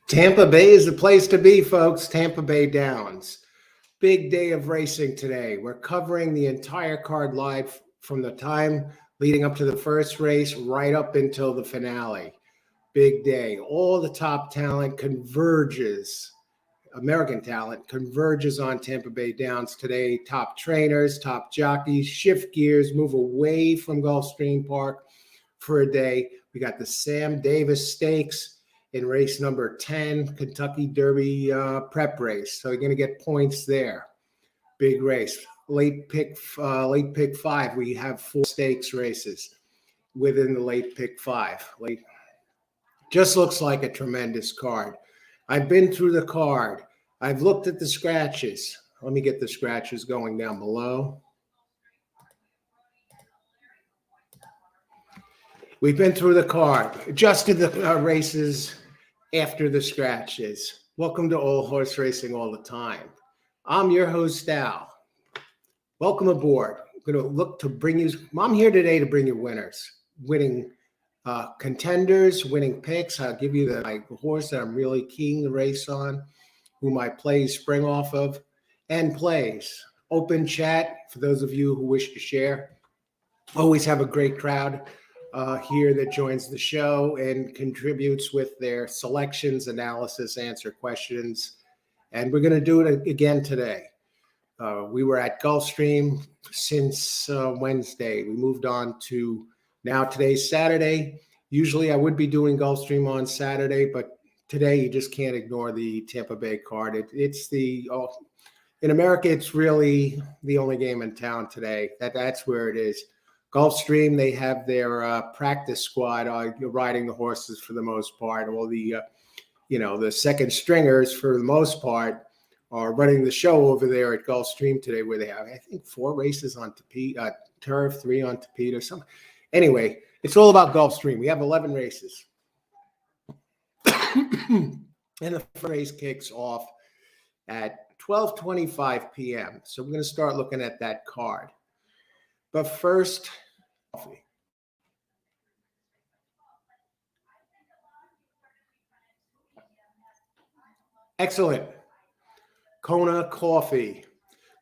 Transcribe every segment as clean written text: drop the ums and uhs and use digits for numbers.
Tampa Bay is the place to be, folks. Tampa Bay Downs. Big day of racing today. We're covering the entire card live from the time leading up to the first race right up until the finale. Big day. All the top talent converges. American talent converges on Tampa Bay Downs today. Top trainers, top jockeys, shift gears, move away from Gulfstream Park for a day. We got the Sam Davis Stakes in race number 10, Kentucky Derby prep race. So you're going to get points there. Big race. Late pick 5. We have 4 stakes races within the late pick 5. Just looks like a tremendous card. I've been through the card. I've looked at the scratches. Let me get the scratches going down below. We've been through the card, adjusted the races after the scratches. Welcome to All Horse Racing All the Time. I'm your host, Al. Welcome aboard. I'm going to look to bring you, I'm here today to bring you winners, winning contenders, winning picks. I'll give you my horse that I'm really keen to race on, whom I play spring off of, and plays. Open chat for those of you who wish to share. Always have a great crowd here that joins the show and contributes with their selections, analysis, answer questions. And we're going to do it again today. We were at Gulfstream since Wednesday. We moved on to now today's Saturday. Usually I would be doing Gulfstream on Saturday, but today you just can't ignore the Tampa Bay card. In America, it's really the only game in town today. That's where it is. Gulfstream, they have their practice squad riding the horses for the most part. All the, the second stringers for the most part are running the show over there at Gulfstream today, where they have, I think, 4 races on turf, 3 on tapete or something. Anyway, it's all about Gulfstream. We have 11 races. And the first race kicks off at 12:25 p.m. So we're going to start looking at that card. But first, coffee. Excellent. Kona coffee.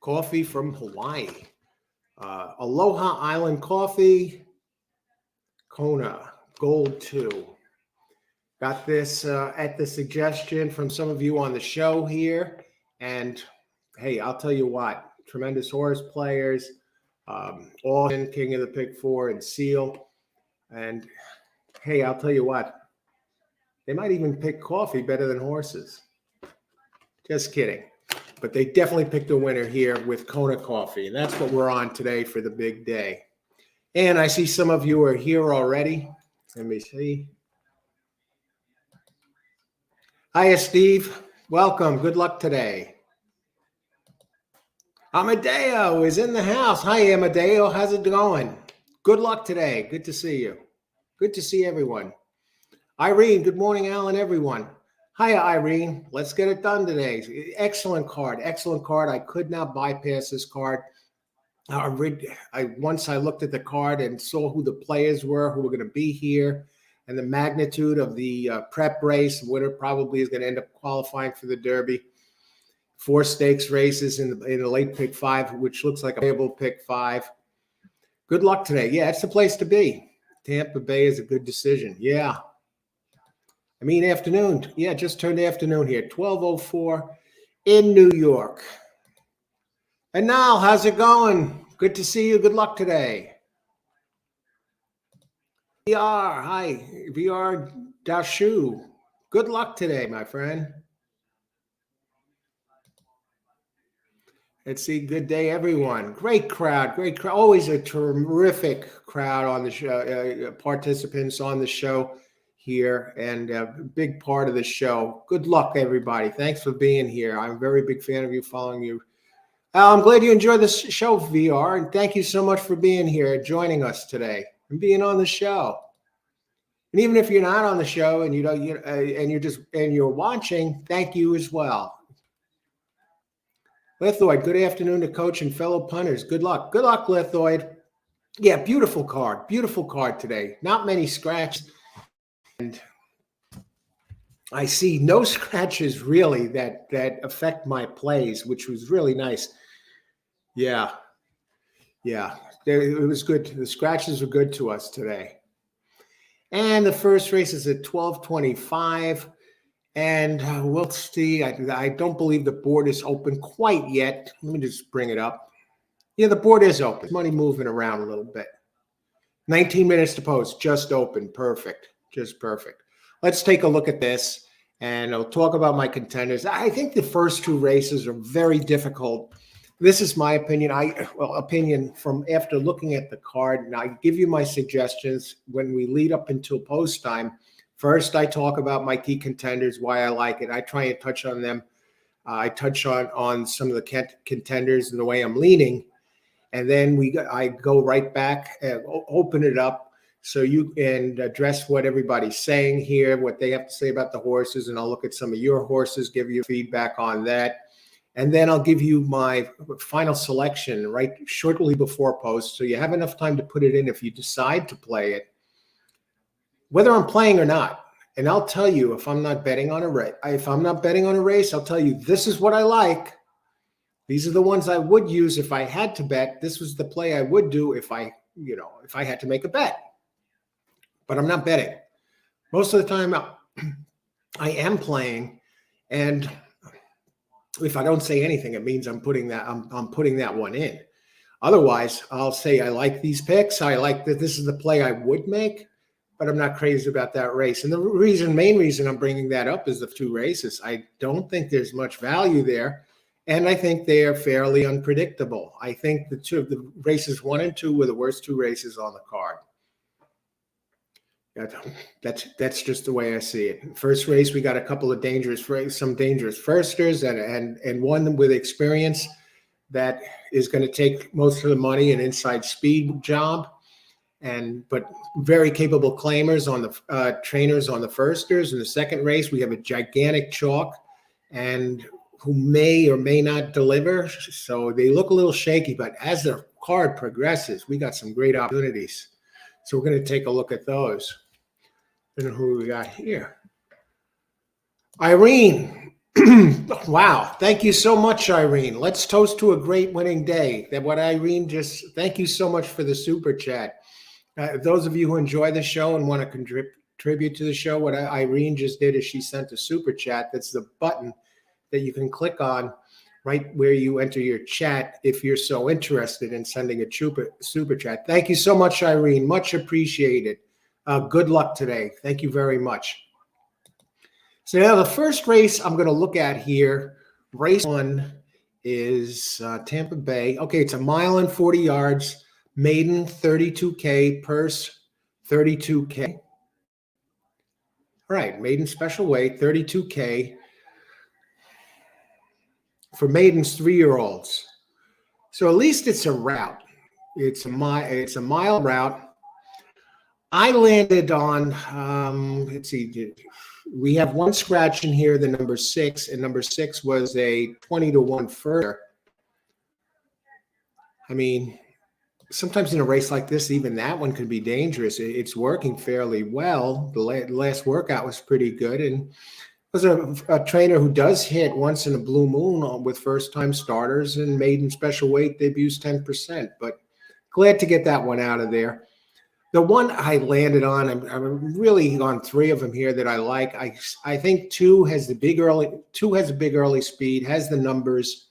Coffee from Hawaii. Aloha Island coffee. Kona Gold 2. Got this at the suggestion from some of you on the show here. And hey, I'll tell you what, tremendous horse players. Austin, King of the Pick 4, and Seal. And hey, I'll tell you what, they might even pick coffee better than horses. Just kidding. But they definitely picked a winner here with Kona Coffee. And that's what we're on today for the big day. And I see some of you are here already. Let me see. Hiya, Steve. Welcome. Good luck today. Amadeo is in the house. Hi, Amadeo. How's it going? Good luck today. Good to see you. Good to see everyone. Irene, good morning, Alan, everyone. Hiya, Irene. Let's get it done today. Excellent card. Excellent card. I could not bypass this card. Once I looked at the card and saw who the players were who were going to be here and the magnitude of the prep race, the winner probably is going to end up qualifying for the Derby. 4 stakes races in the late pick 5, which looks like a playable pick 5. Good luck today. Yeah, it's the place to be. Tampa Bay is a good decision. Yeah. I mean, afternoon. Yeah, just turned afternoon here. 12:04 in New York. And Niall, how's it going? Good to see you. Good luck today. VR, hi. VR Dashu. Good luck today, my friend. Let's see. Good day, everyone. Great crowd. Great crowd. Always a terrific crowd on the show. Participants on the show here, and a big part of the show. Good luck, everybody. Thanks for being here. I'm a very big fan of you, following you. I'm glad you enjoyed this show, VR, and thank you so much for being here, joining us today, and being on the show. And even if you're not on the show and you're watching, thank you as well. Lithoid, good afternoon to coach and fellow punters. Good luck. Good luck, Lithoid. Yeah, beautiful card. Beautiful card today. Not many scratches. And I see no scratches really that affect my plays, which was really nice. Yeah, yeah, it was good. The scratches were good to us today. And the first race is at 12:25. And we'll see. I don't believe the board is open quite yet. Let me just bring it up. Yeah, the board is open. Money moving around a little bit. 19 minutes to post, just open. Perfect. Just perfect. Let's take a look at this, and I'll talk about my contenders. I think the first two races are very difficult. This is my opinion. Opinion from after looking at the card, and I give you my suggestions when we lead up until post time. First, I talk about my key contenders, why I like it. I try and touch on them. I touch on some of the contenders and the way I'm leaning. And then I go right back and open it up so you can address what everybody's saying here, what they have to say about the horses. And I'll look at some of your horses, give you feedback on that. And then I'll give you my final selection right shortly before post. So you have enough time to put it in if you decide to play it, whether I'm playing or not. And I'll tell you if I'm not betting on a race. If I'm not betting on a race, I'll tell you this is what I like. These are the ones I would use if I had to bet. This was the play I would do if I had to make a bet. But I'm not betting. Most of the time I am playing, and if I don't say anything, it means I'm putting that one in. Otherwise, I'll say I like these picks. I like that this is the play I would make, but I'm not crazy about that race. And the main reason I'm bringing that up is the two races. I don't think there's much value there. And I think they are fairly unpredictable. I think the races 1 and 2 were the worst two races on the card. That's just the way I see it. First race, we got a couple of some dangerous firsters, and one with experience that is going to take most of the money, an inside speed job, but very capable claimers on the trainers on the firsters. In the second race, we have a gigantic chalk, and who may or may not deliver. So they look a little shaky, but as the card progresses, we got some great opportunities. So we're going to take a look at those. And who we got here? Irene. Wow. Thank you so much, Irene. Let's toast to a great winning day. Thank you so much for the super chat. Those of you who enjoy the show and want to contribute to the show, what Irene just did is she sent a super chat. That's the button that you can click on right where you enter your chat if you're so interested in sending a super chat. Thank you so much, Irene. Much appreciated. Good luck today. Thank you very much. So now the first race I'm going to look at here, race 1 is Tampa Bay. Okay, it's 1 mile and 40 yards, maiden 32K, purse 32K. All right, maiden special weight 32K. For maidens 3-year-olds. So at least it's a route. It's a mile route. I landed on, let's see, we have one scratch in here, the number 6, and number 6 was a 20-1 further. I mean, sometimes in a race like this, even that one could be dangerous. It's working fairly well. The last workout was pretty good, and was a trainer who does hit once in a blue moon with first-time starters and maiden special weight debuts 10%. But glad to get that one out of there. The one I landed on, I'm really on 3 of them here that I like. I think 2 has a big early speed, has the numbers,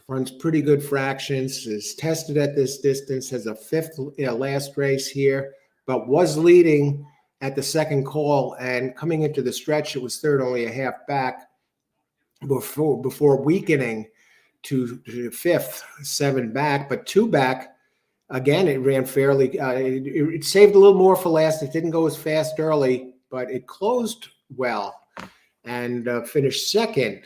runs pretty good fractions, is tested at this distance, has a 5th last race here, but was leading at the second call, and coming into the stretch, it was third, only a half back before weakening to 5th, 7 back, but 2 back. Again, it ran fairly. It saved a little more for last. It didn't go as fast early, but it closed well and finished second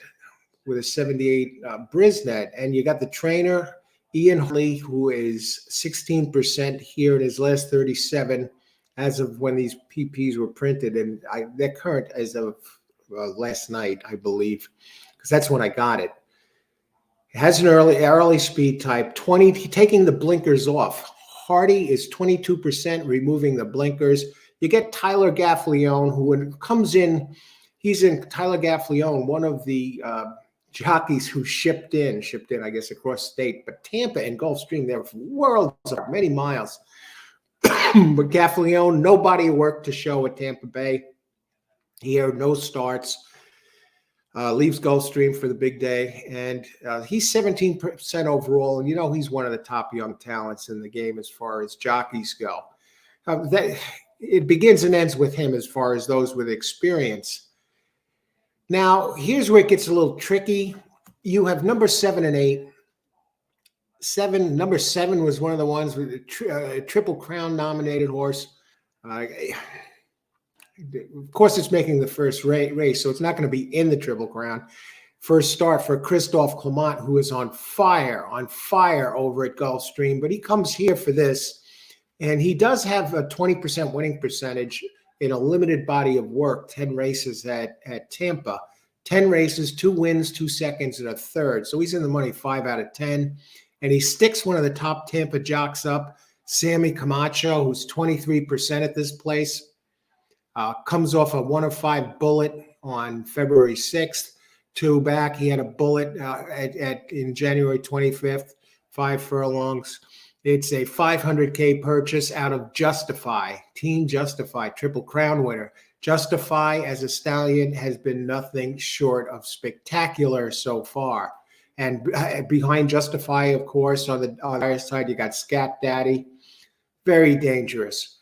with a 78 Brisnet. And you got the trainer, Ian Harley, who is 16% here in his last 37 as of when these PPs were printed. And they're current as of last night, I believe, because that's when I got it. It has an early speed type, taking the blinkers off. Hardy is 22%, removing the blinkers. You get Tyler Gaffalione, who comes in. He's in Tyler Gaffalione, one of the jockeys who shipped in, I guess, across state. But Tampa and Gulfstream, they're worlds apart, many miles. But Gaffalione, no body of work to show at Tampa Bay. Here, no starts. Leaves Gulfstream for the big day, and he's 17% overall. And he's one of the top young talents in the game as far as jockeys go. That it begins and ends with him as far as those with experience. Now, here's where it gets a little tricky. You have number 7 and 8. Number 7 was one of the ones with a Triple Crown nominated horse. Of course, it's making the first race, so it's not going to be in the Triple Crown. First start for Christophe Clement, who is on fire over at Gulfstream, but he comes here for this, and he does have a 20% winning percentage in a limited body of work, 10 races at Tampa. 10 races, 2 wins, 2 seconds, and a third. So he's in the money 5 out of 10, and he sticks one of the top Tampa jocks up, Sammy Camacho, who's 23% at this place. Comes off a 1 of 5 bullet on February 6th. 2 back, he had a bullet in January 25th, 5 furlongs. It's a $500K purchase out of Justify, Team Justify, Triple Crown winner. Justify as a stallion has been nothing short of spectacular so far. And behind Justify, of course, on the other side, you got Scat Daddy. Very dangerous.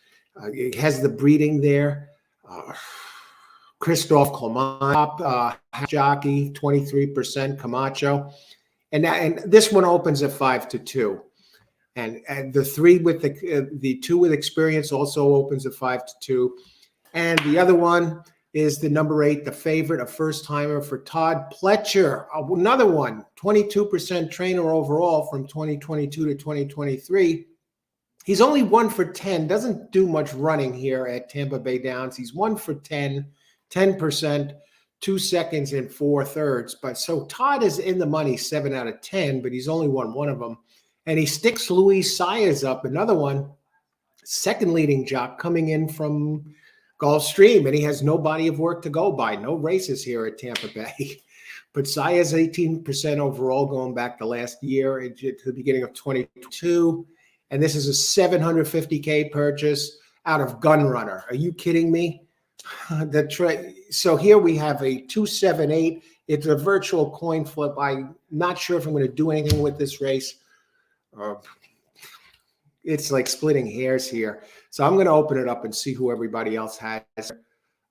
It has the breeding there. Christophe Clement, jockey, 23%, Camacho. And this one opens at 5-2. And the 3 with the 2 with experience also opens at 5-2. And the other one is the number 8, the favorite, a first-timer for Todd Pletcher. Another one, 22% trainer overall from 2022 to 2023. He's only 1 for 10, doesn't do much running here at Tampa Bay Downs. He's 1 for 10, 10%, 2 seconds and 4 thirds. But so Todd is in the money 7 out of 10, but he's only won 1 of them. And he sticks Luis Saez up, another one, second leading jock coming in from Gulfstream, and he has no body of work to go by, no races here at Tampa Bay. But Saez 18% overall going back to last year to the beginning of 2022. And this is a $750K purchase out of Gunrunner. Are you kidding me? So here we have a 278. It's a virtual coin flip. I'm not sure if I'm going to do anything with this race. It's like splitting hairs here. So I'm going to open it up and see who everybody else has.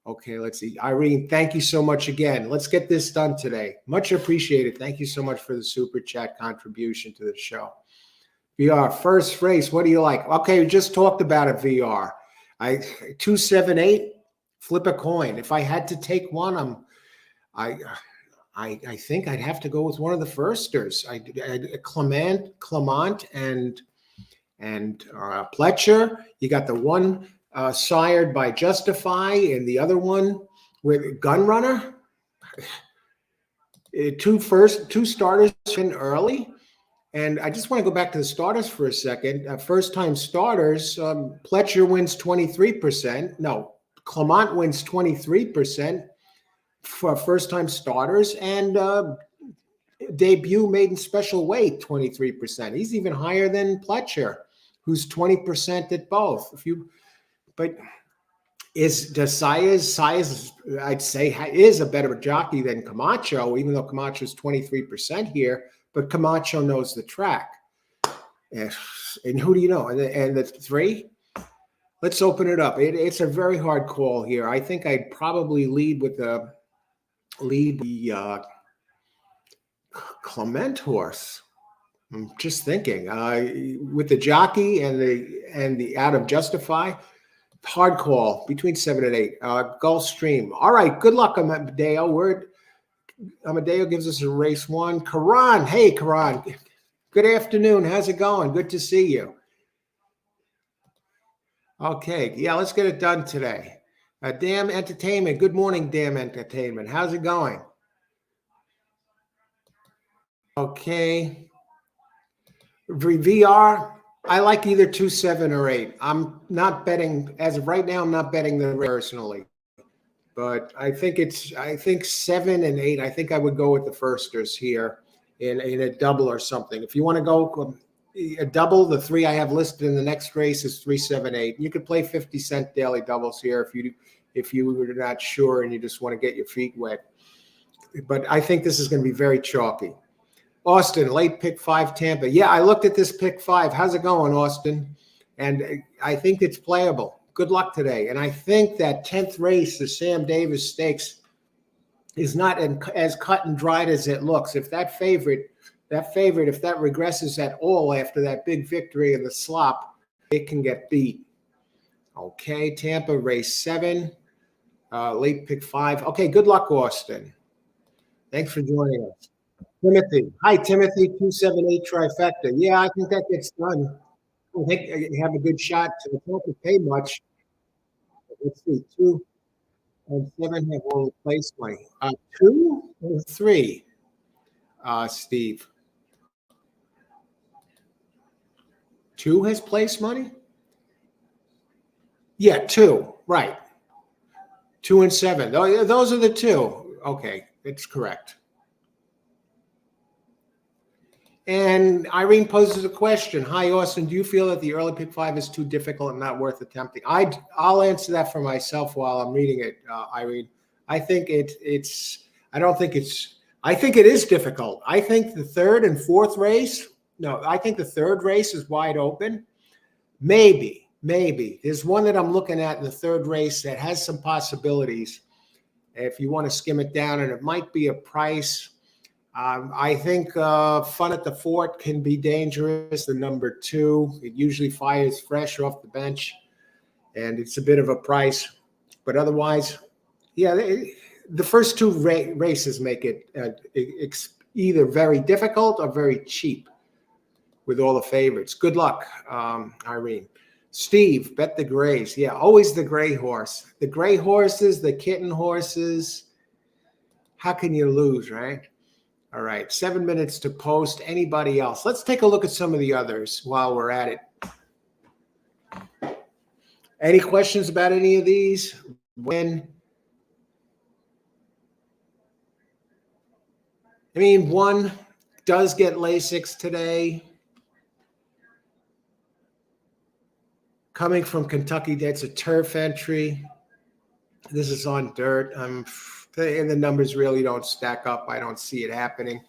Okay, let's see. Irene, thank you so much again. Let's get this done today. Much appreciated. Thank you so much for the super chat contribution to the show. VR, first race, what do you like? Okay, we just talked about it, VR. 278, flip a coin. If I had to take one, I think I'd have to go with one of the firsters. Clement and Pletcher. You got the one sired by Justify and the other one with Gunrunner. Two starters in early. And I just want to go back to the starters for a second. First-time starters, Pletcher wins 23%. No, Clement wins 23% for first-time starters. And debut maiden special weight, 23%. He's even higher than Pletcher, who's 20% at both. Does Saez, I'd say, is a better jockey than Camacho, even though Camacho's 23% here. But Camacho knows the track. And who do you know? And the 3? Let's open it up. It's a very hard call here. I think I'd probably lead the Clement horse. I'm just thinking with the jockey and the out of Justify. Hard call between 7 and 8. Gulfstream. All right. Good luck, Amadeo. Amadeo gives us a race 1. Karan. Hey, Karan. Good afternoon. How's it going? Good to see you. Okay. Yeah, let's get it done today. Damn Entertainment. Good morning, Damn Entertainment. How's it going? Okay. VR. I like either 2, 7, or 8. I'm not betting as of right now. I'm not betting the personally, but I think 7 and 8. I think I would go with the firsters here in a double or something. If you want to go a double, the 3 I have listed in the next race is 3, 7, 8. You could play 50-cent daily doubles here if you were not sure and you just want to get your feet wet. But I think this is going to be very chalky. Austin, late pick 5, Tampa. Yeah, I looked at this pick 5. How's it going, Austin? And I think it's playable. Good luck today. And I think that 10th race, the Sam Davis Stakes, is not as cut and dried as it looks. If that favorite, if that regresses at all after that big victory in the slop, it can get beat. Okay, Tampa, race 7, late pick 5. Okay, good luck, Austin. Thanks for joining us. Timothy. Hi, Timothy, 278 trifecta. Yeah, I think that gets done. I think you have a good shot. So it don't pay much. Let's see, 2 and 7 have all the place money. 2 or 3, Steve? 2 has place money? Yeah, 2, right. 2 and 7. Those are the 2. Okay, it's correct. And Irene poses a question. Hi, Austin. Do you feel that the early pick 5 is too difficult and not worth attempting? I'll answer that for myself while I'm reading it, Irene. I think I think it is difficult. I think the 3rd and 4th race, I think the 3rd race is wide open. Maybe. There's one that I'm looking at in the 3rd race that has some possibilities if you want to skim it down, and it might be a price. I think Fun at the Fort can be dangerous. The number 2, it usually fires fresh off the bench, and it's a bit of a price. But otherwise, yeah, the first 2 races make it either very difficult or very cheap with all the favorites. Good luck, Irene. Steve, bet the grays. Yeah, always the gray horse. The gray horses, the kitten horses. How can you lose, right? All right, 7 minutes to post. Anybody else? Let's take a look at some of the others while we're at it. Any questions about any of these? One does get Lasix today. Coming from Kentucky, that's a turf entry. This is on dirt. And the numbers really don't stack up. I don't see it happening.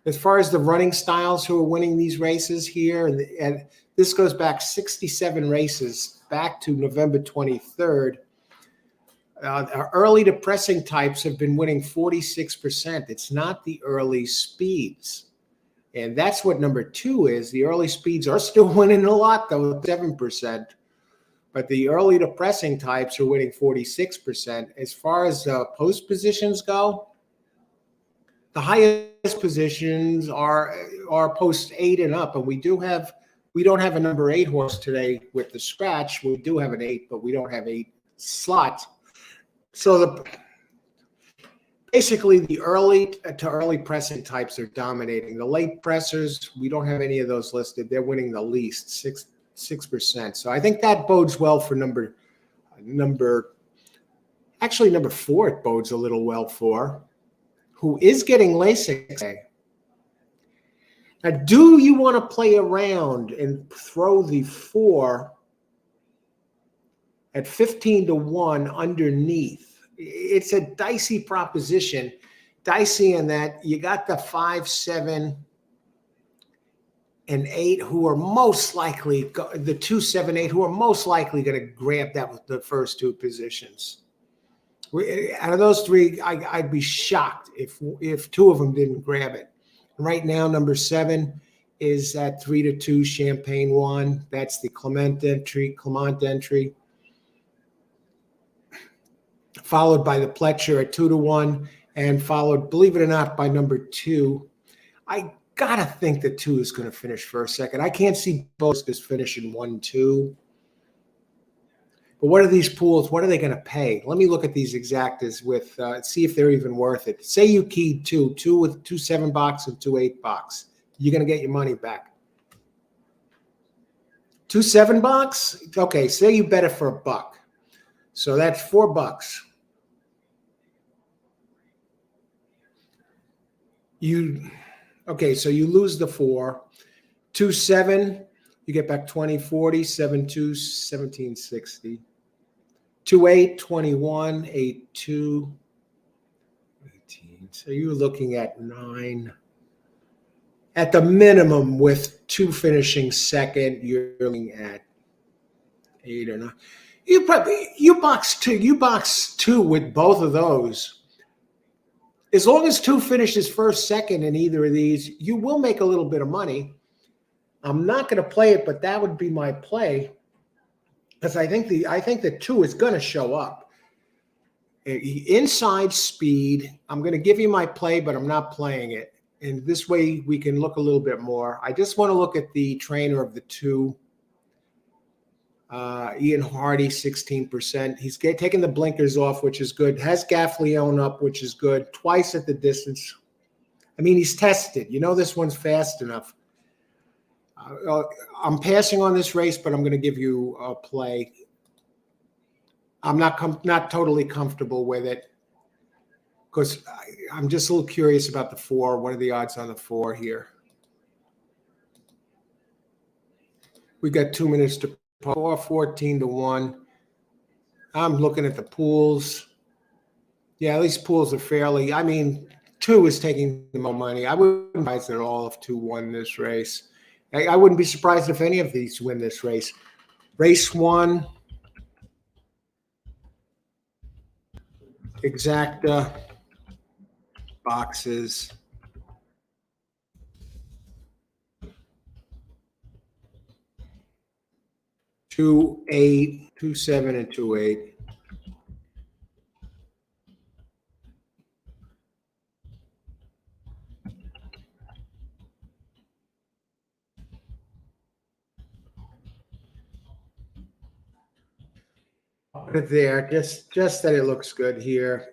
As far as the running styles who are winning these races here, and this goes back 67 races, back to November 23rd. Early to pressing types have been winning 46%. It's not the early speeds. And that's what number 2 is. The early speeds are still winning a lot, though, 7%. But the early to pressing types are winning 46%. As far as post positions go, the highest positions are post 8 and up. And we don't have a number 8 horse today with the scratch. We do have an 8, but we don't have 8 slots. So basically the early to early pressing types are dominating. The late pressers, we don't have any of those listed. They're winning the least, 6%. So I think that bodes well for number 4. It bodes a little well for, who is getting LASIK. Now, do you want to play around and throw the 4 at 15-1 underneath? It's a dicey proposition. Dicey in that you got the 5, 7, and 8 who are most likely, the 2, 7, 8 who are most likely going to grab that with the first 2 positions. Out of those 3, I'd be shocked if 2 of them didn't grab it. Right now, number 7 is at 3-2 Champagne 1. That's the Clement entry, followed by the Pletcher at 2-1, and followed, believe it or not, by number 2. I gotta think that 2 is going to finish first, second. I can't see both as finishing 1, 2. But what are these pools? What are they going to pay? Let me look at these exactas with see if they're even worth it. Say you keyed 2 with 2 7 box and 2 8 box. You're going to get your money back. Two 7 bucks. Okay, say you bet it for $1. So that's $4. So you lose the 4. 2 7, you get back 20, 40, 7 2, 1760. 2 8, 21, 8 2, 18. So you're looking at 9. At the minimum, with 2 finishing second, you're looking at 8 or 9. You box two with both of those. As long as 2 finishes first, second in either of these, you will make a little bit of money. I'm not going to play it, but that would be my play, because I think the 2 is going to show up. Inside speed. I'm going to give you my play, but I'm not playing it. And this way we can look a little bit more. I just want to look at the trainer of the 2. Ian Hardy, 16%. He's taking the blinkers off, which is good. Has Gaffleone up, which is good. Twice at the distance. I mean, he's tested. You know this one's fast enough. I'm passing on this race, but I'm going to give you a play. I'm not totally comfortable with it, because I'm just a little curious about the 4. What are the odds on the 4 here? We got 2 minutes to 14-1. I'm looking at the pools. Yeah, these pools are fairly. I mean, 2 is taking the more money. I wouldn't be surprised at all if 2 won this race. I wouldn't be surprised if any of these win this race. Race 1, exacta boxes. 2 8, 2 7, and 2 8. Put it there, just that it looks good here.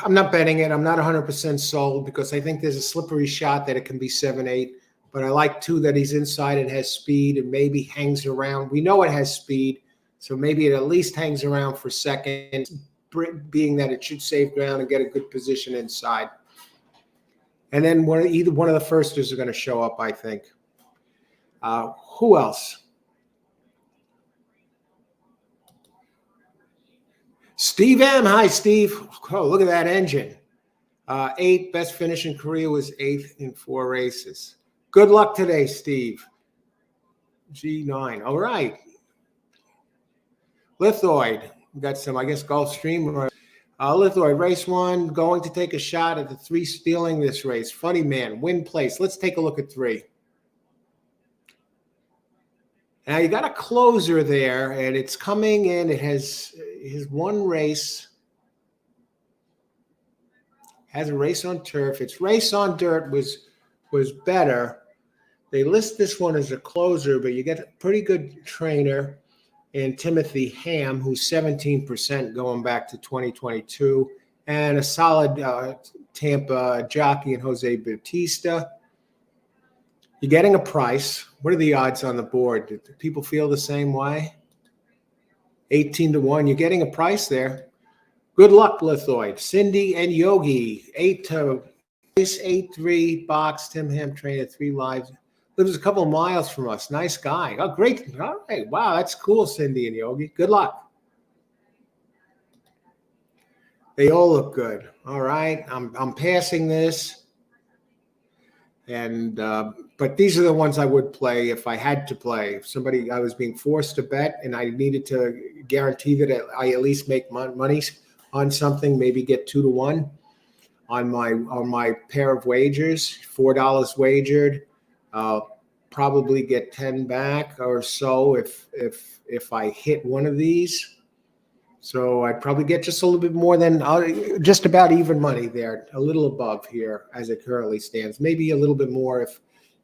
I'm not betting it. I'm not 100% sold, because I think there's a slippery shot that it can be 7 8. But I like 2 that he's inside and has speed and maybe hangs around. We know it has speed, so maybe it at least hangs around for second, being that it should save ground and get a good position inside. And then either one of the firsters are going to show up, I think. Who else? Steve M. Hi, Steve. Oh, look at that engine. 8, best finish in Korea was 8th in 4 races. Good luck today, Steve. G9. All right. Lithoid. We got some, I guess, Gulfstream. Lithoid, race 1, going to take a shot at the 3 stealing this race. Funny man, win place. Let's take a look at 3. Now you got a closer there, and it's coming in. It has his 1 race. Has a race on turf. Its race on dirt was better. They list this one as a closer, but you get a pretty good trainer in Timothy Ham, who's 17% going back to 2022, and a solid Tampa jockey in Jose Bautista. You're getting a price. What are the odds on the board? Do people feel the same way? 18-1. You're getting a price there. Good luck, Lithoid. Cindy and Yogi, 8-3 box. Tim Ham trained 3 lives. Lives a couple of miles from us. Nice guy. Oh, great. All right. Wow, that's cool, Cindy and Yogi. Good luck. They all look good. All right. I'm passing this. And but these are the ones I would play if I had to play. If I was being forced to bet and I needed to guarantee that I at least make money on something, maybe get 2-1 on my pair of wagers, $4 wagered. Probably get 10 back or so if I hit one of these. So I'd probably get just a little bit more than just about even money there, a little above here as it currently stands. Maybe a little bit more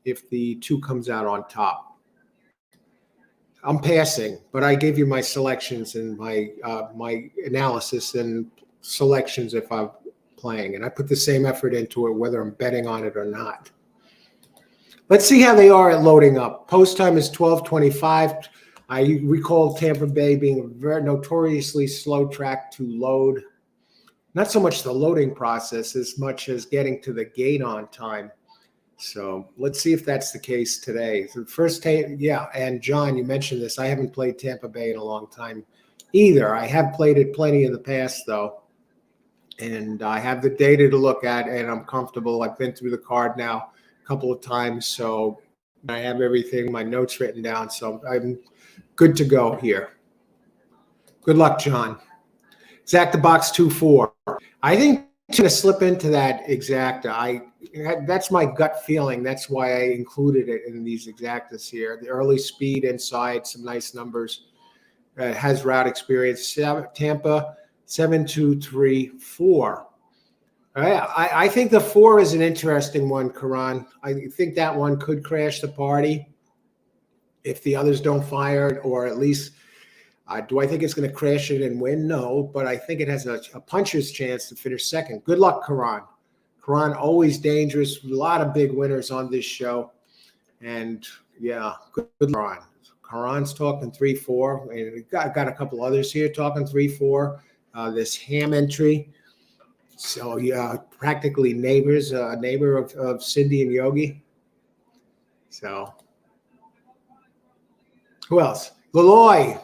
if the 2 comes out on top. I'm passing, but I gave you my selections and my analysis and selections if I'm playing, and I put the same effort into it whether I'm betting on it or not. Let's see how they are at loading up. Post time is 12:25. I recall Tampa Bay being a very notoriously slow track to load. Not so much the loading process as much as getting to the gate on time. So let's see if that's the case today. The first yeah, and John, you mentioned this. I haven't played Tampa Bay in a long time either. I have played it plenty in the past, though. And I have the data to look at, and I'm comfortable. I've been through the card now a couple of times, so I have everything, my notes written down. So I'm good to go here. Good luck, John. Exacta box 2-4. I think I'm going to slip into that exacta. That's my gut feeling. That's why I included it in these exactas here. The early speed inside, some nice numbers. Has route experience. Tampa 7-2-3-4. I think the 4 is an interesting one, Karan. I think that one could crash the party if the others don't fire it, or at least. Do I think it's going to crash it and win? No, but I think it has a puncher's chance to finish second. Good luck, Karan. Karan, always dangerous. A lot of big winners on this show. And, yeah, good Karan. Karan's talking 3-4. And got a couple others here talking 3-4. This Ham entry. So, yeah, practically neighbors, a neighbor of Cindy and Yogi. So, who else? Laloy.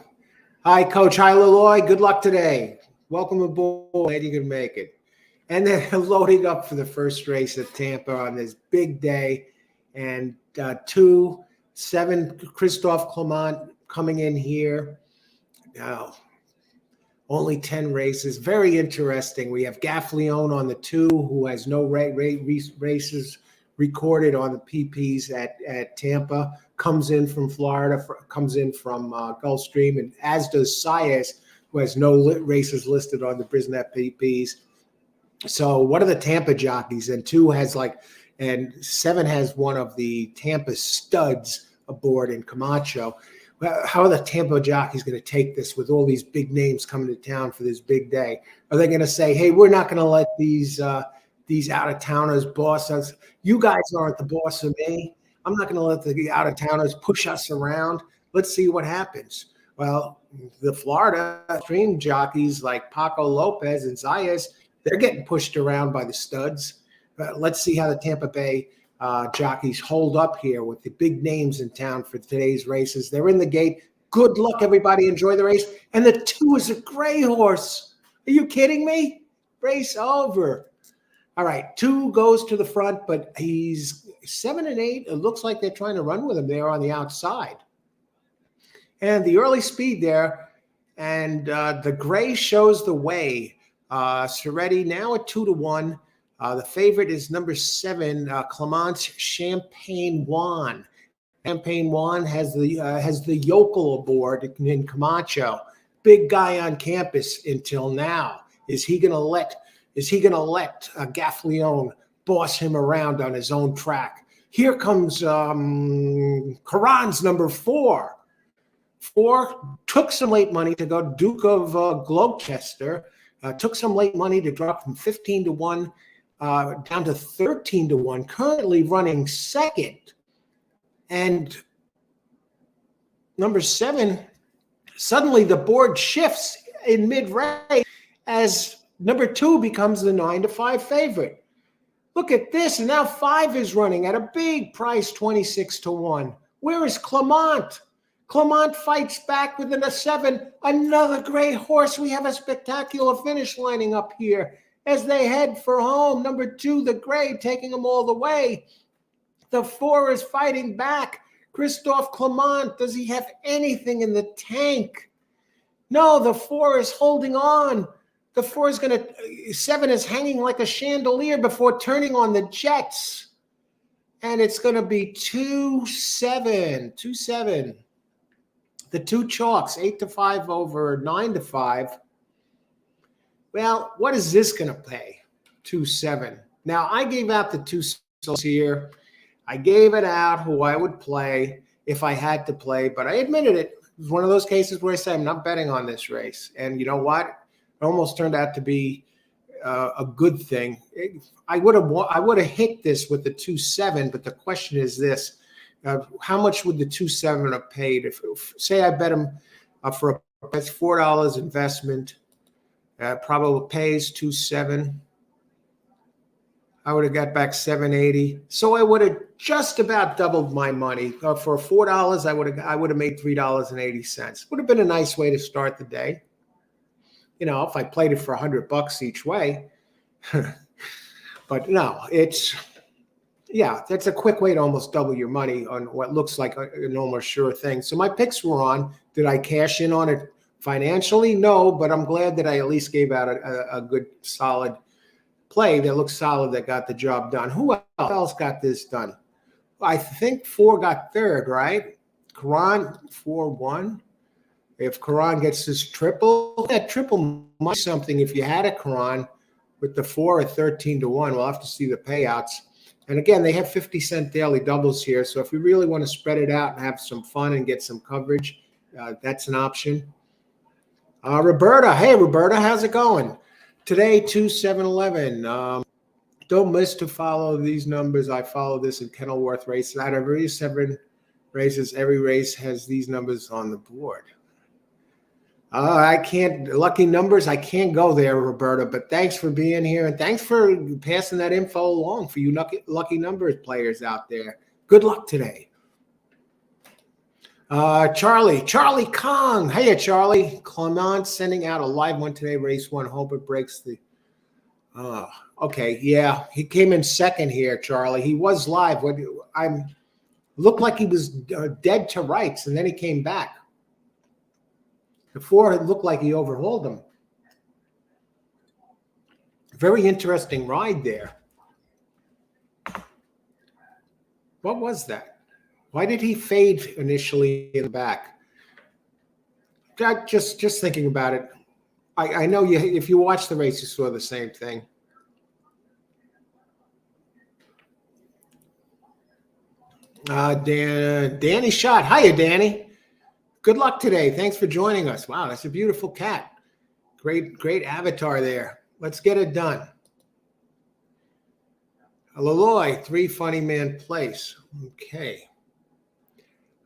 Hi, Coach. Hi, Laloy. Good luck today. Welcome aboard. Glad you can make it. And then loading up for the first race at Tampa on this big day. And 2-7, Christophe Clement coming in here. Now, only 10 races. Very interesting. We have Gaffleone on the 2, who has no races recorded on the PPs at Tampa. Comes in from Florida, comes in from Gulfstream, and as does Saez, who has no races listed on the Brisnet PPs. So what are the Tampa jockeys? And 2 has and 7 has one of the Tampa studs aboard in Camacho. How are the Tampa jockeys going to take this with all these big names coming to town for this big day? Are they going to say, hey, we're not going to let these out-of-towners boss us? You guys aren't the boss of me. I'm not going to let the out-of-towners push us around. Let's see what happens. Well, the Florida stream jockeys like Paco Lopez and Zayas, they're getting pushed around by the studs. Let's see how the Tampa Bay jockeys hold up here with the big names in town for today's races. They're in the gate. Good luck, everybody. Enjoy the race. And the 2 is a gray horse. Are you kidding me? Race over. All right, 2 goes to the front, but he's 7 and 8. It looks like they're trying to run with him there on the outside. And the early speed there, and the gray shows the way. Soretti now at 2-1. The favorite is number 7, Clement Champagne Juan. Champagne Juan has the yokel aboard in Camacho. Big guy on campus until now. Is he going to let Gaffleone boss him around on his own track? Here comes Karan's number 4. 4 took some late money to go Duke of Gloucester. Took some late money to drop from 15-1 down to 13-1. Currently running second. And number 7, suddenly the board shifts in mid-race as number 2 becomes the 9-5 favorite. Look at this. And now 5 is running at a big price, 26-1. Where is Clement? Clement fights back with a 7. Another gray horse. We have a spectacular finish lining up here as they head for home. Number 2, the gray, taking them all the way. The 4 is fighting back. Christophe Clement, does he have anything in the tank? No, the 4 is holding on. The 4 is going to, 7 is hanging like a chandelier before turning on the jets. And it's going to be 2-7. 2-7. The 2 chalks, 8-5 over 9-5. Well, what is this going to pay? 2-7. Now, I gave out the 2 souls here. I gave it out who I would play if I had to play, but I admitted it. It was one of those cases where I said, I'm not betting on this race. And you know what? It almost turned out to be a good thing. I would have hit this with the 2-7, but the question is this. How much would the 2.7 have paid? If say I bet him for that's $4 investment, probably pays 2.7. I would have got back 780. So I would have just about doubled my money. For $4, I would have made $3.80. Would have been a nice way to start the day. You know, if I played it for $100 each way. But no, that's a quick way to almost double your money on what looks like an almost sure thing. So my picks were on. Did I cash in on it financially? No, but I'm glad that I at least gave out a good solid play that looks solid, that got the job done. Who else got this done? I think 4 got third, right? Karan 4-1. If Karan gets this triple, that triple might be something. If you had a Karan with the 4 at 13-1, we'll have to see the payouts. And again, they have 50-cent daily doubles here. So if you really want to spread it out and have some fun and get some coverage, that's an option. Roberta, hey Roberta, how's it going? Today, 2-7-11. Don't miss to follow these numbers. I follow this in Kenilworth races. Out of every 7 races, every race has these numbers on the board. I can't, lucky numbers, I can't go there, Roberta, but thanks for being here and thanks for passing that info along for you lucky numbers players out there. Good luck today. Charlie Kong. Hey, Charlie. Clement sending out a live one today, race 1. Hope it breaks the. Okay, yeah, he came in second here, Charlie. He was live. Looked like he was dead to rights, and then he came back. Before it looked like he overhauled him. Very interesting ride there. What was that? Why did he fade initially in the back? Just thinking about it. I know you. If you watched the race, you saw the same thing. Danny Shot. Hiya, Danny. Good luck today. Thanks for joining us. Wow, that's a beautiful cat. Great avatar there. Let's get it done. Laloy, 3 funny man place. Okay.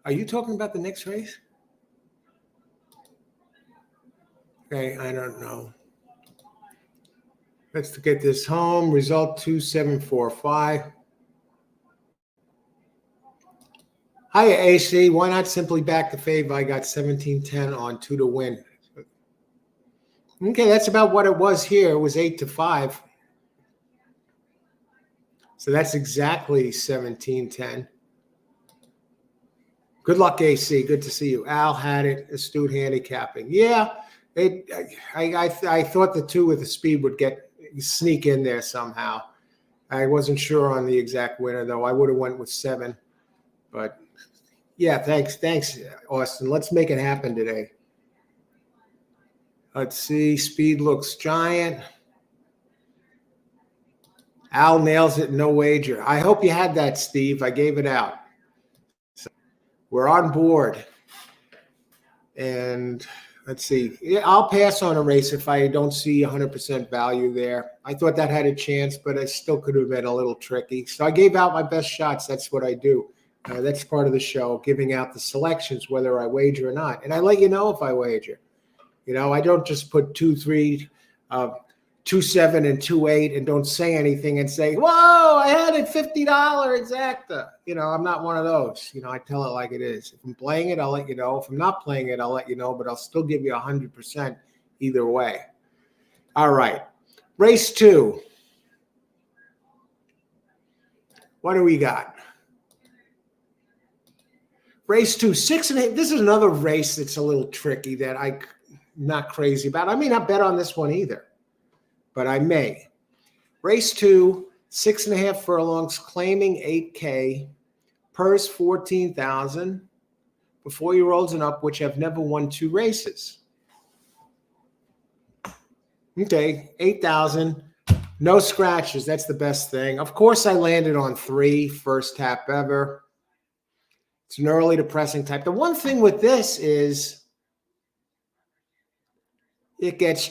Are you talking about the next race? Okay, I don't know. Let's get this home. Result 2745. Hiya, AC. Why not simply back the fave? I got 17-10 on 2 to win. Okay, that's about what it was here. It was 8-5. So that's exactly 17-10. Good luck, AC. Good to see you. Al had it. Astute handicapping. Yeah, I thought the 2 with the speed would sneak in there somehow. I wasn't sure on the exact winner, though. I would have went with 7. But, yeah, thanks, Austin. Let's make it happen today. Let's see. Speed looks giant. Al nails it, no wager. I hope you had that, Steve. I gave it out. So we're on board. And let's see. Yeah, I'll pass on a race if I don't see 100% value there. I thought that had a chance, but it still could have been a little tricky. So I gave out my best shots. That's what I do. That's part of the show, giving out the selections, whether I wager or not. And I let you know if I wager. You know, I don't just put 2-3, 2-7, and 2-8 and don't say anything and say, whoa, I had it $50 exacta. You know, I'm not one of those. You know, I tell it like it is. If I'm playing it, I'll let you know. If I'm not playing it, I'll let you know, but I'll still give you 100% either way. All right. Race 2. What do we got? Race 2, 6.5. This is another race that's a little tricky that I'm not crazy about. I may not bet on this one either, but I may. Race 2, 6.5 furlongs, claiming 8K, purse 14,000. Before he rolls it up, which have never won 2 races. Okay, 8,000, no scratches. That's the best thing. Of course, I landed on 3, first tap ever. It's an early depressing type. The one thing with this is it goes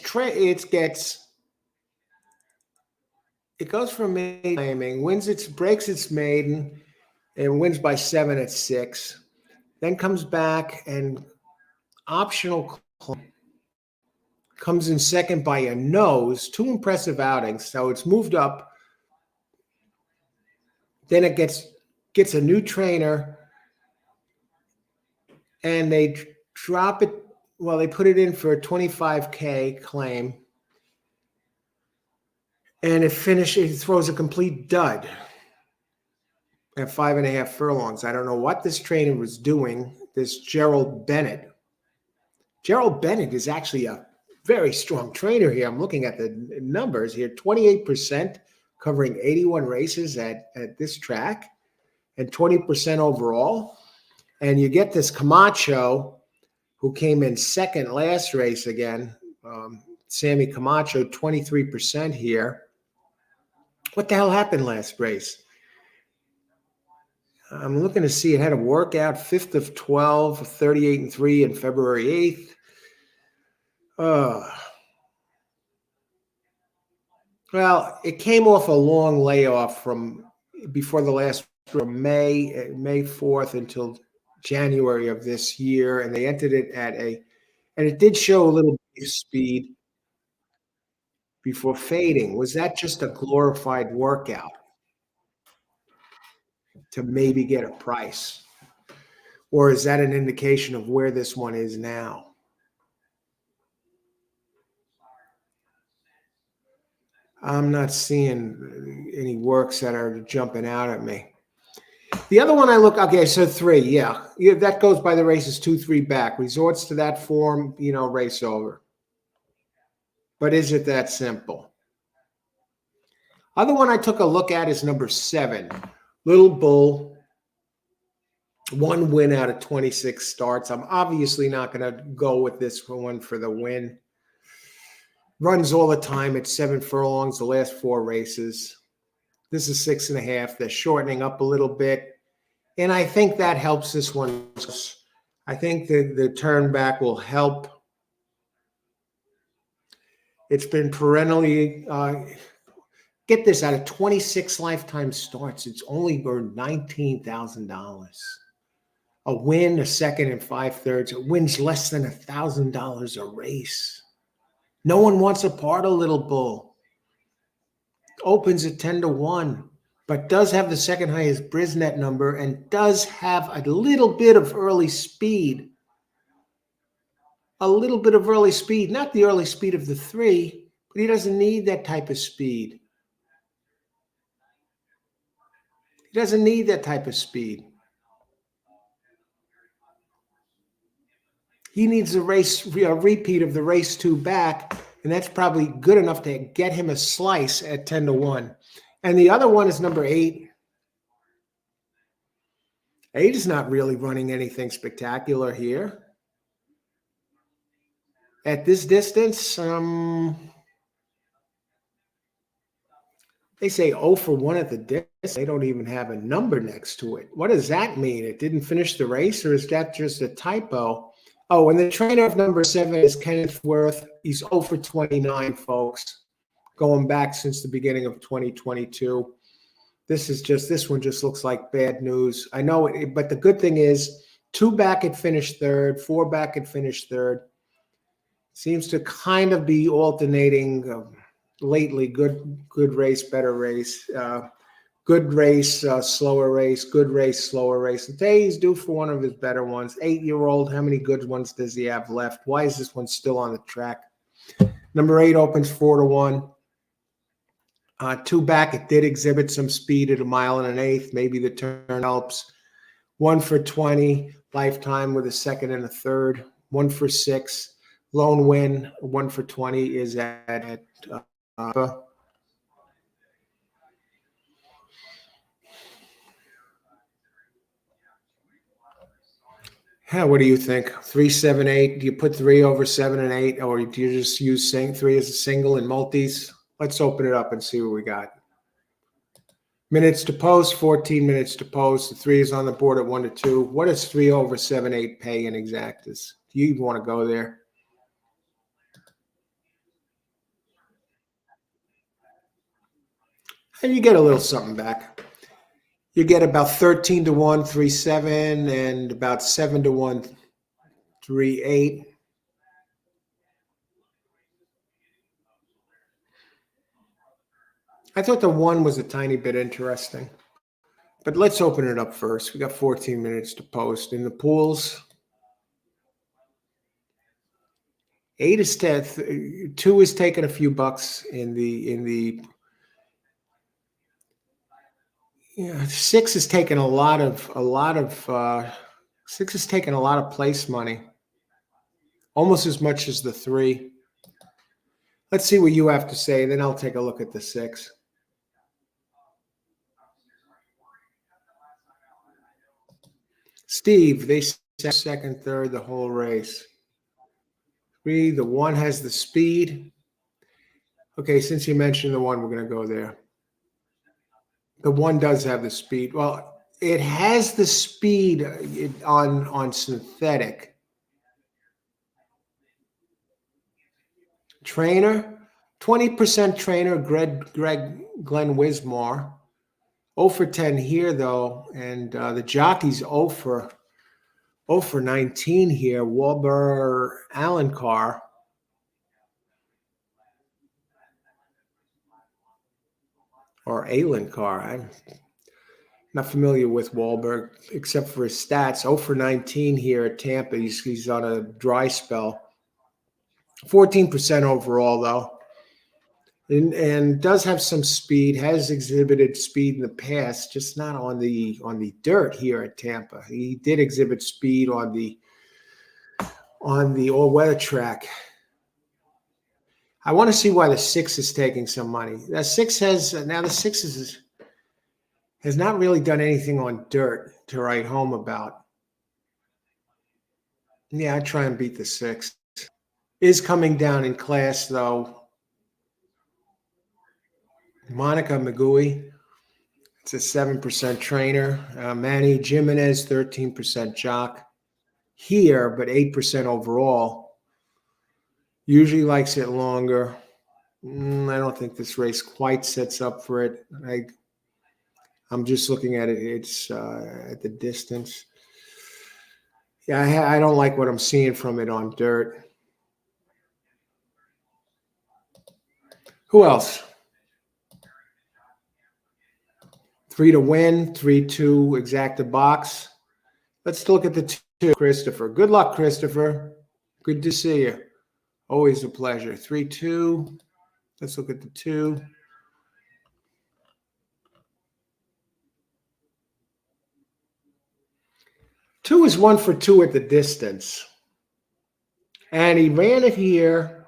from claiming, breaks its maiden, and wins by 7 at 6. Then comes back and optional comes in second by a nose. Two impressive outings. So it's moved up. Then it gets a new trainer, and they drop it. Well, they put it in for a 25K claim, and it throws a complete dud at 5.5 furlongs. I don't know what this trainer was doing. This Gerald Bennett. Gerald Bennett is actually a very strong trainer here. I'm looking at the numbers here. 28% covering 81 races at this track and 20% overall. And you get this Camacho, who came in second last race again. Sammy Camacho, 23% here. What the hell happened last race? I'm looking to see. It had a workout 5th of 12, 38-3 and February 8th. Well, it came off a long layoff from before the last from May 4th until January of this year, and they entered it and it did show a little bit of speed before fading. Was that just a glorified workout to maybe get a price? Or is that an indication of where this one is now? I'm not seeing any works that are jumping out at me. The other one I look, okay, so 3, yeah, that goes by the races 2, 3 back. Resorts to that form, race over. But is it that simple? Other one I took a look at is number 7, Little Bull. 1 win out of 26 starts. I'm obviously not going to go with this one for the win. Runs all the time at 7 furlongs, the last 4 races. This is 6.5. They're shortening up a little bit. And I think that helps this one. I think the turn back will help. It's been perennially, get this, out of 26 lifetime starts, it's only earned $19,000. A win, a second, and 5/3. It wins less than $1,000 a race. No one wants a part of Little Bull. Opens at 10-1, but does have the second highest Brisnet number and does have a little bit of early speed. A little bit of early speed, not the early speed of the 3, but he doesn't need that type of speed. He doesn't need that type of speed. He needs a repeat of the race 2 back, and that's probably good enough to get him a slice at 10-1. And the other one is number 8. 8 is not really running anything spectacular here. At this distance, they say 0 for 1 at the distance. They don't even have a number next to it. What does that mean? It didn't finish the race, or is that just a typo? Oh, and the trainer of number 7 is Kenneth Worth. He's 0 for 29, folks, going back since the beginning of 2022. This one just looks like bad news. I know it, but the good thing is 2 back had finished 3rd, 4 back had finished 3rd. Seems to kind of be alternating lately. Good race, better race. Good race, slower race, good race, slower race. Today he's due for one of his better ones. 8-year-old, how many good ones does he have left? Why is this one still on the track? Number 8 opens 4-1. 2 back, it did exhibit some speed at 1 1/8. Maybe the turn helps. 1 for 20, lifetime with a second and a third. 1 for 6, lone win. 1 for 20 is at what do you think? 3, 7, 8. Do you put 3 over 7 and 8, or do you just use 3 as a single in multis? Let's open it up and see what we got. Minutes to post, 14 minutes to post. The 3 is on the board at 1-2. What does 3 over 7, 8 pay in exactas? Do you even want to go there? And you get a little something back. You get about 13 to 1, 3-7, and about 7 to 1, 3-8. I thought the 1 was a tiny bit interesting. But let's open it up first. We got 14 minutes to post. In the pools, 8 is 10th. 2 is taking a few bucks in the 6 is taking a lot of 6 is taking a lot of place money, almost as much as the 3. Let's see what you have to say, then I'll take a look at the 6. Steve, they said second, third, the whole race. 3, the 1 has the speed. Okay, since you mentioned the 1, we're going to go there. The 1 does have the speed. Well, it has the speed on synthetic. Trainer, 20% trainer, Glenn Wismar. 0 for 10 here, though. And the jockey's 0 for 19 here. Wilbur Allen Carr. Or Allen Carr. I'm not familiar with Wahlberg, except for his stats. 0 for 19 here at Tampa. He's on a dry spell. 14% overall, though. And does have some speed, has exhibited speed in the past, just not on the dirt here at Tampa. He did exhibit speed on the all-weather track. I want to see why the 6 is taking some money. The 6 has not really done anything on dirt to write home about. Yeah, I try and beat the 6. Is coming down in class, though. Monica Magui, it's a 7% trainer. Manny Jimenez, 13% jock here, but 8% overall. Usually likes it longer. I don't think this race quite sets up for it. I'm just looking at it. It's at the distance. Yeah, I don't like what I'm seeing from it on dirt. Who else? 3 to win, 3-2 exacta box. Let's look at the 2, Christopher. Good luck, Christopher. Good to see you. Always a pleasure. 3-2. Let's look at the 2. Two is 1 for 2 at the distance. And he ran it here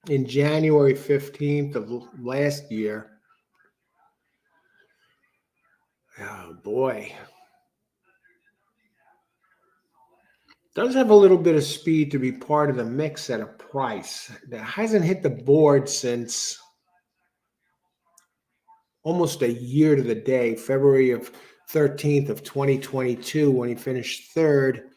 in January 15th of last year. Oh, boy. Does have a little bit of speed to be part of the mix at a price. That hasn't hit the board since almost a year to the day, February of 13th of 2022, when he finished 3rd.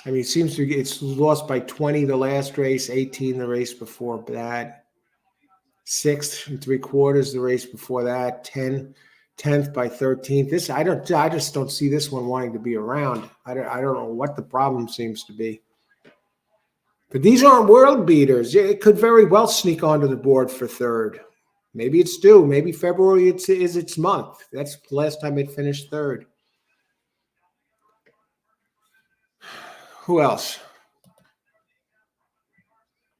I mean, it's lost by 20 the last race, 18 the race before that, 6th and 3/4 the race before that, 10th by 13th. I just don't see this one wanting to be around. I don't know what the problem seems to be. But these aren't world beaters. It could very well sneak onto the board for 3rd. Maybe it's due. Maybe February is its month. That's the last time it finished 3rd. Who else?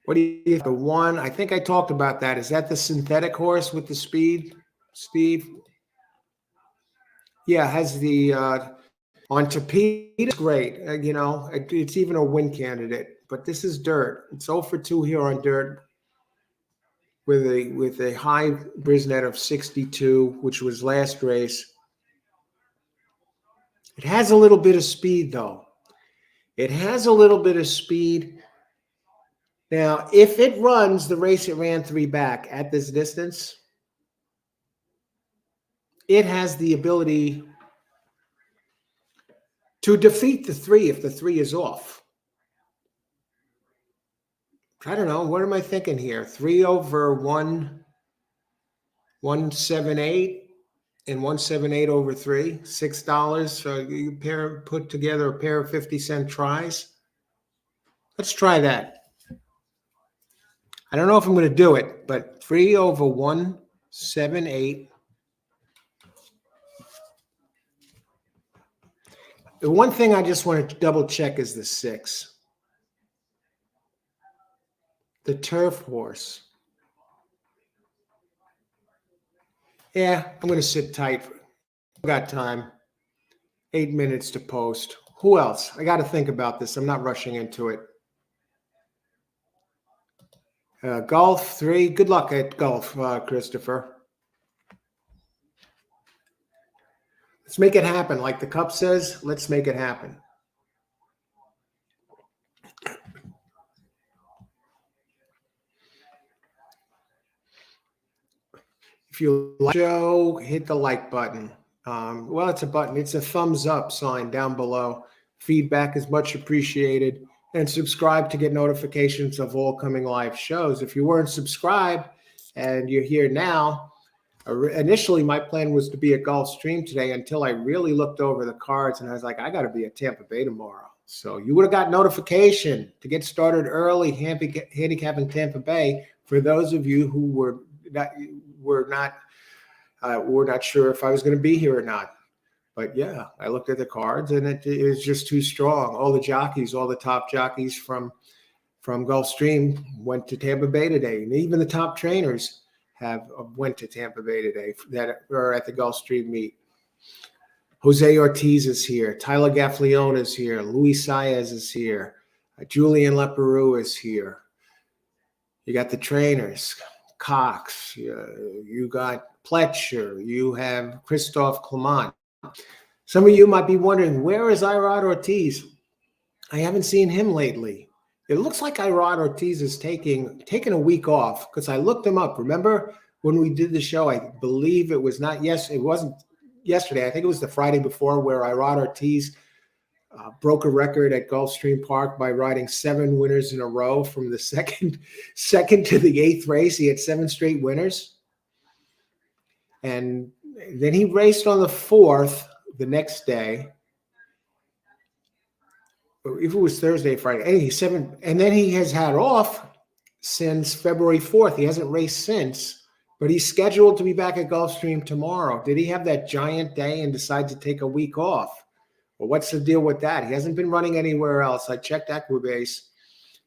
What do you think? The 1? I think I talked about that. Is that the synthetic horse with the speed, Steve? Yeah, has the on Torpedo. It's great. It's even a win candidate. But this is dirt. It's 0 for 2 here on dirt with a high Brisnet of 62, which was last race. It has a little bit of speed, though. It has a little bit of speed. Now, if it runs the race it ran 3 back at this distance, it has the ability to defeat the 3 if the 3 is off. I don't know. What am I thinking here? 3 over 1. 178 and 178 over 3, $6. So you put together a pair of 50-cent tries. Let's try that. I don't know if I'm going to do it, but 3 over 178. The one thing I just want to double check is the 6. The turf horse. Yeah, I'm going to sit tight. I've got time. 8 minutes to post. Who else? I got to think about this. I'm not rushing into it. Golf 3. Good luck at golf, Christopher. Let's make it happen. Like the cup says, let's make it happen. If you like the show, hit the like button. Well, it's a button. It's a thumbs up sign down below. Feedback is much appreciated. And subscribe to get notifications of all coming live shows. If you weren't subscribed and you're here now, initially my plan was to be at Gulfstream today until I really looked over the cards and I was like, I got to be at Tampa Bay tomorrow. So you would have got notification to get started early handicapping Tampa Bay for those of you who were not sure if I was going to be here or not. But yeah, I looked at the cards and it was just too strong. All the jockeys, all the top jockeys from Gulfstream went to Tampa Bay today. And even the top trainers went to Tampa Bay today that are at the Gulfstream meet. Jose Ortiz is here. Tyler Gaffleone is here. Luis Saez is here. Julian Leperoux is here. You got the trainers. Cox. You got Pletcher. You have Christophe Clement. Some of you might be wondering, where is Irod Ortiz? I haven't seen him lately. It looks like Irod Ortiz is taking a week off because I looked him up. Remember when we did the show? I believe it was it wasn't yesterday. I think it was the Friday before where Irod Ortiz broke a record at Gulfstream Park by riding 7 winners in a row from the second to the 8th race. He had 7 straight winners. And then he raced on the 4th the next day. If it was Thursday, Friday, and then he has had off since February 4th. He hasn't raced since, but he's scheduled to be back at Gulfstream tomorrow. Did he have that giant day and decide to take a week off? Well, what's the deal with that? He hasn't been running anywhere else. I checked Equibase.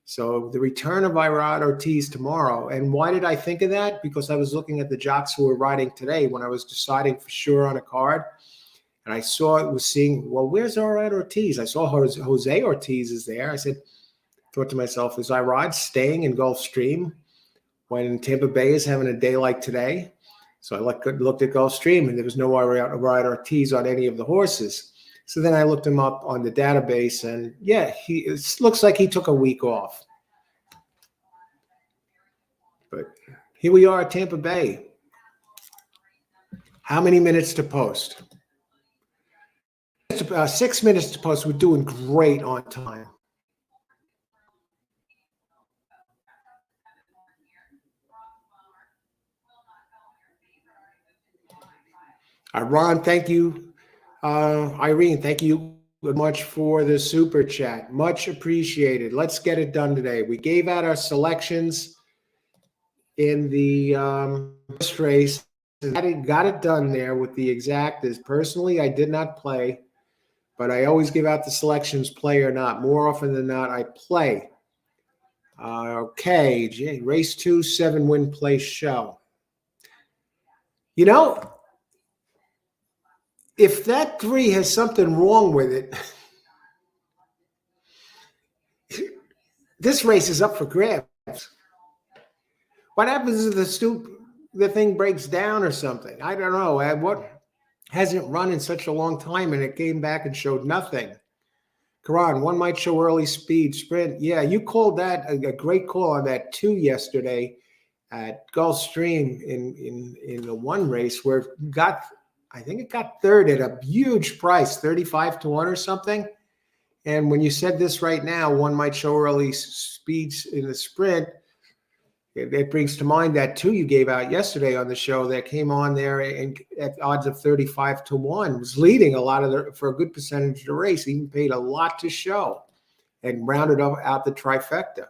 So the return of Irod Ortiz tomorrow. And why did I think of that? Because I was looking at the jocks who were riding today when I was deciding for sure on a card. And I well, where's Irod Ortiz? I saw Jose Ortiz is there. Thought to myself, is Irod staying in Gulfstream when Tampa Bay is having a day like today? So I looked at Gulfstream and there was no Irod Ortiz on any of the horses. So then I looked him up on the database and yeah, it looks like he took a week off. But here we are at Tampa Bay. How many minutes to post? 6 minutes to post. We're doing great on time. Ron, thank you. Irene, thank you much for the super chat. Much appreciated. Let's get it done today. We gave out our selections in the first race. Got it done there with the exactas. Personally, I did not play, but I always give out the selections, play or not. More often than not, I play. Okay, race 2, 7-win place show. You know, if that 3 has something wrong with it, this race is up for grabs. What happens if the thing breaks down or something? I don't know. What hasn't run in such a long time and it came back and showed nothing? Karan, one might show early speed sprint. Yeah, you called that a great call on that 2 yesterday at Gulfstream in the 1 race where I think it got 3rd at a huge price, 35 to 1 or something. And when you said this right now, one might show early speeds in the sprint. It brings to mind that 2 you gave out yesterday on the show that came on there and at odds of 35-1 was leading a lot of for a good percentage of the race. Even paid a lot to show and rounded out the trifecta.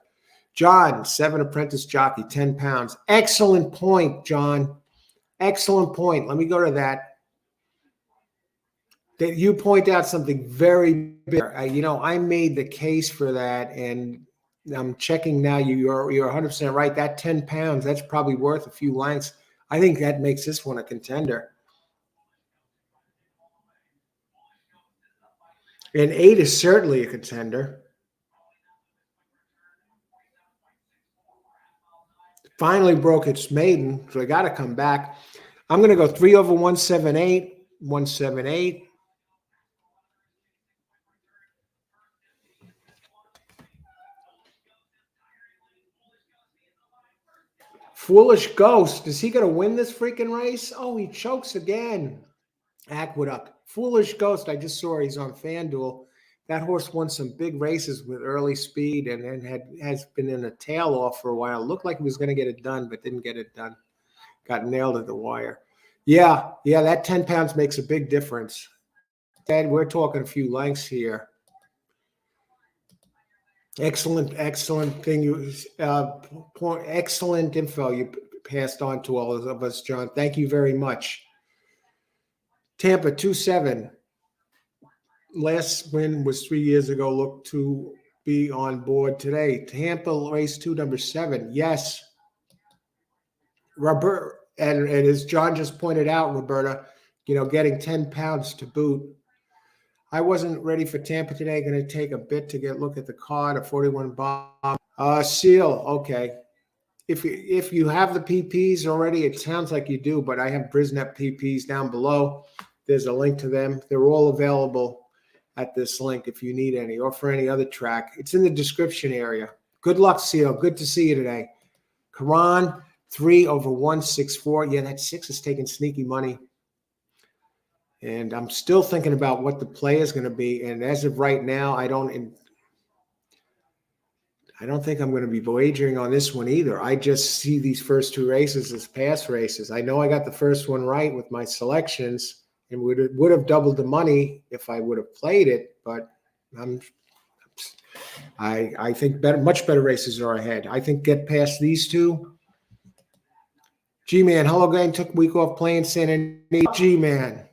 John, 7 apprentice jockey, 10 pounds. Excellent point, John. Excellent point. Let me go to that. That you point out something very big. I made the case for that, and I'm checking now. You're 100% right. That 10 pounds, that's probably worth a few lengths. I think that makes this one a contender. And 8 is certainly a contender. Finally broke its maiden, so I got to come back. I'm going to go 3 over 178, 178. Foolish Ghost. Is he going to win this freaking race? Oh, he chokes again. Aqueduct. Foolish Ghost. I just saw he's on FanDuel. That horse won some big races with early speed and has been in a tail off for a while. Looked like he was going to get it done, but didn't get it done. Got nailed at the wire. Yeah, that 10 pounds makes a big difference. Dad, we're talking a few lengths here. Excellent thing. Excellent info you passed on to all of us, John. Thank you very much. Tampa 2-7. Last win was 3 years ago. Look to be on board today. Tampa race 2, number 7. Yes. Robert, and as John just pointed out, Roberta, getting 10 pounds to boot. I wasn't ready for Tampa today. Going to take a bit to look at the card. A 41 bomb. Seal. Okay. If you have the PPs already, it sounds like you do, but I have Brisnet PPs down below. There's a link to them. They're all available at this link if you need any or for any other track. It's in the description area. Good luck, Seal. Good to see you today. Karan, 3 over 164. Yeah, that 6 is taking sneaky money. And I'm still thinking about what the play is going to be. And as of right now, I don't think I'm going to be wagering on this one either. I just see these first 2 races as pass races. I know I got the first one right with my selections and would have doubled the money if I would have played it. But I think much better races are ahead. I think get past these 2. G-Man, hello, gang. Took a week off playing San Antonio. G-Man.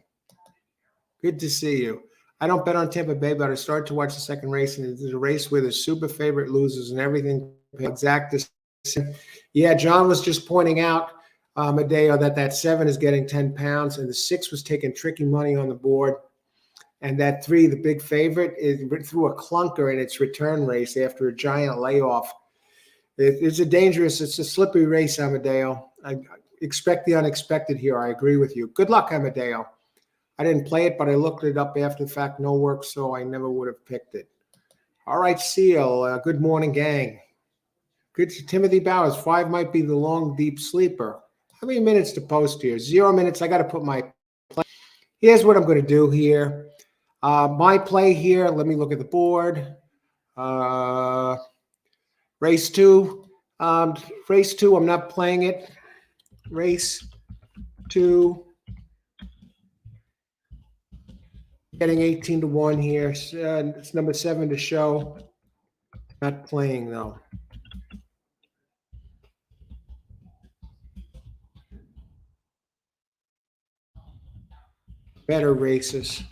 Good to see you. I don't bet on Tampa Bay, but I started to watch the second race, and it's a race where the super favorite loses and everything exact the same. Yeah, John was just pointing out, Madeo, that 7 is getting 10 pounds, and the 6 was taking tricky money on the board. And that 3, the big favorite, threw a clunker in its return race after a giant layoff. It's a slippery race, Amadeo. I expect the unexpected here. I agree with you. Good luck, Amadeo. I didn't play it, but I looked it up after the fact. No work, so I never would have picked it. All right, Seal. Good morning, gang. Good to Timothy Bowers. 5 might be the long, deep sleeper. How many minutes to post here? 0 minutes. I got to put my play. Here's what I'm going to do here. My play here. Let me look at the board. Race 2. Race 2. I'm not playing it. Race 2. Getting 18-1 here. It's number 7 to show. Not playing though. Better races.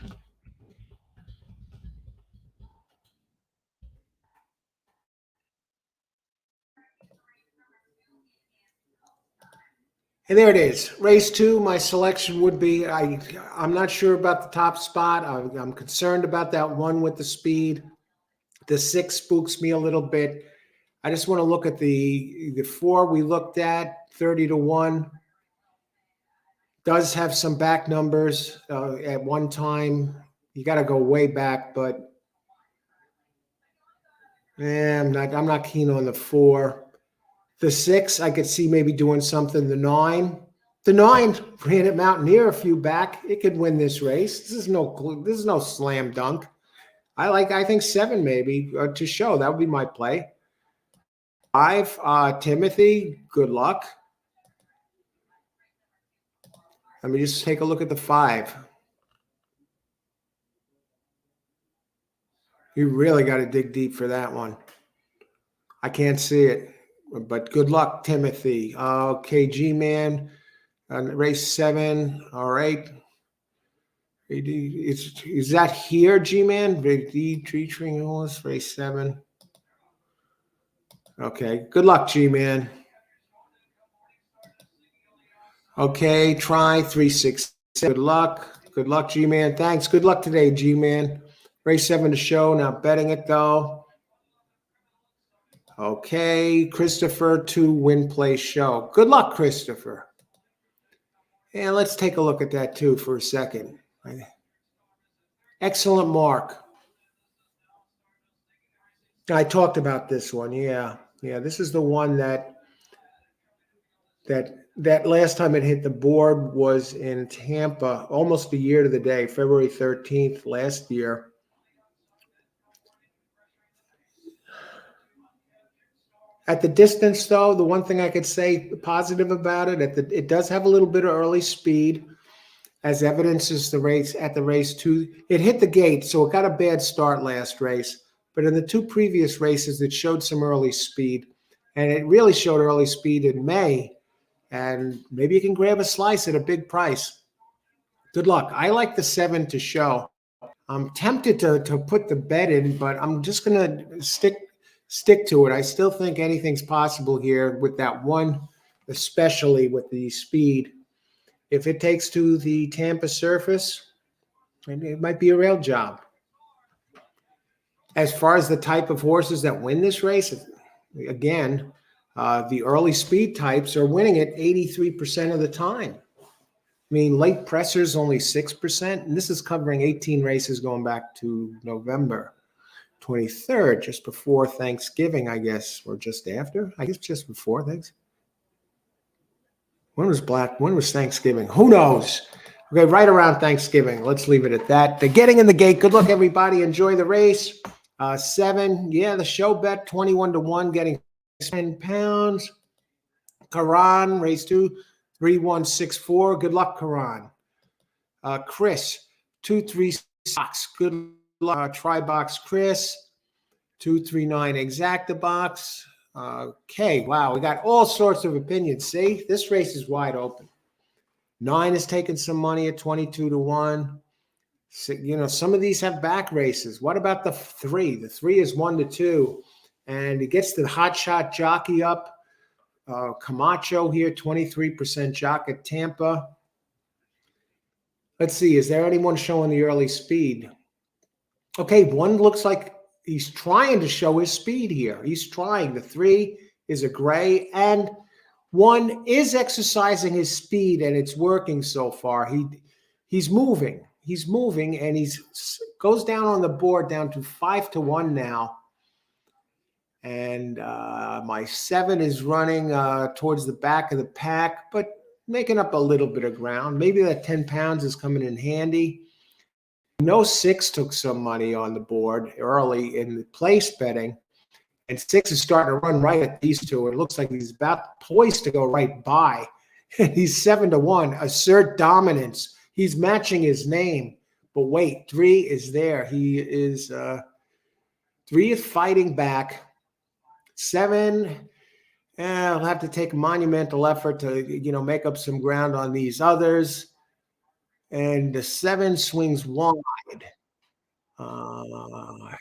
And there it is. Race 2, my selection would be, I'm not sure about the top spot. I'm concerned about that 1 with the speed. The 6 spooks me a little bit. I just want to look at the 4 we looked at, 30-1. Does have some back numbers at one time. You got to go way back, but I'm not keen on the 4. The 6, I could see maybe doing something. The 9 ran at Mountaineer a few back. It could win this race. This is no slam dunk. I think 7 maybe to show. That would be my play. 5, Timothy, good luck. Let me just take a look at the 5. You really got to dig deep for that one. I can't see it, but good luck, Timothy. Okay, G-Man, race 7. All right. Is that here, G-Man? Tree String Horse, race 7. Okay, good luck, G-Man. Okay, try 3-6. Good luck. Good luck, G-Man. Thanks. Good luck today, G-Man. Race 7 to show. Now betting it, though. Okay, Christopher, 2 win play show. Good luck, Christopher. And let's take a look at that, too, for a second. Excellent mark. I talked about this one. Yeah. This is the one that last time it hit the board was in Tampa, almost a year to the day, February 13th last year. At the distance, though, the one thing I could say positive about it, it does have a little bit of early speed, as evidences the race at the race 2. It hit the gate, so it got a bad start last race. But in the 2 previous races, it showed some early speed, and it really showed early speed in May. And maybe you can grab a slice at a big price. Good luck. I like the 7 to show. I'm tempted to put the bet in, but I'm just going to stick to it. I still think anything's possible here with that one, especially with the speed. If it takes to the Tampa surface, maybe it might be a real job. As far as the type of horses that win this race, again, the early speed types are winning it 83% of the time. I mean, late pressers only 6%, and this is covering 18 races going back to November 23rd, just before Thanksgiving, I guess, or just after. I guess just before Thanksgiving. When was Thanksgiving? Who knows? Okay, right around Thanksgiving. Let's leave it at that. They're getting in the gate. Good luck, everybody. Enjoy the race. 7, the show bet, 21-1, getting 10 pounds. Karan, race 2, 3164. Good luck, Karan. Chris, 236. Good luck. Try box, Chris. 239 exacta box. Okay, wow, we got all sorts of opinions. See, this race is wide open. 9 is taking some money at 22-1. So, some of these have back races. What about the 3? The 3 is 1-2, and it gets the hot shot jockey up. Camacho here, 23% jock at Tampa. Let's see, is there anyone showing the early speed? Okay, one looks like he's trying to show his speed here. He's trying. The 3 is a gray, and 1 is exercising his speed, and it's working so far. He's moving. He's moving, and goes down on the board down to 5-1 now. And my 7 is running towards the back of the pack, but making up a little bit of ground. Maybe that 10 pounds is coming in handy. No 6 took some money on the board early in the place betting, and 6 is starting to run right at these two. It looks like he's about poised to go right by. He's 7-1. Assert dominance. He's matching his name. But wait, 3 is there. He is 3 is fighting back. 7, I'll have to take a monumental effort to make up some ground on these others. And the 7 swings wide.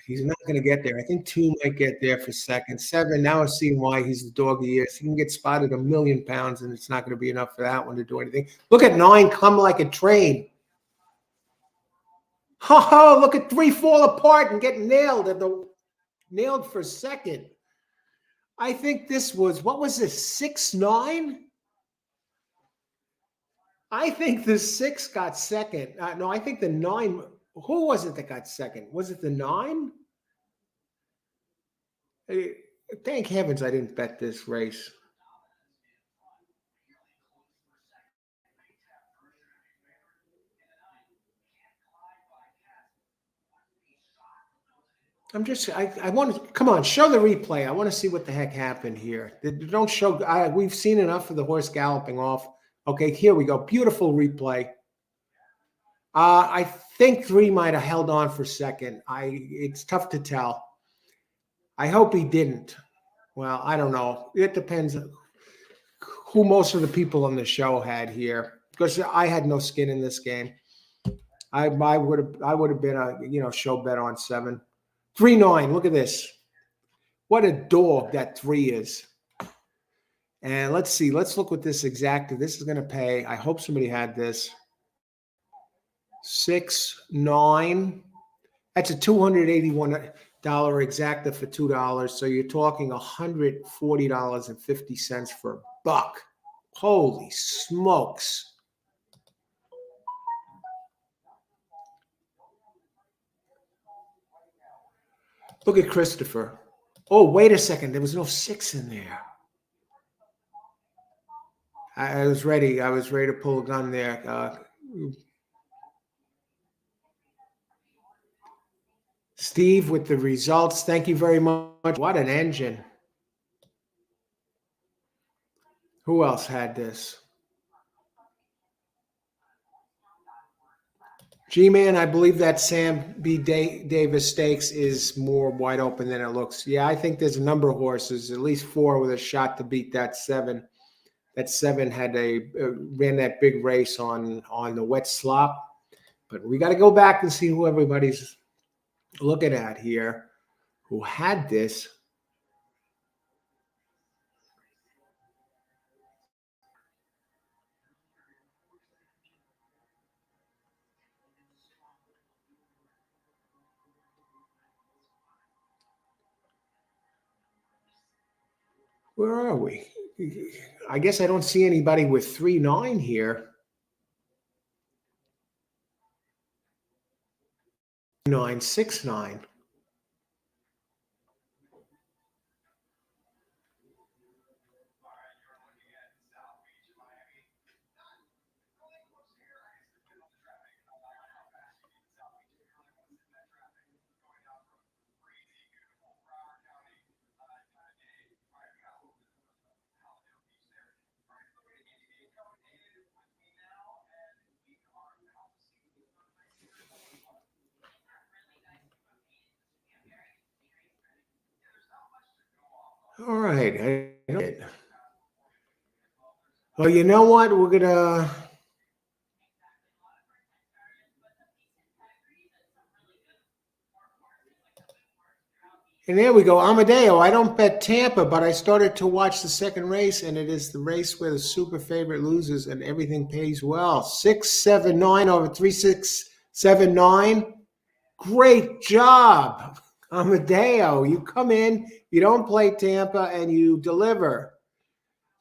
He's not going to get there. I think 2 might get there for second. 7, now I see why he's the dog he is. He can get spotted 1,000,000 pounds, and it's not going to be enough for that one to do anything. Look at 9 come like a train. Oh, look at 3 fall apart and get nailed nailed for second. I think this was, what was this, 6-9? I think the 6 got second. No, I think the 9. Who was it that got second? Was it the 9? Thank heavens I didn't bet this race. I want to, come on, show the replay. I want to see what the heck happened here. Don't show, we've seen enough of the horse galloping off. Okay, here we go. Beautiful replay. I think 3 might have held on for second. It's tough to tell. I hope he didn't. Well, I don't know. It depends who most of the people on the show had here, because I had no skin in this game. I would have been a show bet on 7. 3-9. Look at this. What a dog that 3 is. And let's see. Let's look what this exacta. This is going to pay. I hope somebody had this. 6-9. That's a $281 exacta for $2. So you're talking $140.50 for a buck. Holy smokes. Look at Christopher. Oh, wait a second. There was no 6 in there. I was ready. I was ready to pull a gun there. Steve with the results. Thank you very much. What an engine. Who else had this? G-Man, I believe that Sam B. Davis Stakes is more wide open than it looks. Yeah, I think there's a number of horses, at least 4 with a shot to beat that 7. That 7 had ran that big race on the wet slop. But we got to go back and see who everybody's looking at here who had this. Where are we? I guess I don't see anybody with 3-9 here. 9-6-9. All right. Well, you know what? We're going to. And there we go. Amadeo. I don't bet Tampa, but I started to watch the second race, and it is the race where the super favorite loses and everything pays well. 6-7-9 over 3-6-7-9. Great job, Amadeo. You come in, you don't play Tampa, and you deliver.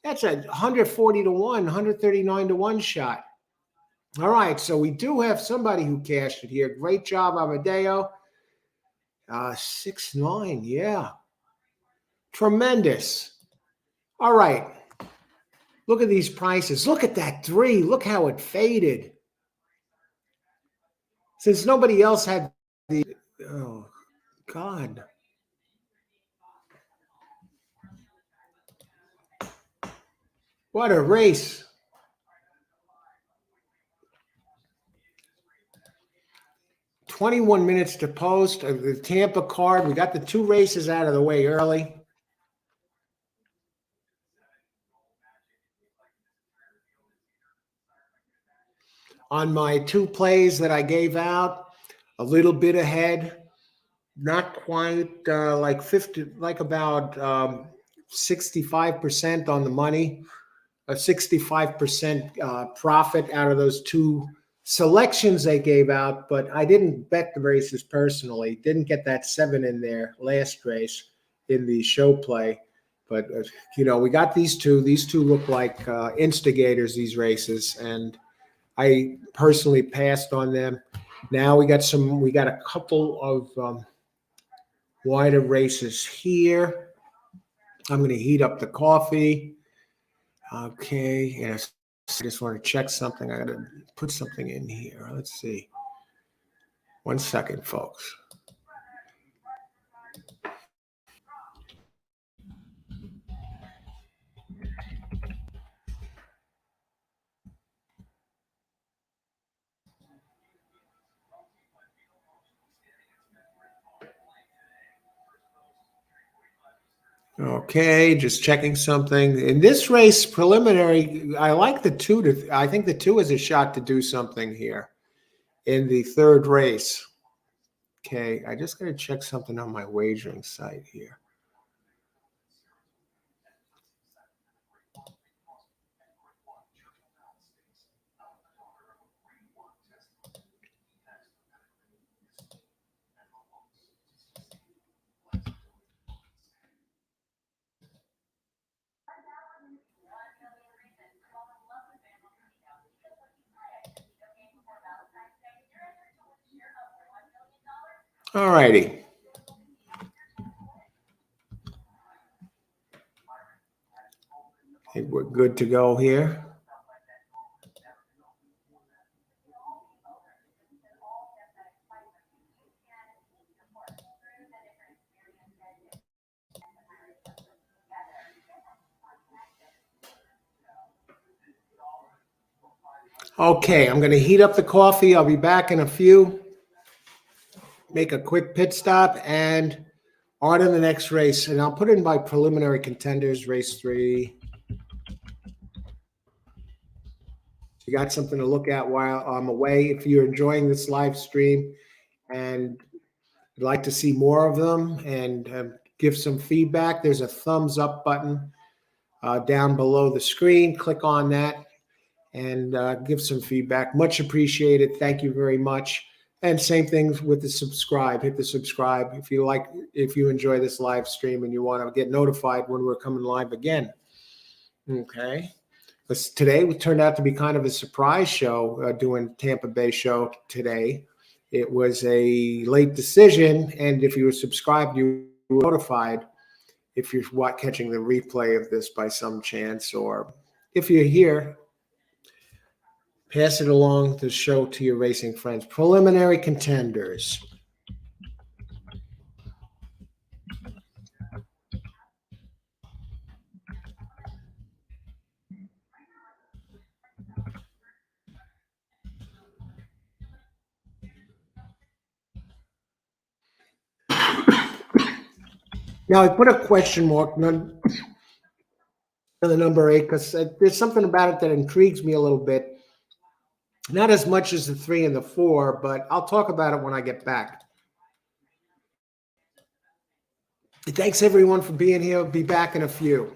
That's a 140-1, 139-1 shot. All right, so we do have somebody who cashed it here. Great job, Amadeo. 6-9, yeah. Tremendous. All right. Look at these prices. Look at that 3. Look how it faded. Since nobody else had the, oh, God. What a race. "21 minutes to post." The Tampa card. We got the 2 races out of the way early. On my 2 plays that I gave out, a little bit ahead, not quite like 50, like about 65% on the money, a 65% profit out of those 2 selections they gave out, but I didn't bet the races personally. Didn't get that 7 in there last race in the show play. But, we got these 2. These 2 look like instigators, these races, and I personally passed on them. Now we got a couple of wider races here. I'm going to heat up the coffee. Okay. Yes. I just want to check something. I got to put something in here. Let's see. 1 second, folks. Okay, just checking something. In this race preliminary, I like the two I think the two is a shot to do something here in the third race. Okay, I just got to check something on my wagering site here. All righty. I think we're good to go here. Okay, I'm going to heat up the coffee. I'll be back in a few. Make a quick pit stop and on to the next race. And I'll put in my preliminary contenders, race 3. You got something to look at while I'm away. If you're enjoying this live stream and would like to see more of them and give some feedback, there's a thumbs up button down below the screen. Click on that and give some feedback. Much appreciated. Thank you very much. And same thing with the subscribe. Hit the subscribe if you enjoy this live stream and you want to get notified when we're coming live again. Okay. But today we turned out to be kind of a surprise show, doing Tampa Bay show today. It was a late decision, and if you were subscribed, you were notified if you're catching the replay of this by some chance, or if you're here, pass it along the show to your racing friends. Preliminary contenders. Now I put a question mark on the number 8 because there's something about it that intrigues me a little bit. Not as much as the 3 and the 4, but I'll talk about it when I get back. Thanks everyone for being here. I'll be back in a few.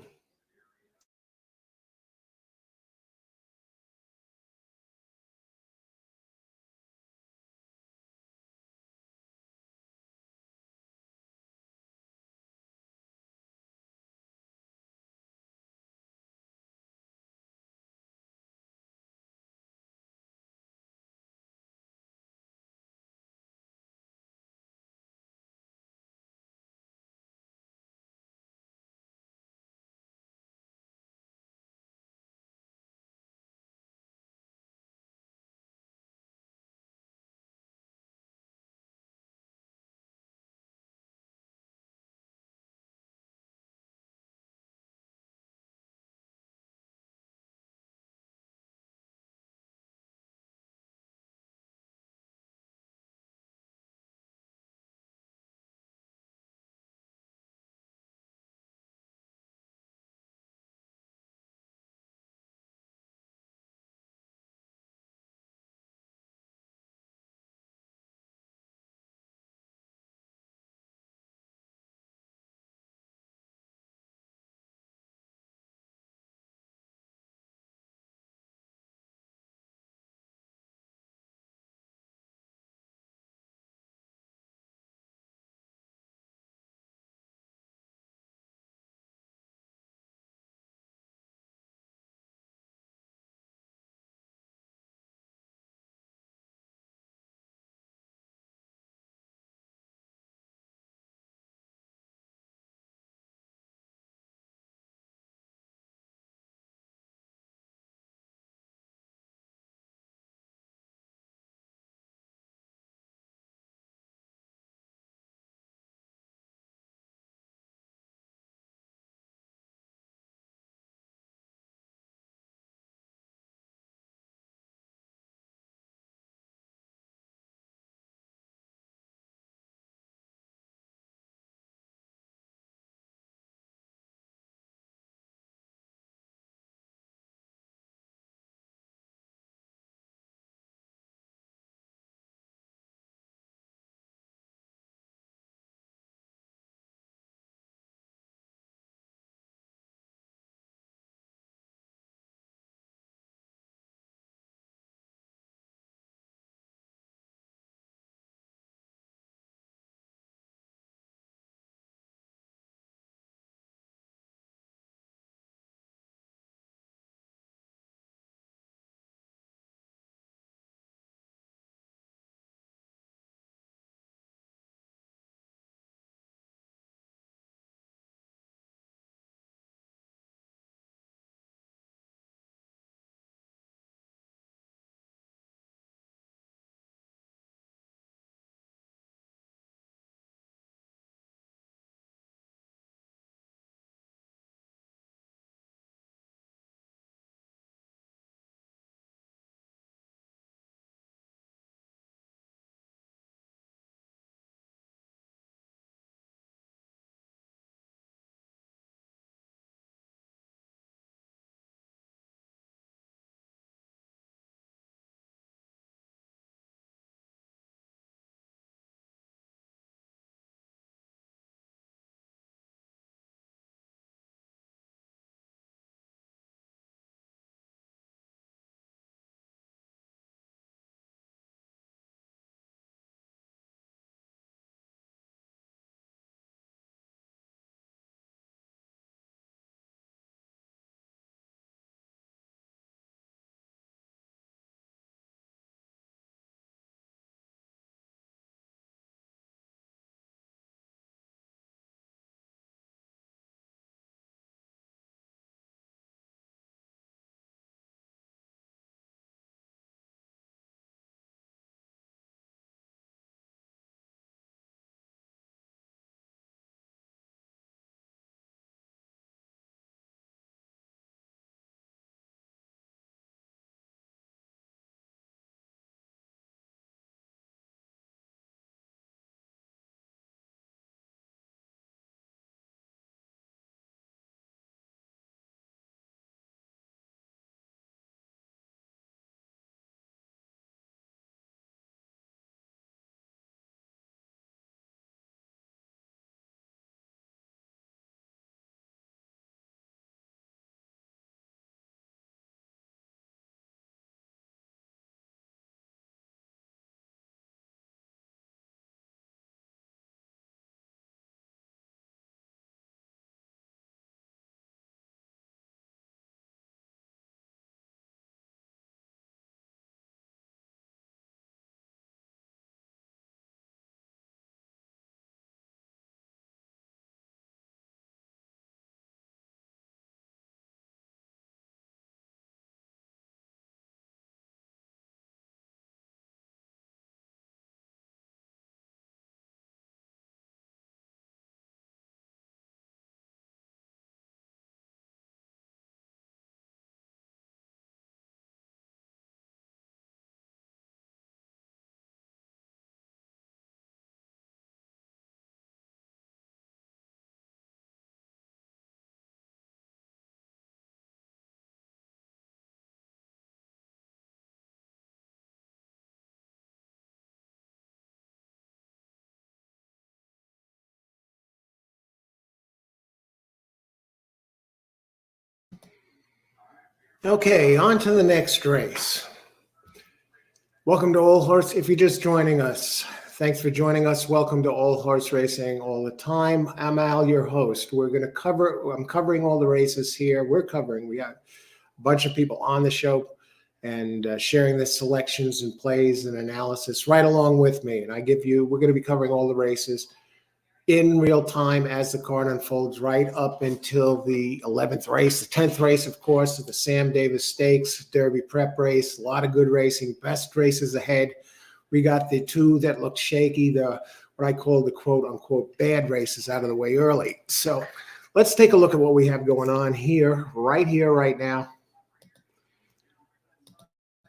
Okay, on to the next race. Welcome to Old Horse. If you're just joining us, thanks for joining us. Welcome to Old Horse Racing All the Time. I'm Al, your host. I'm covering all the races here. We got a bunch of people on the show and sharing the selections and plays and analysis right along with me. And we're going to be covering all the races in real time as the card unfolds right up until the 11th race. The 10th race, of course, is the Sam Davis Stakes Derby Prep race. A lot of good racing, best races ahead. We got the two that look shaky, what I call the quote-unquote bad races out of the way early. So let's take a look at what we have going on here, right now.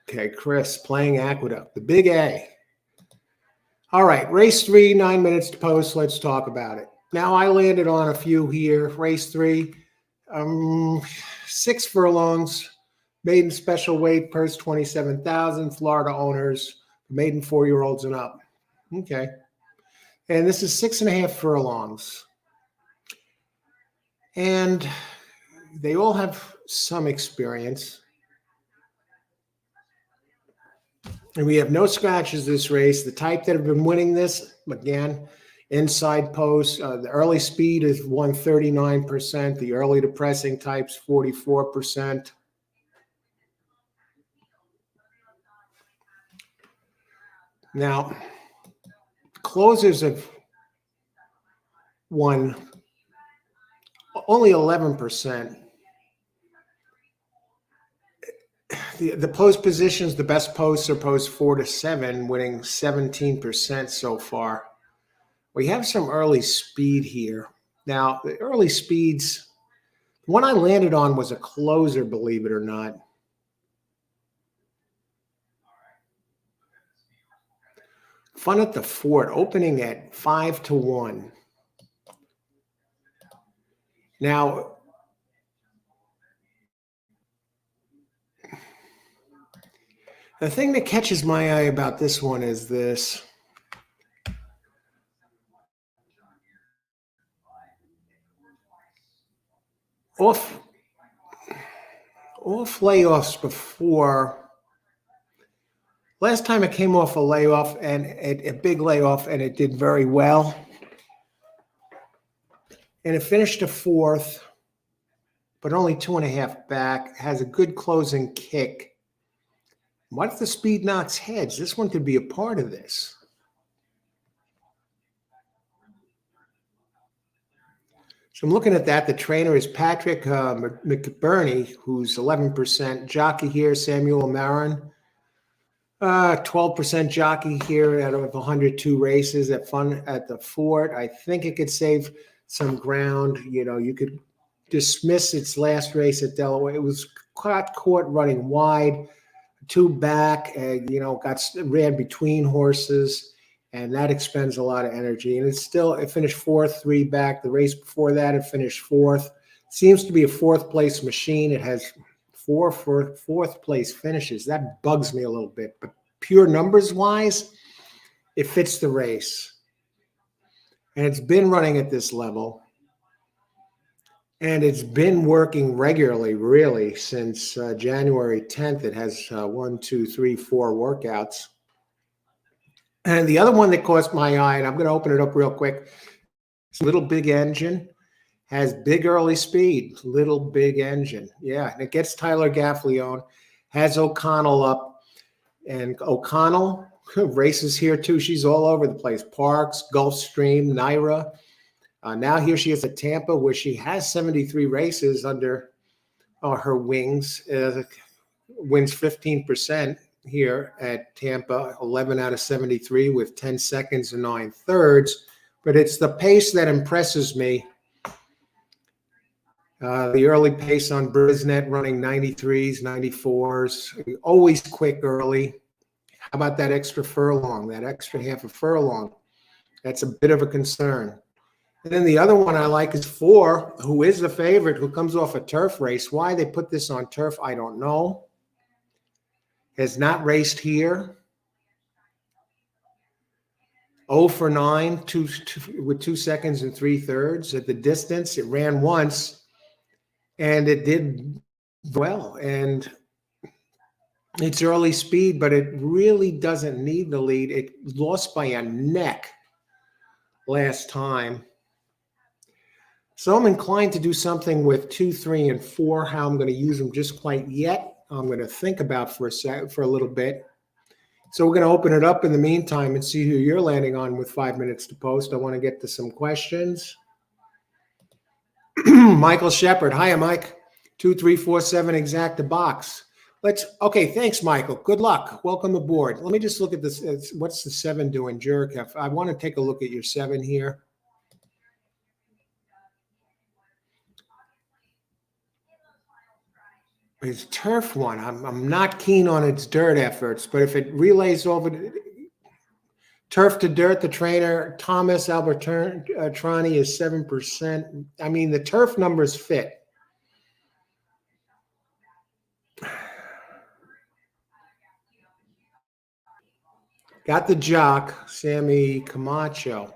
Okay, Chris playing Aqueduct, the big A. All right, race 3, 9 minutes to post. Let's talk about it. Now, I landed on a few here. Race 3, 6 furlongs, maiden special weight, purse 27,000, Florida owners, maiden 4-year-olds and up. Okay. And this is 6.5 furlongs. And they all have some experience. And we have no scratches this race. The type that have been winning this, again, inside post. The early speed is 139%. The early depressing types, 44%. Now, closers have won only 11%. The post positions, the best posts are post 4 to 7, winning 17% so far. We have some early speed here. Now, the early speeds, the one I landed on was a closer, believe it or not. Fun at the Fort, opening at 5 to 1. Now, the thing that catches my eye about this one is this. Off layoffs before. Last time it came off a layoff and a big layoff, and it did very well. And it finished a 4th, but only 2.5 back. Has a good closing kick. What if the speed knocks heads? This one could be a part of this. So I'm looking at that. The trainer is Patrick McBurney, who's 11%. Jockey here, Samuel Marin. 12% jockey here out of 102 races at the Fort. I think it could save some ground. You know, you could dismiss its last race at Delaware. It was caught running wide, 2 back, ran between horses, and that expends a lot of energy. And it finished 4th, 3 back. The race before that, it finished 4th. Seems to be a 4th place machine. It has 4 4th place finishes. That bugs me a little bit, but pure numbers wise, it fits the race. And it's been running at this level. And it's been working regularly, really, since January 10th. It has 1, 2, 3, 4 workouts. And the other one that caught my eye, and I'm going to open it up real quick, it's Little Big Engine. Has big early speed, Little Big Engine. Yeah, and it gets Tyler Gaffleone, has O'Connell up. And O'Connell races here too. She's all over the place. Parks, Gulfstream, Naira. Now here she is at Tampa, where she has 73 races under her wings. Wins 15% here at Tampa, 11 out of 73 with 10 seconds and 9 thirds. But it's the pace that impresses me. The early pace on Brisnet running 93s, 94s, always quick early. How about that extra furlong, that extra half a furlong? That's a bit of a concern. And then the other one I like is 4, who is the favorite, who comes off a turf race. Why they put this on turf, I don't know. Has not raced here. 0 for 9, with 2 seconds and 3 thirds. At the distance, it ran once. And it did well, and it's early speed, but it really doesn't need the lead. It lost by a neck last time. So I'm inclined to do something with 2, 3, and 4. How I'm going to use them just quite yet, I'm going to think about for a little bit. So we're going to open it up in the meantime and see who you're landing on with 5 minutes to post. I want to get to some questions. Michael Shepard. Hiya, Mike. 2347 exact the box. Okay, thanks, Michael. Good luck. Welcome aboard. Let me just look at this. What's the 7 doing, Jurek? I want to take a look at your 7 here. His turf one, I'm not keen on its dirt efforts, but if it relays over turf to dirt, the trainer, Thomas Albertrani is 7%. I mean, the turf numbers fit. Got the jock, Sammy Camacho.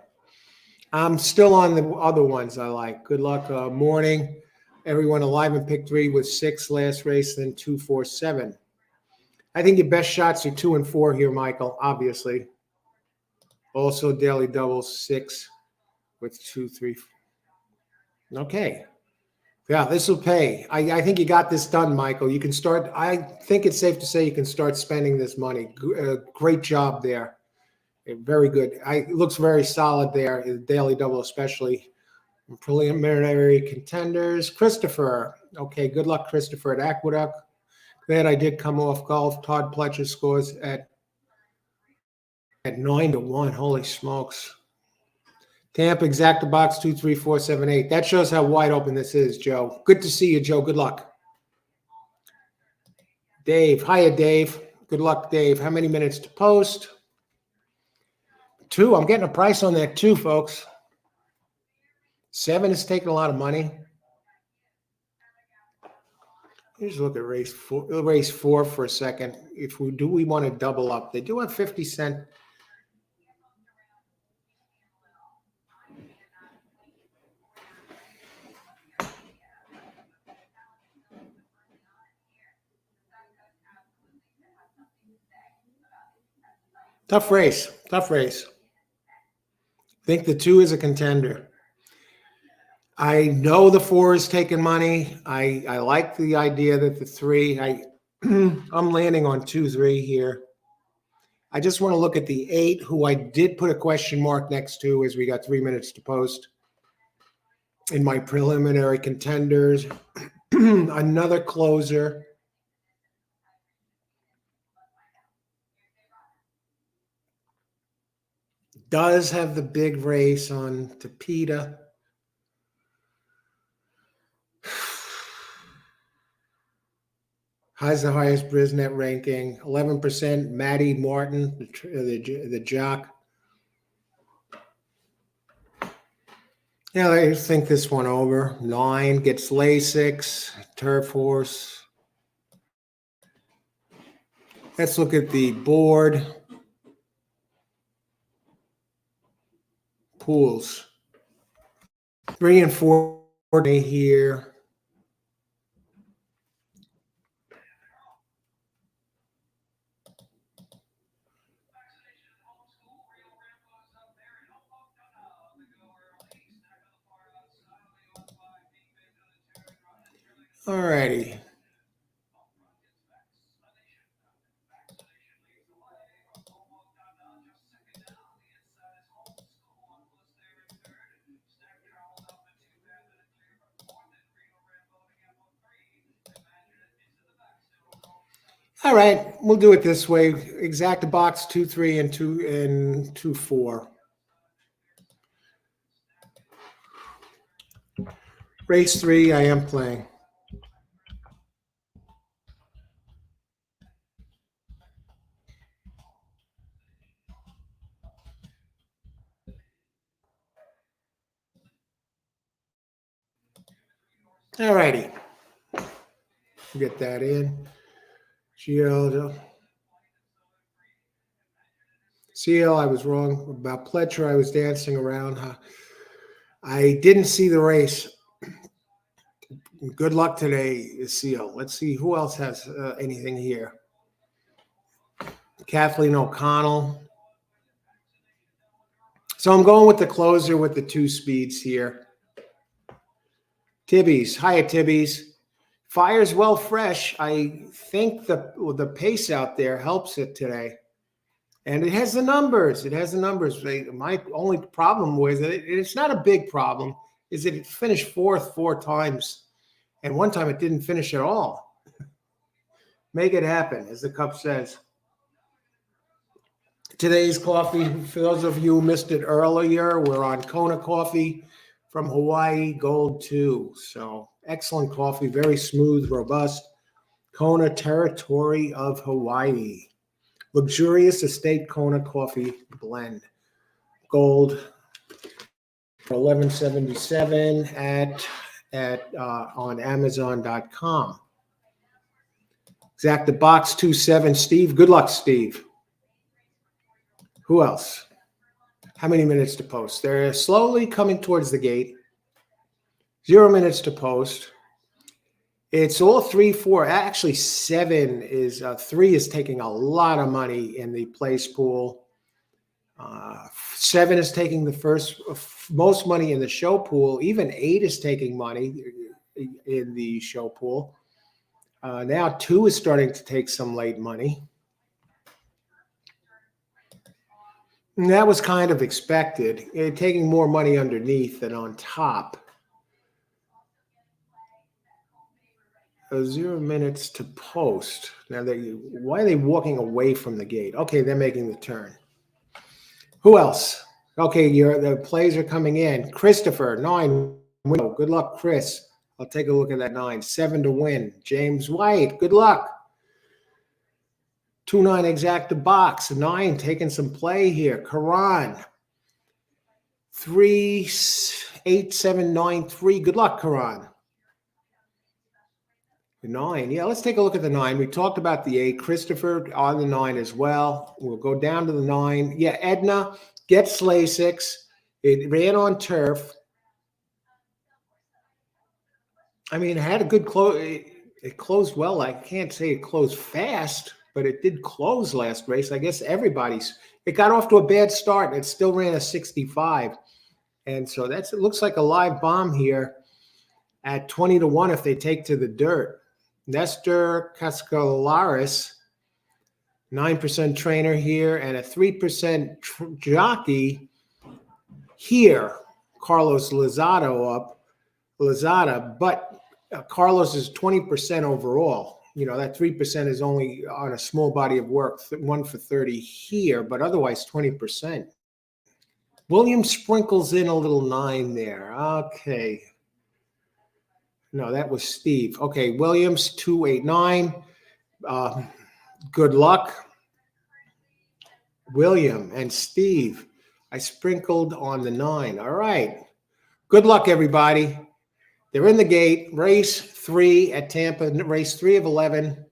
I'm still on the other ones I like. Good luck. Morning. Everyone alive in pick 3 with 6 last race, then 2, 4, 7. I think your best shots are 2 and 4 here, Michael, obviously. Also, daily doubles 6 with 2, 3. Okay. Yeah, this will pay. I think you got this done, Michael. You can start. I think it's safe to say you can start spending this money. Great job there. Very good. It looks very solid there. Daily double, especially preliminary contenders. Christopher. Okay, good luck, Christopher, at Aqueduct. Glad I did come off golf. Todd Pletcher scores at 9-1. Holy smokes. Tampa exacta box 2, 3, 4, 7, 8. That shows how wide open this is, Joe. Good to see you, Joe. Good luck. Dave. Hiya, Dave. Good luck, Dave. How many minutes to post? 2. I'm getting a price on that 2, folks. 7 is taking a lot of money. Let's look at race 4 for a second. If we want to double up, they do have 50-cent. Tough race. Think the 2 is a contender. I know the 4 is taking money. I like the idea that the 3. I'm landing on 2, 3 here. I just want to look at the 8, who I did put a question mark next to as we got 3 minutes to post in my preliminary contenders. Another closer. Does have the big race on Tapeta. Has the highest Brisnet ranking. 11%. Maddie Martin, the jock. Yeah, I think this one over. 9 gets Lasix, Turf Horse. Let's look at the board. Pools. 3 and 4 here. All righty. All right, we'll do it this way. Exact box 2, 3, and 2, 4. Race 3, I am playing. All righty. Get that in. CL, I was wrong about Pletcher. I was dancing around. I didn't see the race. Good luck today, Seal. Let's see who else has anything here. Kathleen O'Connell. So I'm going with the closer with the 2 speeds here. Tibby's. Hiya, Tibby's. Fires well fresh. I think the pace out there helps it today. And it has the numbers. It has the numbers. My only problem with it, it's not a big problem, is that it finished fourth 4 times. And one time it didn't finish at all. Make it happen, as the cup says. Today's coffee, for those of you who missed it earlier, we're on Kona Coffee from Hawaii Gold 2. So excellent coffee, very smooth, robust. Kona Territory of Hawaii. Luxurious Estate Kona Coffee Blend. Gold for $11.77 on Amazon.com. Exact the box 27. Steve, good luck, Steve. Who else? How many minutes to post? They're slowly coming towards the gate. 0 minutes to post. It's all 3, 4. Actually, 7 is 3 is taking a lot of money in the place pool. 7 is taking the first most money in the show pool. Even 8 is taking money in the show pool. Now 2 is starting to take some late money. And that was kind of expected, taking more money underneath than on top. 0 minutes to post. Now, why are they walking away from the gate? Okay, they're making the turn. Who else? Okay, the plays are coming in. Christopher, 9. Good luck, Chris. I'll take a look at that 9. 7 to win. James White, good luck. 2-9 exact the box. 9 taking some play here. Karan. 3, 8, 7, 9, 3. Good luck, Karan. The 9. Yeah, let's take a look at the 9. We talked about the 8. Christopher on the 9 as well. We'll go down to the 9. Yeah, Edna gets LASIX. It ran on turf. I mean, it had a good close. It closed well. I can't say it closed fast, but it did close last race. I guess it got off to a bad start. It still ran a 65. And so it looks like a live bomb here at 20 to 1 if they take to the dirt. Nestor Cascalaris, 9% trainer here, and a 3% jockey here. Carlos Lozada, but Carlos is 20% overall. You know, that 3% is only on a small body of work, 1 for 30 here, but otherwise 20%. Williams sprinkles in a little 9 there. Okay. No, that was Steve. Okay, Williams, 289. Good luck. William and Steve. I sprinkled on the 9. All right. Good luck, everybody. They're in the gate. Race 3 at Tampa. Race 3 of 11.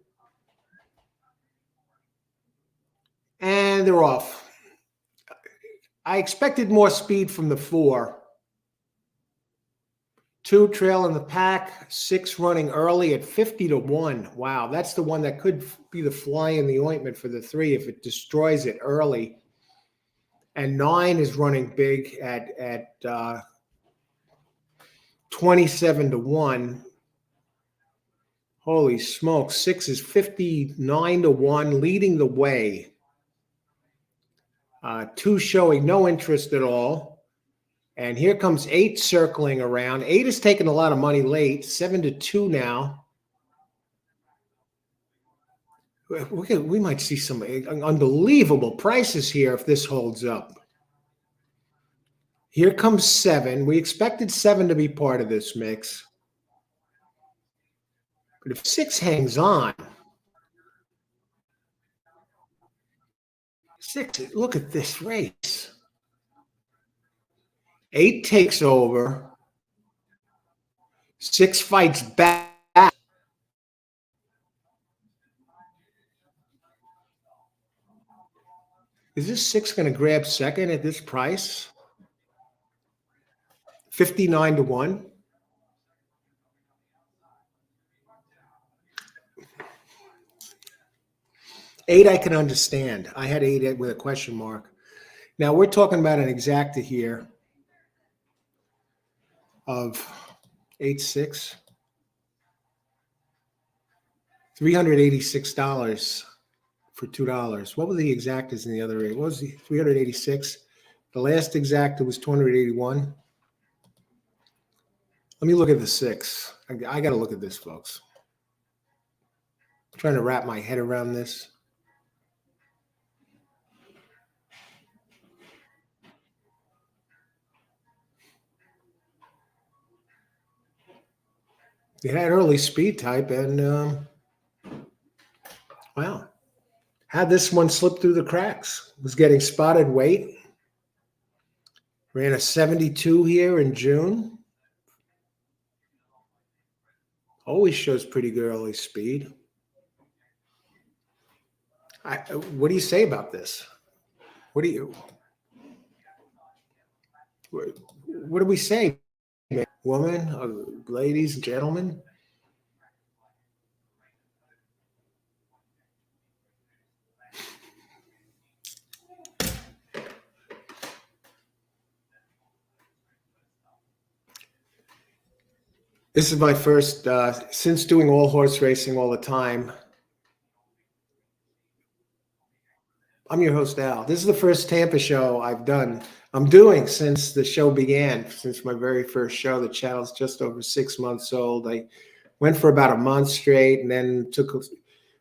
And they're off. I expected more speed from the 4. 2 trail in the pack, 6 running early at 50 to 1. Wow, that's the one that could be the fly in the ointment for the 3 if it destroys it early. And 9 is running big at 27 to 1. Holy smokes, 6 is 59 to 1, leading the way. 2 showing no interest at all. And here comes 8 circling around. 8 is taking a lot of money late, 7 to 2 now. We might see some unbelievable prices here if this holds up. Here comes 7. We expected 7 to be part of this mix. But if 6 hangs on, 6, look at this race. 8 takes over. 6 fights back. Is this 6 going to grab second at this price? 59 to 1. 8 I can understand. I had 8 with a question mark. Now we're talking about an exacta here of 8.6, $386 for $2. What were the exactas in the other eight? What was the 386? The last exacta was 281. Let me look at the 6. I got to look at this, folks. I'm trying to wrap my head around this. It had early speed type, and wow, had this one slip through the cracks. Was getting spotted weight. Ran a 72 here in June. Always shows pretty good early speed. What do you say about this? What do we say, woman, ladies and gentlemen? This is my first, since doing all horse racing all the time. I'm your host, Al. This is the first Tampa show I'm doing since the show began, since my very first show. The channel's just over 6 months old. I went for about a month straight and then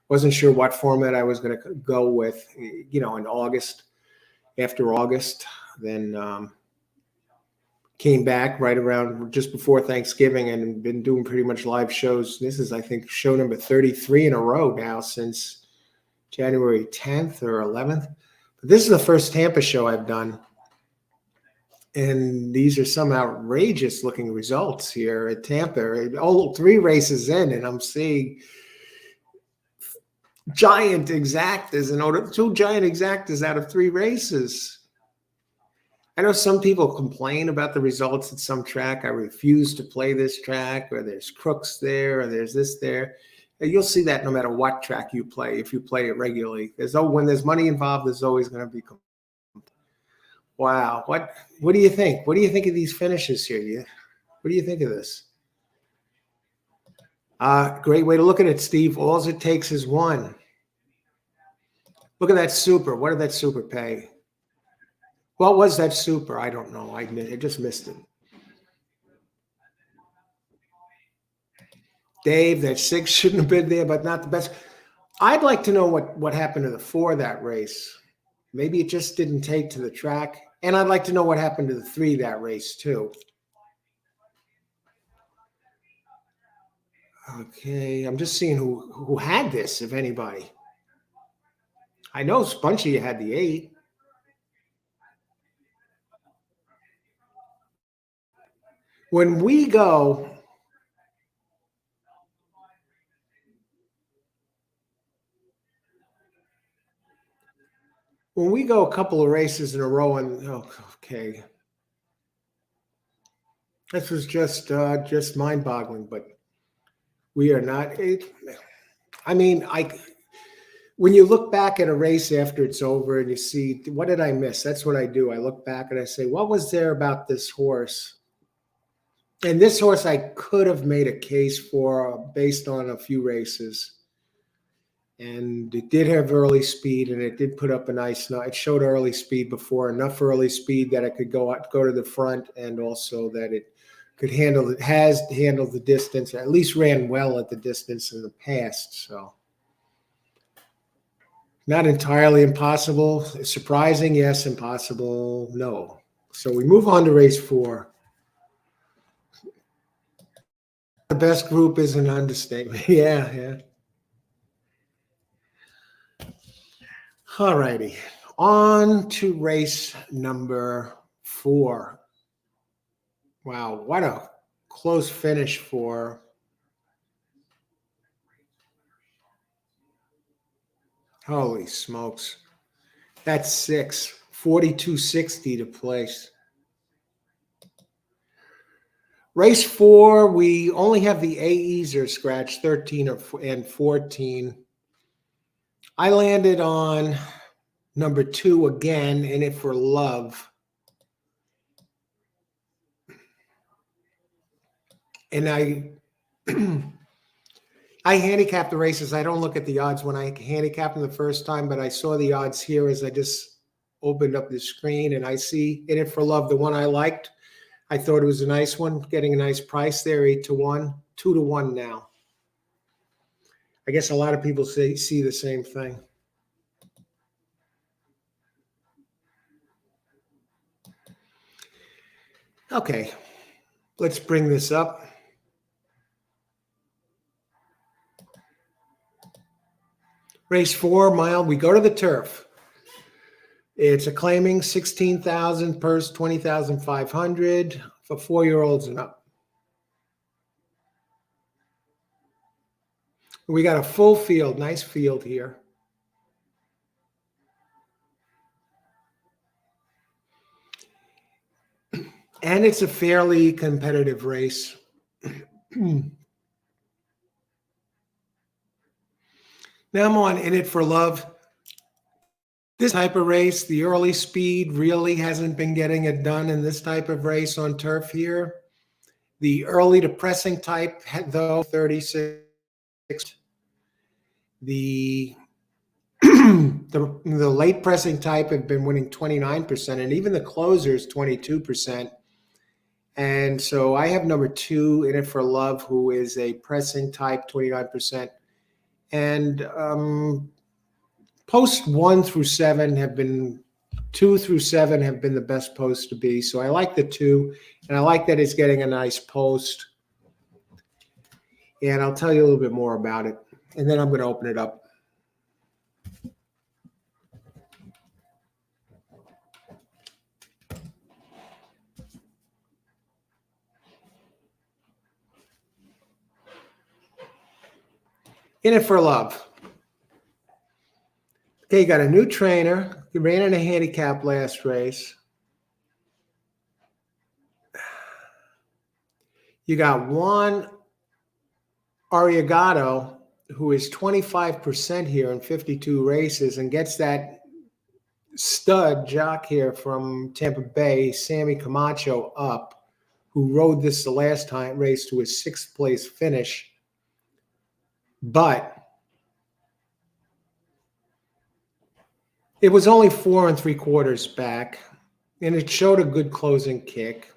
wasn't sure what format I was going to go with, in August, after August. Then came back right around just before Thanksgiving and been doing pretty much live shows. This is, I think, show number 33 in a row now since January 10th or 11th. But this is the first Tampa show I've done. And these are some outrageous looking results here at Tampa. All 3 races in, and I'm seeing giant exactas in order, 2 giant exactas out of 3 races. I know some people complain about the results at some track. I refuse to play this track, or there's crooks there, or there's this there. You'll see that no matter what track you play, if you play it regularly. When there's money involved, there's always going to be. Wow. What do you think? What do you think of these finishes here? What do you think of this? Great way to look at it, Steve. All it takes is 1. Look at that super. What did that super pay? What was that super? I don't know. I just missed it. Dave, that 6 shouldn't have been there, but not the best. I'd like to know what happened to the 4 that race. Maybe it just didn't take to the track. And I'd like to know what happened to the 3 that race, too. Okay, I'm just seeing who had this, if anybody. I know a bunch of you had the 8. When we go a couple of races in a row, and okay, this was just mind-boggling. But we are not. When you look back at a race after it's over and you see, what did I miss? That's what I do. I look back and I say, what was there about this horse? And this horse I could have made a case for based on a few races. And it did have early speed, and it did put up a nice. It showed early speed before, enough early speed that it could go to the front, and also that it could handle. It has handled the distance, at least ran well at the distance in the past. So, not entirely impossible. Surprising, yes. Impossible, no. So we move on to race 4. The best group is an understatement. Yeah. All righty. On to race number 4. Wow, what a close finish for. Holy smokes. That's 6. 42.60 to place. Race 4, we only have the AEs are scratched, 13 and 14. I landed on number 2 again, In It for Love. And I handicap the races. I don't look at the odds when I handicap them the first time, but I saw the odds here as I just opened up the screen, and I see In It for Love, the one I liked. I thought it was a nice one, getting a nice price there, 8-1, 2-1 now. I guess a lot of people see the same thing. Okay, let's bring this up. Race 4 mile, we go to the turf. It's a claiming 16,000, purse 20,500 for 4-year-olds and up. We got a full field, nice field here. And it's a fairly competitive race. Now I'm on In It for Love. This type of race, the early speed really hasn't been getting it done in this type of race on turf here. The early to pressing type, though, 36. The late pressing type have been winning 29%, and even the closers 22%. And so I have number 2, In It for Love, who is a pressing type, 29%. And post 1 through 7 have been, 2 through 7 have been the best posts to be. So I like the 2, and I like that it's getting a nice post. And I'll tell you a little bit more about it. And then I'm going to open it up. In It for Love. Okay, you got a new trainer. He ran in a handicap last race. You got Juan Arriagado, who is 25% here in 52 races and gets that stud jock here from Tampa Bay, Sammy Camacho, up, who rode this the last time race to his 6th place finish. But it was only 4 3/4 back, and it showed a good closing kick.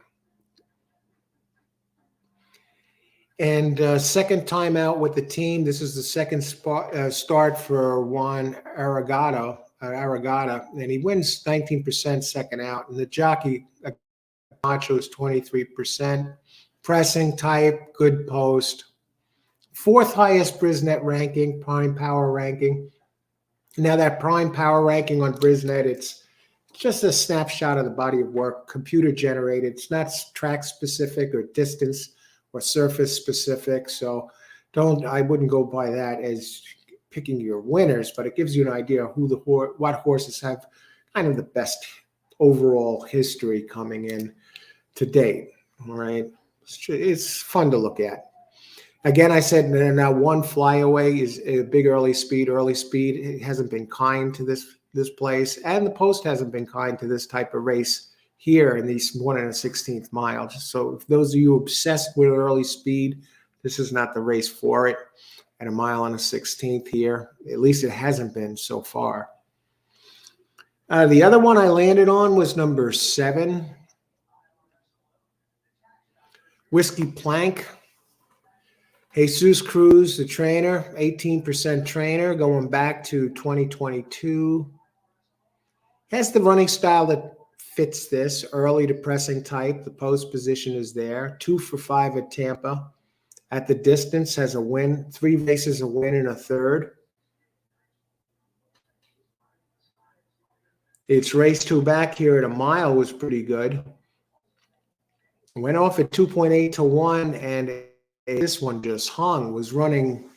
And second time out with the team. This is the second start for Juan Arriagada, and he wins 19% second out. And the jockey, Macho, is 23%. Pressing type, good post. 4th highest Brisnet ranking, Prime Power ranking. Now that Prime Power ranking on Brisnet, it's just a snapshot of the body of work, computer generated. It's not track specific or distance or surface specific. So I wouldn't go by that as picking your winners, but it gives you an idea of what horses have kind of the best overall history coming in to date. All right. It's fun to look at. Again, I said now 1 flyaway is a big early speed. Early speed, it hasn't been kind to this place, and the post hasn't been kind to this type of race here in these 1 1/16 mile. So if those of you obsessed with early speed, this is not the race for it. At 1 1/16 here, at least it hasn't been so far. The other one I landed on was number 7, Whiskey Plank. Jesus Cruz, the trainer, 18% trainer, going back to 2022. Has the running style that fits this, early to pressing type. The post position is there. 2 for 5 at Tampa. At the distance, has a win, 3 races, a win and a third. Its race 2 back here at 1 mile was pretty good. Went off at 2.8-1, and this one just hung, was running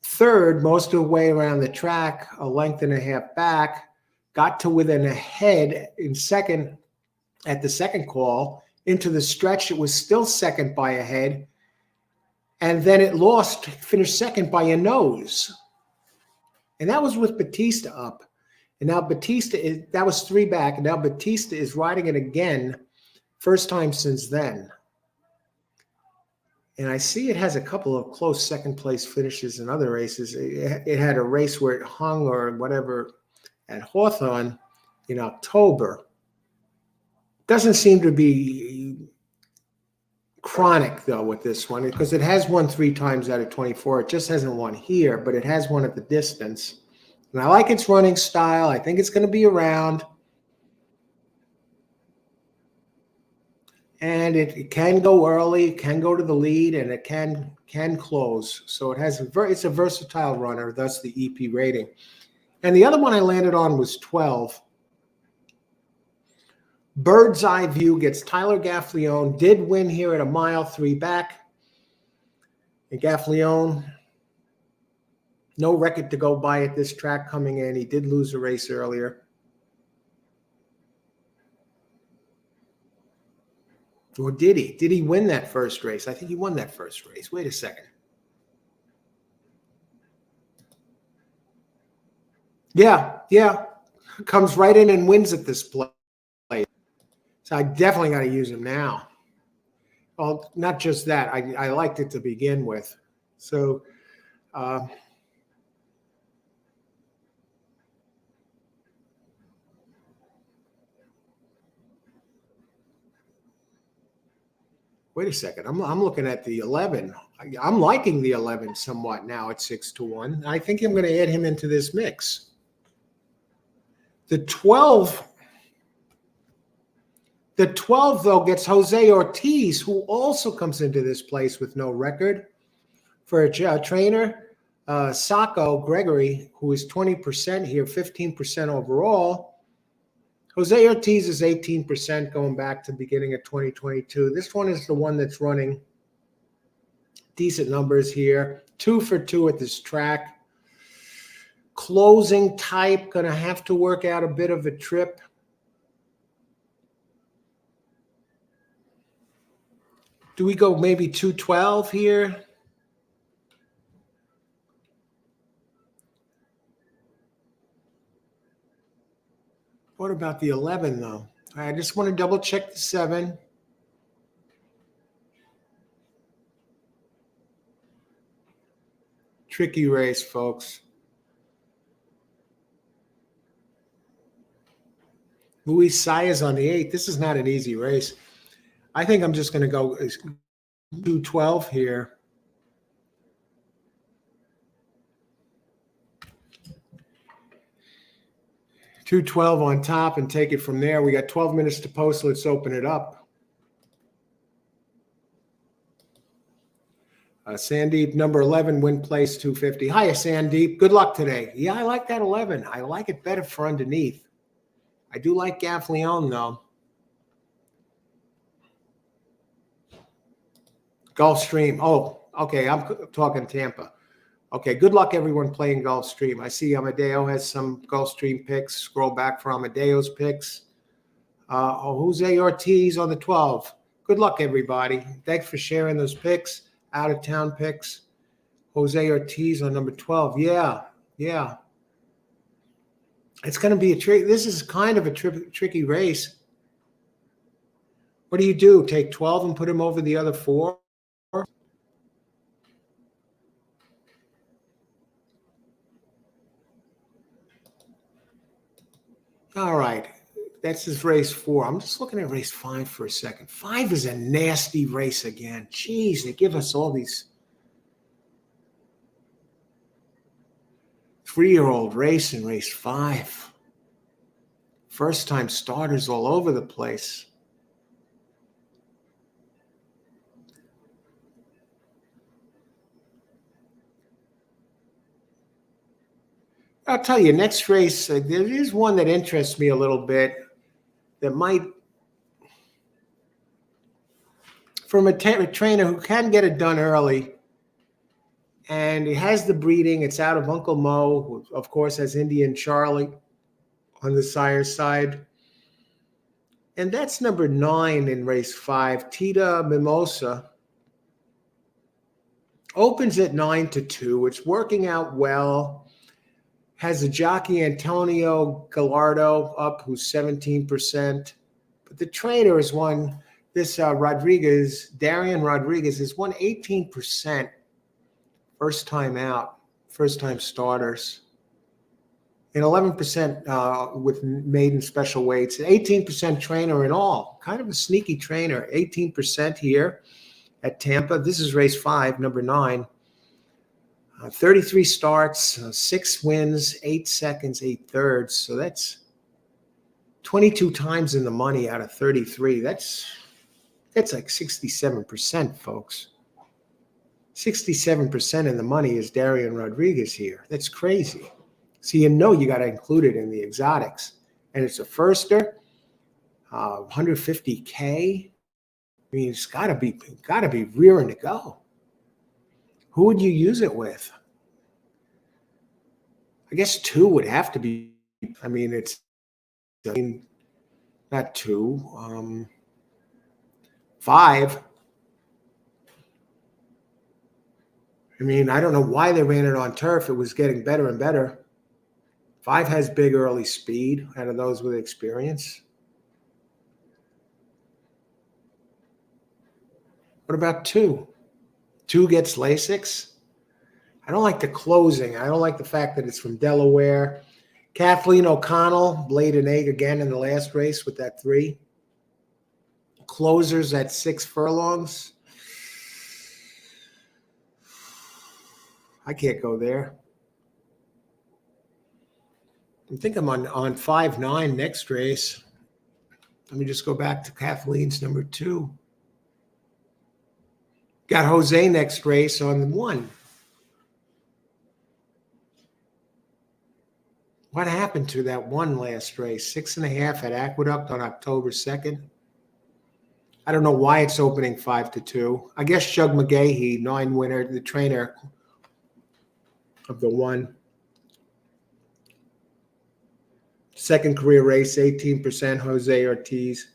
third most of the way around the track, a length and a half back, got to within a head in second at the second call. Into the stretch, it was still second by a head, and then it finished second by a nose. And that was with Batista up. And now that was 3 back. And now Batista is riding it again. First time since then. And I see it has a couple of close second place finishes in other races. It had a race where it hung or whatever at Hawthorne in October. Doesn't seem to be chronic, though, with this one, because it has won 3 times out of 24. It just hasn't won here, but it has won at the distance. And I like its running style. I think it's going to be around. And it can go early, it can go to the lead, and it can close. So it's a versatile runner, thus the EP rating. And the other one I landed on was 12. Bird's Eye View gets Tyler Gaffalione. Did win here at a mile 3 back. And Gaffalione, no record to go by at this track coming in. He did lose a race earlier. Or did he? Did he win that first race? I think he won that first race. Wait a second. Yeah. Comes right in and wins at this place. So I definitely got to use him now. Well, not just that. I liked it to begin with. So wait a second. I'm looking at the 11. I'm liking the 11 somewhat now at 6-1. I think I'm going to add him into this mix. The 12, though, gets Jose Ortiz, who also comes into this place with no record. For a trainer, Sacco Gregory, who is 20% here, 15% overall. Jose Ortiz is 18% going back to the beginning of 2022. This one is the one that's running decent numbers here. 2 for 2 at this track. Closing type, going to have to work out a bit of a trip. Do we go maybe 212 here? What about the 11, though? I just want to double check the 7. Tricky race, folks. Luis Saez on the 8. This is not an easy race. I think I'm just going to go 212 here. $212 on top and take it from there. We got 12 minutes to post. Let's open it up. Sandeep, number 11, win place 250. Hiya, Sandeep. Good luck today. Yeah, I like that 11. I like it better for underneath. I do like Gaffalione, though. Gulfstream. Oh, okay. I'm talking Tampa. Okay, good luck, everyone playing Gulfstream. I see Amadeo has some Gulfstream picks. Scroll back for Amadeo's picks. Jose Ortiz on the 12. Good luck, everybody. Thanks for sharing those picks. Out-of-town picks. Jose Ortiz on number 12. Yeah. It's going to be a trick. This is kind of a tricky race. What do? Take 12 and put him over the other 4? All right. That's his race 4. I'm just looking at race 5 for a second. 5 is a nasty race again. Jeez, they give us all these 3-year-old race in race 5. First-time starters all over the place. I'll tell you, next race, there is one that interests me a little bit that might, from a trainer who can get it done early, and he has the breeding. It's out of Uncle Mo, who, of course, has Indian Charlie on the sire side. And that's number 9 in race 5, Tita Mimosa. Opens at 9-2. It's working out well. Has a jockey Antonio Gallardo up, who's 17%. But the trainer is one, this Darian Rodriguez has won 18% first time out, first time starters. And 11% with maiden special weights, 18% trainer in all. Kind of a sneaky trainer, 18% here at Tampa. This is race 5, number 9. 33 starts, 6 wins, 8 seconds, 8 thirds. So that's 22 times in the money out of 33. That's like 67%, folks. 67% in the money is Darian Rodriguez here. That's crazy. So you got to include it in the exotics. And it's a firster, 150K. I mean, it's got to be rearing to go. Who would you use it with? I guess 2 would have to be. I mean, not 2. 5. I mean, I don't know why they ran it on turf. It was getting better and better. 5 has big early speed out of those with experience. What about 2? 2 gets Lasix. I don't like the closing. I don't like the fact that it's from Delaware. Kathleen O'Connell laid an egg again in the last race with that 3. Closers at 6 furlongs. I can't go there. I think I'm on 5-9 next race. Let me just go back to Kathleen's number 2. Got Jose next race on 1. What happened to that 1 last race? 6.5 at Aqueduct on October 2nd. I don't know why it's opening 5-2. I guess Shug McGahee, 9 winner, the trainer of the 1. Second career race, 18%, Jose Ortiz.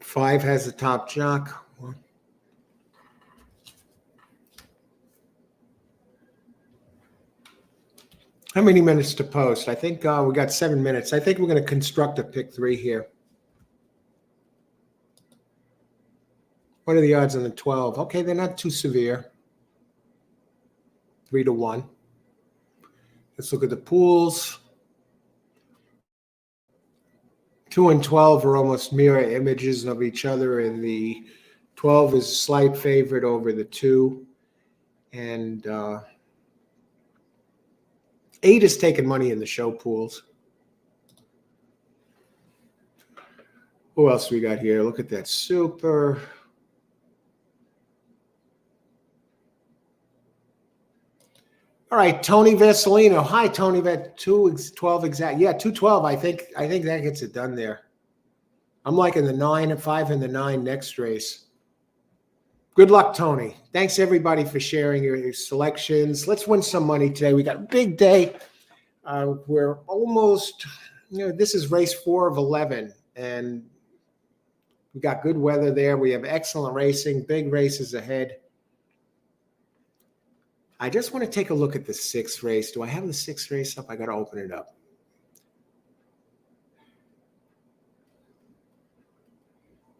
Five has the top jock. How many minutes to post? I think we got 7 minutes. I think we're going to construct a pick 3 here. What are the odds on the 12? Okay, they're not too severe. 3-1. Let's look at the pools. 2 and 12 are almost mirror images of each other, and the 12 is a slight favorite over the 2. And 8 is taking money in the show pools. Who else we got here? Look at that super. All right, Tony Vasilino. Hi, Tony. That 2-12 exact. Yeah, 2-12. I think that gets it done there. I'm liking the 9 and 5 and the 9 next race. Good luck, Tony. Thanks everybody for sharing your selections. Let's win some money today. We got a big day. We're almost. This is race 4 of 11, and we got good weather there. We have excellent racing. Big races ahead. I just want to take a look at the 6th race. Do I have the 6th race up? I got to open it up.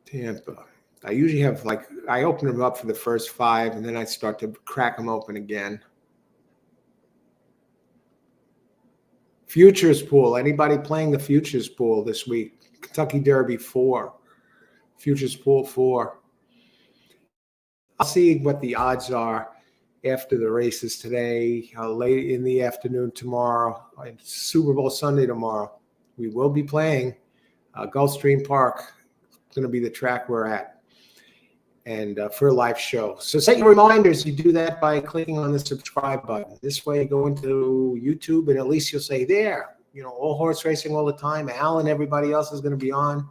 Tampa. I usually have I open them up for the first 5, and then I start to crack them open again. Futures pool. Anybody playing the futures pool this week? Kentucky Derby 4. Futures pool 4. I'll see what the odds are after the races today, late in the afternoon tomorrow, and Super Bowl Sunday tomorrow. We will be playing Gulfstream Park. It's going to be the track we're at, and for a live show. So set your reminders. You do that by clicking on the subscribe button. This way, go into YouTube, and at least you'll say there, all horse racing all the time. Al and everybody else is going to be on.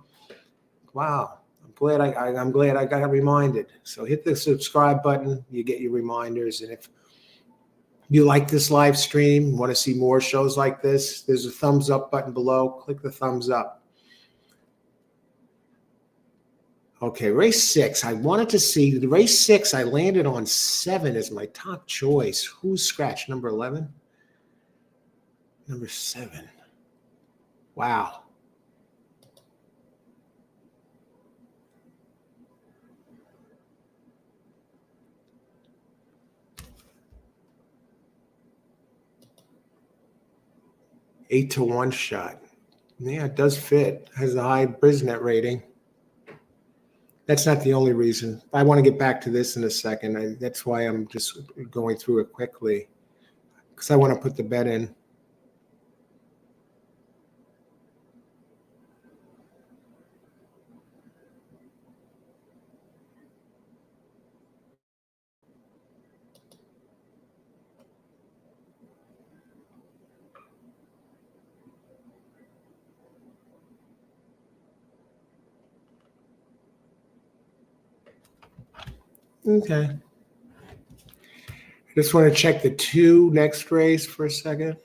Wow. I'm glad I got reminded. So hit the subscribe button. You get your reminders. And if you like this live stream, want to see more shows like this, there's a thumbs up button below. Click the thumbs up. Okay, race 6. I wanted to see the race 6. I landed on 7 as my top choice. Who's scratched? Number 11? Number 7. Wow. Eight to 1 shot. Yeah, it does fit. Has a high Brisnet rating. That's not the only reason. I want to get back to this in a second. That's why I'm just going through it quickly, because I want to put the bet in. Okay. I just want to check the 2 next race for a second.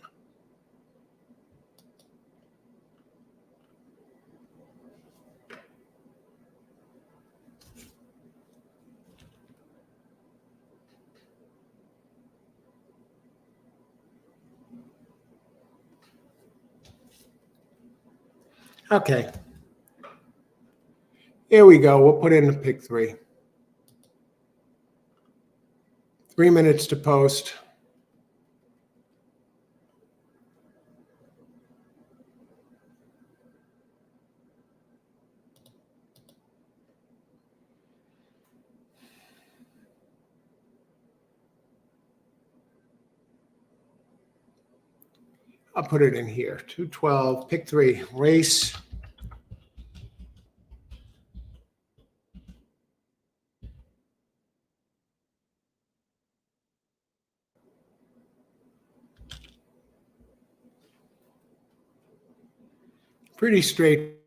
Okay. Here we go. We'll put in the pick 3. 3 minutes to post. I'll put it in here. 212, pick 3, race. Pretty straight.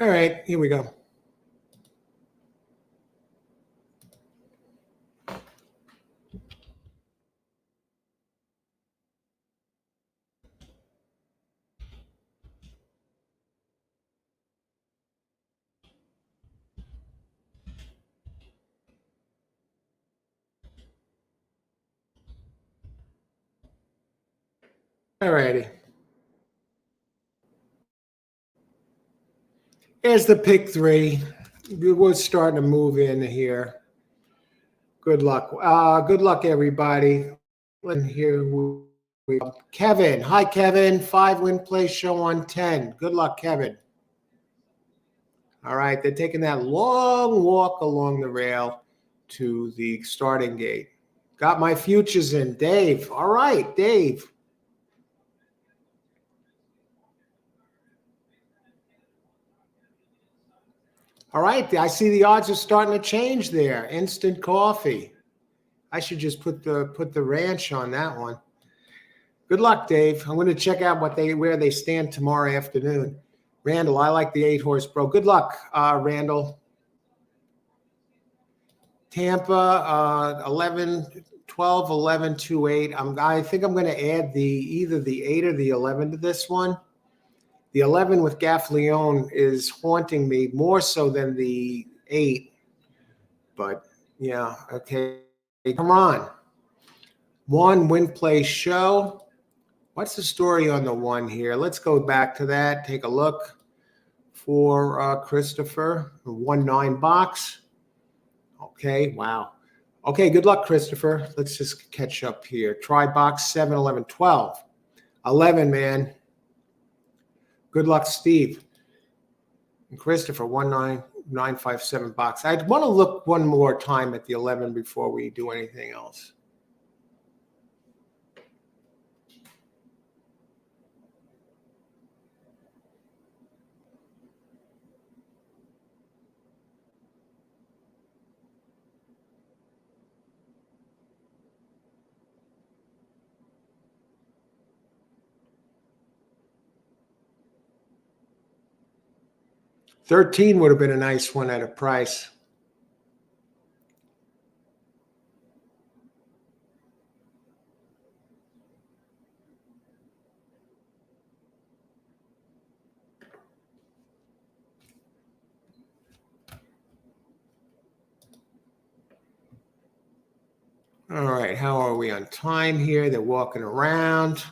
All right, here we go. All righty. Here's the pick 3. We're starting to move in here. Good luck. Good luck, everybody. Let's hear who we go. Kevin. Hi, Kevin. 5 win play show on 10. Good luck, Kevin. All right. They're taking that long walk along the rail to the starting gate. Got my futures in. Dave. All right, Dave. All right. I see the odds are starting to change there. Instant coffee. I should just put the ranch on that one. Good luck, Dave. I'm going to check out where they stand tomorrow afternoon. Randall, I like the 8-horse bro. Good luck, Randall. Tampa, 11, 12, 11, 2, 8. I think I'm going to add either the 8 or the 11 to this one. The 11 with Gaffleone is haunting me more so than the 8. But, yeah, okay. Come on. 1 win play show. What's the story on the 1 here? Let's go back to that. Take a look for Christopher. 1-9 box. Okay, wow. Okay, good luck, Christopher. Let's just catch up here. Try box 7, 11, 12. 11, man. Good luck, Steve. And Christopher, 19957 box. I'd want to look one more time at the 11 before we do anything else. $13 would have been a nice one at a price. All right, how are we on time here? They're walking around.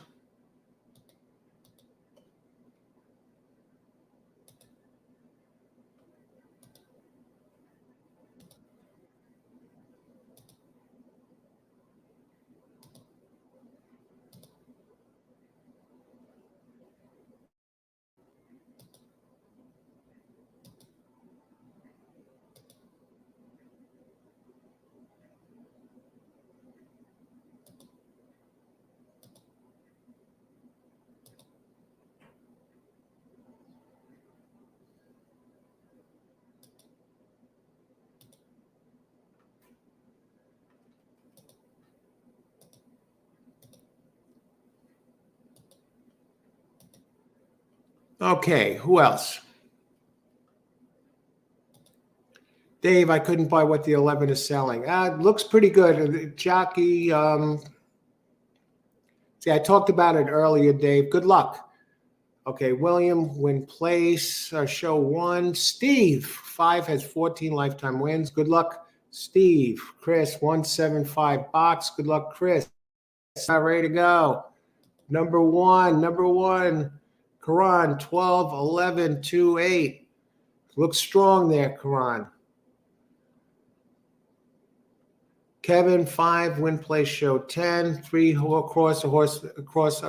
Okay, who else? Dave, I couldn't buy what the 11 is selling. It looks pretty good. Jockey, see, I talked about it earlier, Dave. Good luck. Okay, William, win place, show 1. Steve, 5 has 14 lifetime wins. Good luck, Steve. Chris, 175 box. Good luck, Chris. Ready to go. Number one. Karan, 12, 11, 2, 8. Looks strong there, Karan. Kevin, 5, win place show 10, 3 across the horse across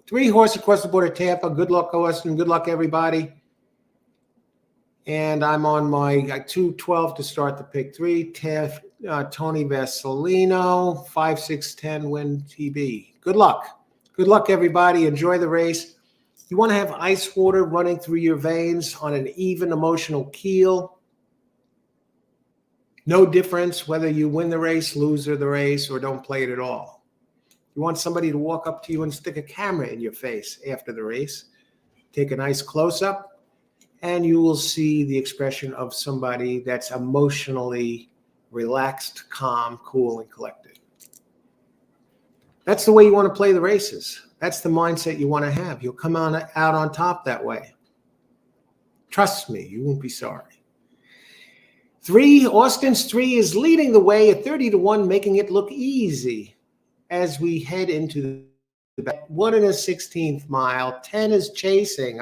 3 horse across the board at Tampa. Good luck, Austin. Good luck, everybody. And I'm on my 212 to start the pick 3. Tony Vasilino, 5, 6, 10, win TB. Good luck. Good luck, everybody. Enjoy the race. You want to have ice water running through your veins on an even emotional keel. No difference whether you win the race, lose the race, or don't play it at all. You want somebody to walk up to you and stick a camera in your face after the race. Take a nice close-up, and you will see the expression of somebody that's emotionally relaxed, calm, cool, and collected. That's the way you want to play the races. That's the mindset you want to have. You'll come out on top that way. Trust me, you won't be sorry. 3, Austin's 3 is leading the way at 30-1, making it look easy as we head into the back. 1 and a 16th mile. 10 is chasing.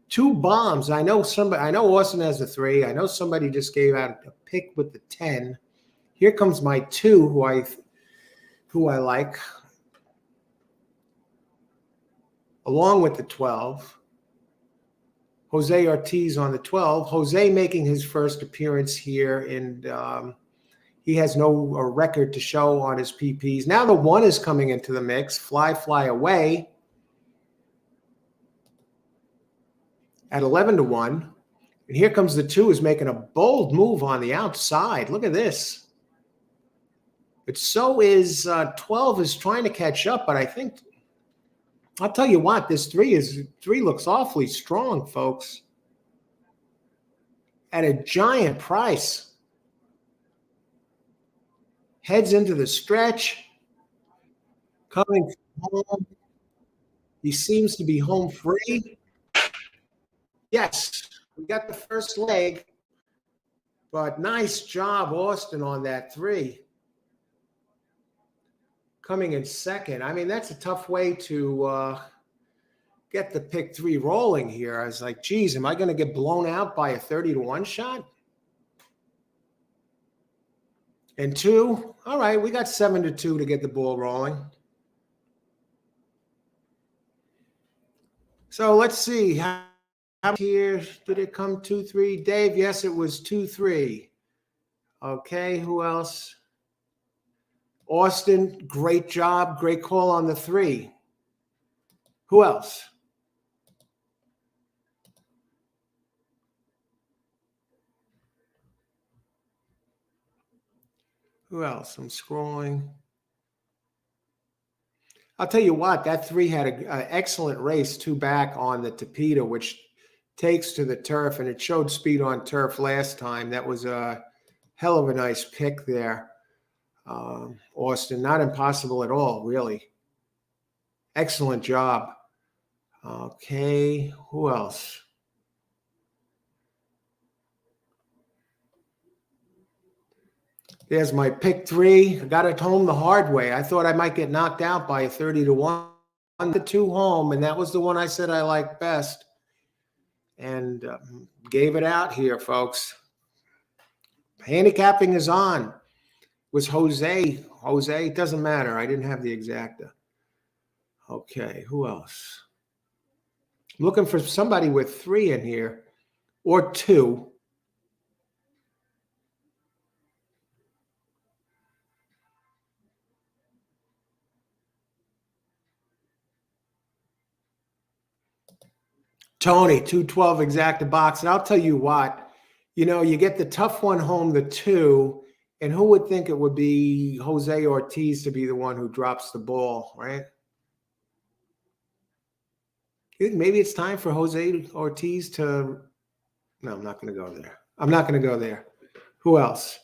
2 bombs. I know Austin has a 3. I know somebody just gave out a pick with the 10. Here comes my 2, who I like, along with the 12. Jose Ortiz on the 12. Jose making his first appearance here, and he has no record to show on his PPs. Now the 1 is coming into the mix. Fly Away at 11-1. And here comes the 2, is making a bold move on the outside. Look at this. But so is 12 is trying to catch up, but I think I'll tell you what, this 3 looks awfully strong, folks. At a giant price. Heads into the stretch. Coming home. He seems to be home free. Yes, we got the first leg. But nice job, Austin, on that 3. Coming in second. I mean, that's a tough way to get the pick 3 rolling here. I was like, geez, am I going to get blown out by a 30-1 shot? and 2. All right, we got 7-2 to get the ball rolling. So let's see. How here did it come 2-3? Dave, yes, it was 2-3. Okay, who else? Austin, great job. Great call on the 3. Who else? Who else? I'm scrolling. I'll tell you what, that 3 had an excellent race 2 back on the Tapeta, which takes to the turf, and it showed speed on turf last time. That was a hell of a nice pick there. Austin, not impossible at all, really. Excellent job. Okay, who else? There's my pick 3. I got it home the hard way. I thought I might get knocked out by a 30-1. The 2 home, and that was the one I said I liked best. And gave it out here, folks. Handicapping is on. It was Jose. Jose, it doesn't matter. I didn't have the exacta. Okay, who else? Looking for somebody with 3 in here, or 2. Tony, 212 exacta box. And I'll tell you what, you get the tough one home, the 2, and who would think it would be Jose Ortiz to be the one who drops the ball, right? Maybe it's time for Jose Ortiz to. No, I'm not going to go there. I'm not going to go there. Who else?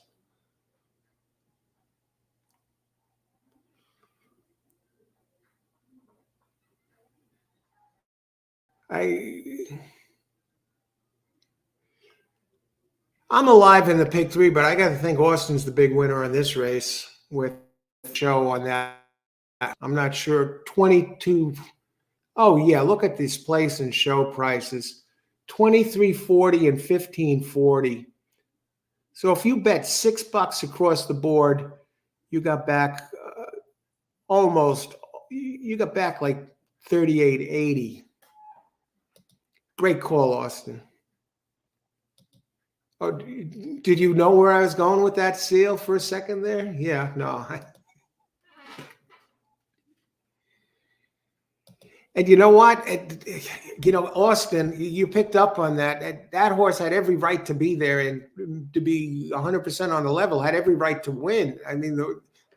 I'm alive in the pick 3, but I got to think Austin's the big winner in this race with show on that. I'm not sure. 22. Oh, yeah. Look at this place and show prices. 23.40 and 15.40. So if you bet $6 across the board, you got back you got back like 38.80. Great call, Austin. Oh, did you know where I was going with that seal for a second there? Yeah, no. And you know what? Austin, you picked up on that. That horse had every right to be there and to be 100% on the level, had every right to win. I mean,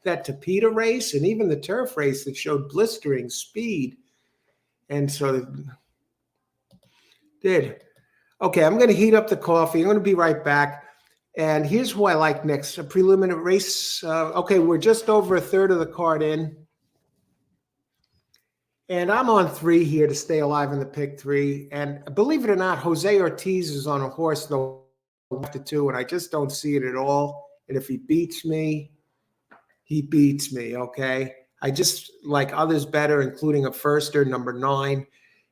that Tapeta race and even the turf race that showed blistering speed. And so did. Okay, I'm going to heat up the coffee. I'm going to be right back. And here's who I like next. A preliminary race. Okay, we're just over a third of the card in. And I'm on 3 here to stay alive in the pick 3. And believe it or not, Jose Ortiz is on a horse though to 2, and I just don't see it at all. And if he beats me, he beats me. Okay, I just like others better, including a firster, number 9,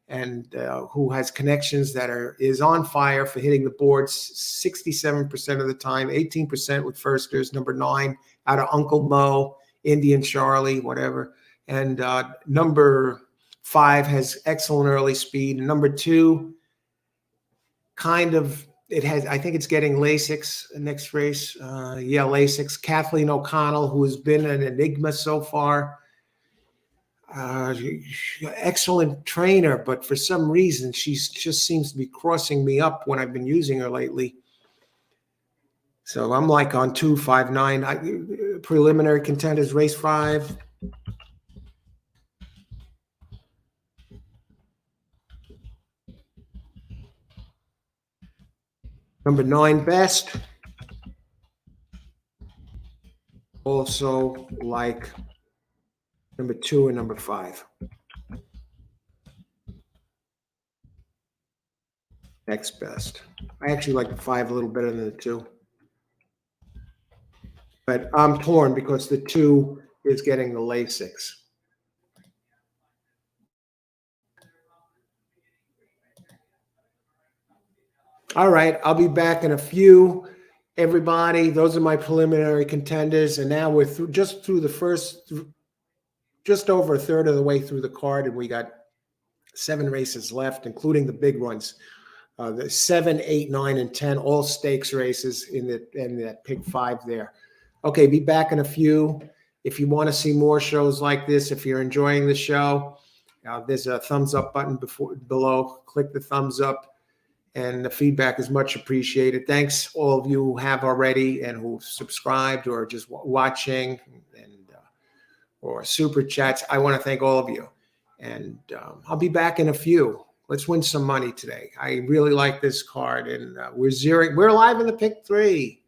and who has connections that is on fire for hitting the boards 67% of the time, 18% with firsters, number 9 out of Uncle Mo, Indian Charlie, whatever, and number 5 has excellent early speed. And number 2, I think it's getting Lasix next race. Lasix. Kathleen O'Connell, who has been an enigma so far. Excellent trainer, but for some reason, she just seems to be crossing me up when I've been using her lately. So I'm like on 259. Preliminary contenders, race 5. Number 9, Best. Also like number 2 and number 5. Next Best. I actually like the 5 a little better than the 2. But I'm torn because the 2 is getting the Lasix. All right, I'll be back in a few. everybody. Those are my preliminary contenders, and now we're just through the first, just over a third of the way through the card, and we got 7 races left, including the big ones. The 7, 8, 9, and 10, all stakes races in that pick 5 there. Okay, be back in a few. If you want to see more shows like this, if you're enjoying the show, there's a thumbs up button below. Click the thumbs up, and the feedback is much appreciated. Thanks all of you who have already and who subscribed or just watching and or super chats. I want to thank all of you, and I'll be back in a few. Let's win some money today. I really like this card, and we're live in the pick 3.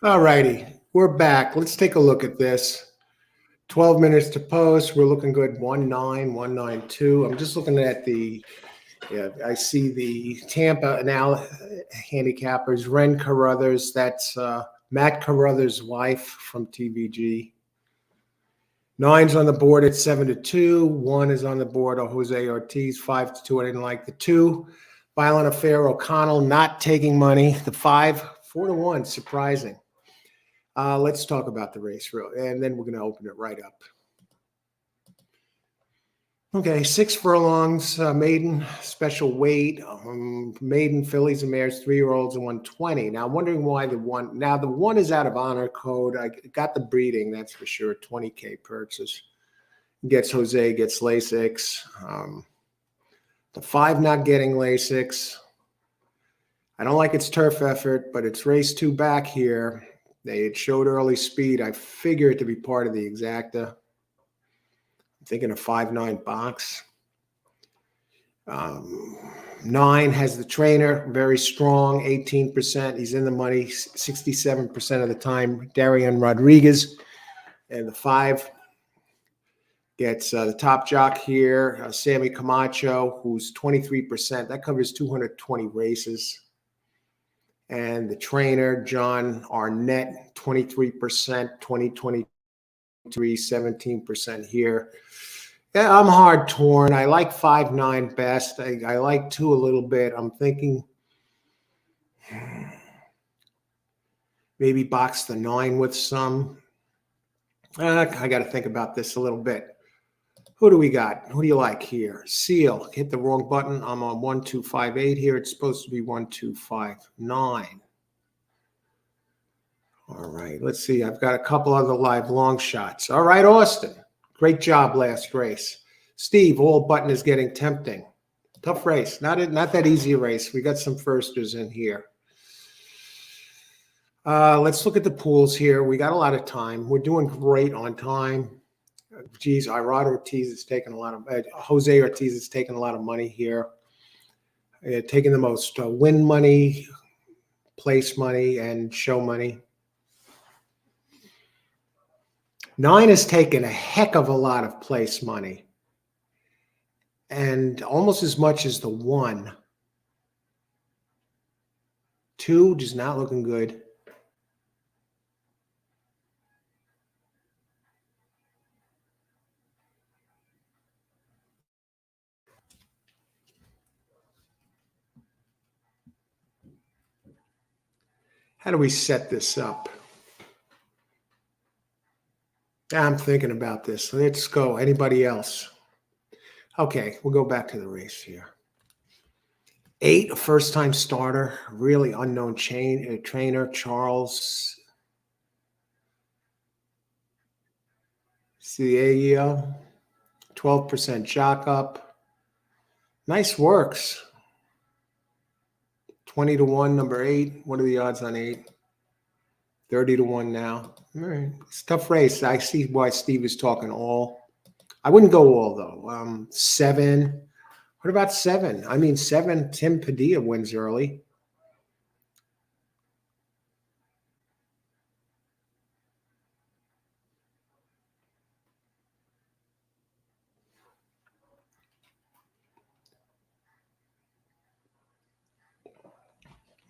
All righty, we're back. Let's take a look at this. 12 minutes to post. We're looking good. 19192. I'm just looking at the. Yeah, I see the Tampa now handicappers. Ren Carruthers. That's Matt Carruthers' wife from TVG. 9's on the board at 7-2. 1 is on the board of Jose Ortiz, 5-2. I didn't like the 2. Violent Affair O'Connell not taking money. The 5, 4-1. Surprising. Let's talk about the race, and then we're going to open it right up. Okay, 6 furlongs, maiden, special weight, maiden fillies and mares, 3-year-olds and 120. Now, I'm wondering why the 1. Now, the 1 is out of honor code. I got the breeding, that's for sure. 20K purchase. Gets Jose, gets Lasix. The 5 not getting Lasix. I don't like its turf effort, but it's race 2 back here. They showed early speed. I figure it to be part of the exacta. I'm thinking a 5-9 box. 9 has the trainer, very strong, 18%. He's in the money 67% of the time. Darian Rodriguez. And the 5 gets the top jock here, Sammy Camacho, who's 23%. That covers 220 races. And the trainer, John Arnett, 23%, 2023, 17% here. Yeah, I'm hard torn. I like 5-9 best. I like 2 a little bit. I'm thinking maybe box the 9 with some. I got to think about this a little bit. Who do we got? Who do you like here? Seal. Hit the wrong button. I'm on 1258 here. It's supposed to be 1259. All right. Let's see. I've got a couple other live long shots. All right, Austin. Great job last race. Steve, all button is getting tempting. Tough race. Not that easy a race. We got some firsters in here. Let's look at the pools here. We got a lot of time. We're doing great on time. Geez, Irod Ortiz is taking a lot of Jose Ortiz is taking a lot of money here. Taking the most win money, place money, and show money. 9 has taken a heck of a lot of place money, and almost as much as the 1. 2 just not looking good. How do we set this up? I'm thinking about this. Let's go. Anybody else? Okay, we'll go back to the race here. 8, a first-time starter, really unknown trainer, Charles Ciello, 12% jock up. Nice works. 20-1, number 8. What are the odds on 8? 30-1 now. All right. It's a tough race. I see why Steve is talking all. I wouldn't go all, though. 7. What about 7? I mean, 7, Tim Padilla wins early.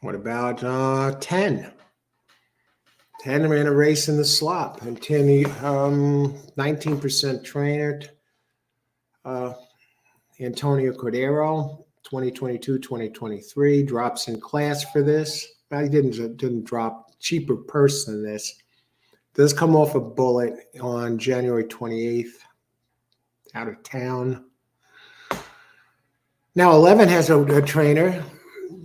What about 10? 10 ran a race in the slop. And 10, 19% trainer. Antonio Cordero, 2022, 2023, drops in class for this. I didn't drop. Cheaper purse than this. Does come off a bullet on January 28th. Out of town. Now 11 has a trainer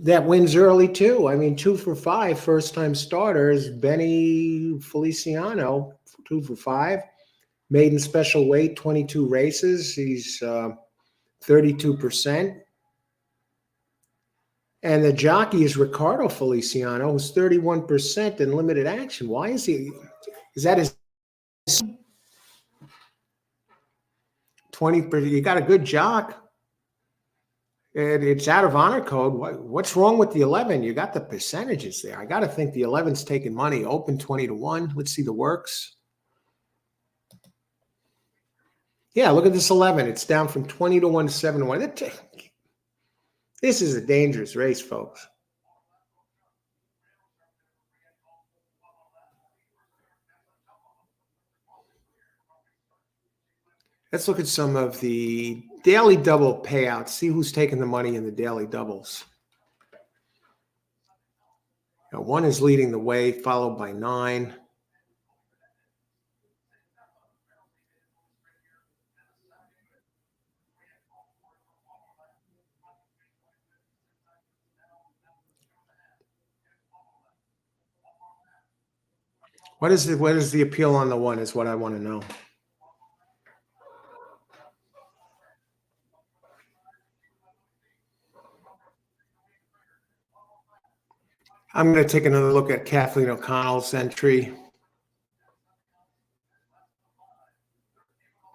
that wins early too. I mean, 2 for 5 first-time starters. Benny Feliciano, 2 for 5. Maiden special weight, 22 races. He's 32%. And the jockey is Ricardo Feliciano, who's 31% in limited action. Why is he? Is that his 20%? You got a good jock. It's out of honor code. What's wrong with the 11? You got the percentages there. I got to think the 11's taking money. Open 20-1. Let's see the works. Yeah, look at this 11. It's down from 20-1 to 7-1. This is a dangerous race, folks. Let's look at some of the daily double payouts. See who's taking the money in the daily doubles. Now, 1 is leading the way, followed by 9. What is the appeal on the 1 is what I want to know. I'm going to take another look at Kathleen O'Connell's entry.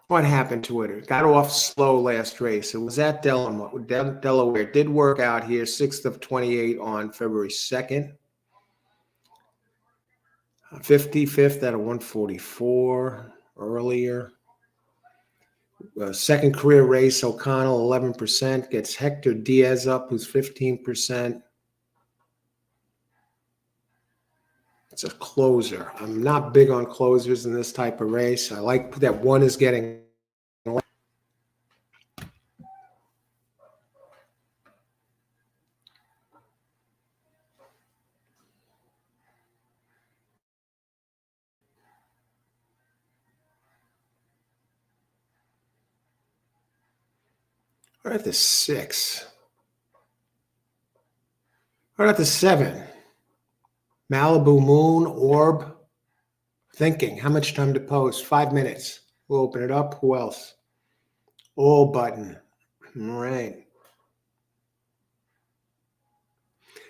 What happened to it? It got off slow last race. It was at Delaware. It did work out here, 6th of 28 on February 2nd. 55th out of 144 earlier. Second career race, O'Connell, 11%. Gets Hector Diaz up, who's 15%. It's a closer. I'm not big on closers in this type of race. I like that 1 is getting. We're at the 6. We're at the 7. Malibu Moon, Orb. Thinking. How much time to post? 5 minutes. We'll open it up. Who else? All button. All right.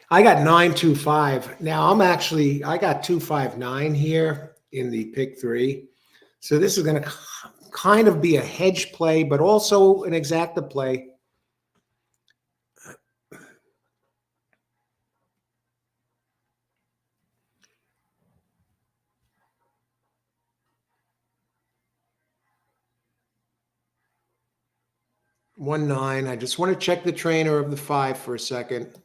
I got 925. Now I got 259 here in the pick 3. So this is going to kind of be a hedge play, but also an exacta play. One 9. I just want to check the trainer of the 5 for a second.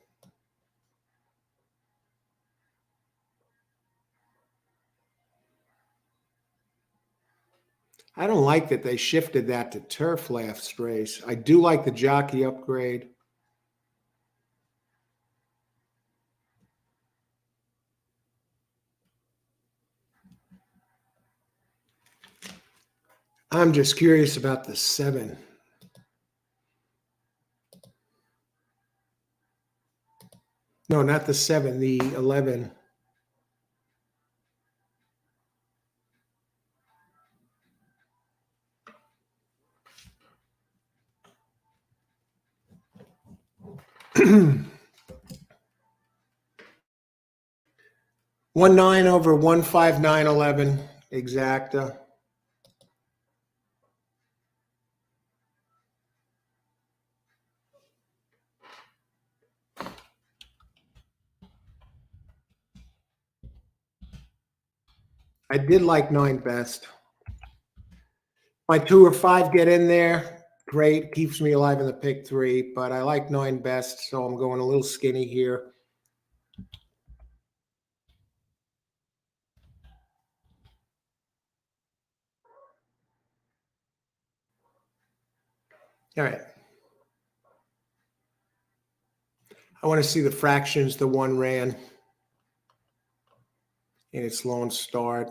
I don't like that they shifted that to turf last race. I do like the jockey upgrade. I'm just curious about the 7. No, not the 7, the 11. One 9 over 159.11 exacta. I did like 9 best. My 2 or 5 get in there. Great. Keeps me alive in the pick 3, but I like 9 best, so I'm going a little skinny here. All right. I want to see the fractions the 1 ran in its lone start.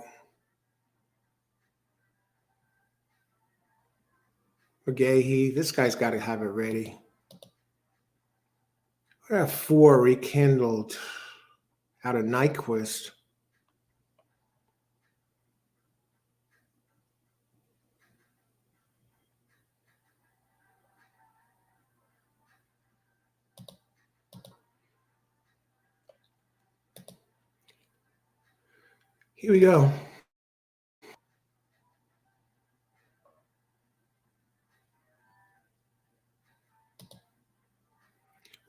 McGahee, this guy's got to have it ready. I have 4 rekindled out of Nyquist. Here we go.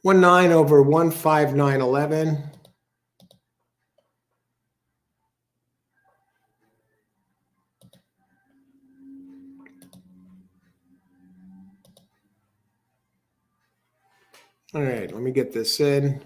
19 over 159.11. All right, let me get this in.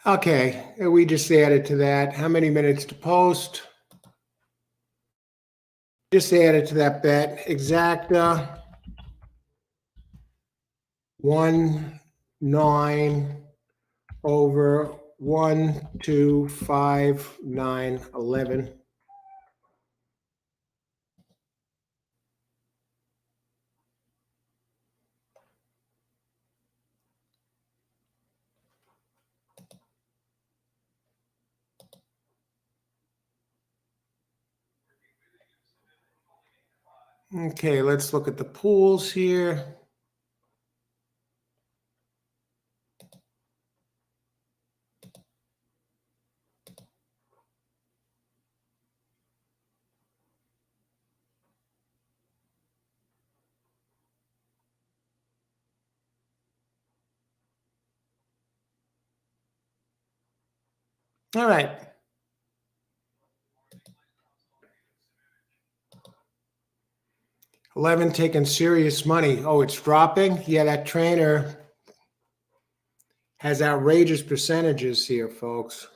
Okay, we just added to that. How many minutes to post? Just added to that bet. Exacta 19 over 125.911. Okay, let's look at the pools here. All right. $11 taking serious money. Oh, it's dropping? Yeah, that trainer has outrageous percentages here, folks.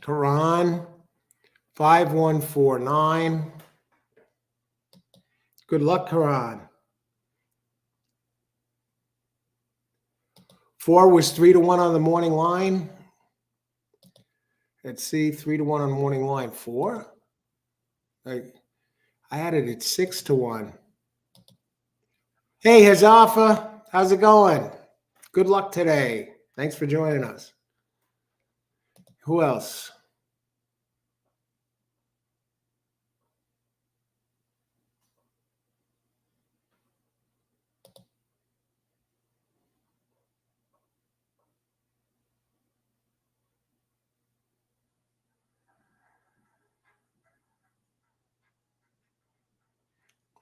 Quran 5149. Good luck, Quran. 4 was 3-1 on the morning line. Let's see, 3-1 on the morning line. 4? I had it at 6-1. Hey, Hazafa, how's it going? Good luck today. Thanks for joining us. Who else?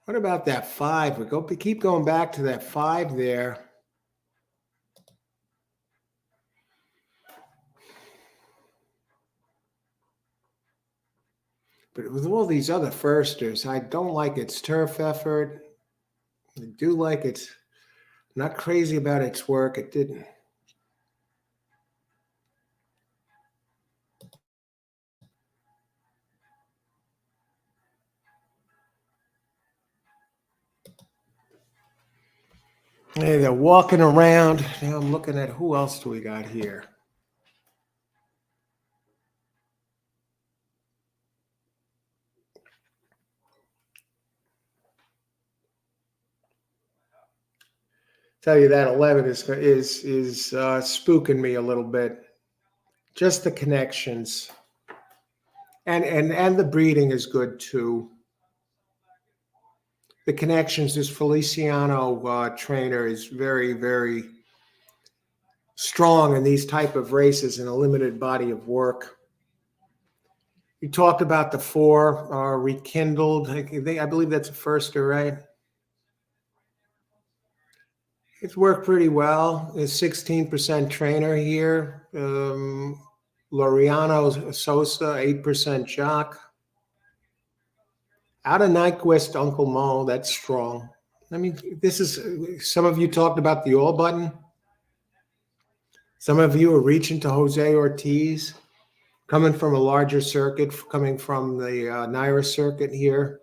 What about that 5? We keep going back to that 5 there. But with all these other firsters, I don't like its turf effort. I do like its, not crazy about its work. It didn't. Hey, they're walking around. Now I'm looking at who else do we got here? Tell you that 11 is spooking me a little bit. Just the connections, and the breeding is good too. The connections. This Feliciano trainer is very, very strong in these type of races in a limited body of work. You talked about the 4 rekindled. I believe that's a firster, right? It's worked pretty well. It's 16% trainer here. Laureano Sosa, 8% jock. Out of Nyquist, Uncle Mo, that's strong. I mean, this is, some of you talked about the all button. Some of you are reaching to Jose Ortiz, coming from a larger circuit, coming from the Naira circuit here.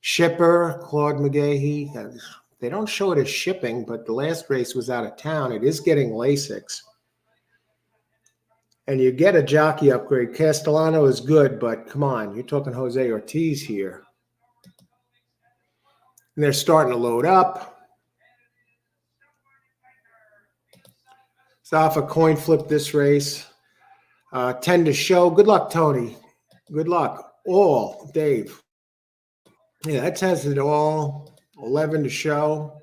Shipper, Claude McGahee. They don't show it as shipping, but the last race was out of town. It is getting Lasix. And you get a jockey upgrade. Castellano is good, but come on, you're talking Jose Ortiz here. And they're starting to load up. It's off a coin flip this race. 10 to show. Good luck, Tony. Good luck. All, Dave. Yeah, that has it all. 11 to show.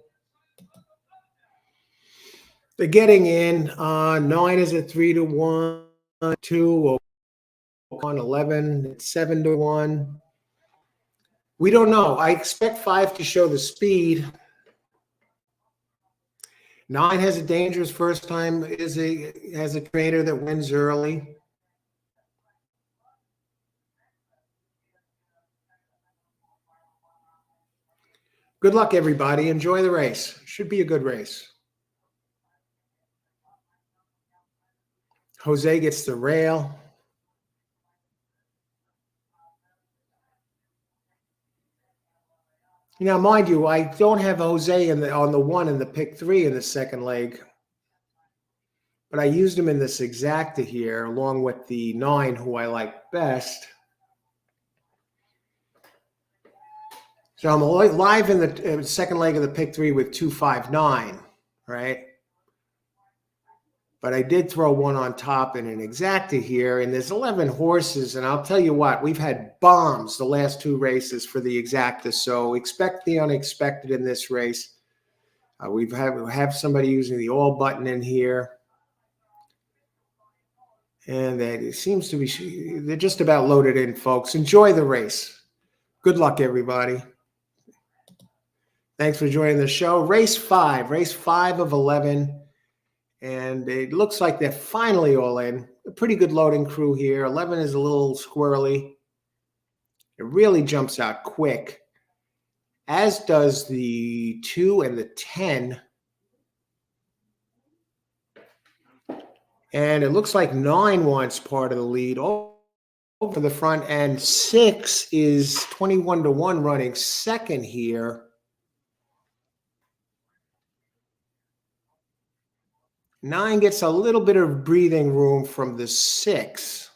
They're getting in. 9 is at 3 to 1. 2 on 11. It's 7 to 1. We don't know. I expect 5 to show the speed. 9 has a dangerous first time. Has a trainer that wins early. Good luck, everybody. Enjoy the race. Should be a good race. Jose gets the rail. Now, mind you, I don't have Jose on the 1 in the pick 3 in the second leg. But I used him in this exacta here, along with the 9, who I like best. So I'm live in the second leg of the pick 3 with 259, right? But I did throw 1 on top in an exacta here, and there's 11 horses, and I'll tell you what, we've had bombs the last 2 races for the exacta, so expect the unexpected in this race. We have somebody using the all button in here, and it seems to be, they're just about loaded in, folks. Enjoy the race. Good luck, everybody. Thanks for joining the show. Race 5 of 11. And it looks like they're finally all in. A pretty good loading crew here. 11 is a little squirrely. It really jumps out quick, as does the 2 and the 10. And it looks like 9 wants part of the lead over the front. And 6 is 21 to 1 running second here. 9 gets a little bit of breathing room from the 6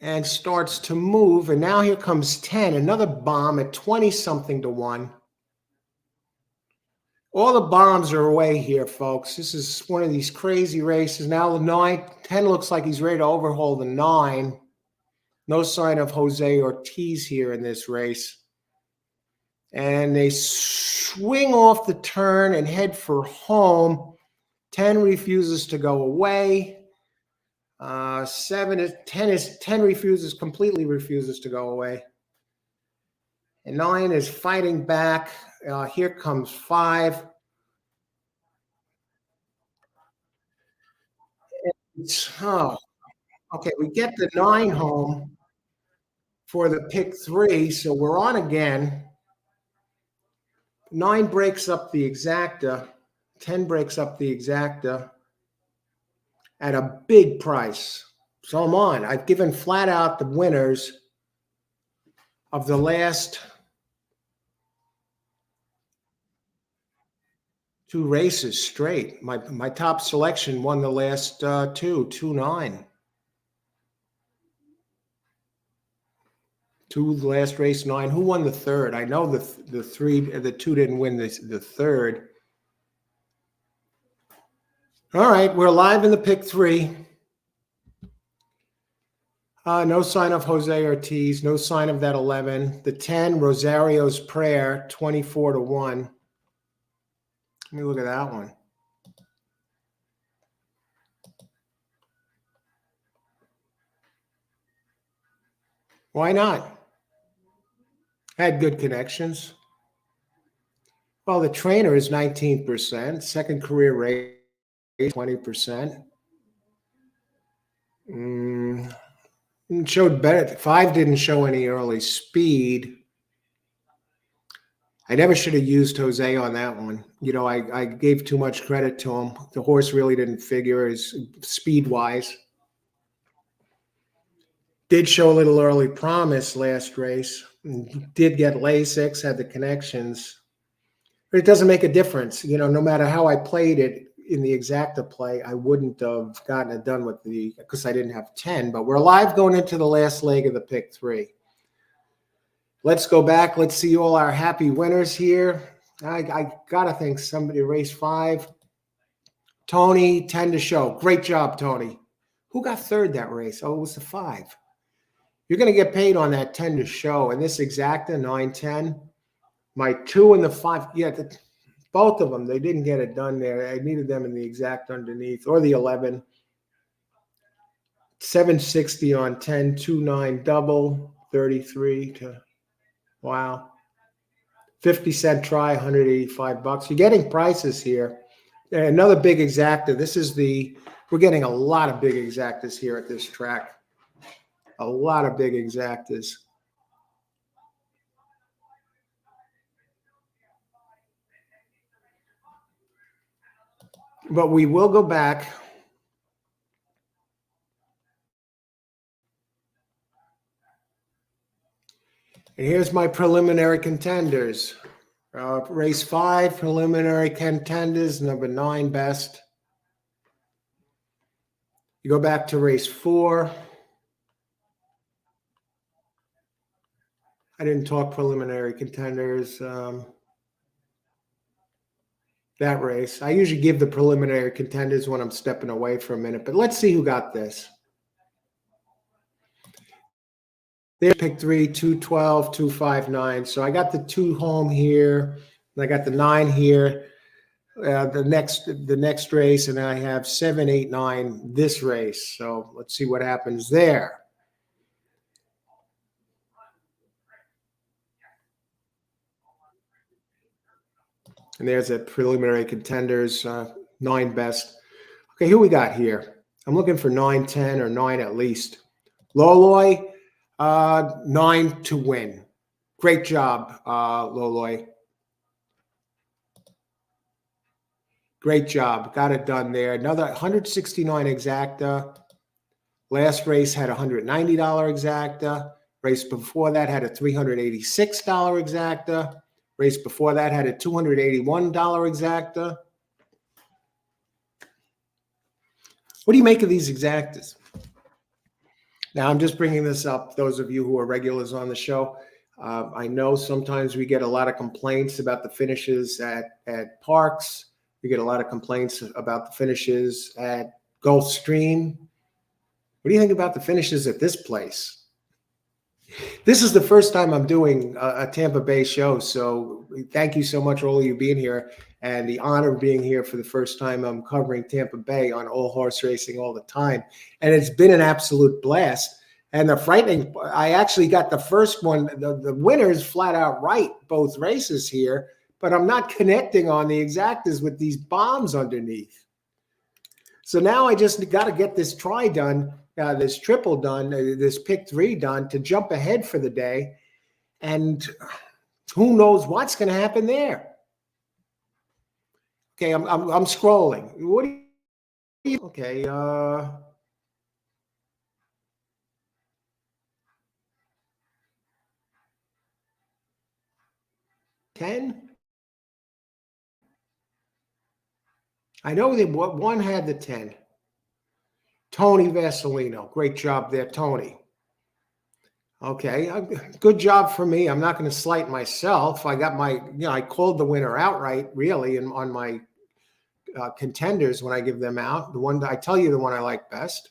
and starts to move. And now here comes 10, another bomb at 20-something to 1. All the bombs are away here, folks. This is one of these crazy races. Now the 10 looks like he's ready to overhaul the 9. No sign of Jose Ortiz here in this race. And they swing off the turn and head for home. 10 refuses to go away. 10 completely refuses to go away. And 9 is fighting back. Here comes 5. Okay, we get the 9 home for the pick 3, so we're on again. 9 breaks up the exacta. 10 breaks up the exacta at a big price. So I'm on. I've given flat out the winners of the last 2 races straight. My top selection won the last 2-9. 2 the last race 9. Who won the third? I know the 2 didn't win the third. All right, we're live in the pick 3. No sign of Jose Ortiz. No sign of that 11. The 10, Rosario's Prayer, 24 to 1. Let me look at that one. Why not? Had good connections. Well, the trainer is 19%. Second career rate, 20%. Mm, it showed better. 5 didn't show any early speed. I never should have used Jose on that one. I gave too much credit to him. The horse really didn't figure as speed wise. Did show a little early promise last race. Did get Lasix, had the connections. But it doesn't make a difference. No matter how I played it in the exacta play, I wouldn't have gotten it done because I didn't have 10. But we're live going into the last leg of the pick 3. Let's go back. Let's see all our happy winners here. I got to thank somebody, race 5. Tony, 10 to show. Great job, Tony. Who got third that race? Oh, it was the 5. You're going to get paid on that 10 to show. And this exacta, 9-10. My 2 and the 5, both of them, they didn't get it done there. I needed them in the exact underneath, or the 11. 760 on 10, 2-9 double, 33 to, wow. 50-cent try, $185. You're getting prices here. Another big exacta. We're getting a lot of big exactas here at this track. A lot of big exactas. But we will go back. And here's my preliminary contenders. Race 5, preliminary contenders, number 9 best. You go back to race 4. I didn't talk preliminary contenders. That race. I usually give the preliminary contenders when I'm stepping away for a minute, but let's see who got this. There's pick 3, 212, 259. So I got the 2 home here, and I got the 9 here. The next race, and I have 7, 8, 9 this race. So let's see what happens there. And there's a preliminary contenders, 9 best. Okay, who we got here? I'm looking for 9, 10, or 9 at least. Loloy, 9 to win. Great job, Loloy. Great job. Got it done there. Another 169 exacta. Last race had a $190 exacta. Race before that had a $386 exacta. Race before that had a $281 exacta. What do you make of these exactas? Now, I'm just bringing this up, those of you who are regulars on the show. I know sometimes we get a lot of complaints about the finishes at parks. We get a lot of complaints about the finishes at Gulfstream. What do you think about the finishes at this place? This is the first time I'm doing a Tampa Bay show, so thank you so much, all of you being here, and the honor of being here for the first time. I'm covering Tampa Bay on All Horse Racing all the time, and it's been an absolute blast. And the frightening, I actually got the first one, the winners flat out right, both races here, but I'm not connecting on the exactas with these bombs underneath. So now I just got to get this try done, this triple done, this pick 3 done to jump ahead for the day. And who knows what's going to happen there. Okay, I'm scrolling. What do you, okay, 10? I know that one had the 10. Tony Vasilino. Great job there, Tony. Okay, good job for me. I'm not going to slight myself. I got I called the winner outright, really, and on my contenders when I give them out. The one that I tell you, the one I like best.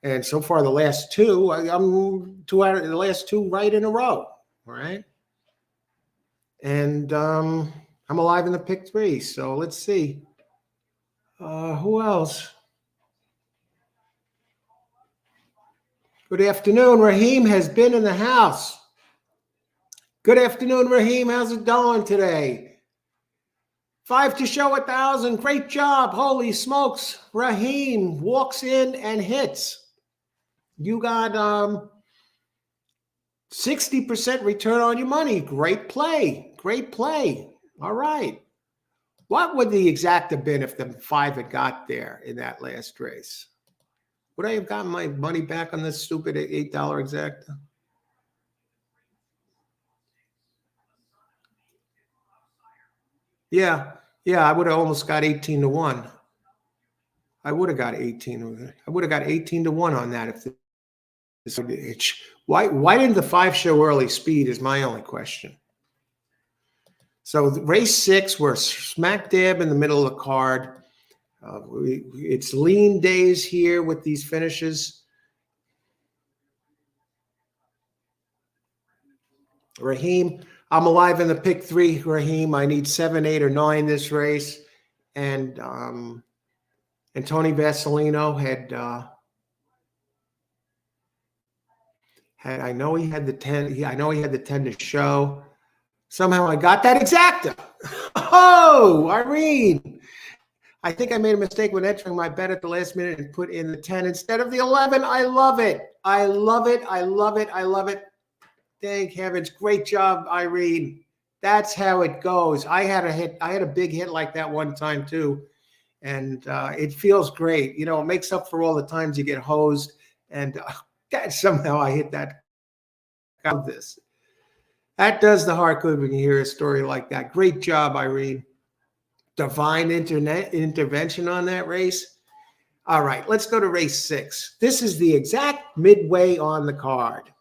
And so far, the last 2, I'm 2 out of the last 2 right in a row. All right. And I'm alive in the pick 3. So let's see. Who else? Good afternoon. Raheem has been in the house. Good afternoon, Raheem. How's it going today? 5 to show 1,000. Great job. Holy smokes. Raheem walks in and hits. You got 60% return on your money. Great play. Great play. All right. What would the exact have been if the 5 had got there in that last race? Would I have gotten my money back on this stupid $8 exact? Yeah. Yeah, I would have almost got 18 to 1. I would have got 18. I would have got 18 to 1 on that if why didn't the 5 show early speed is my only question. So race 6, we're smack dab in the middle of the card. It's lean days here with these finishes. Raheem, I'm alive in the pick 3, Raheem. I need 7, 8, or 9 this race. And Tony Vasilino had I know he had the 10. I know he had the 10 to show. Somehow I got that exacta. Oh, Irene. I think I made a mistake when entering my bet at the last minute and put in the 10 instead of the 11. I love it. I love it. I love it. I love it. Thank heavens. Great job, Irene. That's how it goes. I had a big hit like that one time too. And it feels great. You know, it makes up for all the times you get hosed. And somehow I hit that. I love this. That does the heart good when you hear a story like that. Great job, Irene. Divine intervention on that race. All right, let's go to race 6. This is the exact midway on the card.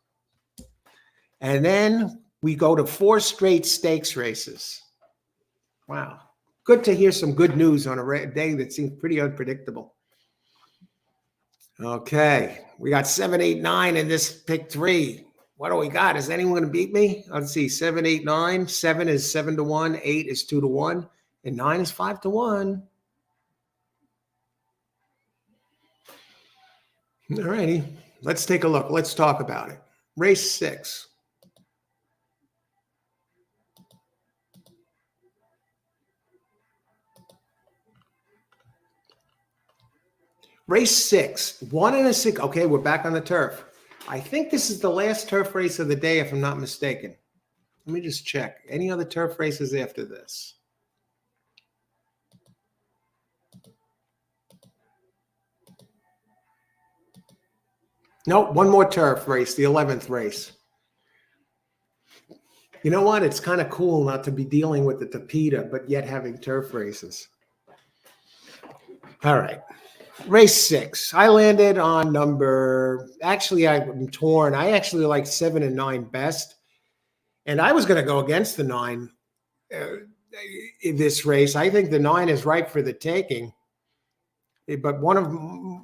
And then we go to 4 straight stakes races. Wow. Good to hear some good news on a day that seems pretty unpredictable. Okay, we got 7, 8, 9 in this pick 3. What do we got? Is anyone going to beat me? Let's see. 7, 8, 9. 7 is 7 to 1. 8 is 2 to 1. And 9 is 5 to 1. All righty. Let's take a look. Let's talk about it. Race 6. Race 6. 1 and a 6. Okay, we're back on the turf. I think this is the last turf race of the day, if I'm not mistaken. Let me just check. Any other turf races after this? Nope, one more turf race, the 11th race. You know what? It's kind of cool not to be dealing with the Tapeta, but yet having turf races. All right. Race 6. I landed on actually, I'm torn. I actually like 7 and 9 best. And I was going to go against the 9 in this race. I think the 9 is ripe for the taking. But one of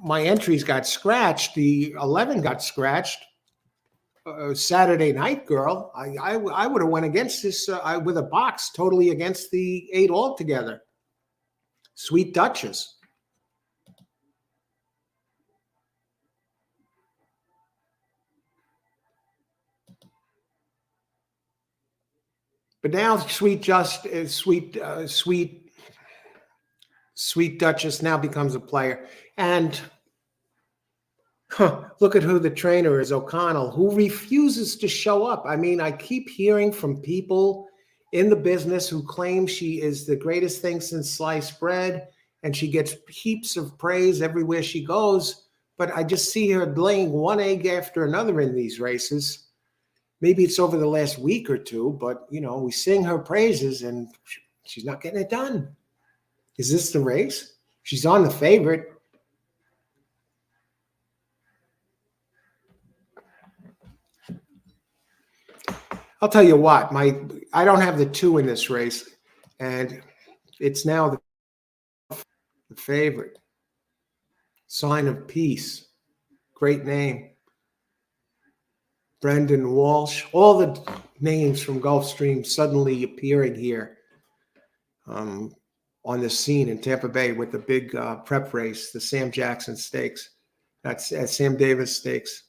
my entries got scratched. The 11 got scratched. Saturday Night Girl. I would have went against this with a box, totally against the 8 altogether. Sweet Duchess. But now Sweet Duchess now becomes a player. And look at who the trainer is, O'Connell, who refuses to show up. I mean, I keep hearing from people in the business who claim she is the greatest thing since sliced bread, and she gets heaps of praise everywhere she goes. But I just see her laying one egg after another in these races. Maybe it's over the last week or two, but, you know, we sing her praises and she's not getting it done. Is this the race? She's on the favorite. I'll tell you what, I don't have the 2 in this race, and it's now the favorite. Sign of Peace. Great name. Brendan Walsh. All the names from Gulfstream suddenly appearing here on the scene in Tampa Bay with the big prep race, the Sam Jackson Stakes. That's at Sam Davis Stakes.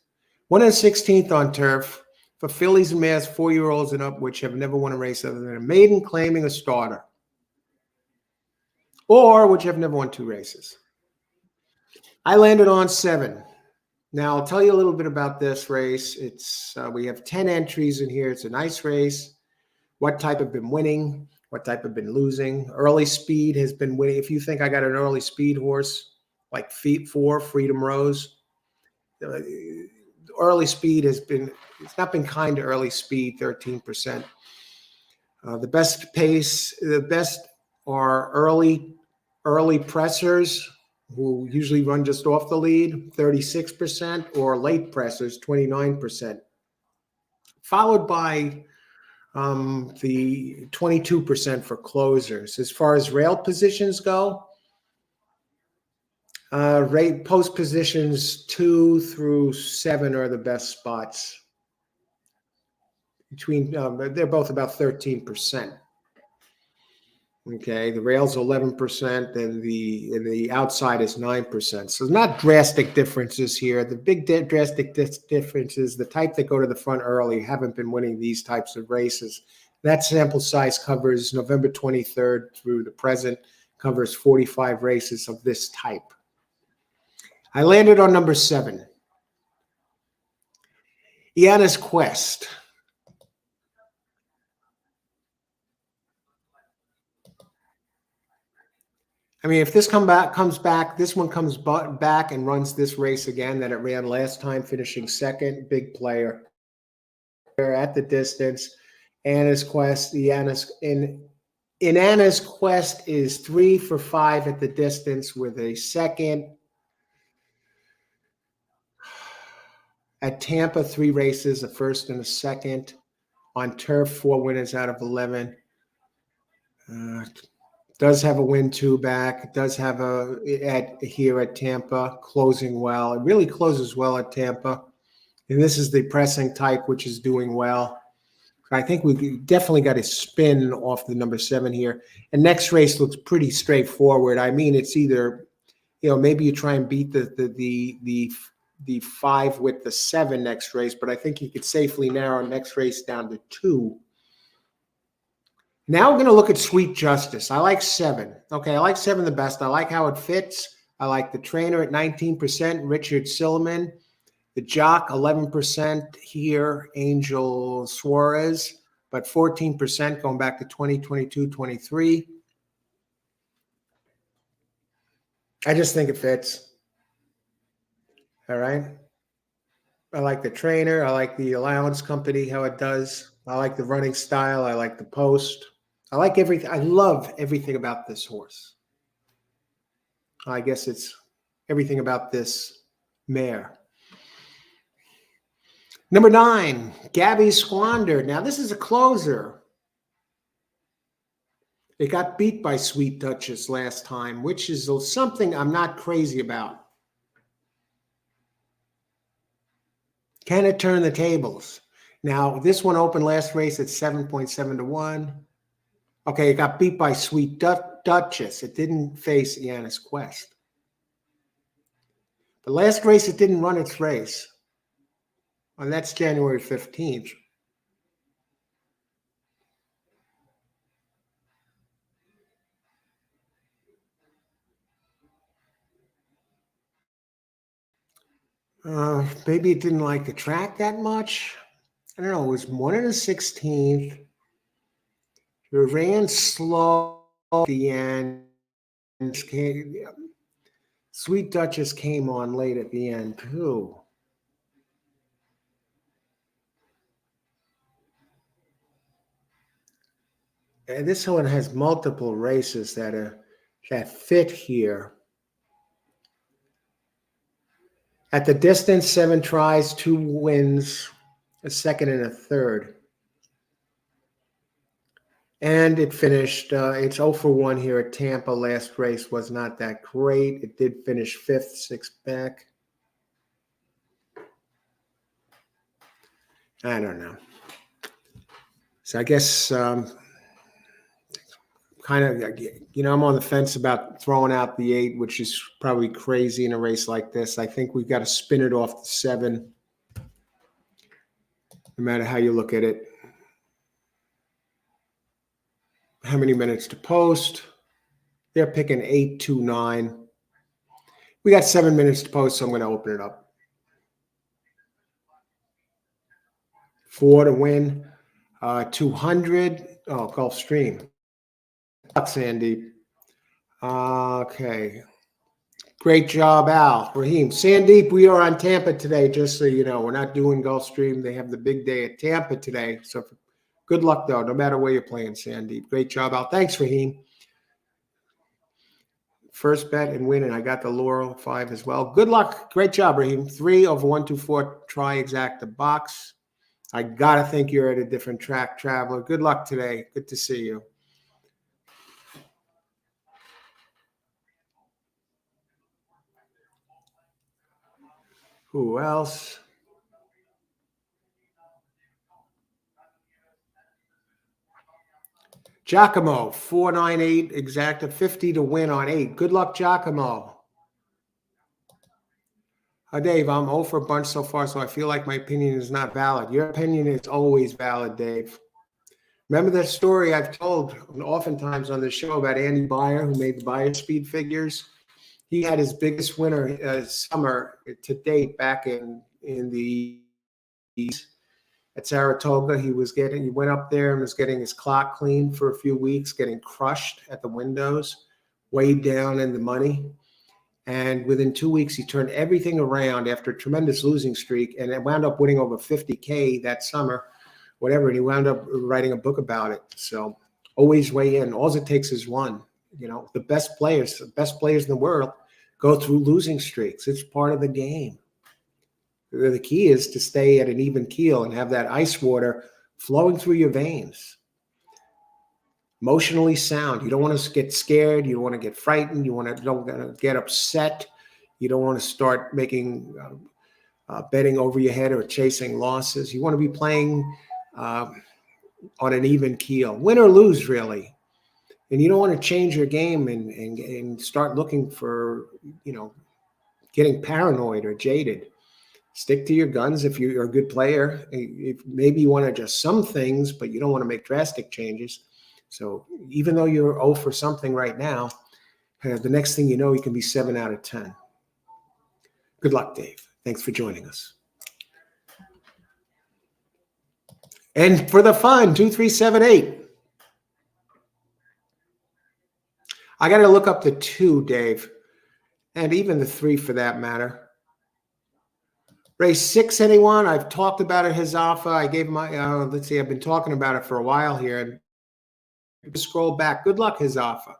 1 and 16th on turf for fillies and mares, 4-year-olds and up, which have never won a race other than a maiden claiming a starter, or which have never won 2 races. I landed on 7. Now, I'll tell you a little bit about this race. We have 10 entries in here. It's a nice race. What type have been winning? What type have been losing? Early speed has been winning. If you think I got an early speed horse, like Feet 4, Freedom Rose, early speed it's not been kind to early speed, 13%. The best are early pressers who usually run just off the lead, 36%, or late pressers, 29%, followed by the 22% for closers. As far as rail positions go, rate post positions 2 through 7 are the best spots. They're both about 13%. Okay, the rails 11%, and the outside is 9%. So not drastic differences here. The big drastic differences, the type that go to the front early haven't been winning these types of races. That sample size covers November 23rd through the present, covers 45 races of this type. I landed on number 7, Iana's Quest. I mean, if this comes back, this one comes back and runs this race again that it ran last time, finishing second, big player. At the distance, Anna's Quest, Anna's Quest is 3 for 5 at the distance with a second. At Tampa, 3 races, a first and a second. On turf, 4 winners out of 11. Does have a win 2 back. Does have here at Tampa, closing well. It really closes well at Tampa. And this is the pressing type, which is doing well. I think we definitely got a spin off the number 7 here. And next race looks pretty straightforward. I mean, it's either, maybe you try and beat the 5 with the 7 next race, but I think you could safely narrow next race down to 2. Now we're going to look at Sweet Justice. I like 7. Okay, I like 7 the best. I like how it fits. I like the trainer at 19%, Richard Silliman. The jock, 11% here, Angel Suarez, but 14% going back to 2022, 23. I just think it fits. All right. I like the trainer. I like the allowance company, how it does. I like the running style. I like the post. I like everything. I love everything about this horse. I guess it's everything about this mare. Number 9, Gabby Squander. Now, this is a closer. It got beat by Sweet Duchess last time, which is something I'm not crazy about. Can it turn the tables? Now, this one opened last race at 7.7 to 1. Okay, it got beat by Sweet Duchess. It didn't face Iana's Quest. The last race, it didn't run its race. And that's January 15th. Maybe it didn't like the track that much. I don't know. It was 1 in the 16th. It ran slow at the end. Sweet Duchess came on late at the end, too. And this one has multiple races that fit here. At the distance, 7 tries, 2 wins, a second and a third. And it finished, it's 0 for 1 here at Tampa. Last race was not that great. It did finish 5th, 6th back. I don't know. So I guess kind of, I'm on the fence about throwing out the 8, which is probably crazy in a race like this. I think we've got to spin it off the 7, no matter how you look at it. How many minutes to post? They're picking 8, 2, 9. We got 7 minutes to post, so I'm going to open it up. 4 to win. 200. Oh, Gulfstream. Sandeep. Okay. Great job, Al. Raheem. Sandeep, we are on Tampa today, just so you know. We're not doing Gulfstream. They have the big day at Tampa today. So good luck, though, no matter where you're playing, Sandeep. Great job, Al. Thanks, Raheem. First bet and win, and I got the Laurel 5 as well. Good luck. Great job, Raheem. 3 over 1, 2, 4. Try exact the box. I got to think you're at a different track, Traveler. Good luck today. Good to see you. Who else? Giacomo, 498 exacta, 50 to win on 8. Good luck, Giacomo. Dave, I'm 0 for a bunch so far, so I feel like my opinion is not valid. Your opinion is always valid, Dave. Remember that story I've told oftentimes on the show about Andy Beyer, who made the Beyer speed figures? He had his biggest winner summer to date back in the at Saratoga. He went up there and was getting his clock cleaned for a few weeks, getting crushed at the windows, weighed down in the money. And within 2 weeks, he turned everything around after a tremendous losing streak, and it wound up winning over 50K that summer, whatever. And he wound up writing a book about it. So always weigh in. All it takes is one. You know, the best players in the world go through losing streaks. It's part of the game. The key is to stay at an even keel and have that ice water flowing through your veins. Emotionally sound. You don't want to get scared. You don't want to get frightened. You don't want to get upset. You don't want to start making betting over your head or chasing losses. You want to be playing on an even keel, win or lose, really. And you don't want to change your game and start looking for, getting paranoid or jaded. Stick to your guns if you're a good player. If maybe you want to adjust some things, but you don't want to make drastic changes. So even though you're 0 for something right now, the next thing you know, you can be 7 out of 10. Good luck, Dave. Thanks for joining us. And for the fun, 2378. I got to look up the 2, Dave, and even the 3 for that matter. Race 6, anyone? I've talked about it, Hazafa. I gave my, let's see, I've been talking about it for a while here. And scroll back. Good luck, Hazafa.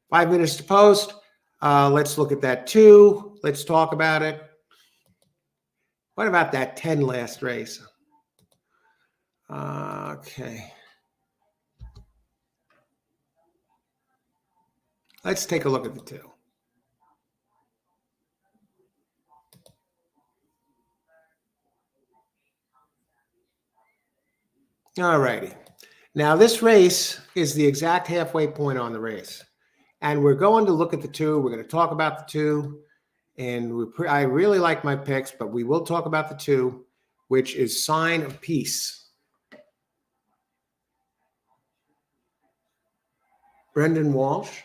5 minutes to post. Let's look at that 2. Let's talk about it. What about that 10 last race? Okay. Let's take a look at the 2. All righty. Now, this race is the exact halfway point on the race. And we're going to look at the 2. We're going to talk about the 2. And I really like my picks, but we will talk about the 2, which is Sign of Peace. Brendan Walsh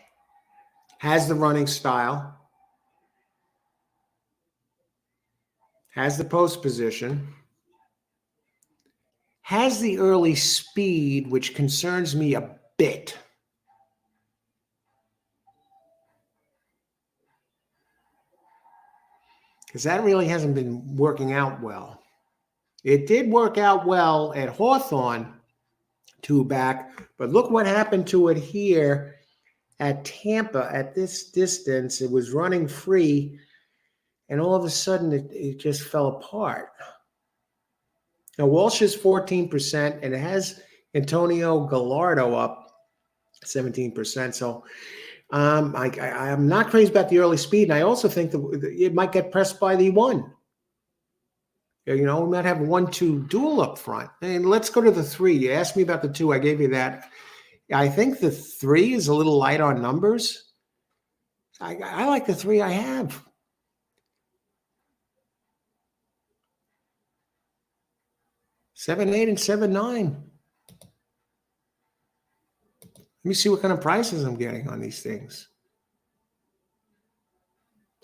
has the running style, has the post position, has the early speed, which concerns me a bit. Because that really hasn't been working out well. It did work out well at Hawthorne 2 back, but look what happened to it here at Tampa at this distance. It was running free, and all of a sudden it just fell apart. Now, Walsh is 14%, and it has Antonio Gallardo up 17%. So I'm not crazy about the early speed, and I also think that it might get pressed by the 1. We might have 1-2 duel up front. And let's go to the 3. You asked me about the 2. I gave you that. I think the 3 is a little light on numbers. I like the 3 I have. 7-8 and 7-9. Let me see what kind of prices I'm getting on these things.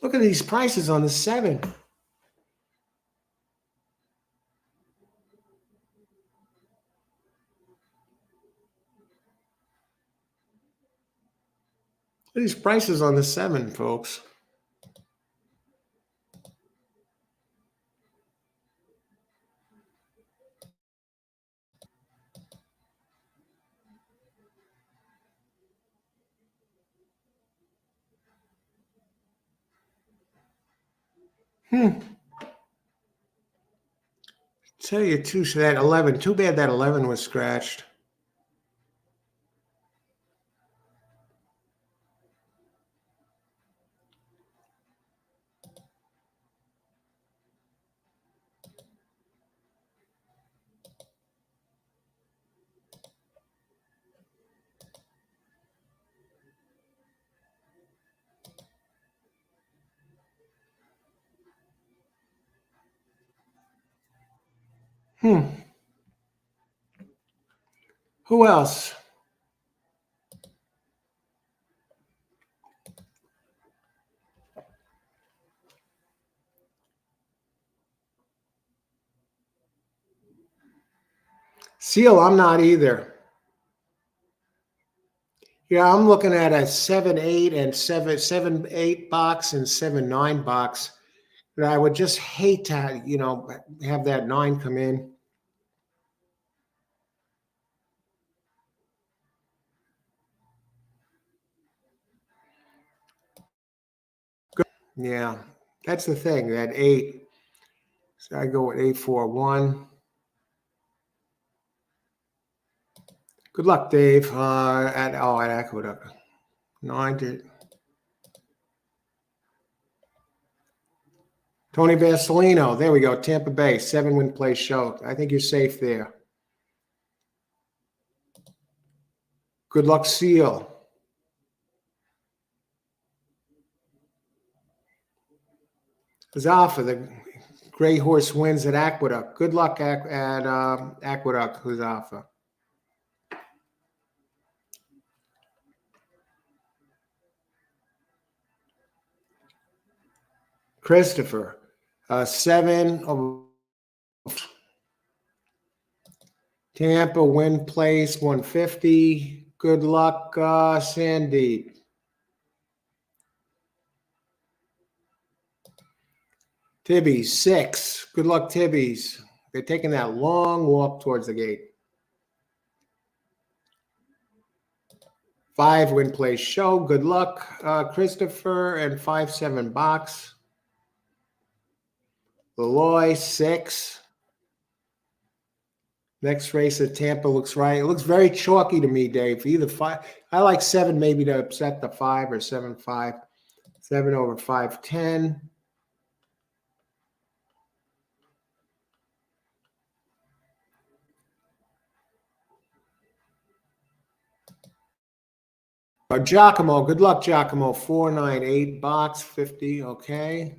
Look at these prices on the 7. These prices on the 7, folks. Tell you too, so that 11. Too bad that 11 was scratched. Who else? Seal, I'm not either. Yeah, I'm looking at a 7-8 and 7-8 box and 7-9 box. But I would just hate to, have that 9 come in. Yeah, that's the thing, that 8. So I go with 8-4-1. Good luck, Dave. At Aqueduct. 9 to Tony Vasilino. There we go. Tampa Bay, 7-win play show. I think you're safe there. Good luck, Seal. Zafa, the Gray Horse wins at Aqueduct. Good luck at Aqueduct, Zafa. Christopher, 7 of Tampa win place 150. Good luck, Sandeep. Tibbies, 6. Good luck, Tibbies. They're taking that long walk towards the gate. 5 win place show. Good luck, Christopher, and 5-7 box. Leloy, 6. Next race at Tampa looks right. It looks very chalky to me, Dave. Either 5. I like 7 maybe to upset the 5 or 7-5. 7 over 5-10. Giacomo, good luck, Giacomo. 4-9-8 box 50. Okay.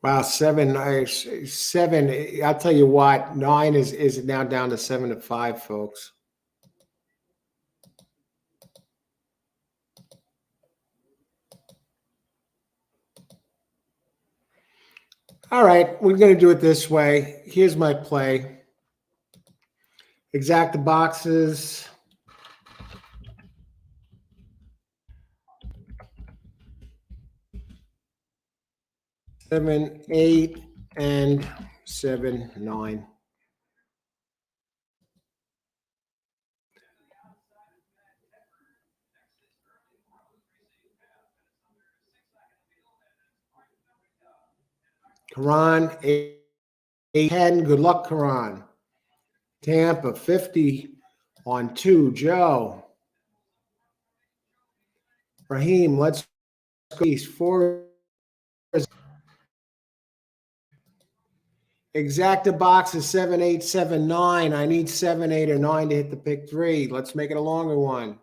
Wow, 7. I'll tell you what, 9 is now down to 7-5, folks. All right, we're going to do it this way. Here's my play. Exact the boxes. Seven, 8, and 7, 9. Karan, 8, 10. Good luck, Karan. Tampa, 50 on 2. Joe. Raheem, let's go. 4. Exacta box is 7, 8, 7, 9. I need 7, 8, or 9 to hit the pick 3. Let's make it a longer one.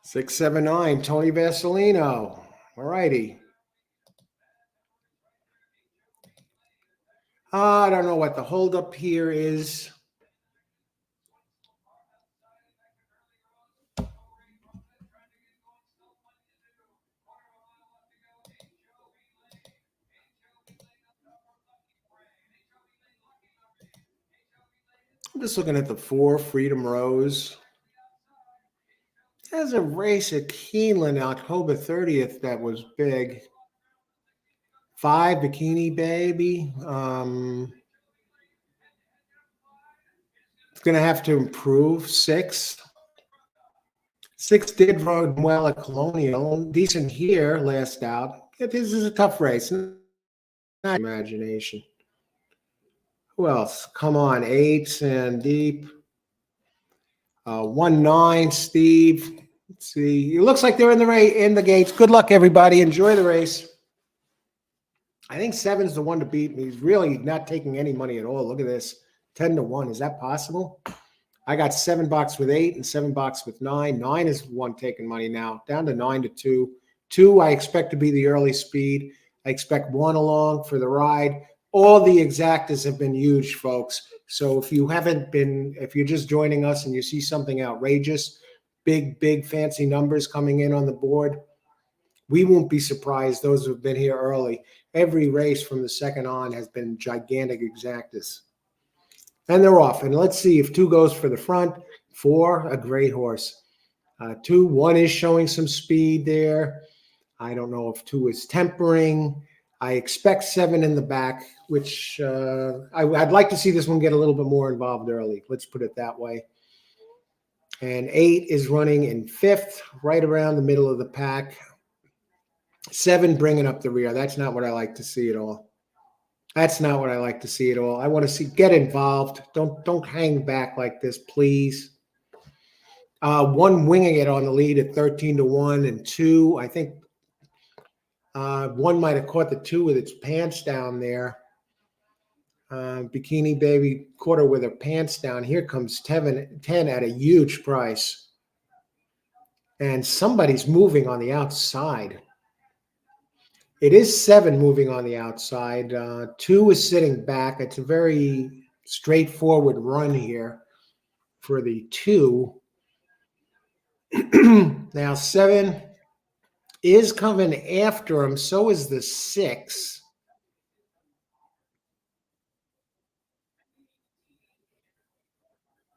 679, Tony Vasilino. All righty. I don't know what the holdup here is. I'm just looking at the 4, Freedom Rose. There's a race at Keeneland October 30th that was big. 5, Bikini Baby. It's going to have to improve. 6. 6 did run well at Colonial. Decent here last out. This is a tough race. Not imagination. Who else? Come on. 8, Sandeep. 1-9, Steve. Let's see. It looks like they're in the gates. Good luck, everybody. Enjoy the race. I think 7's the one to beat. He's really not taking any money at all. Look at this. 10-1. Is that possible? I got $7 with 8 and $7 with 9. 9 is one taking money now. Down to 9-2. 2, I expect to be the early speed. I expect 1 along for the ride. All the exactas have been huge, folks. So if you're just joining us and you see something outrageous, big, fancy numbers coming in on the board, we won't be surprised. Those who've been here early. Every race from the second on has been gigantic exactas. And they're off. And let's see if 2 goes for the front. 4, a great horse. 2, 1 is showing some speed there. I don't know if 2 is tempering. I expect 7 in the back, which I'd like to see this one get a little bit more involved early. Let's put it that way. And 8 is running in 5th, right around the middle of the pack. 7 bringing up the rear. That's not what I like to see at all. That's not what I like to see at all. I want to see get involved. Don't hang back like this, please. 1 winging it on the lead at 13-1, and 2, I think 1 might have caught the 2 with its pants down there. Bikini Baby caught her with her pants down. Here comes 10 at a huge price. And somebody's moving on the outside. It is 7 moving on the outside. 2 is sitting back. It's a very straightforward run here for the 2. Now 7 is coming after him. So is the 6.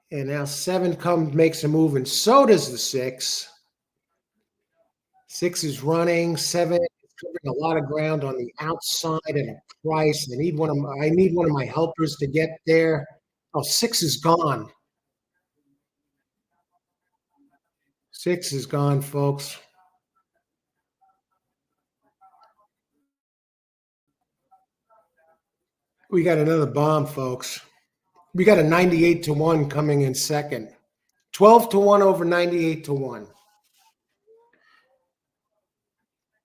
And now 7 makes a move, and so does the 6. 6 is running. 7 is covering a lot of ground on the outside at a price. I need one of my helpers to get there. Oh, 6 is gone. 6 is gone, folks. We got another bomb, folks. We got a 98-1 coming in second. 12-1 over 98-1.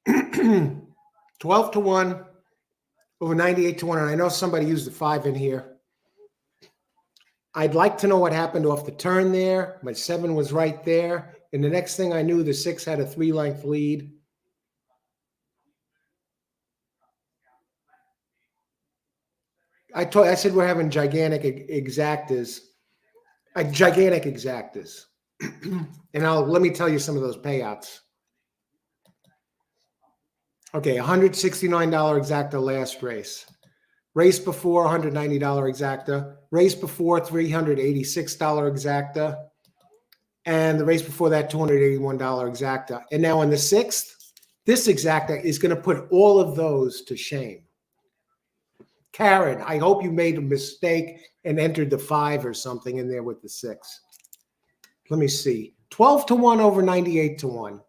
12-1 over 98-1. And I know somebody used the 5 in here. I'd like to know what happened off the turn there. My 7 was right there. And the next thing I knew, the 6 had a 3-length lead. I said we're having gigantic exactas. Gigantic exactas. And let me tell you some of those payouts. Okay, $169 exacta last race. Race before, $190 exacta. Race before, $386 exacta. And the race before that, $281 exacta. And now in the 6th, this exacta is going to put all of those to shame. Karen, I hope you made a mistake and entered the 5 or something in there with the 6. Let me see. 12-1 over 98-1.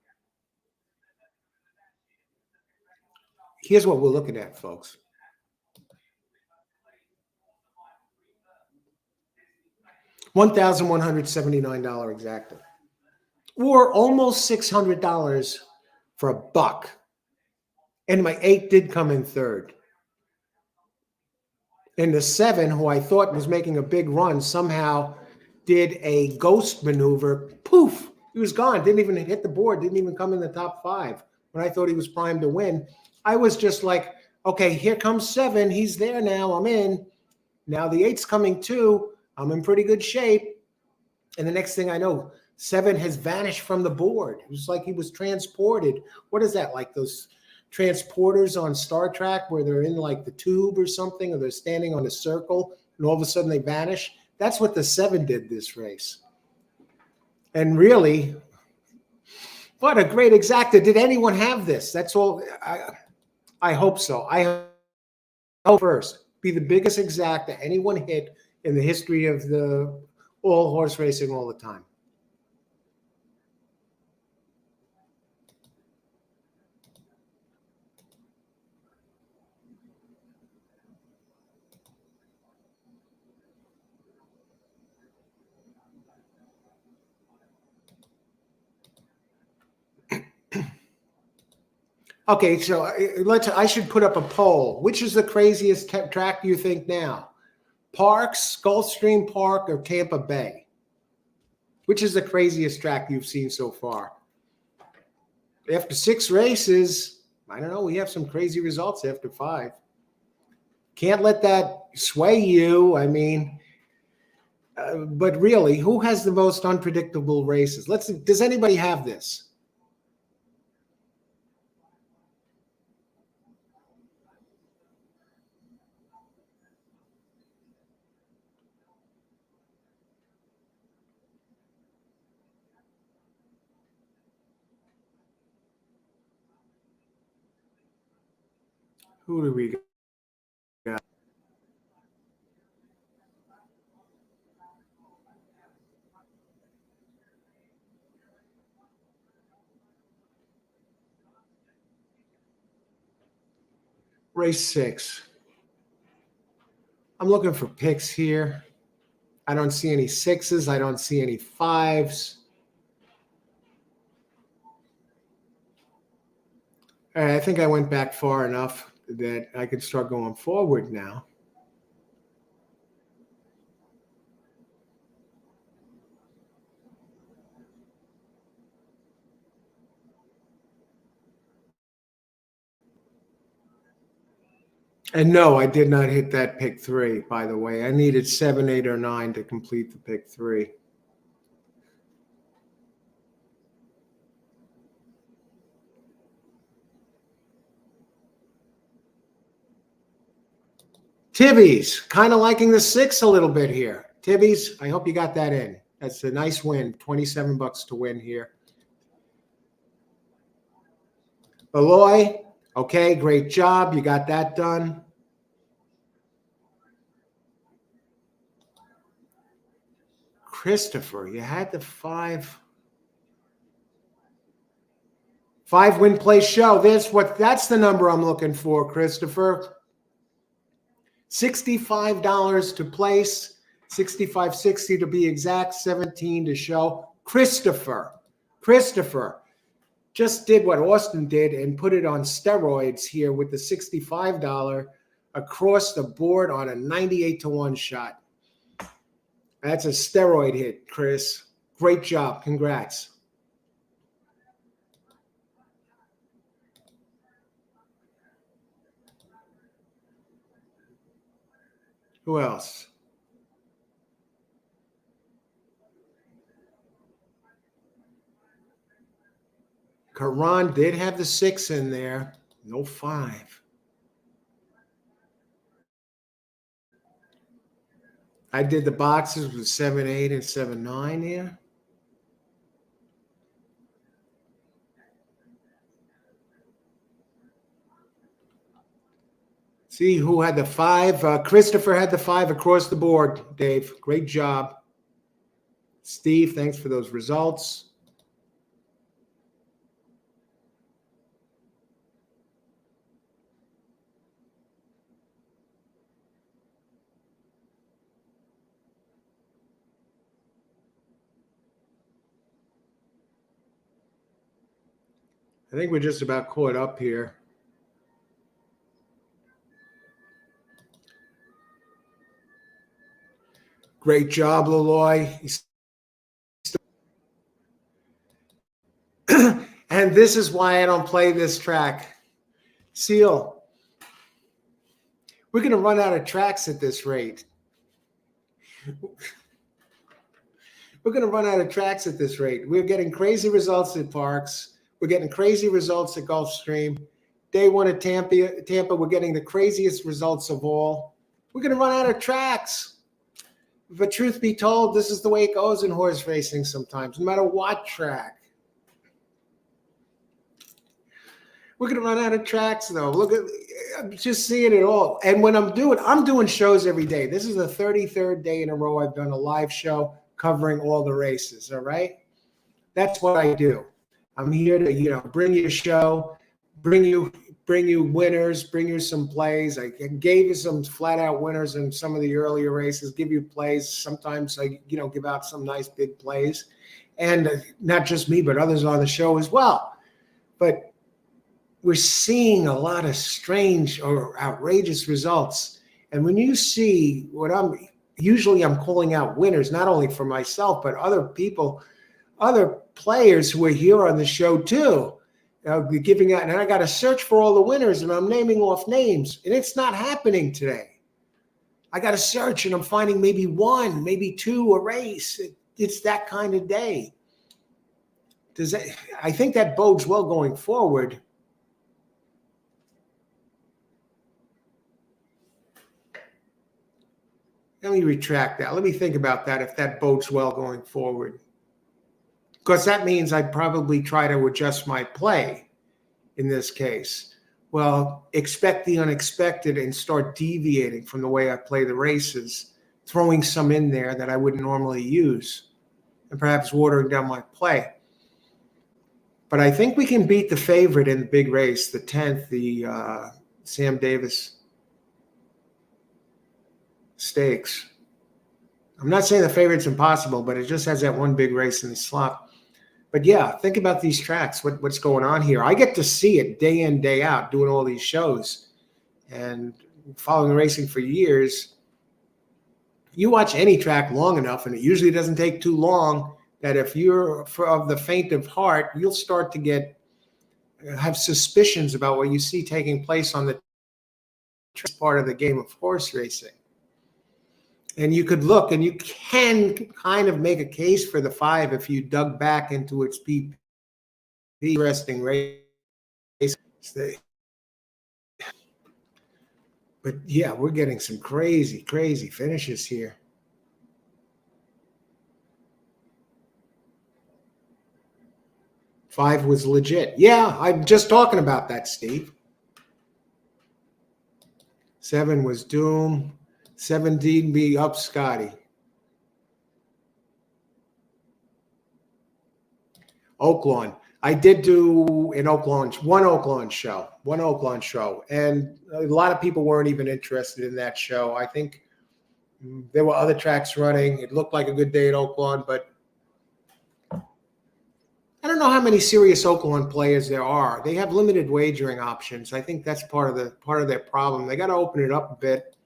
Here's what we're looking at, folks. $1,179 exacta. Or almost $600 for $1. And my 8 did come in third. And the 7, who I thought was making a big run, somehow did a ghost maneuver. Poof, He was gone. Didn't even hit the board. Didn't even come in the top 5 when I thought he was primed to win. I was just like, okay, here comes 7. He's there now. I'm in. Now the 8's coming too. I'm in pretty good shape. And the next thing I know, 7 has vanished from the board. It was like he was transported. What is that? Like those transporters on Star Trek where they're in like the tube or something, or they're standing on a circle and all of a sudden they vanish? That's what the 7 did this race. And really, what a great exacta. Did anyone have this? That's all. I hope so. I hope first be the biggest exacta anyone hit in the history of the all horse racing all the time. Okay, so I should put up a poll. Which is the craziest track you think now? Parks, Gulfstream Park, or Tampa Bay? Which is the craziest track you've seen so far? After 6 races, I don't know, we have some crazy results after 5. Can't let that sway you. I mean, but really, who has the most unpredictable races? Does anybody have this? Who do we got? Race 6. I'm looking for picks here. I don't see any 6s. I don't see any 5s. All right, I think I went back far enough that I can start going forward now. And no, I did not hit that pick 3, by the way. I needed 7, 8, or 9 to complete the pick 3. Tibby's kind of liking the 6 a little bit here. Tibby's, I hope you got that in. That's a nice win. $27 to win here. Aloy, okay, great job. You got that done. Christopher, you had the 5 win place show. That's the number I'm looking for, Christopher. $65 to place, $65.60 to be exact, 17 to show. Christopher just did what Austin did and put it on steroids here with the $65 across the board on a 98 to 1 shot. That's a steroid hit, Chris. Great job. Congrats. Who else? Karan did have the 6 in there. No 5. I did the boxes with 7, 8, and 7, 9 here. See who had the 5. Christopher had the 5 across the board, Dave. Great job. Steve, thanks for those results. I think we're just about caught up here. Great job, Laloy. And this is why I don't play this track. Seal, we're going to run out of tracks at this rate. We're going to run out of tracks at this rate. We're getting crazy results at Parks. We're getting crazy results at Gulfstream. Day one at Tampa, we're getting the craziest results of all. We're going to run out of tracks. But truth be told, this is the way it goes in horse racing sometimes, no matter what track. We're going to run out of tracks, though. Look at, I'm just seeing it all. And when I'm doing shows every day. This is the 33rd day in a row I've done a live show covering all the races, all right? That's what I do. I'm here to, bring you a show, bring you winners, bring you some plays. I gave you some flat out winners in some of the earlier races, give you plays. Sometimes I, give out some nice big plays, and not just me, but others on the show as well. But we're seeing a lot of strange or outrageous results. And when you see what I'm calling out winners, not only for myself, but other people, other players who are here on the show too. Giving out, and I got to search for all the winners, and I'm naming off names, and it's not happening today. I got to search, and I'm finding maybe one, maybe two a race. It's that kind of day. I think that bodes well going forward. Let me retract that. Let me think about that, if that bodes well going forward. Because that means I'd probably try to adjust my play in this case. Well, expect the unexpected and start deviating from the way I play the races, throwing some in there that I wouldn't normally use, and perhaps watering down my play. But I think we can beat the favorite in the big race, the 10th, the Sam Davis Stakes. I'm not saying the favorite's impossible, but it just has that one big race in the slot. But yeah, think about these tracks, what's going on here. I get to see it day in, day out, doing all these shows and following racing for years. You watch any track long enough, and it usually doesn't take too long, that if you're of the faint of heart, you'll start to have suspicions about what you see taking place on the part of the game of horse racing. And you could look, and you can kind of make a case for the 5 if you dug back into its PP. Interesting race. But yeah, we're getting some crazy, crazy finishes here. Five was legit. Yeah, I'm just talking about that, Steve. 7 was Doom. 17 be up Scotty. Oaklawn. I did do one Oaklawn show. And a lot of people weren't even interested in that show. I think there were other tracks running. It looked like a good day at Oaklawn, but I don't know how many serious Oaklawn players there are. They have limited wagering options. I think that's part of their problem. They got to open it up a bit.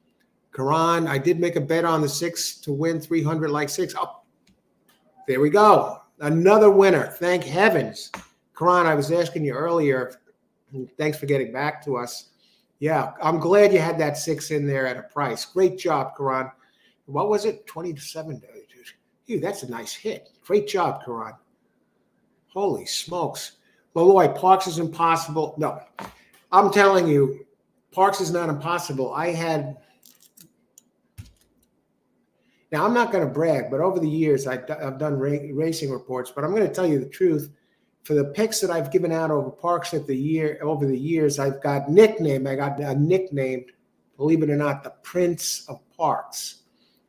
Karan, I did make a bet on the 6 to win 300 like 6. Oh, there we go. Another winner. Thank heavens. Karan, I was asking you earlier. Thanks for getting back to us. Yeah, I'm glad you had that 6 in there at a price. Great job, Karan. What was it? 27. Dude, that's a nice hit. Great job, Karan. Holy smokes. Lloyd, Parks is impossible. No, I'm telling you, Parks is not impossible. Now, I'm not going to brag, but over the years, I've done racing reports, but I'm going to tell you the truth. For the picks that I've given out over Parks over the years, I've got nicknamed, believe it or not, the Prince of Parks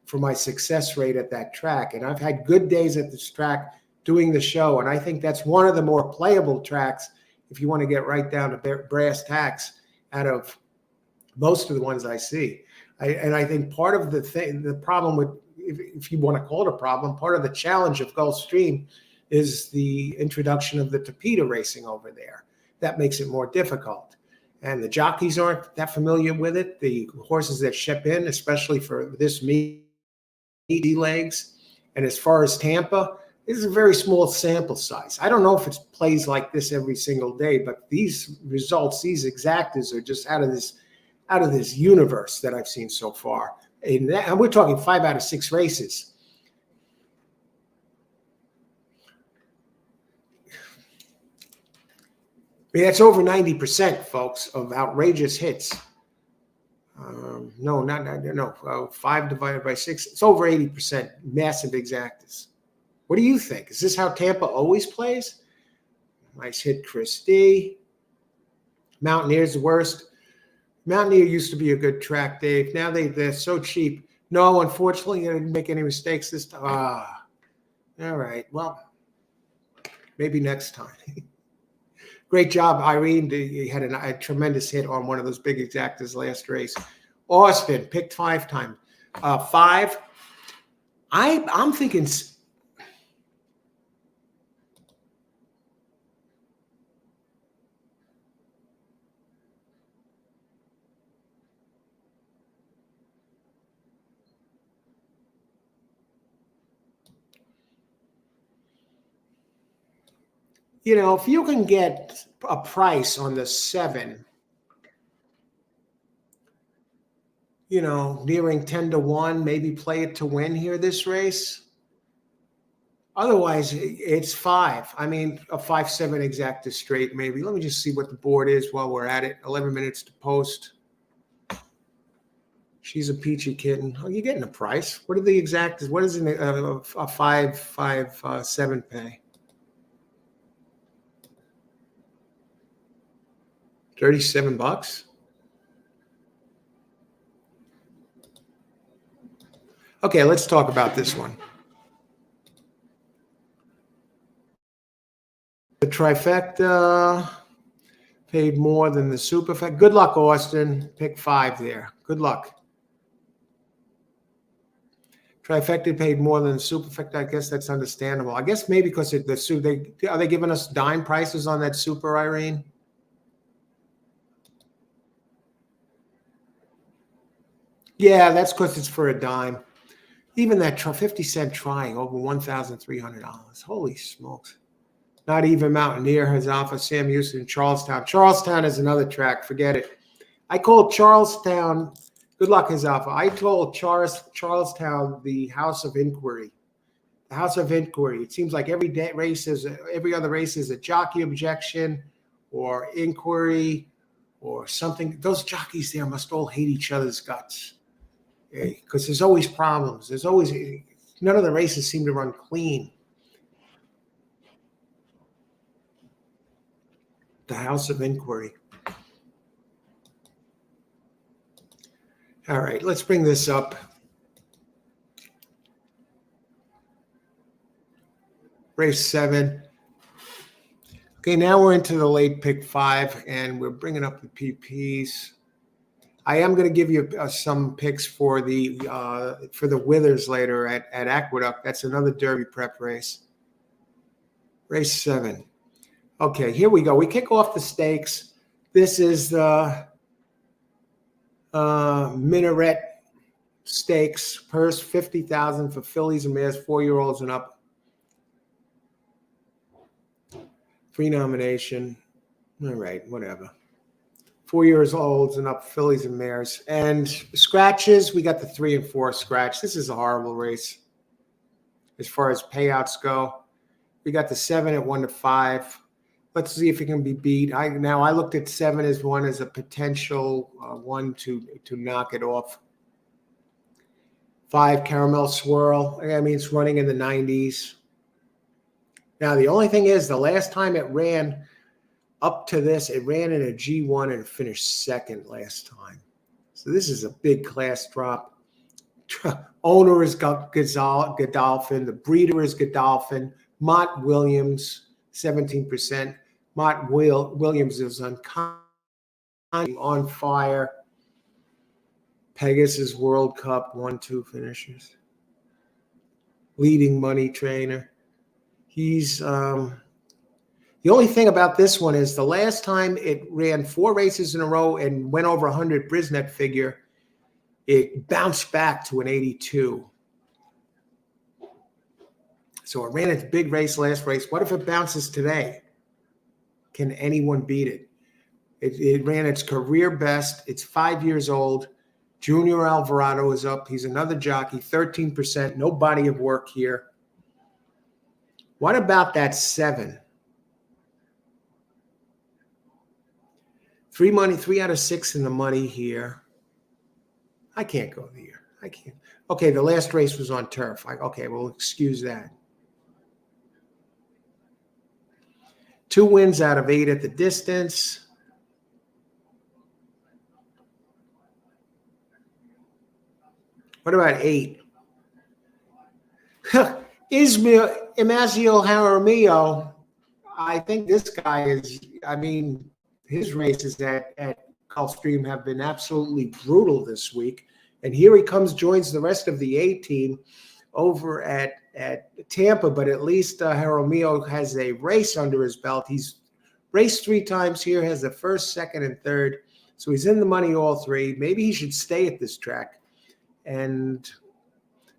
for my success rate at that track. And I've had good days at this track doing the show, and I think that's one of the more playable tracks if you want to get right down to brass tacks out of most of the ones I see. I think part of the problem with, if you want to call it a problem, part of the challenge of Gulfstream is the introduction of the torpedo racing over there. That makes it more difficult. And the jockeys aren't that familiar with it. The horses that ship in, especially for this meet legs. And as far as Tampa, This is a very small sample size. I don't know if it plays like this every single day, but these results, these exactas are just out of this universe that I've seen so far. And we're talking 5 out of 6 races. I mean, that's over 90%, folks, of outrageous hits. No, 5 divided by 6. It's over 80%, massive exactas. What do you think? Is this how Tampa always plays? Nice hit, Chris D. Mountaineer's the worst. Mountaineer used to be a good track, Dave. Now they're so cheap. No, unfortunately, I didn't make any mistakes this time. All right. Well, maybe next time. Great job, Irene. You had a tremendous hit on one of those big exactas last race. Austin picked 5 times. 5. I'm thinking. You know, if you can get a price on the 7, you know, nearing 10-1, maybe play it to win here this race. Otherwise, it's 5. I mean, a 5-7 exacta straight, maybe. Let me just see what the board is while we're at it. 11 minutes to post. She's a peachy kitten. Oh, you're getting a price. What are the exactas? What is a 5-7 pay? 37 bucks. Okay, let's talk about this one. The trifecta paid more than the superfecta. Good luck, Austin. Pick 5 there. Good luck. Trifecta paid more than the superfecta. I guess that's understandable. I guess maybe because are they giving us dime prices on that super, Irene? Yeah, that's because it's for a dime. Even that 50-cent trying over $1,300. Holy smokes. Not even Mountaineer has Alpha, Sam Houston, Charlestown. Charlestown is another track. Forget it. I called Charlestown. Good luck, his Alpha. I told Charlestown the House of Inquiry. The House of Inquiry. It seems like every other race is a jockey objection or inquiry or something. Those jockeys there must all hate each other's guts. Because there's always problems. None of the races seem to run clean. The House of Inquiry. All right, let's bring this up. Race 7. Okay, now we're into the late pick 5, and we're bringing up the PPs. I am going to give you some picks for the Withers later at Aqueduct. That's another Derby prep race. Race 7. Okay, here we go. We kick off the stakes. This is the Minaret Stakes. Purse $50,000 for fillies and mares, 4-year-olds and up. Free nomination. All right, whatever. 4 years old and up, fillies and mares. And scratches, we got the 3 and 4 scratch. This is a horrible race as far as payouts go. We got the 7 at 1-5. Let's see if it can be beat. I looked at 7 as one as a potential one to knock it off. 5, Caramel Swirl. I mean, it's running in the 90s. Now, the only thing is, the last time it ran up to this, it ran in a G1 and finished second last time. So this is a big class drop. Owner is Godolphin. The breeder is Godolphin. Mott Williams, 17%. Mott Williams is on fire. Pegasus World Cup, 1-2 finishes. Leading money trainer. He's the only thing about this one is the last time it ran 4 races in a row and went over 100 Brisnet figure, it bounced back to an 82. So it ran its big race last race. What if it bounces today? Can anyone beat it? It ran its career best. It's 5 years old. Junior Alvarado is up. He's another jockey, 13%. No body of work here. What about that 7? Three out of 6 in the money here. I can't go there. I can't. Okay, the last race was on turf. Okay, we'll excuse that. 2 wins out of 8 at the distance. What about 8? Imazio Jaramillo. I think this guy is, his races at Gulfstream have been absolutely brutal this week. And here he comes, joins the rest of the A team over at Tampa, but at least Jaramillo has a race under his belt. He's raced 3 times here, has the first, second, and third. So he's in the money all 3. Maybe he should stay at this track. And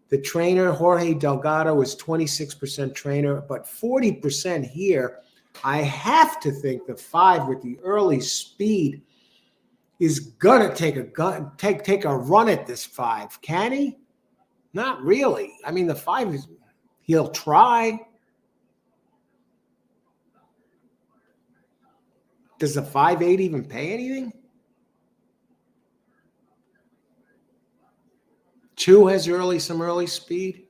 the trainer, Jorge Delgado, is 26% trainer, but 40% here. I have to think the 5 with the early speed is gonna take a run at this 5. Can he? Not really. The 5 is, he'll try. Does the 5.8 even pay anything? 2 has some early speed.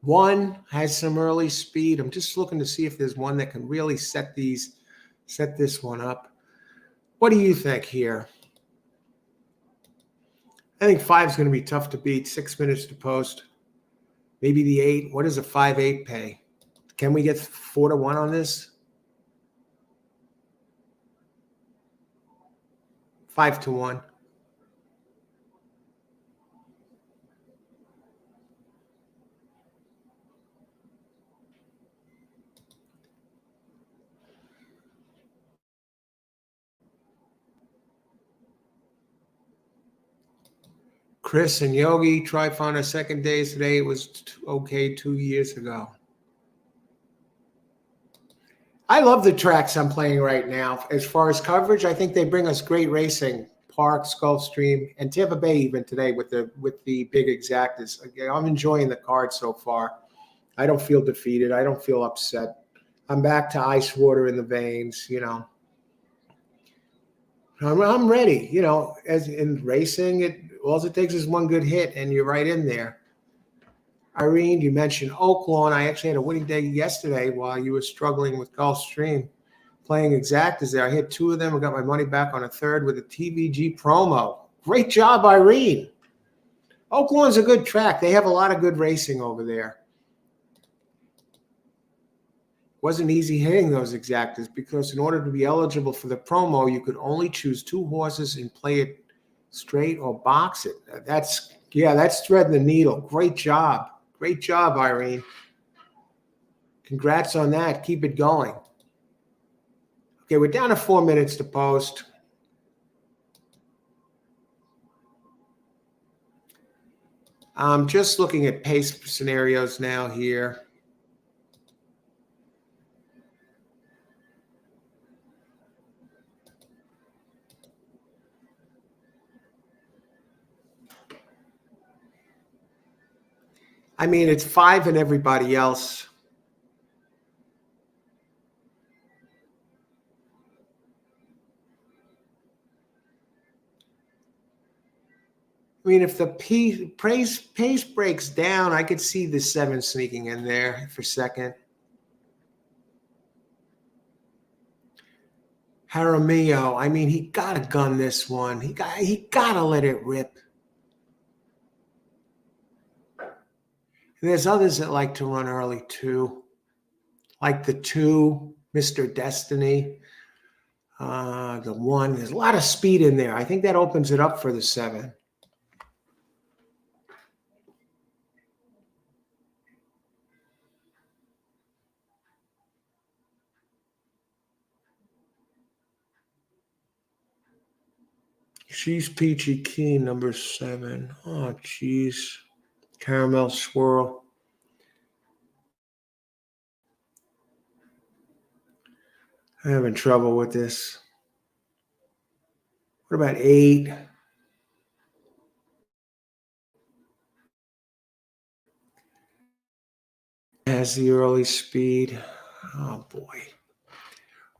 1 has some early speed. I'm just looking to see if there's one that can really set this one up. What do you think here? I think 5 is going to be tough to beat. 6 minutes to post. Maybe the 8. What does a 5.8 pay? Can we get 4-1 on this? 5-1. Chris and Yogi tried on our second days today. It was okay 2 years ago. I love the tracks I'm playing right now. As far as coverage, I think they bring us great racing. Parks, Gulfstream, and Tampa Bay even today with the big exactas. I'm enjoying the card so far. I don't feel defeated. I don't feel upset. I'm back to ice water in the veins, I'm ready. As in racing, all it takes is one good hit and you're right in there. Irene, you mentioned Oaklawn. I actually had a winning day yesterday while you were struggling with Gulfstream. Playing exactas there. I hit 2 of them. I got my money back on a third with a TVG promo. Great job, Irene. Oaklawn's a good track. They have a lot of good racing over there. Wasn't easy hitting those exactas because in order to be eligible for the promo, you could only choose 2 horses and play it straight or box it. That's threading the needle. Great job. Great job, Irene. Congrats on that. Keep it going. Okay, we're down to 4 minutes to post. I'm just looking at pace scenarios now here. It's 5 and everybody else. If the pace breaks down, I could see the 7 sneaking in there for second. Jaramillo, he got to gun this one. He got to let it rip. And there's others that like to run early too, like the 2, Mr. Destiny, the 1. There's a lot of speed in there. I think that opens it up for the 7. She's Peachy Keen, number 7. Oh, geez. Caramel Swirl. I'm having trouble with this. What about 8? Has the early speed. Oh boy.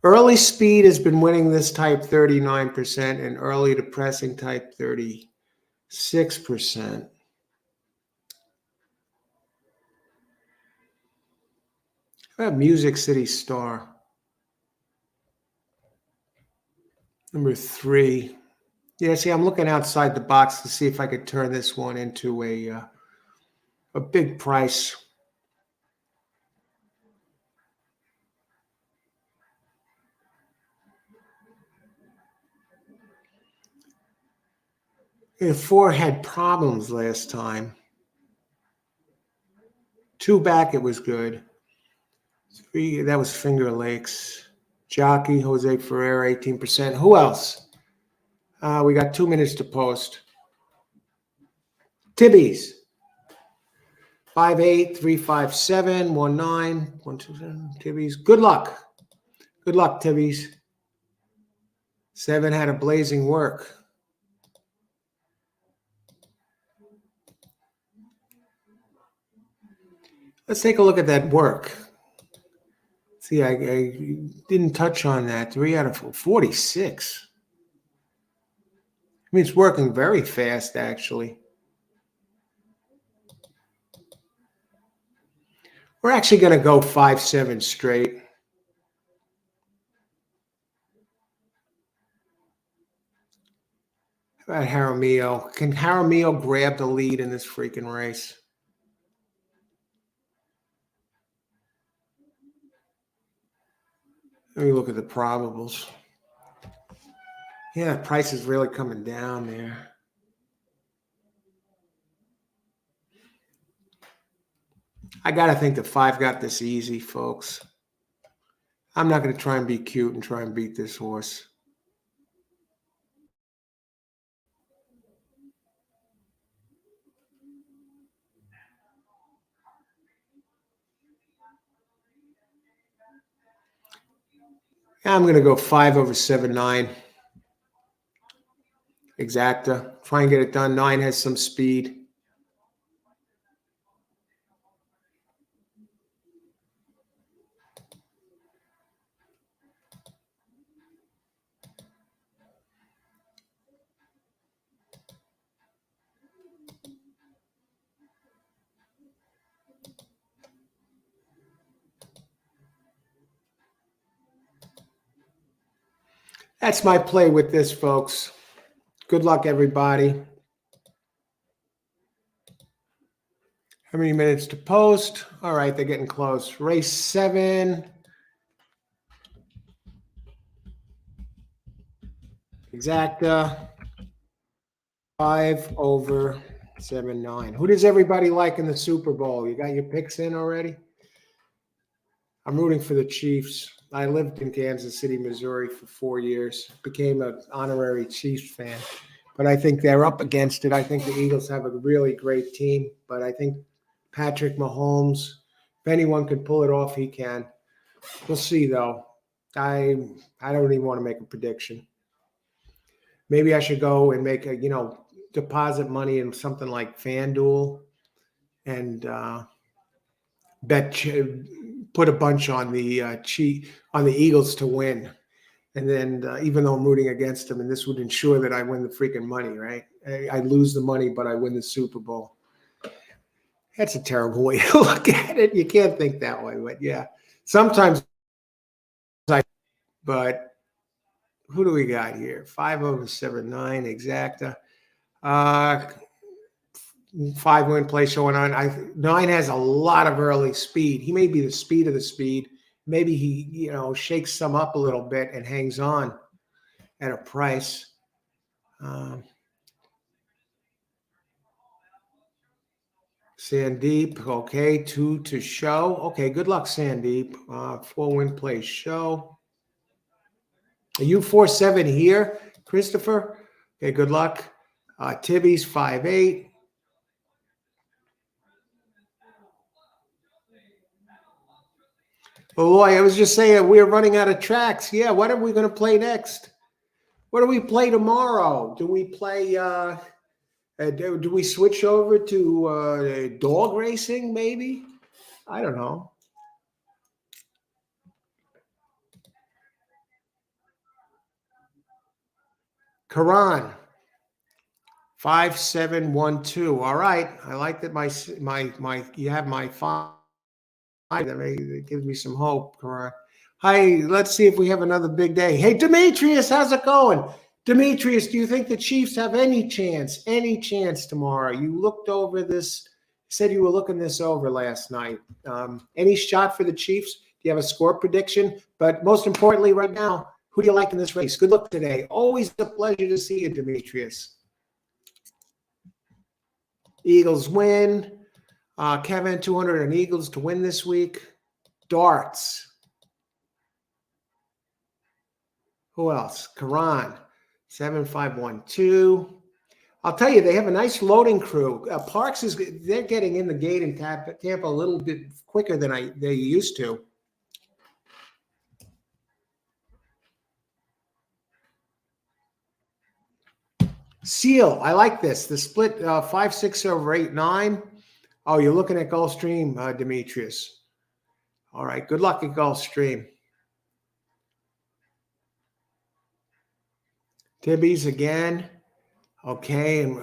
Early speed has been winning this type 39% and early depressing type 36%. How about Music City Star? Number 3. Yeah, see, I'm looking outside the box to see if I could turn this one into a big price. And 4 had problems last time. 2 back, it was good. 3, that was Finger Lakes. Jockey, Jose Ferreira, 18%. Who else? We got 2 minutes to post. Tibbies. 58, 357, 19, 127. Tibbies. Good luck. Good luck, Tibbies. 7 had a blazing work. Let's take a look at that work. See, I didn't touch on that. 3 out of 46. I mean, it's working very fast, actually. We're actually going to go 5-7 straight. How about Jaramillo? Can Jaramillo grab the lead in this freaking race? Let me look at the probables. Yeah, price is really coming down there. I got to think the 5 got this easy, folks. I'm not going to try and be cute and try and beat this horse. I'm going to go 5 over 7-9. Exacta. Try and get it done. 9 has some speed. That's my play with this, folks. Good luck, everybody. How many minutes to post? All right, they're getting close. Race 7. Exacta. 5 over 7-9. Who does everybody like in the Super Bowl? You got your picks in already? I'm rooting for the Chiefs. I lived in Kansas City, Missouri for 4 years. Became an honorary Chiefs fan. But I think they're up against it. I think the Eagles have a really great team. But I think Patrick Mahomes, if anyone can pull it off, he can. We'll see, though. I don't even want to make a prediction. Maybe I should go and make deposit money in something like FanDuel and put a bunch on the on the Eagles to win. And then even though I'm rooting against them, and this would ensure that I win the freaking money, right? I lose the money, but I win the Super Bowl. That's a terrible way to look at it. You can't think that way, but yeah. Sometimes but who do we got here? 5 over 7-9, exacta. 5-win play showing on. 9 has a lot of early speed. He may be the speed of the speed. Maybe he, shakes some up a little bit and hangs on at a price. Sandeep, okay, 2 to show. Okay, good luck, Sandeep. 4-win play show. Are you 4-7 here, Christopher? Okay, good luck. Tibby's 5-8. Oh boy, I was just saying we're running out of tracks. Yeah, what are we going to play next? What do we play tomorrow? Do we play? Do we switch over to dog racing? Maybe. I don't know. Karan 5712. All right, I like that. My you have my five. That gives me some hope. Karan. Hi, let's see if we have another big day. Hey, Demetrius, how's it going? Demetrius, do you think the Chiefs have any chance? Any chance tomorrow? You looked over this. Said you were looking this over last night. Any shot for the Chiefs? Do you have a score prediction? But most importantly, right now, who do you like in this race? Good luck today. Always a pleasure to see you, Demetrius. Eagles win. Kevin, 200 on Eagles to win this week. Darts. Who else? Karan, 7512. I'll tell you, they have a nice loading crew. Parks they're getting in the gate in Tampa a little bit quicker than they used to. Seal, I like this. The split 5-6 over 8-9. Oh, you're looking at Gulfstream, Demetrius. All right, good luck at Gulfstream. Tibbies again. Okay, and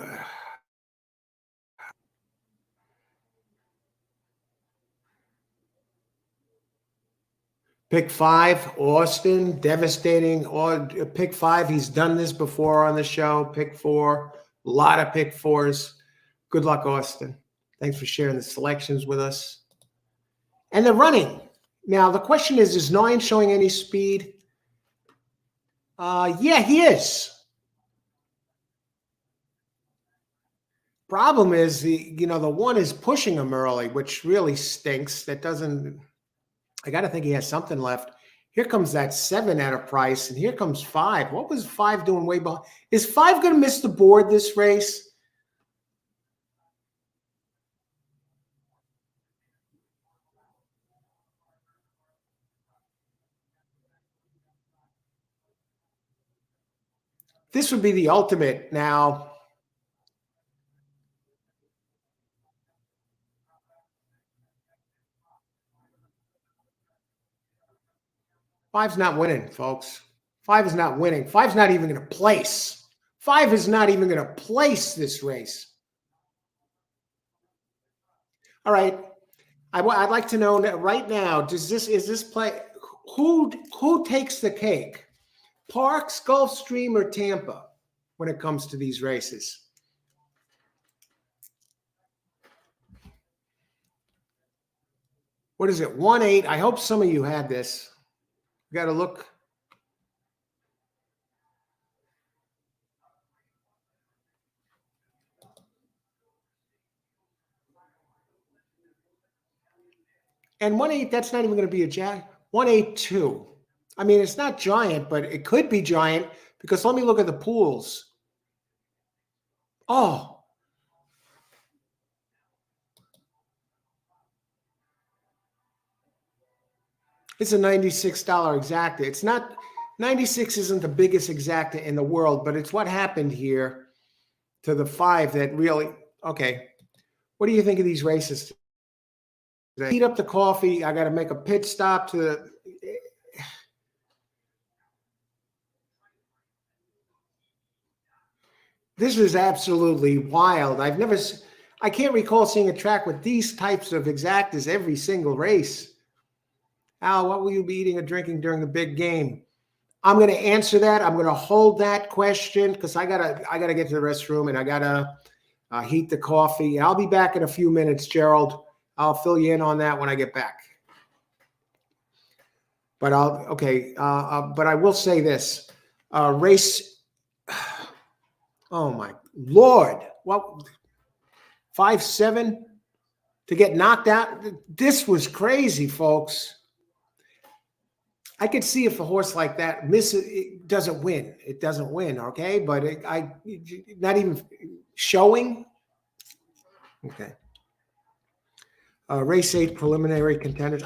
pick 5, Austin, devastating. Or pick 5, he's done this before on the show. Pick 4, a lot of pick 4s. Good luck, Austin. Thanks for sharing the selections with us. And the running. Now, the question is 9 showing any speed? Yeah, he is. Problem is the 1 is pushing him early, which really stinks. That doesn't. I got to think he has something left. Here comes that 7 at a price, and here comes 5. What was 5 doing way behind? Is 5 going to miss the board this race? This would be the ultimate now. Five's not winning, folks. 5 is not winning. 5's not even going to place. 5 is not even going to place this race. All right. I'd like to know right now, is this play, who takes the cake? Parks, Gulfstream, or Tampa when it comes to these races? What is it? 1-8. I hope some of you had this. You got to look. And 1-8, that's not even going to be a jack. 1-8-2. I mean, it's not giant, but it could be giant because let me look at the pools. Oh. It's a $96 exacta. It's not, 96 isn't the biggest exacta in the world, but it's what happened here to the 5 that really, okay. What do you think of these races today? Heat up the coffee. I got to make a pit stop to. This is absolutely wild. I can't recall seeing a track with these types of exactas every single race. Al, what will you be eating or drinking during the big game? I'm going to answer that. I'm going to hold that question because I gotta get to the restroom and I gotta heat the coffee. I'll be back in a few minutes, Gerald. I'll fill you in on that when I get back. But but I will say this: race. Oh my Lord! What 5-7 to get knocked out? This was crazy, folks. I could see if a horse like that it doesn't win. It doesn't win, okay? But not even showing. Okay. Race 8 preliminary contenders.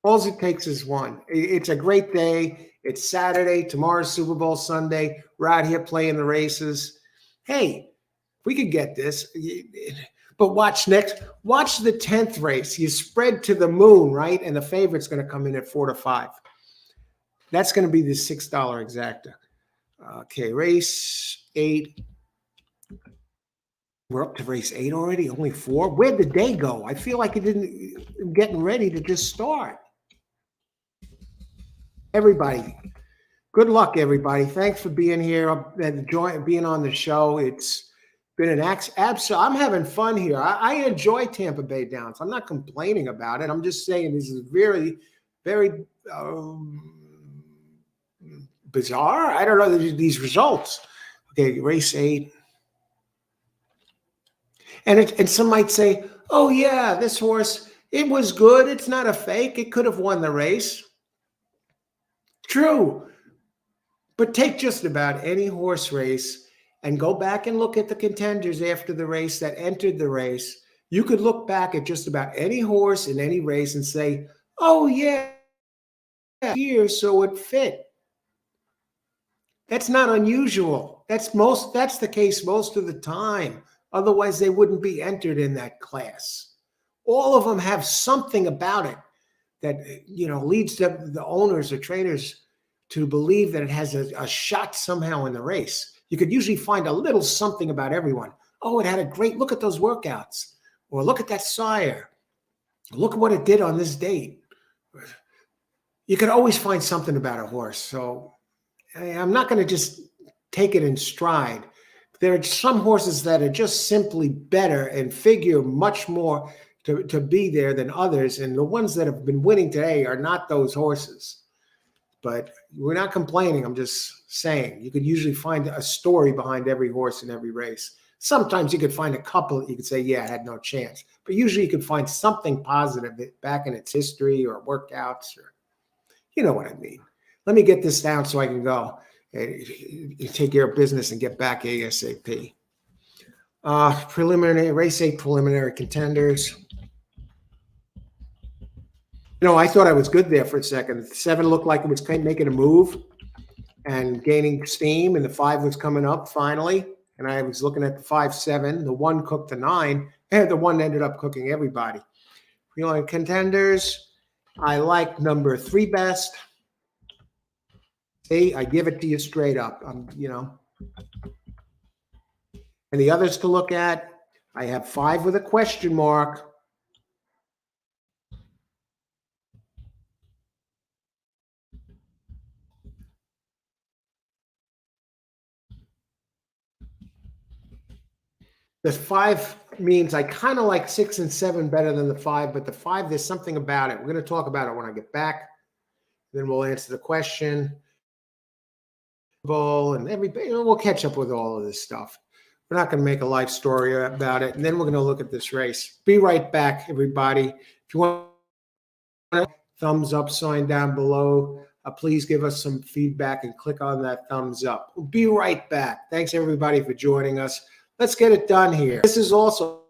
All it takes is one. It's a great day. It's Saturday. Tomorrow's Super Bowl Sunday. We're out here playing the races. Hey, we could get this. But watch the 10th race. You spread to the moon, right? And the favorite's going to come in at 4 to 5. That's going to be the $6 exacta. Okay, race 8. We're up to race 8 already, only 4. Where'd the day go? I feel like it didn't getting ready to just start. Everybody, good luck, everybody. Thanks for being here and being on the show. It's been an absolute. I'm having fun here. I enjoy Tampa Bay Downs. I'm not complaining about it. I'm just saying this is very, very bizarre. I don't know these results. Okay, race 8. And some might say, oh, yeah, this horse, it was good. It's not a fake. It could have won the race. True. But take just about any horse race and go back and look at the contenders after the race that entered the race. You could look back at just about any horse in any race and say, oh, yeah, here, so it fit. That's not unusual. That's the case most of the time. Otherwise, they wouldn't be entered in that class. All of them have something about it that leads the owners or trainers to believe that it has a shot somehow in the race. You could usually find a little something about everyone. Oh, it had a great look at those workouts, or look at that sire. Look at what it did on this date. You could always find something about a horse. So I'm not going to just take it in stride. There are some horses that are just simply better and figure much more to be there than others. And the ones that have been winning today are not those horses. But we're not complaining. I'm just saying you could usually find a story behind every horse in every race. Sometimes you could find a couple that you could say, yeah, it had no chance. But usually you could find something positive back in its history or workouts, or you know what I mean. Let me get this down so I can go and take care of business and get back ASAP. Preliminary race 8 preliminary contenders. I thought I was good there for a second. 7 looked like it was making a move and gaining steam, and the 5 was coming up finally. And I was looking at the 5-7. The 1 cooked the 9, and the 1 ended up cooking everybody. Contenders, I like number 3 best. See, I give it to you straight up. And the others to look at, I have 5 with a question mark. The 5 means I kind of like 6 and 7 better than the 5, but the 5, there's something about it. We're going to talk about it when I get back. Then we'll answer the question. And everybody, we'll catch up with all of this stuff. We're not going to make a life story about it. And then we're going to look at this race. Be right back, everybody. If you want a thumbs up sign down below, please give us some feedback and click on that thumbs up. We'll be right back. Thanks, everybody, for joining us. Let's get it done here. This is also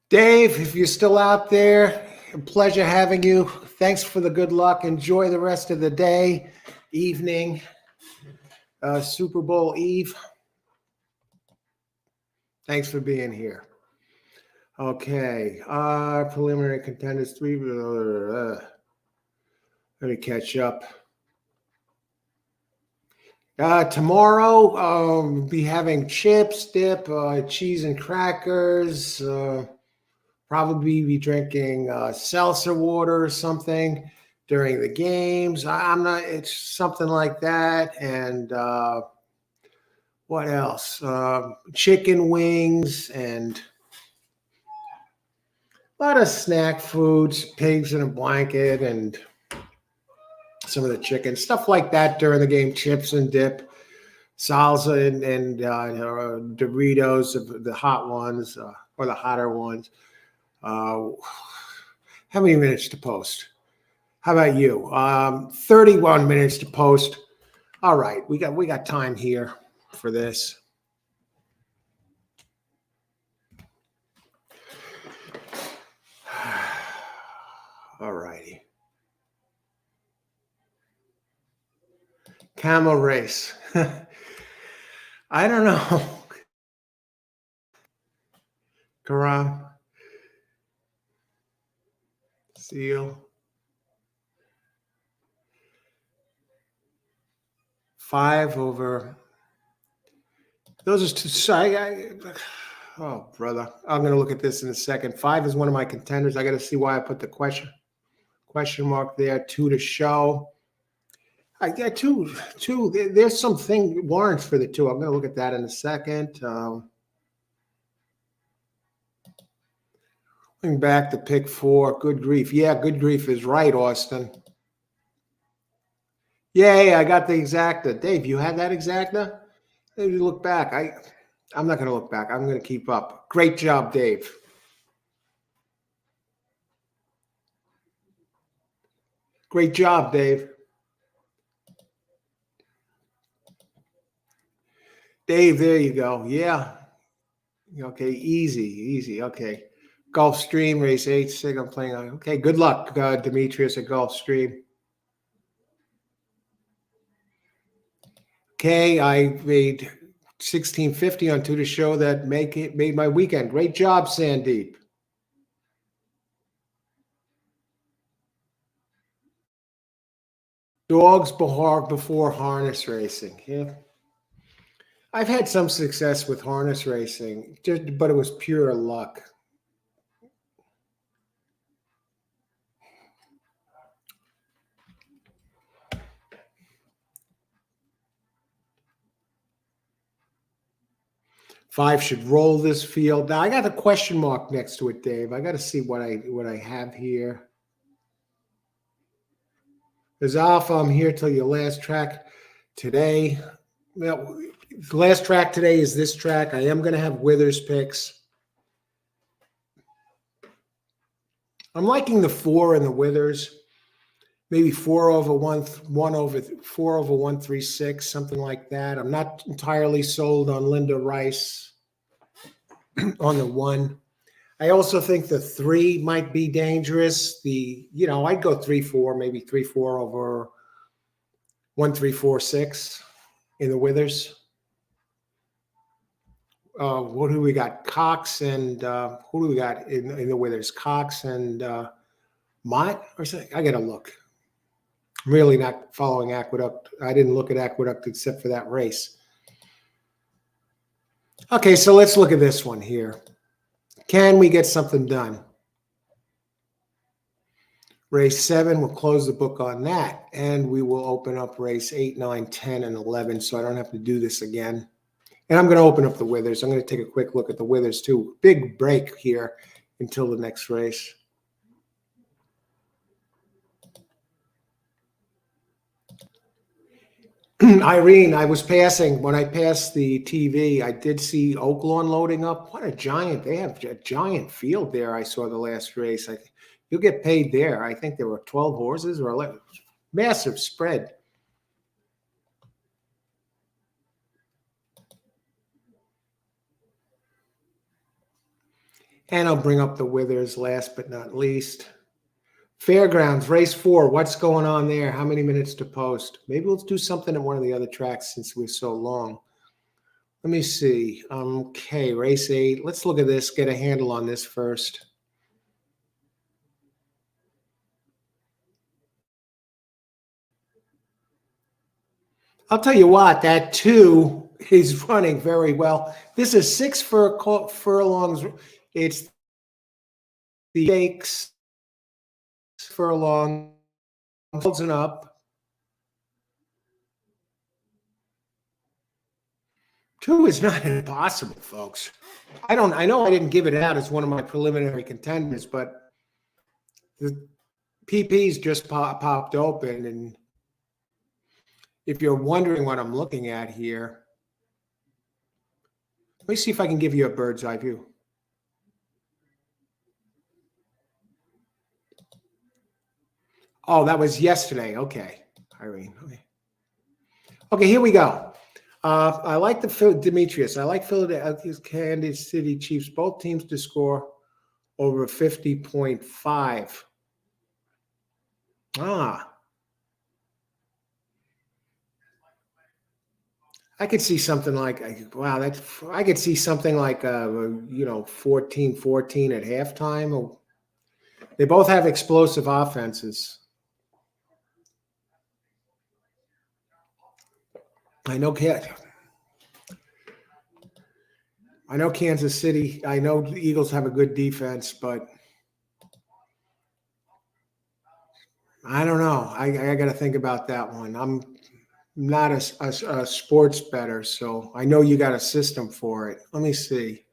Dave, if you're still out there, a pleasure having you. Thanks for the good luck. Enjoy the rest of the day, evening, Super Bowl Eve. Thanks for being here. Okay, preliminary contenders 3. Let me catch up. Tomorrow, be having chips, dip, cheese and crackers. Probably be drinking seltzer water or something during the games. I'm not. It's something like that. And what else? Chicken wings and a lot of snack foods, pigs in a blanket, and some of the chicken stuff like that during the game. Chips and dip, salsa and Doritos, the hot ones or the hotter ones. How many minutes to post? How about you? 31 minutes to post. All right, we got time here for this. All righty. Camel race. I don't know. Karam. Seal. 5 over. Those are two. Oh, brother. I'm going to look at this in a second. 5 is one of my contenders. I got to see why I put the question mark there. 2 to show. I got two. There's something warrants for the 2. I'm going to look at that in a second. Going back to pick 4. Good grief. Yeah, good grief is right, Austin. Yay, I got the exacta. Dave, you had that exacta? If you look back, I'm not going to look back. I'm going to keep up. Great job, Dave. Great job, Dave. Dave, there you go. Yeah. Okay, easy. Okay. Gulfstream, race 8, 6. I'm playing on. Okay, good luck, Demetrius at Gulfstream. Okay, I made 1650 on 2 to show that made my weekend. Great job, Sandeep. Dogs before harness racing. Yeah. I've had some success with harness racing, but it was pure luck. Five should roll this field. Now I got a question mark next to it, Dave. I got to see what I have here. There's Alpha. I'm here till your last track today. Well, the last track today is this track. I am going to have Withers picks. I'm liking the 4 and the Withers. Maybe 4 over 1 over 4 over 136, something like that. I'm not entirely sold on Linda Rice on the 1. I also think the 3 might be dangerous. I'd go 3-4, maybe 3-4 over 1-3-4-6 in the Withers. What do we got? Cox and who do we got in the Withers? Cox and Mott or something? I got to look. I'm really not following Aqueduct. I didn't look at Aqueduct except for that race. Okay, so let's look at this one here. Can we get something done? Race 7, we'll close the book on that, and we will open up race 8, 9, 10, and 11, so I don't have to do this again. And I'm going to open up the Withers. I'm going to take a quick look at the Withers, too. Big break here until the next race. Irene, when I passed the TV, I did see Oaklawn loading up. What a giant. They have a giant field there. I saw the last race. You'll get paid there. I think there were 12 horses or 11. Massive spread. And I'll bring up the Withers last but not least. Fairgrounds, race 4. What's going on there? How many minutes to post? Maybe we'll do something at one of the other tracks since we're so long. Let me see. Okay, race 8. Let's look at this, get a handle on this first. I'll tell you what, that 2 is running very well. This is 6 furlongs. It's the stakes furlong, and up. 2 is not impossible, folks. I know I didn't give it out as one of my preliminary contenders, but the PP's just popped open, and if you're wondering what I'm looking at here, let me see if I can give you a bird's eye view. Oh, that was yesterday. Okay, Irene. Okay, here we go. I like Demetrius. I like Philadelphia's Kansas City Chiefs. Both teams to score over 50.5. I could see something like, wow, I could see something like 14-14 at halftime. They both have explosive offenses. I know Kansas City. I know the Eagles have a good defense, but I don't know. I got to think about that one. I'm not a sports bettor, so I know you got a system for it. Let me see.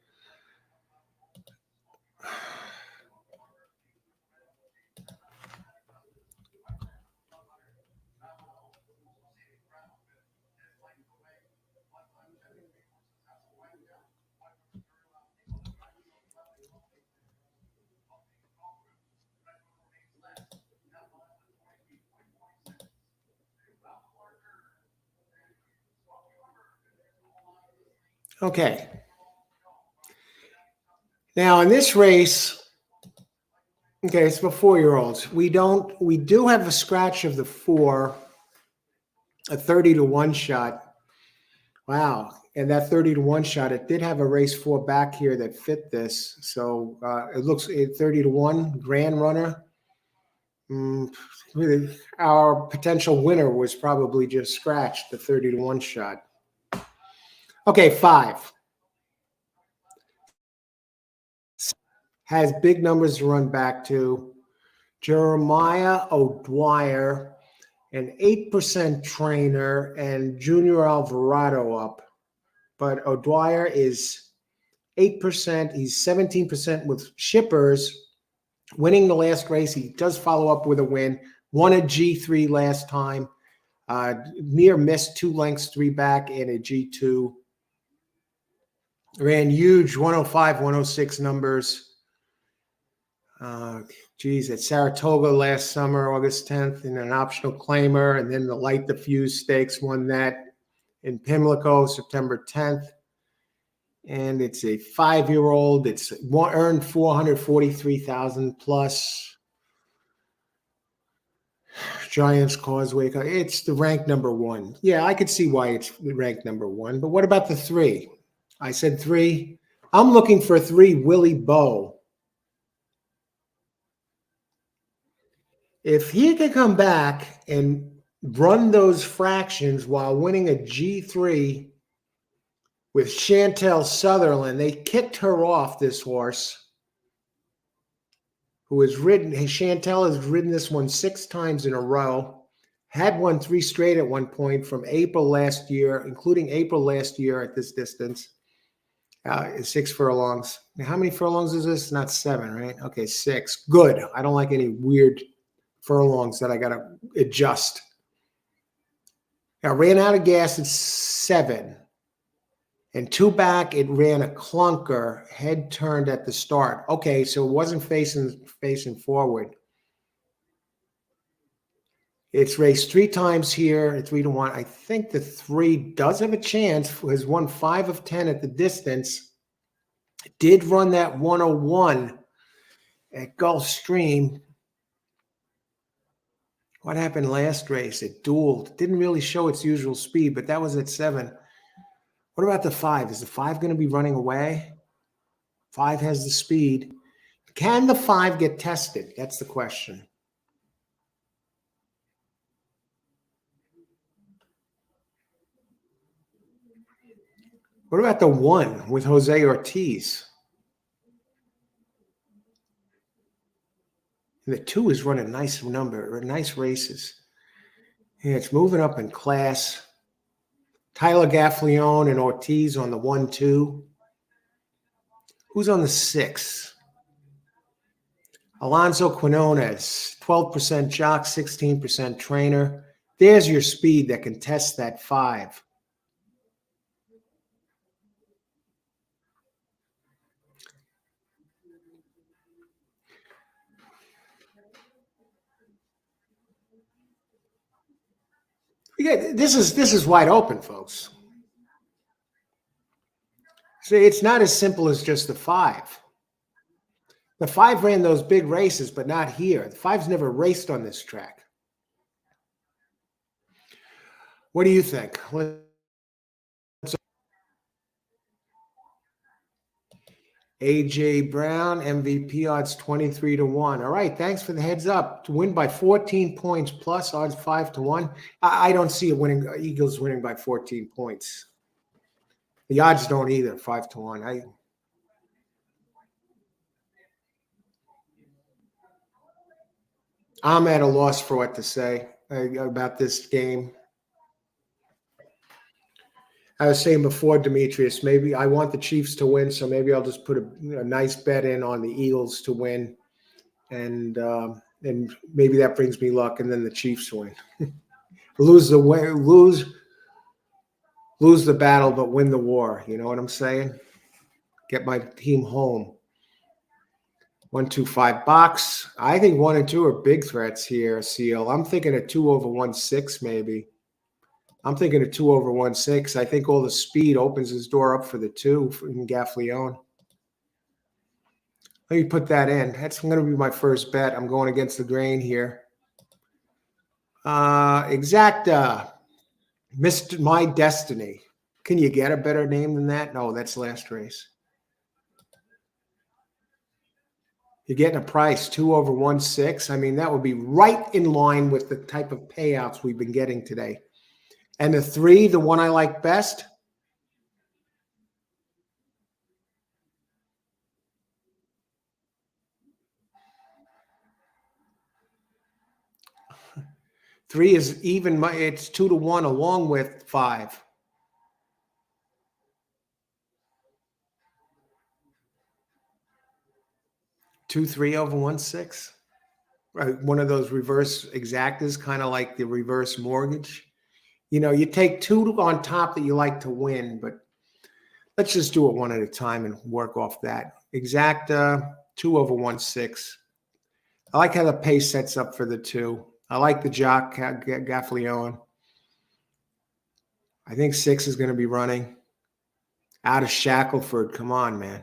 Okay. Now in this race, okay, it's for 4-year-olds. We do have a scratch of the 4, a 30-1 shot. Wow. And that 30-1 shot, it did have a race 4 back here that fit this. So it looks 30-1 grand runner. Our potential winner was probably just scratched, the 30-1 shot. Okay, 5. Has big numbers to run back to. Jeremiah O'Dwyer, an 8% trainer, and Junior Alvarado up. But O'Dwyer is 8%. He's 17% with shippers. Winning the last race, he does follow up with a win. Won a G3 last time. Near missed 2 lengths, 3 back, and a G2. Ran huge 105, 106 numbers. At Saratoga last summer, August 10th, in an optional claimer, and then the Light Diffuse Stakes won that in Pimlico, September 10th. And it's a 5-year-old. It's earned $443,000 plus. Giants Causeway. It's the ranked number 1. Yeah, I could see why it's ranked number 1. But what about the 3? I said 3. I'm looking for 3, Willie Bowe. If he could come back and run those fractions while winning a G3 with Chantel Sutherland, they kicked her off, this horse, who has ridden, Chantel has ridden this one 6 times in a row, had won 3 straight at one point from April last year, including April last year at this distance, 6 furlongs. Now, how many furlongs is this? Not 7, right? Okay, 6. Good. I don't like any weird furlongs that I got to adjust. Now, ran out of gas at 7. And 2 back, it ran a clunker, head turned at the start. Okay, so it wasn't facing forward. It's raced 3 times here at 3-1. I think the 3 does have a chance. Has won 5 of 10 at the distance. Did run that 101 at Gulfstream. What happened last race? It dueled. Didn't really show its usual speed, but that was at 7. What about the 5? Is the 5 going to be running away? 5 has the speed. Can the 5 get tested? That's the question. What about the 1 with Jose Ortiz? And the 2 is running nice races. Yeah, it's moving up in class. Tyler Gaffleone and Ortiz on the 1-2. Who's on the 6? Alonso Quinones, 12% jock, 16% trainer. There's your speed that can test that 5. Yeah, this is wide open, folks. See, it's not as simple as just the 5. The 5 ran those big races, but not here. The 5's never raced on this track. What do you think? AJ Brown, MVP odds 23-1. All right, thanks for the heads up. To win by 14 points plus odds 5-1. I don't see it winning. Eagles winning by 14 points. The odds don't either. 5-1. I'm at a loss for what to say about this game. I was saying before, Demetrius, maybe I want the Chiefs to win, so maybe I'll just put a nice bet in on the Eagles to win, and maybe that brings me luck, and then the Chiefs win. lose the battle, but win the war. You know what I'm saying? Get my team home. 1-2-5 box. I think 1 and 2 are big threats here, Seal. I'm thinking a 2 over 1-6 maybe. I'm thinking a 2 over 1-6. I think all the speed opens his door up for the 2 from Gaffleone. Let me put that in. That's going to be my first bet. I'm going against the grain here. Exacta. Missed My Destiny. Can you get a better name than that? No, that's last race. You're getting a price 2 over 1-6. I mean, that would be right in line with the type of payouts we've been getting today. And the 3, the one I like best. Three is even. It's 2-1 along with 5. Two, 3 over 1-6. Right, one of those reverse exactas, kind of like the reverse mortgage. You know, you take 2 on top that you like to win, but let's just do it one at a time and work off that. Exacta, 2 over 1-6. I like how the pace sets up for the 2. I like the jock, Gaffleone. I think 6 is going to be running. Out of Shackelford. Come on, man.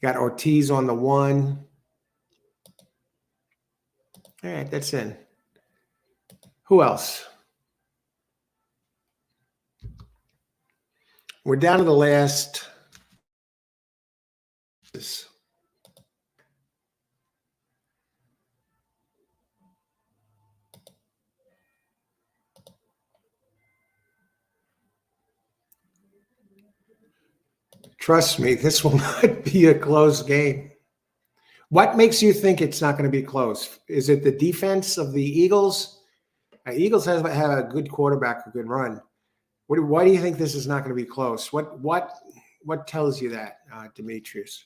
Got Ortiz on the 1. All right, that's in. Who else? We're down to the last. Trust me, this will not be a close game. What makes you think it's not going to be close? Is it the defense of the Eagles? Eagles have a good quarterback who can run. Why do you think this is not going to be close? What tells you that, Demetrius?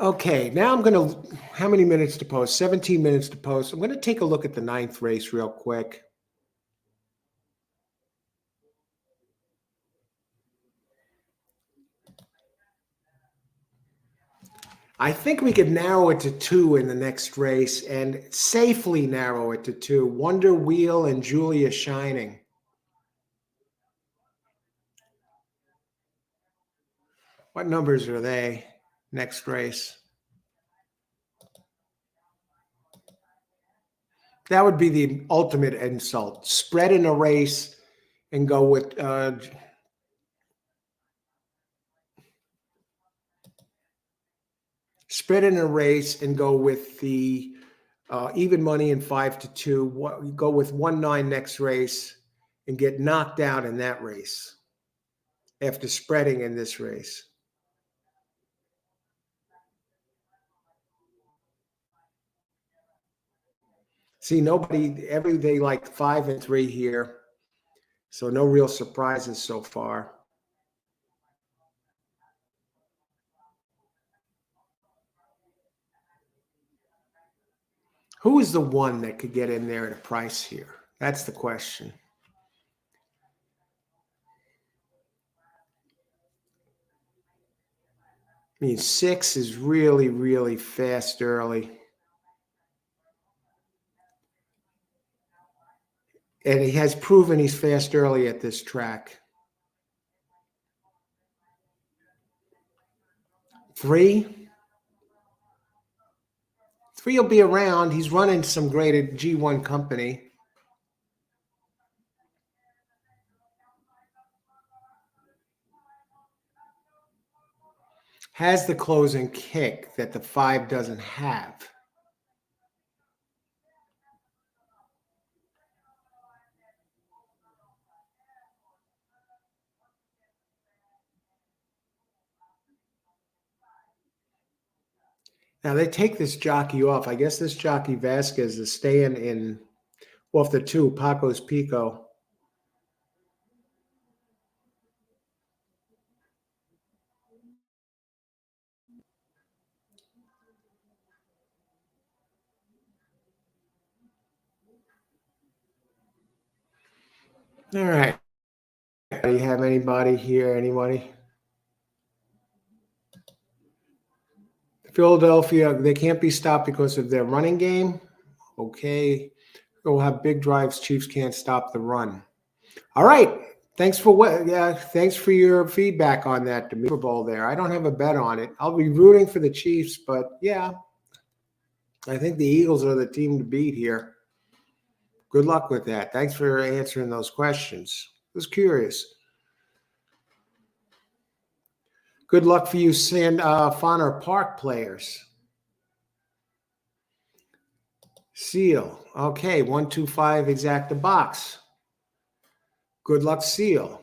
Okay, now I'm going to, how many minutes to post? 17 minutes to post. I'm going to take a look at the 9th race real quick. I think we could narrow it to 2 in the next race and safely narrow it to 2. Wonder Wheel and Julia Shining. What numbers are they next race? That would be the ultimate insult. Spread in a race and go with spread in a race and go with the even money in 5-2. Go with 1-9 next race and get knocked out in that race after spreading in this race. See, they like 5-3 here. So no real surprises so far. Who is the one that could get in there at a price here? That's the question. I mean, 6 is really, really fast early. And he has proven he's fast early at this track. 3 will be around. He's running some great G1 company. Has the closing kick that the 5 doesn't have. Now they take this jockey off. I guess this jockey Vasquez is staying in off the 2, Paco's Pico. All right. Do you have anybody here? Anybody? Philadelphia, they can't be stopped because of their running game. Okay. We'll have big drives. Chiefs can't stop the run. All right. Thanks for your feedback on that, the Super Bowl there. I don't have a bet on it. I'll be rooting for the Chiefs, but yeah, I think the Eagles are the team to beat here. Good luck with that. Thanks for answering those questions. I was curious. Good luck for you, Fauner Park players. Seal. Okay, 125 exacta box. Good luck, Seal.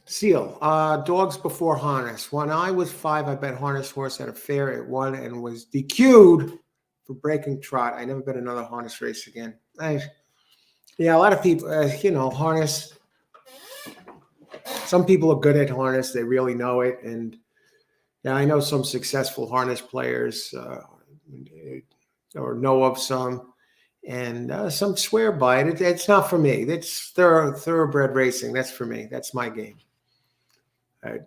Seal. Dogs before harness. When I was 5, I bet harness horse at a fair at 1 and was DQ'd for breaking trot. I never bet another harness race again. Yeah, a lot of people, harness. Some people are good at harness. They really know it. And yeah, I know some successful harness players or know of some. And some swear by it. It's not for me. It's thoroughbred racing. That's for me. That's my game. Right.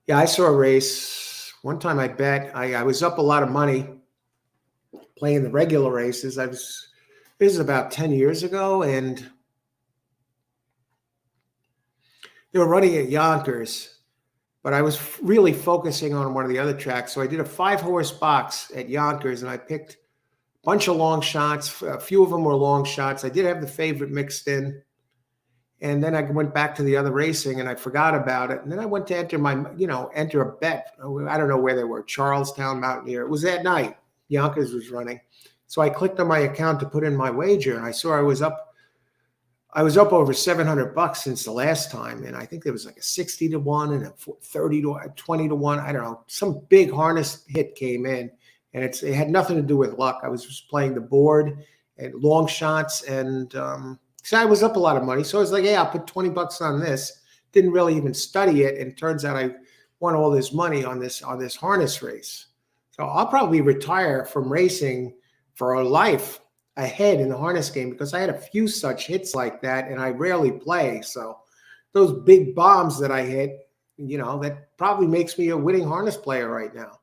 Yeah, I saw a race. One time I bet. I was up a lot of money playing the regular races. This is about 10 years ago, and they were running at Yonkers, but I was really focusing on one of the other tracks. So I did a 5-horse box at Yonkers, and I picked a bunch of long shots. A few of them were long shots. I did have the favorite mixed in. And then I went back to the other racing and I forgot about it. And then I went to enter a bet. I don't know where they were, Charlestown, Mountaineer. It was that night. Yonkers was running. So I clicked on my account to put in my wager and I saw I was up over $700 since the last time. And I think there was like a 60-1 and a 20-1. I don't know. Some big harness hit came in and it had nothing to do with luck. I was just playing the board and long shots and, so I was up a lot of money. So I was like, yeah, I'll put $20 on this. Didn't really even study it. And it turns out I won all this money on this harness race. So I'll probably retire from racing for a life ahead in the harness game because I had a few such hits like that and I rarely play. So those big bombs that I hit, that probably makes me a winning harness player right now.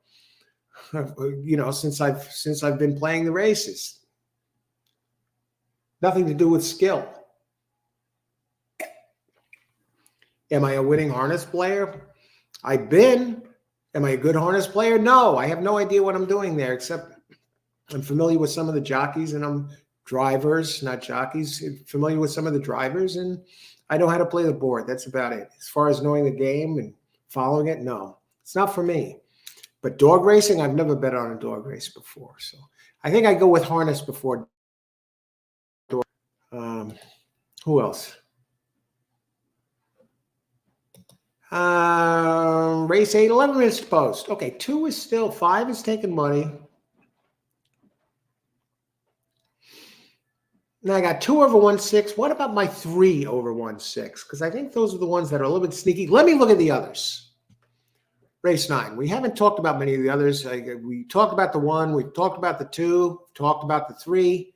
Since I've been playing the races. Nothing to do with skill. Am I a winning harness player? I've been. Am I a good harness player? No, I have no idea what I'm doing there, except I'm familiar with some of the jockeys and I'm drivers, not jockeys, familiar with some of the drivers, and I know how to play the board. That's about it. As far as knowing the game and following it, no, it's not for me. But dog racing, I've never bet on a dog race before. So I think I go with harness before dog. Who else? Race 8, 11 minutes to post. Okay, 2 is still, 5 is taking money. Now I got 2 over 1/6. What about my 3 over 1/6? Because I think those are the ones that are a little bit sneaky. Let me look at the others. Race 9. We haven't talked about many of the others. We talked about the 1. We've talked about the 2. Talked about the 3.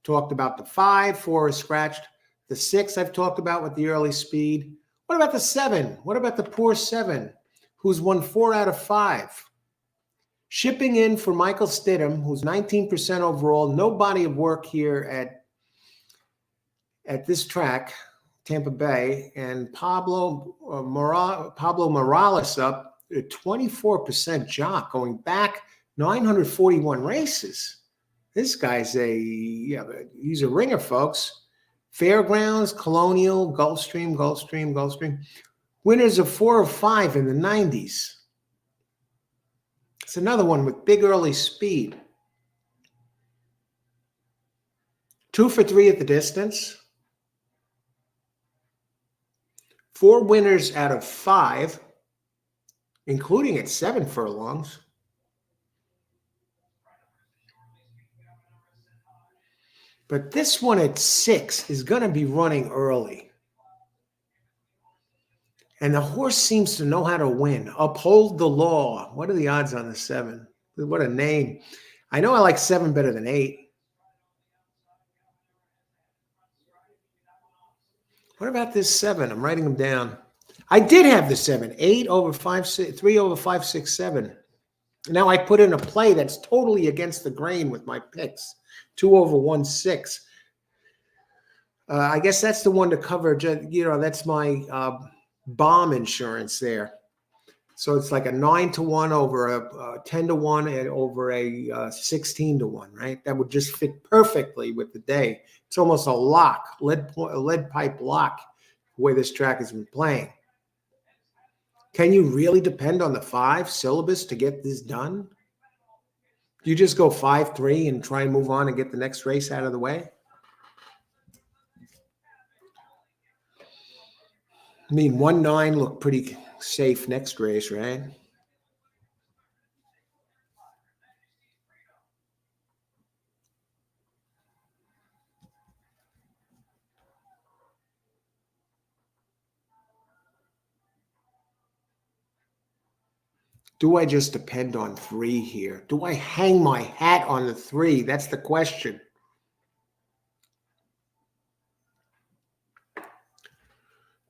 Talked about the 5. 4 is scratched. The 6 I've talked about with the early speed. What about the 7? What about the poor 7, who's won 4 out of 5? Shipping in for Michael Stidham, who's 19% overall. No body of work here at this track, Tampa Bay, and Pablo Morales up a 24% jock, going back 941 races. This guy's he's a ringer, folks. Fairgrounds, Colonial, Gulfstream. Winners of 4 or 5 in the 90s. It's another one with big early speed. 2 for 3 at the distance. 4 winners out of 5, including at 7 furlongs. But this one at 6 is going to be running early. And the horse seems to know how to win. Uphold the law. What are the odds on the 7? What a name. I know I like 7 better than 8. What about this 7? I'm writing them down. I did have the 7. 8 over 5, 6, 3 over 5, 6, 7. Now I put in a play that's totally against the grain with my picks. 2 over 1/6. I guess that's the one to cover. That's my bomb insurance there. So it's like a 9-1 over a 10-1 and over a 16-1, right? That would just fit perfectly with the day. It's almost a lock, lead pipe lock, the way this track has been playing. Can you really depend on the 5 syllabus to get this done? You just go 5-3 and try and move on and get the next race out of the way? I mean, 1-9 looked pretty safe next race, right? Do I just depend on 3 here? Do I hang my hat on the 3? That's the question.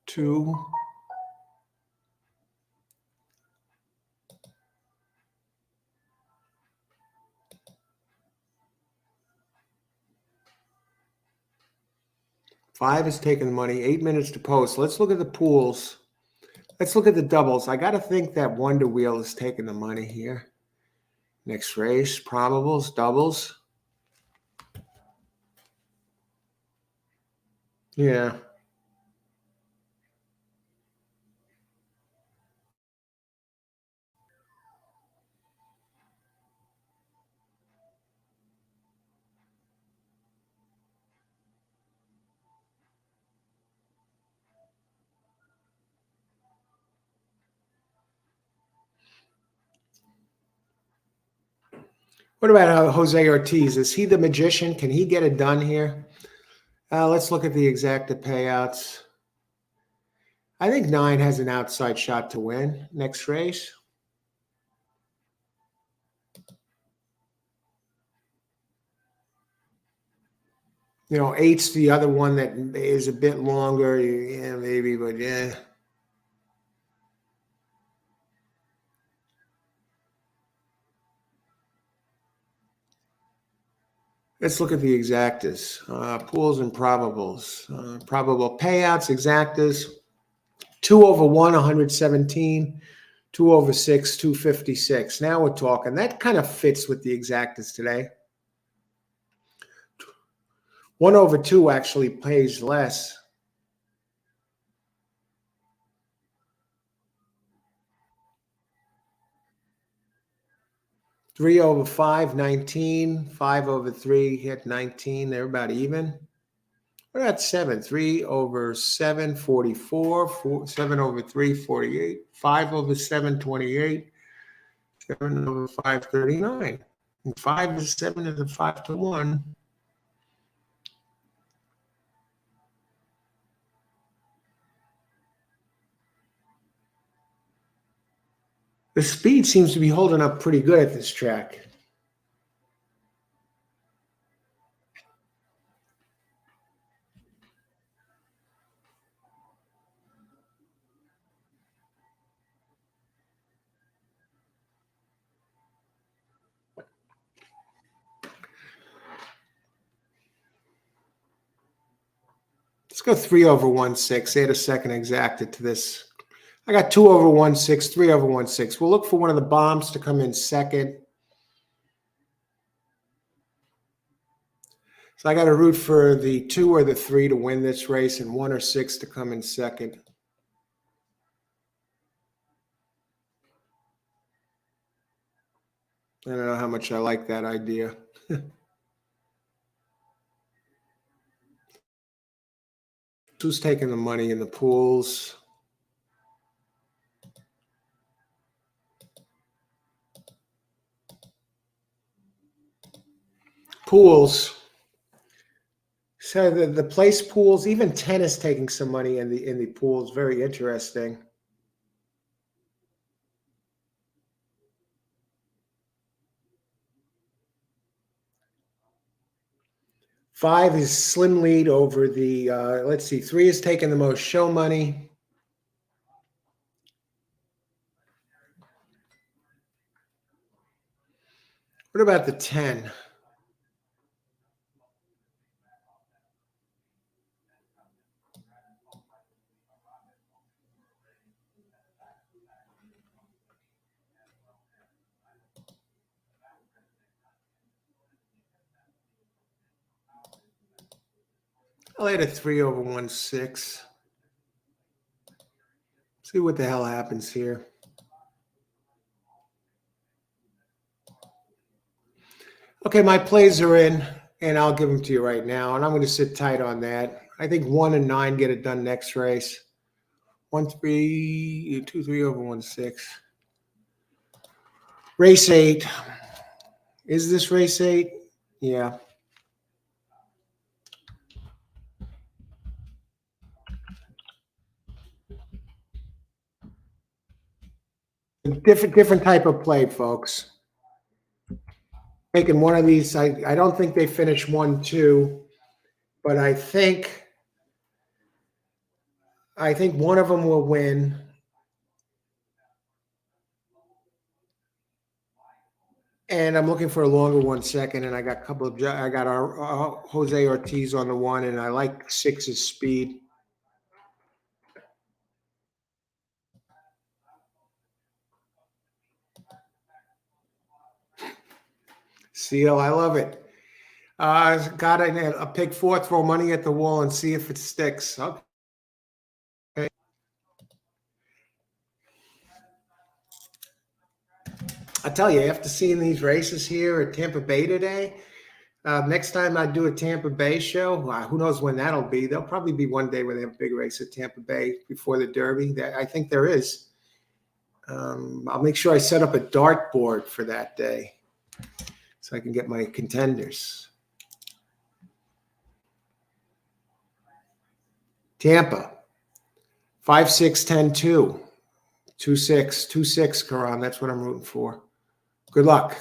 Two. Five is taking the money. 8 minutes to post. Let's look at the pools. Let's look at the doubles. I got to think that Wonder Wheel is taking the money here. Next race, probables, doubles. Yeah. What about Jose Ortiz? Is he the magician? Can he get it done here? Let's look at the exacta payouts. I think 9 has an outside shot to win next race. You know, 8's the other one that is a bit longer. Yeah, maybe, but yeah. Let's look at the exactas. Pools and probables. Probable payouts, exactas. 2 over 1, 117. 2 over 6, 256. Now we're talking. That kind of fits with the exactas today. 1 over 2 actually pays less. Three over 5, 19. 5 over 3 hit 19. They're about even. What about 7? 3 over 7, 44. 7 over 3, 48. 5 over 7, 28. 7 over 5, 39. And 5 is 7 is a 5 to 1. The speed seems to be holding up pretty good at this track. Let's go 3 over 1, 6. Add a second exacted to this. I got 2 over 1, 6, 3 over 1, 6. We'll look for one of the bombs to come in second. So I got to root for the 2 or the 3 to win this race and 1 or 6 to come in second. I don't know how much I like that idea. Who's taking the money in the pools? Pools. So the place pools, even 10 is taking some money in the pools. Very interesting. Five is slim lead over the, let's see, 3 is taking the most show money. What about the 10? I'll add a 3 over 1, 6. See what the hell happens here. Okay, my plays are in, and I'll give them to you right now, and I'm going to sit tight on that. I think 1 and 9 get it done next race. 1, 3, 2, 3 over 1, 6. Race 8. Is this race 8? Yeah. Different type of play, folks. Taking one of these, I don't think they finish 1, 2, but I think one of them will win. And I'm looking for a longer 1 second, and I got our Jose Ortiz on the 1, and I like 6's speed. Seal, I love it. Got a pick 4, throw money at the wall and see if it sticks. Okay. I tell you, after seeing these races here at Tampa Bay today, next time I do a Tampa Bay show, who knows when that'll be? There'll probably be one day where they have a big race at Tampa Bay before the Derby. I think there is. I'll make sure I set up a dartboard for that day so I can get my contenders. Tampa, 5, 6, 10, 2. 2, 6, 2, 6, Karan. That's what I'm rooting for. Good luck.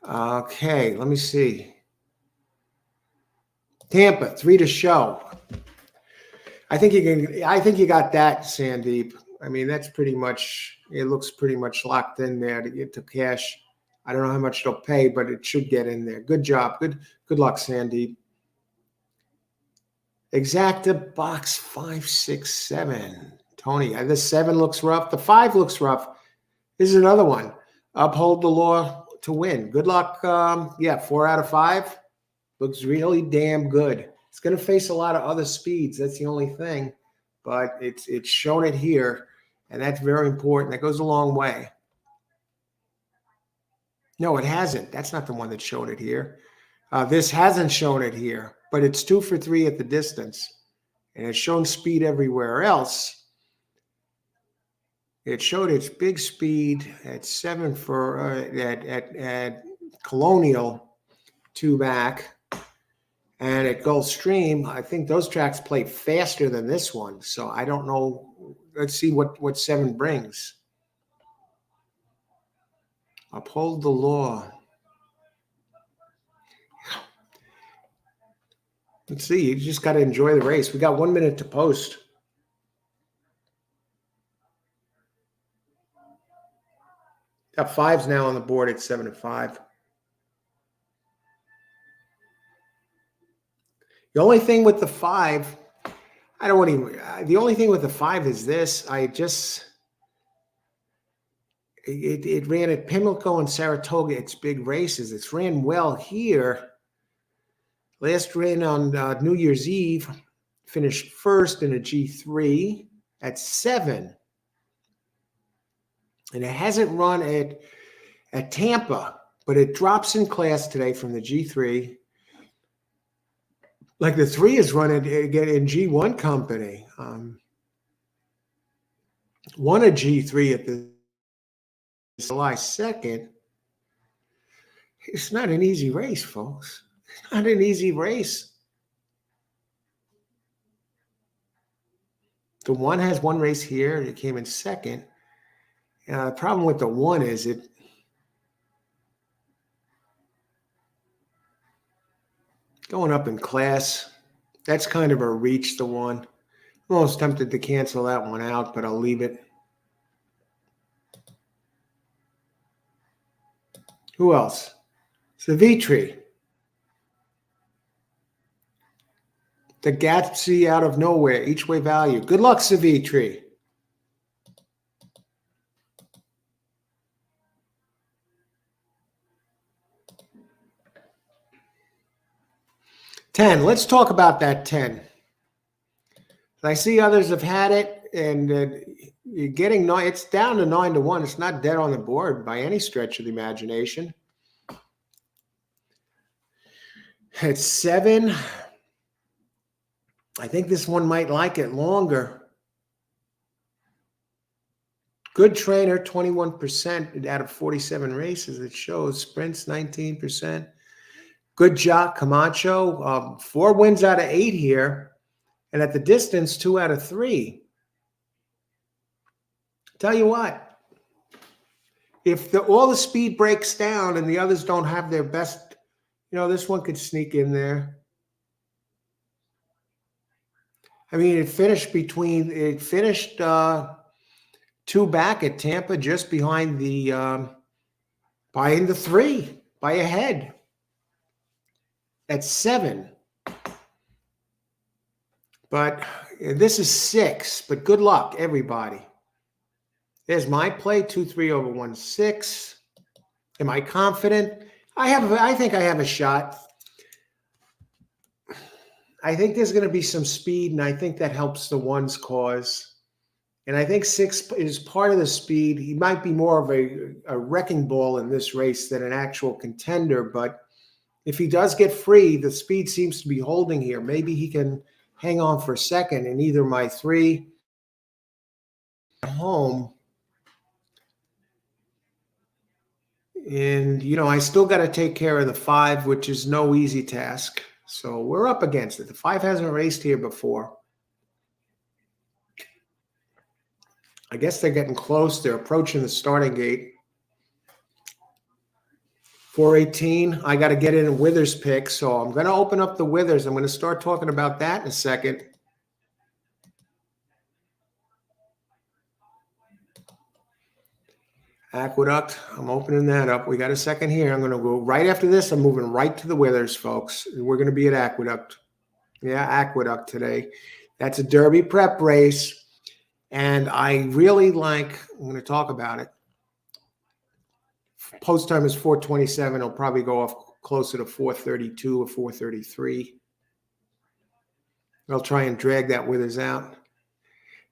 Okay, let me see. Tampa, 3 to show. I think you got that, Sandeep. I mean, that's pretty much, it looks pretty much locked in there to get to cash. I don't know how much they'll pay, but it should get in there. Good job. Good luck, Sandeep. Exacta box 567. Tony, the 7 looks rough. The 5 looks rough. This is another one. Uphold the law to win. Good luck. Yeah, 4 out of 5. Looks really damn good. It's going to face a lot of other speeds. That's the only thing. But it's shown it here, and that's very important. That goes a long way. No, it hasn't. That's not the one that showed it here. This hasn't shown it here, but it's 2 for 3 at the distance. And it's shown speed everywhere else. It showed its big speed at 7 for at Colonial, 2 back. And at Gulfstream, I think those tracks play faster than this one. So I don't know. Let's see what 7 brings. Uphold the law. Let's see. You just got to enjoy the race. We got 1 minute to post. Got 5s now on the board at 7 and 5. The only thing with the 5, I don't want to. The only thing with the 5 is this. It ran at Pimlico and Saratoga. It's big races. It's ran well here. Last ran on New Year's Eve. Finished first in a G3 at 7. And it hasn't run at Tampa, but it drops in class today from the G3. Like the 3 is running again in G1 company. Won a G3 at the July 2nd. It's not an easy race, folks. It's not an easy race. The 1 has 1 race here. It came in second. The problem with the 1 is it going up in class. That's kind of a reach, the 1. I'm almost tempted to cancel that one out, but I'll leave it. Who else? Savitri. The Gatsby out of nowhere. Each way value. Good luck, Savitri. $10. Let's talk about that 10. I see others have had it, and you're getting 9. It's down to 9 to 1. It's not dead on the board by any stretch of the imagination. At 7, I think this one might like it longer. Good trainer, 21% out of 47 races. It shows sprints, 19%. Good jock, Camacho. 4 wins out of 8 here. And at the distance, 2 out of 3. Tell you what, if all the speed breaks down and the others don't have their best, this one could sneak in there. I mean, it finished 2 back at Tampa, just behind the 3, by a head. At 7. But this is 6. But good luck, everybody. There's my play, 2-3 over 1-6. Am I confident? I think I have a shot. I think there's going to be some speed, and I think that helps the 1's cause. And I think 6 is part of the speed. He might be more of a wrecking ball in this race than an actual contender, but if he does get free, the speed seems to be holding here. Maybe he can hang on for a second, and either my 3 at home. And, I still got to take care of the 5, which is no easy task. So we're up against it. The 5 hasn't raced here before. I guess they're getting close. They're approaching the starting gate. 418. I got to get in a Withers pick, so I'm going to open up the Withers. I'm going to start talking about that in a second. Aqueduct. I'm opening that up. We got a second here. I'm going to go right after this. I'm moving right to the Withers, folks. We're going to be at Aqueduct. Yeah, Aqueduct today. That's a Derby prep race. And I really like, I'm going to talk about it. Post time is 4:27. It'll probably go off closer to 4:32 or 4:33. I'll try and drag that Withers out.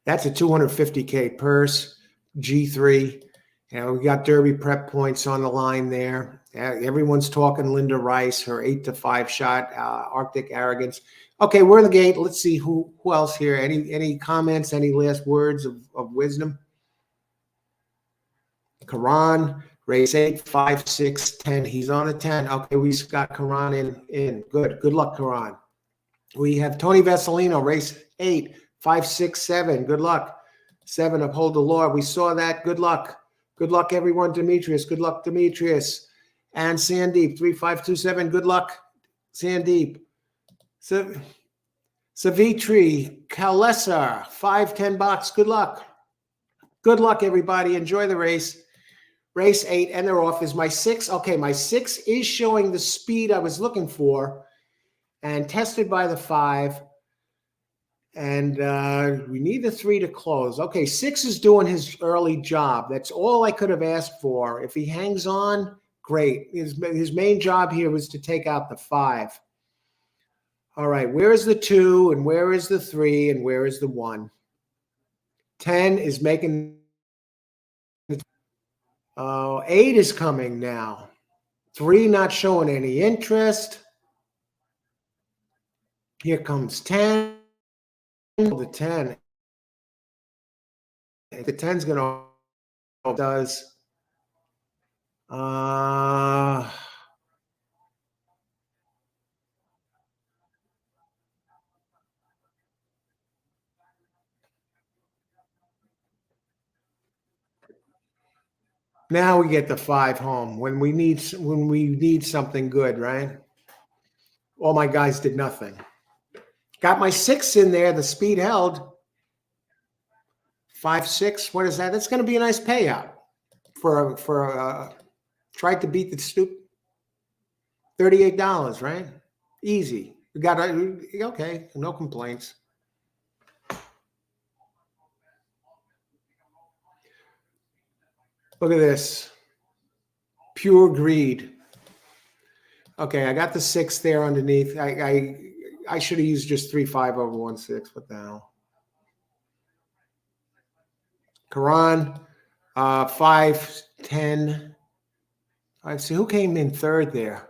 That's a 250K purse, G3. We got Derby prep points on the line there. Everyone's talking Linda Rice, her 8-5 shot, Arctic Arrogance. Okay, we're in the gate. Let's see who else here. Any comments, any last words of wisdom? Karan, race 8, 5, 6, 10. He's on a 10. Okay, we got Karan in. Good luck, Karan. We have Tony Vasilino, race 8, 5, 6, 7. Good luck. 7, Uphold the Law. We saw that. Good luck. Good luck, everyone. Demetrius. Good luck, Demetrius. And Sandeep, 3527. Good luck, Sandeep. Savitri, Kalesar, 510 bucks. Good luck. Good luck, everybody. Enjoy the race. Race 8, and they're off. Is my 6. Okay, my 6 is showing the speed I was looking for and tested by the 5. And we need the 3 to close. Okay, 6 is doing his early job. That's all I could have asked for. If he hangs on, great. His main job here was to take out the 5. All right, where is the 2 and where is the 3 and where is the 1? 10 is making 8 is coming now. 3 not showing any interest. Here comes 10. The 10. The 10's going to does. Now we get the 5 home when we need something good, right? All my guys did nothing. Got my 6 in there. The speed held. 5, 6. What is that? That's going to be a nice payout for tried to beat the stupid $38, right? Easy. We got okay. No complaints. Look at this. Pure greed. Okay, I got the 6 there underneath. I should have used just 3-5 over 1-6. What the hell? Karan, 5-10. All right, so who came in third there?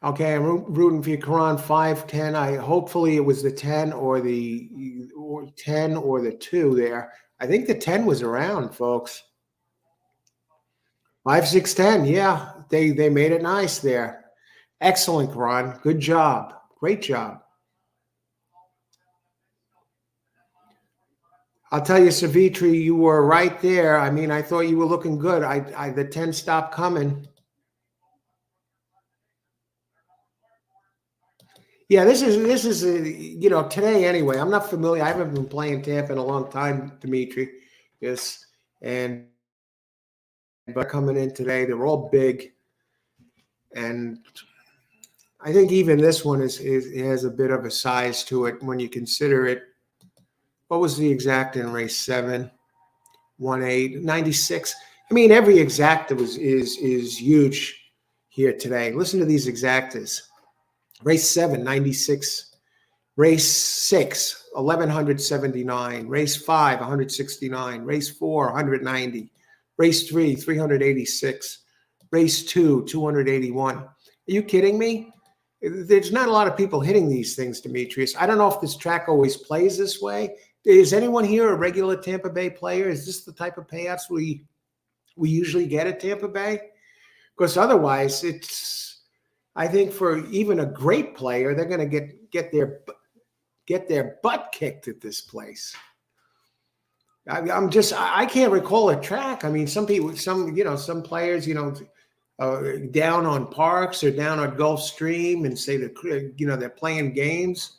Okay, I'm rooting for you, Karan. 5-10. Hopefully it was the 10 or the 10 or the 2 there. I think the 10 was around, folks. 5, 6, 10. Yeah, they made it nice there. Excellent, Karan. Good job. Great job. I'll tell you, Savitri, you were right there. I mean, I thought you were looking good. The 10 stopped coming. Yeah, this is today anyway. I'm not familiar. I haven't been playing Tampa in a long time, Dimitri. Yes, but coming in today, they're all big, and I think even this one has a bit of a size to it when you consider it. What was the exact in race 7? 1-8, 96. I mean, every exacta is huge here today. Listen to these exactas. Race 7, 96. Race 6, 1,179. Race 5, 169. Race 4, 190. Race 3, 386. Race 2, 281. Are you kidding me? There's not a lot of people hitting these things, Demetrius. I don't know if this track always plays this way. Is anyone here a regular Tampa Bay player? Is this the type of payouts we usually get at Tampa Bay? Because otherwise, I think for even a great player, they're going to get their butt kicked at this place. I can't recall a track. I mean, some players, down on Parks or down on Gulfstream and say that they're playing games.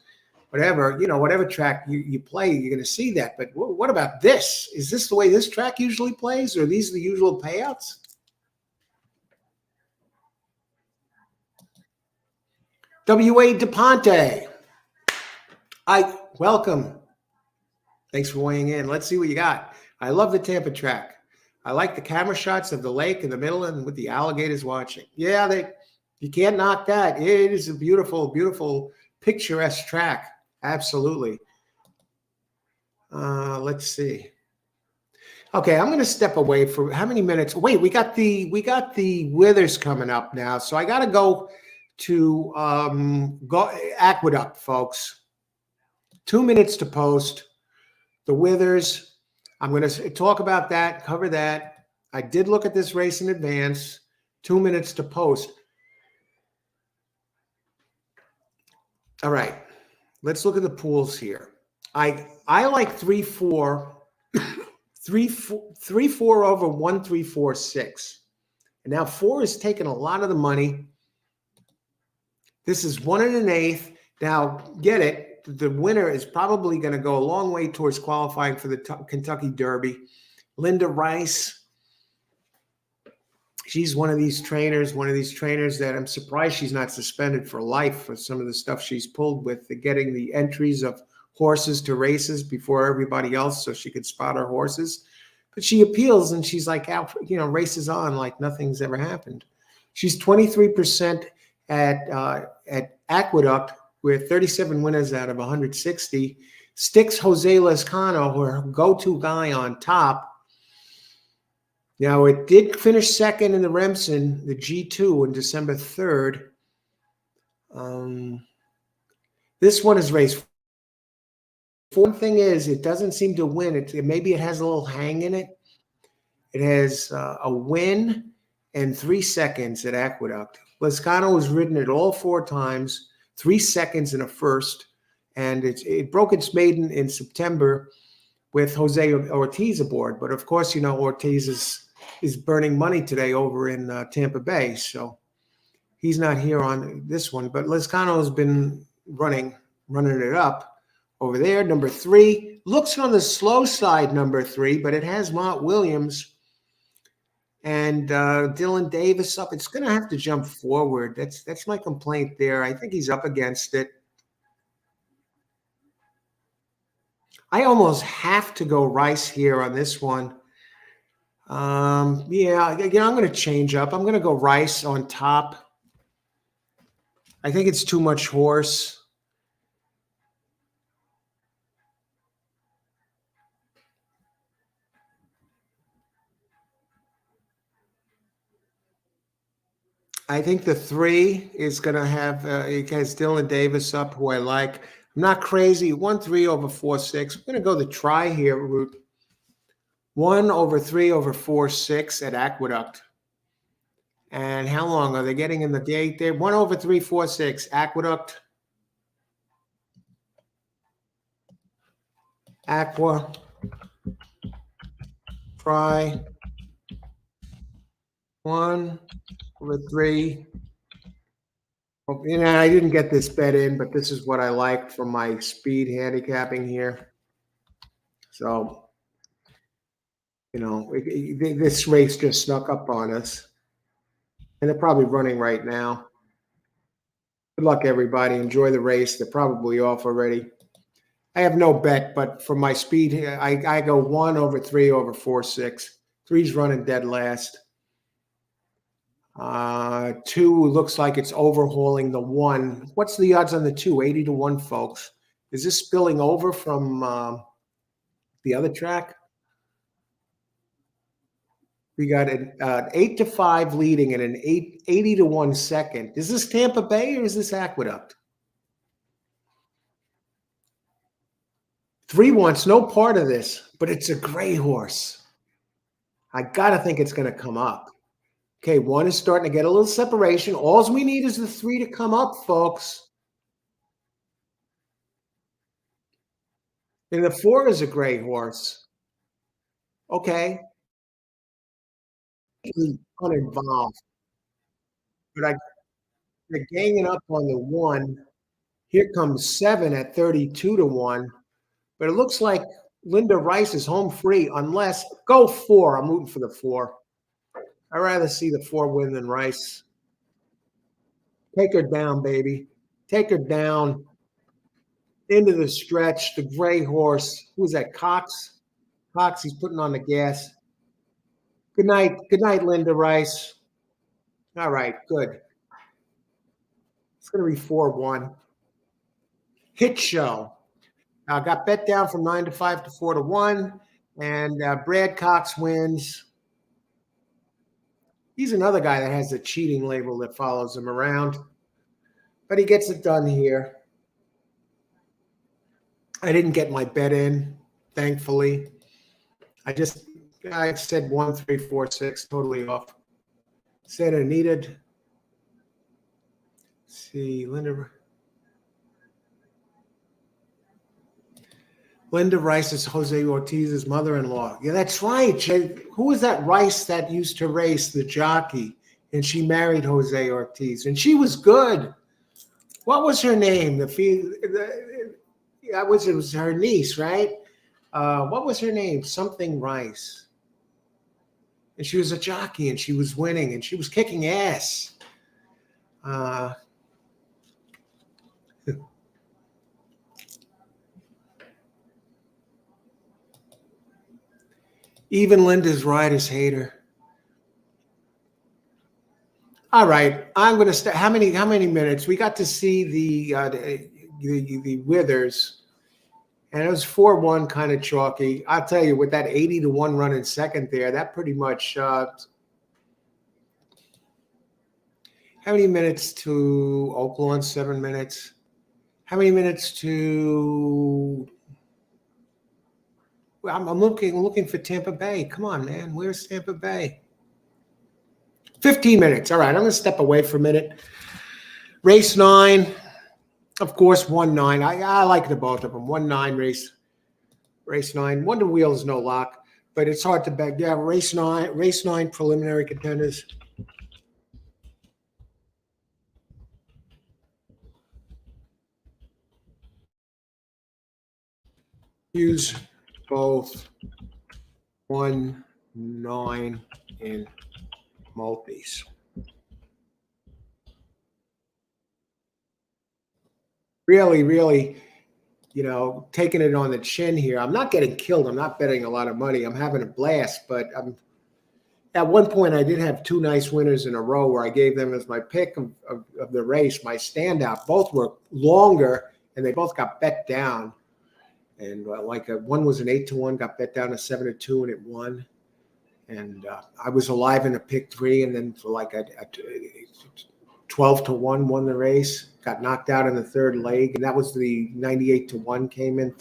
whatever, whatever track you play, you're going to see that. But what about this? Is this the way this track usually plays? Or are these the usual payouts? W.A. DePonte. Welcome. Thanks for weighing in. Let's see what you got. I love the Tampa track. I like the camera shots of the lake in the middle and with the alligators watching. Yeah, you can't knock that. It is a beautiful, beautiful, picturesque track. Absolutely. Let's see. Okay, I'm going to step away for how many minutes? Wait, we got the withers coming up now, so I got to go to go Aqueduct, folks. 2 minutes to post. The withers. I'm going to talk about that, cover that. I did look at this race in advance. 2 minutes to post. All right, let's look at the pools here. I like 3-4. 3-4 over 1-3-4-6. And now 4 is taking a lot of the money. This is 1 1/8. Now, get it. The winner is probably going to go a long way towards qualifying for the Kentucky Derby. Linda Rice. She's one of these trainers that I'm surprised she's not suspended for life for some of the stuff she's pulled with getting the entries of horses to races before everybody else so she could spot her horses. But she appeals and she's like, races on like nothing's ever happened. She's 23% at Aqueduct with 37 winners out of 160. Sticks Jose Lezcano, her go-to guy, on top. Now, it did finish second in the Remsen, the G2, on December 3rd. This one is raced. One thing is, it doesn't seem to win. Maybe it has a little hang in it. It has a win and 3 seconds at Aqueduct. Lezcano was ridden it all 4 times, 3 seconds in a first, and it broke its maiden in September with Jose Ortiz aboard. But of course, Ortiz is burning money today over in Tampa Bay, so he's not here on this one. But Lezcano has been running it up over there. Number 3 looks on the slow side, number 3, but it has Mont Williams and Dylan Davis up. It's going to have to jump forward. That's my complaint there. I think he's up against it. I almost have to go Rice here on this one. I'm going to change up. I'm going to go Rice on top. I think it's too much horse. I think the 3 is going to have it has Dylan Davis up, who I like. I'm not crazy. 1-3 over 4-6. I'm going to go the try here route. 1 over 3 over 4-6 at Aqueduct. And how long are they getting in the gate there? 1 over 3, 4-6. Aqueduct. Aqua. Try. 1 over 3. I didn't get this bet in, but this is what I like from my speed handicapping here. So, this race just snuck up on us. And they're probably running right now. Good luck, everybody. Enjoy the race. They're probably off already. I have no bet, but for my speed, I go 1 over 3 over 4-6. 3's running dead last. 2 looks like it's overhauling the 1. What's the odds on the 2? 80-1, folks. Is this spilling over from the other track? We got an 8-5 leading and an 80-1 second. Is this Tampa Bay or is this Aqueduct? 3 wants no part of this, but it's a gray horse. I got to think it's going to come up. Okay, 1 is starting to get a little separation. All we need is the 3 to come up, folks. And the 4 is a gray horse. Okay. Uninvolved. But they're ganging up on the 1. Here comes 7 at 32 to 1. But it looks like Linda Rice is home free unless go 4. I'm rooting for the 4. I'd rather see the 4 win than Rice. Take her down, baby. Take her down into the stretch. The gray horse. Who's that? Cox? Cox, he's putting on the gas. Good night. Good night, Linda Rice. All right, good. It's going to be 4-1. Hit show. Got bet down from 9 to 5 to 4 to 1. And Brad Cox wins. He's another guy that has a cheating label that follows him around. But he gets it done here. I didn't get my bet in, thankfully. I said 1, 3, 4, 6, totally off. Said I needed. See, Linda Rice is Jose Ortiz's mother-in-law. Yeah, that's right. Who was that Rice that used to race the jockey? And she married Jose Ortiz, and she was good. What was her name? It was her niece, right? What was her name? Something Rice. And she was a jockey, and she was winning, and she was kicking ass. Even Linda's riders hate her. All right, I'm going to start. How many minutes? We got to see the Withers, and it was 4-1, kind of chalky. I'll tell you, with that 80 to 1 run in second there, that pretty much. How many minutes to Oakland? 7 minutes. How many minutes to? I'm looking for Tampa Bay. Come on, man. Where's Tampa Bay? 15 minutes. All right, I'm going to step away for a minute. Race 9, of course, 1-9. I like the both of them. 1-9 race 9. Wonder Wheel is no lock, but it's hard to bet. Yeah, race 9 preliminary contenders. Use both 1, 9 in multis. Really, taking it on the chin here. I'm not getting killed. I'm not betting a lot of money. I'm having a blast, but at one point I did have 2 nice winners in a row where I gave them as my pick of the race, my standout. Both were longer, and they both got bet down. And one was an 8 to 1, got bet down to 7 to 2, and it won. And I was alive in a pick 3, and then for like a 12 to 1 won the race. Got knocked out in the third leg, and that was the 98 to 1 came in.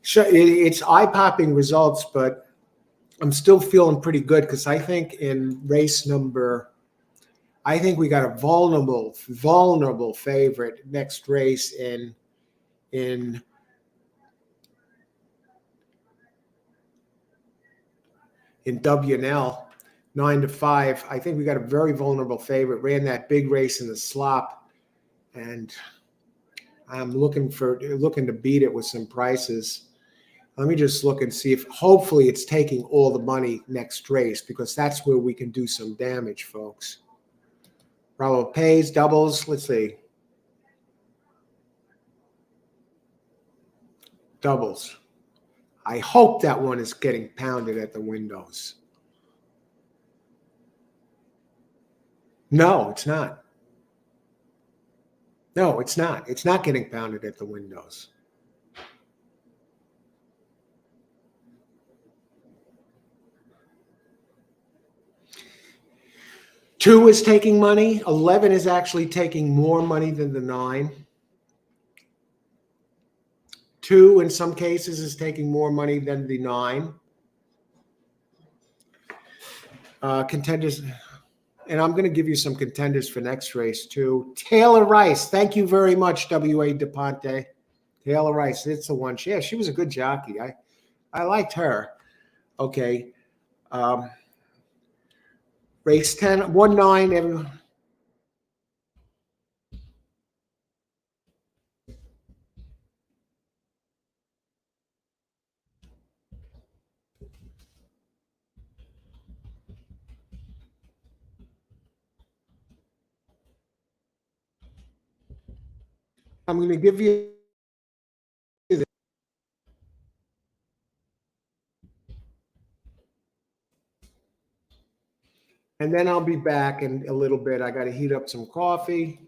It's eye-popping results, but I'm still feeling pretty good because I think in race number, I think we got a vulnerable favorite next race in W&L, 9 to 5. I think we got a very vulnerable favorite. Ran that big race in the slop, and I'm looking to beat it with some prices. Let me just look and see if hopefully it's taking all the money next race, because that's where we can do some damage, folks. Bravo pays, doubles. Let's see. Doubles. I hope that one is getting pounded at the windows. No, it's not. No, it's not. It's not getting pounded at the windows. Two is taking money. 11 is actually taking more money than the 9. 2, in some cases, is taking more money than the 9. Contenders, and I'm going to give you some contenders for next race, too. Taylor Rice. Thank you very much, W.A. DePonte. Taylor Rice, it's the one. Yeah, she was a good jockey. I liked her. Okay. Race 10, 1-9. I'm going to give you, and then I'll be back in a little bit. I got to heat up some coffee.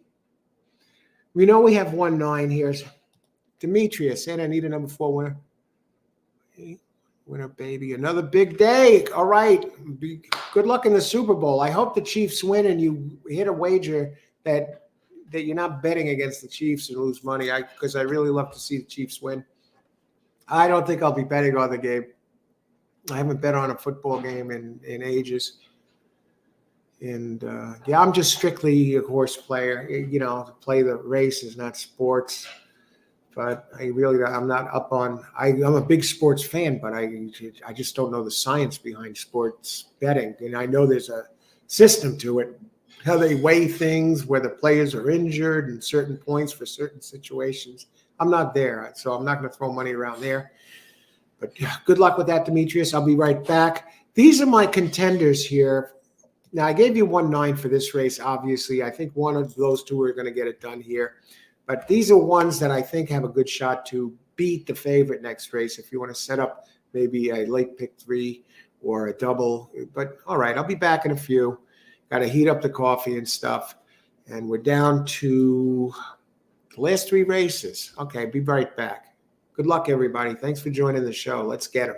We know we have 1-9 here. Demetrius, and I need a number 4 winner. Winner, baby. Another big day. All right. Good luck in the Super Bowl. I hope the Chiefs win and you hit a wager that you're not betting against the Chiefs and lose money. Because I really love to see the Chiefs win. I don't think I'll be betting on the game. I haven't bet on a football game in ages. And yeah, I'm just strictly a horse player. You know, to play the races, not sports. But I'm not up on. I'm a big sports fan, but I just don't know the science behind sports betting. And I know there's a system to it, how they weigh things, where the players are injured and certain points for certain situations. I'm not there, so I'm not going to throw money around there. But yeah, good luck with that, Demetrius. I'll be right back. These are my contenders here. Now, I gave you 1-9 for this race, obviously. I think one of those two are going to get it done here. But these are ones that I think have a good shot to beat the favorite next race if you want to set up maybe a late pick 3 or a double. But all right, I'll be back in a few. Got to heat up the coffee and stuff. And we're down to the last 3 races. Okay, be right back. Good luck, everybody. Thanks for joining the show. Let's get them.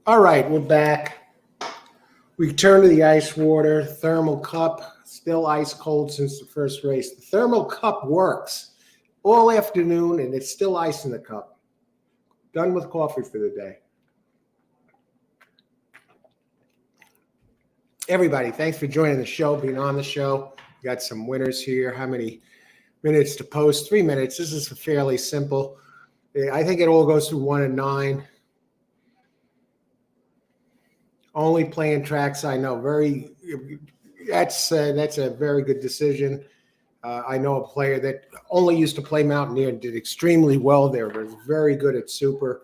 All right, we're back. We turn to the ice water, thermal cup, still ice cold since the first race. The thermal cup works all afternoon and it's still ice in the cup. Done with coffee for the day. Everybody, thanks for joining the show, being on the show. We got some winners here. How many minutes to post? 3 minutes. This is fairly simple. I think it all goes through 1 and 9. Only playing tracks I know. That's a very good decision. I know a player that only used to play Mountaineer and did extremely well there. Was very good at super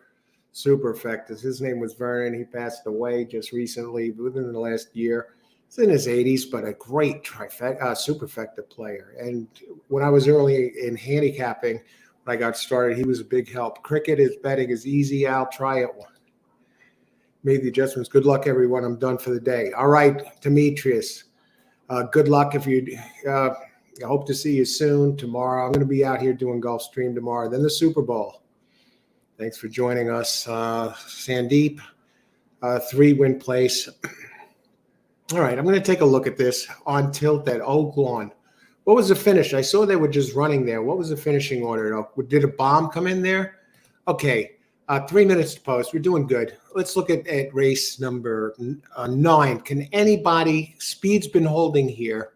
effective. His name was Vernon. He passed away just recently, within the last year. He's in his 80s, but a great super effective player. And when I was early in handicapping, when I got started, he was a big help. Cricket is betting is easy. I'll try it. Made the adjustments. Good luck, everyone. I'm done for the day. All right, Demetrius. Good luck. I hope to see you soon tomorrow. I'm going to be out here doing Gulfstream tomorrow. Then the Super Bowl. Thanks for joining us, Sandeep. 3-win place. All right, I'm going to take a look at this on tilt at Oak Lawn. What was the finish? I saw they were just running there. What was the finishing order? Did a bomb come in there? Okay. 3 minutes to post. We're doing good. Let's look at race number 9. Can anybody, speed's been holding here.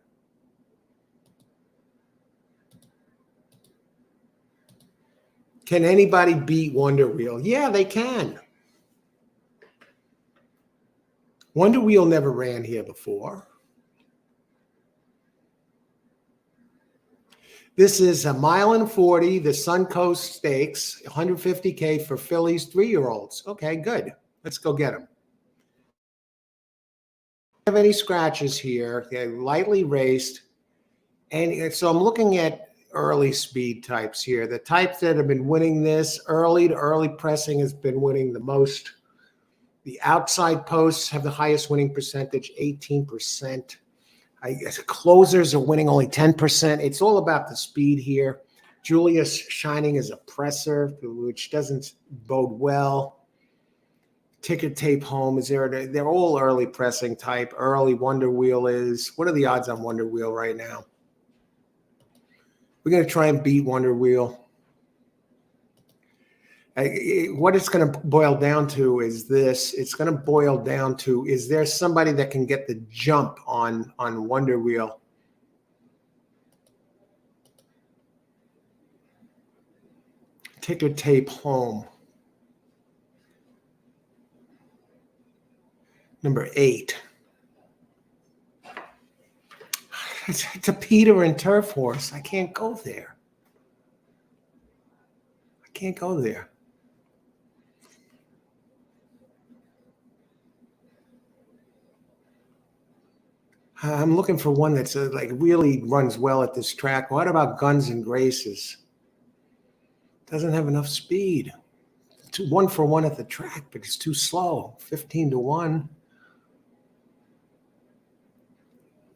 Can anybody beat Wonder Wheel? Yeah, they can. Wonder Wheel never ran here before. This is a 1.40 mile, the Suncoast Stakes, $150K for fillies, 3-year-olds. Okay, good. Let's go get them. Have any scratches here? They're lightly raced. And so I'm looking at early speed types here. The types that have been winning this early to early pressing has been winning the most. The outside posts have the highest winning percentage, 18%. I guess closers are winning only 10%. It's all about the speed here. Julius shining as a presser, which doesn't bode well. Ticket tape home is there. They're all early pressing type. Early Wonder Wheel is. What are the odds on Wonder Wheel right now? We're going to try and beat Wonder Wheel. What it's going to boil down to is this. It's going to boil down to, is there somebody that can get the jump on Wonder Wheel? Ticker tape home. Number 8. It's a Peter and turf horse. I can't go there. I can't go there. I'm looking for one that's like really runs well at this track. What about Guns and Graces? Doesn't have enough speed. 1 for 1 at the track, but it's too slow. 15-1.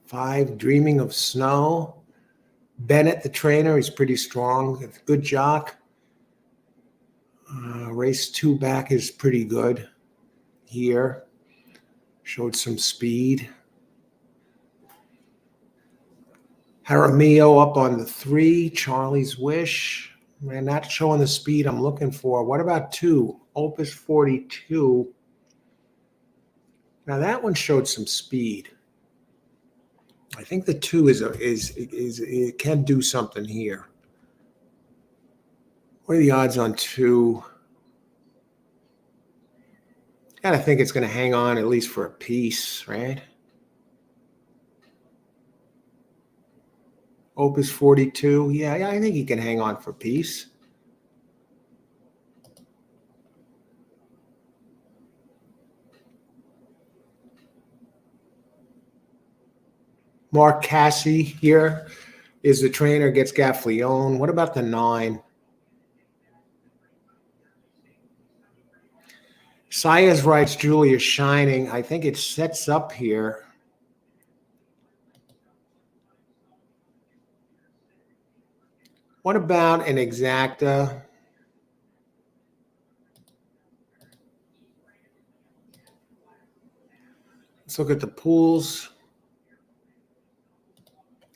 5, Dreaming of Snow. Bennett, the trainer, is pretty strong. Good jock. Race 2 back is pretty good here. Showed some speed. Jaramillo up on the 3. Charlie's Wish. Man, not showing the speed I'm looking for. What about 2? Opus 42. Now that one showed some speed. I think the 2 is it can do something here. What are the odds on 2? Gotta think it's going to hang on at least for a piece, right? Opus 42. Yeah, I think he can hang on for a piece. Mark Cassie here is the trainer, gets Gaffleone. What about the 9? Saez writes Julia Shining. I think it sets up here. What about an Exacta? Let's look at the pools.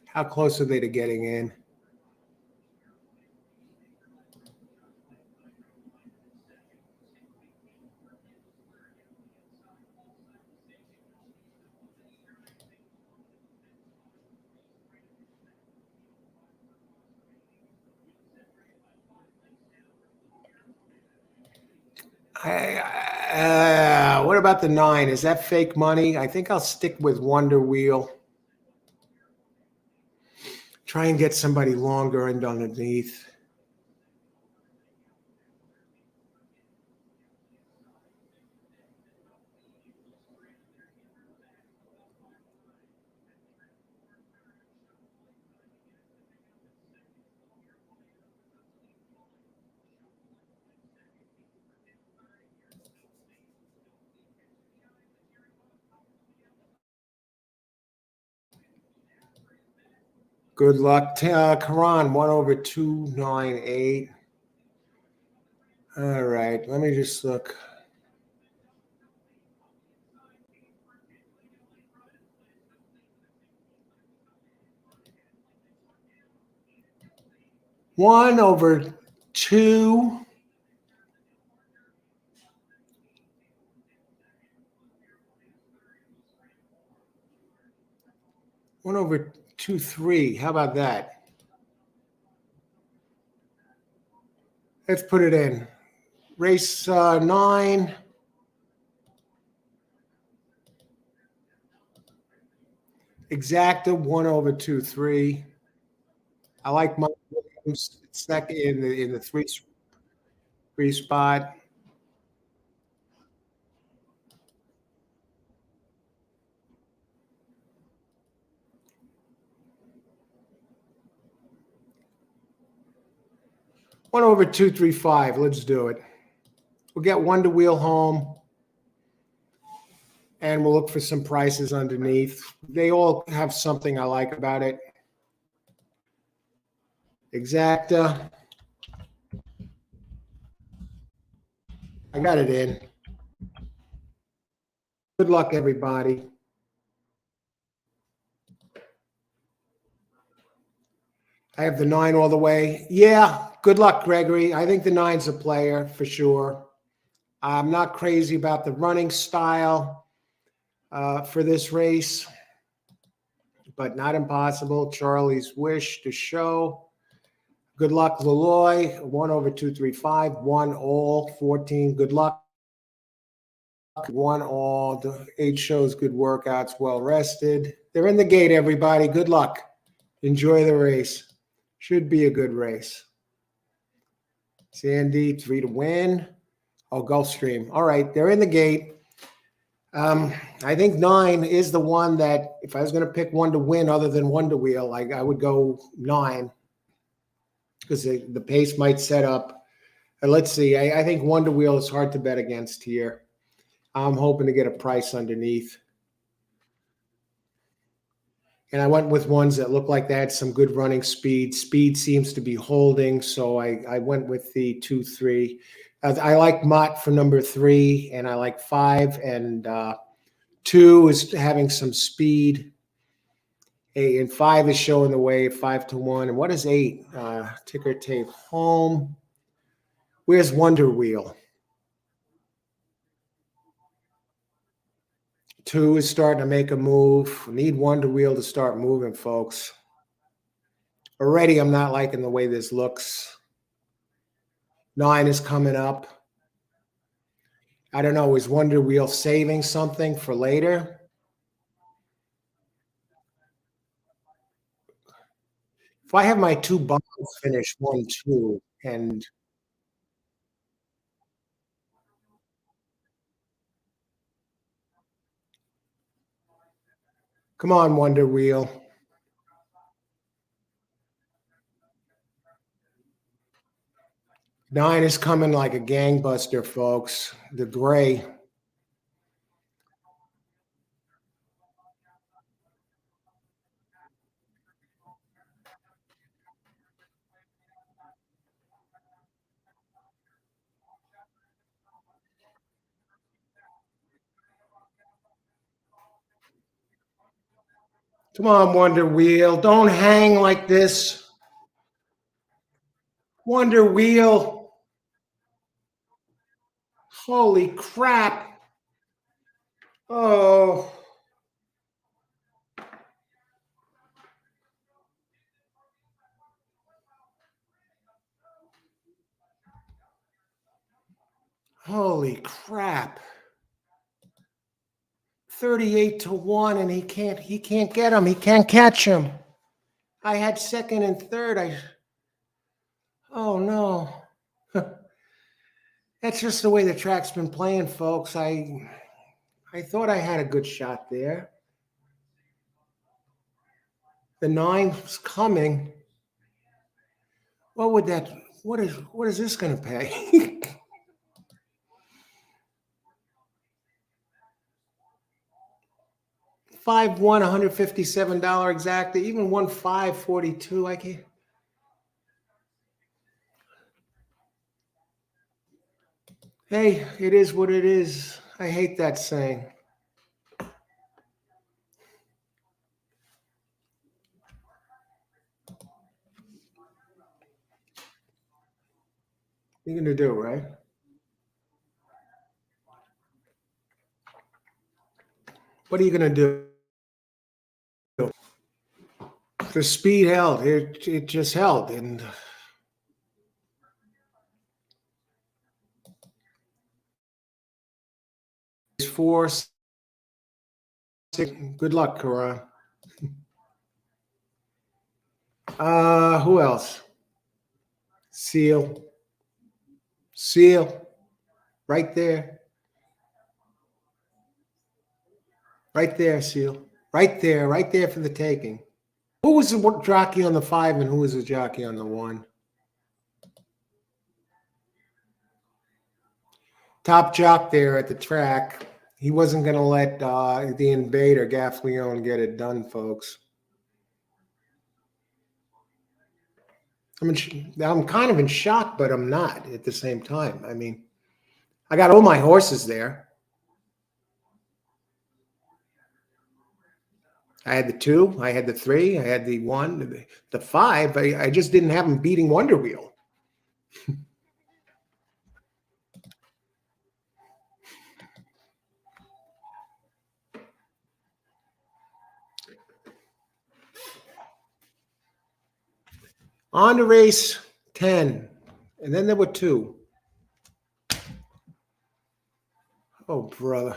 How close are they to getting in? What about the 9? Is that fake money? I think I'll stick with Wonder Wheel. Try and get somebody longer and underneath. Good luck. Karan, 1/298. All right, let me just look. One over two. One over 2-3. How about that? Let's put it in. Race 9. Exacta 1/2-3. I like Mike Williams second in the three spot. One over 235. Let's do it. We'll get Wonder Wheel home, and we'll look for some prices underneath. They all have something I like about it. Exacta. I got it in. Good luck, everybody. I have the 9 all the way. Yeah, good luck, Gregory. I think the 9's a player for sure. I'm not crazy about the running style for this race, but not impossible. Charlie's Wish to show. Good luck, Leloy. 1/235. 1 all. 14. Good luck. 1 all. The 8 shows good workouts. Well rested. They're in the gate, everybody. Good luck. Enjoy the race. Should be a good race. Sandy, 3 to win. Oh, Gulfstream. All right, they're in the gate. I think 9 is the one that, if I was going to pick one to win other than Wonder Wheel, I would go 9 because the pace might set up. Let's see. I think Wonder Wheel is hard to bet against here. I'm hoping to get a price underneath. And I went with ones that look like they had some good running speed. Speed seems to be holding, so I went with the 2-3. I like Mott for number 3, and I like 5, and 2 is having some speed. 8 and 5 is showing the way, 5 to 1. And what is 8? Ticker tape home. Where's Wonder Wheel? 2 is starting to make a move. Need Wonder Wheel to start moving, folks. Already, I'm not liking the way this looks. 9 is coming up. I don't know. Is Wonder Wheel saving something for later? If I have my 2 bonds finish 1-2, and come on, Wonder Wheel. Nine is coming like a gangbuster, folks. The gray. Come on, Wonder Wheel. Don't hang like this. Wonder Wheel. Holy crap. Oh, holy crap. 38-1 and he can't get him. He can't catch him. I had second and third. Oh no. That's just the way the track's been playing, folks. I thought I had a good shot there. The nine's coming. What is this gonna pay? 5-1, $157 exactly. Even 1-5-42. I can't. Hey, it is what it is. I hate that saying. What are you gonna do, right? What are you gonna do? The speed held. It just held, and it's 4-6. Good luck, Karan. Who else? Seal. Seal. Right there. Right there, Seal. Right there. Right there for the taking. Who was the jockey on the 5 and who was the jockey on the 1? Top jock there at the track. He wasn't going to let the invader, Gaffleone, get it done, folks. I'm kind of in shock, but I'm not at the same time. I mean, I got all my horses there. I had the 2, I had the 3, I had the 1, the 5. I just didn't have them beating Wonder Wheel. On to race 10, and then there were 2. Oh, brother.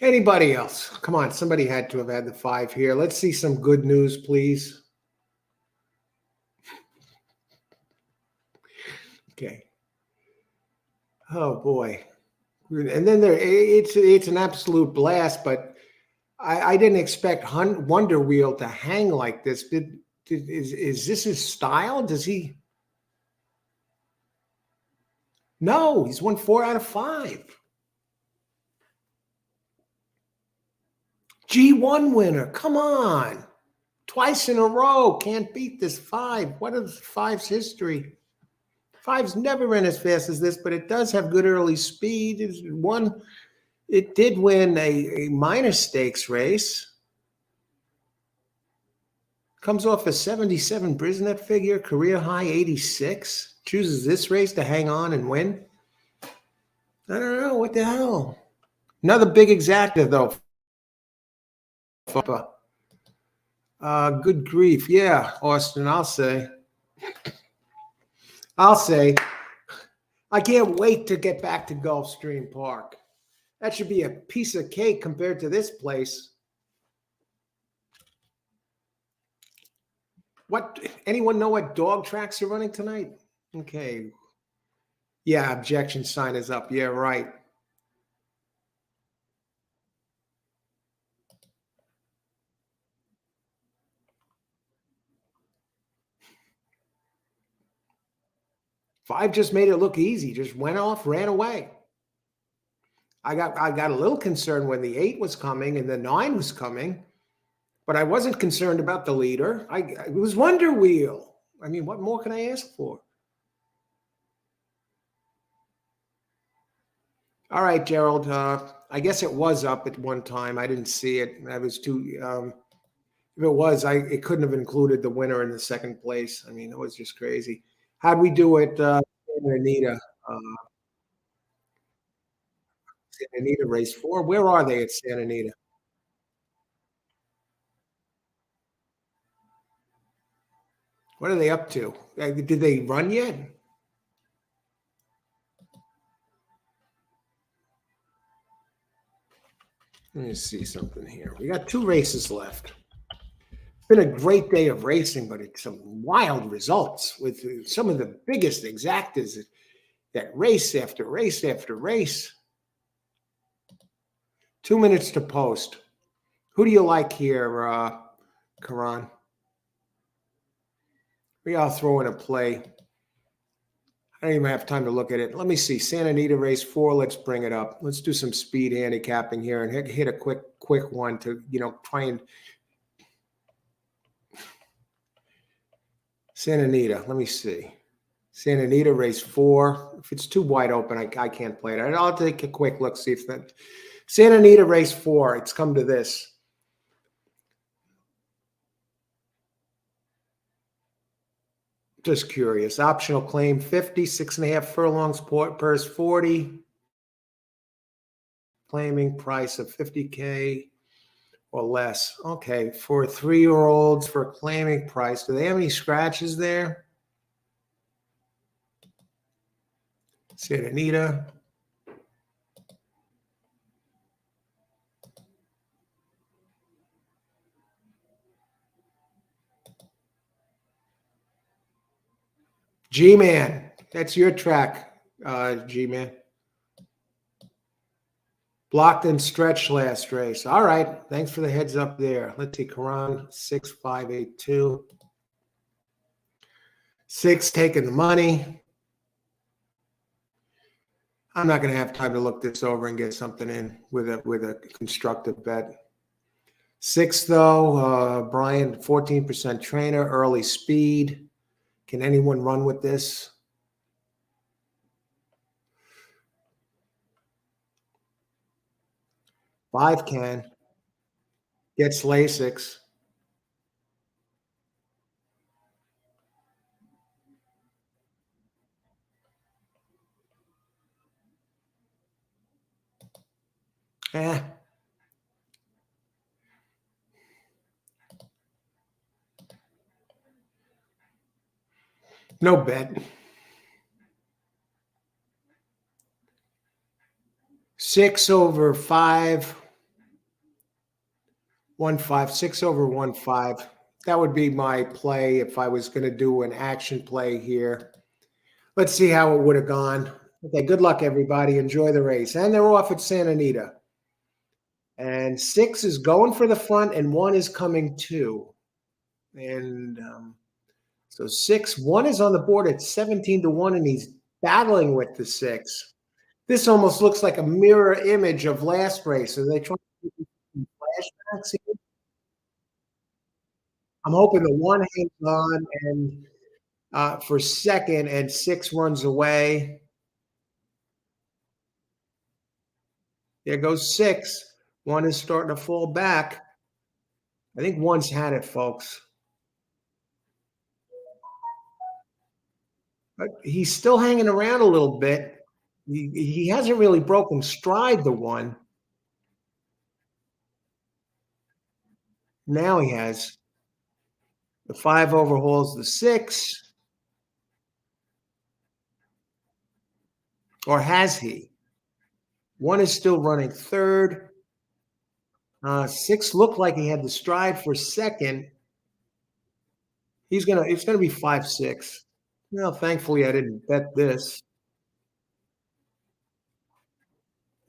Anybody else? Come on, somebody had to have had the 5 here. Let's see some good news, please. Okay. Oh boy. And then it's an absolute blast, but I didn't expect Wonder Wheel to hang like this. Is this his style? Does he? No, he's won 4 out of 5. G1 winner. Come on. Twice in a row. Can't beat this 5. What is 5's history? 5's never ran as fast as this, but it does have good early speed. It did win a minor stakes race. Comes off a 77 Brisnet figure, career high 86. Chooses this race to hang on and win. I don't know. What the hell? Another big exacta, though. Good grief. Yeah, Austin, I'll say. I can't wait to get back to Gulfstream Park. That should be a piece of cake compared to this place. Anyone know what dog tracks are running tonight? Okay. Yeah, objection sign is up. Yeah, right. Five just made it look easy. Just went off, ran away. I got a little concerned when the 8 was coming and the 9 was coming, but I wasn't concerned about the leader. It was Wonder Wheel. I mean, what more can I ask for? All right, Gerald. I guess it was up at one time. I didn't see it. I was too. If it was, it couldn't have included the winner in the second place. I mean, it was just crazy. How'd we do it, Santa Anita? Uh, Santa Anita race 4. Where are they at Santa Anita? What are they up to? Did they run yet? Let me see something here. We got 2 races left. It's been a great day of racing, but it's some wild results with some of the biggest exactas that race after race after race. 2 minutes to post. Who do you like here, Karan? We all throw in a play. I don't even have time to look at it. Let me see. Santa Anita race 4. Let's bring it up. Let's do some speed handicapping here and hit a quick one to, try and Santa Anita. Let me see. Santa Anita race 4. If it's too wide open, I can't play it. I'll take a quick look, see if that Santa Anita race 4. It's come to this. Just curious. Optional claim 50, 6.5 furlongs, purse 40. Claiming price of 50K or less. Okay, for 3-year-olds for a claiming price. Do they have any scratches there? Santa Anita. G-Man. That's your track, G-Man. Blocked and stretched last race. All right. Thanks for the heads up there. Let's see. Karan 6582. 6 taking the money. I'm not going to have time to look this over and get something in with a constructive bet. 6 though, Brian 14% trainer, early speed. Can anyone run with this? Five can. Gets Lasix. Eh. No bet. 6 over 5. 1-5. 6 over 1-5. That would be my play if I was going to do an action play here. Let's see how it would have gone. Okay, good luck, everybody. Enjoy the race. And they're off at Santa Anita. And 6 is going for the front, and 1 is coming too. And so 6, 1 is on the board at 17-1, and he's battling with the 6. This almost looks like a mirror image of last race. Are they trying to do some flashbacks here? I'm hoping the 1 hangs on and for second, and 6 runs away. There goes 6. 1 is starting to fall back. I think 1's had it, folks. But he's still hanging around a little bit. He hasn't really broken stride, the 1. Now he has. The 5 overhauls the 6. Or has he? 1 is still running third. 6 looked like he had the stride for second. It's gonna be 5-6. Well, thankfully I didn't bet this.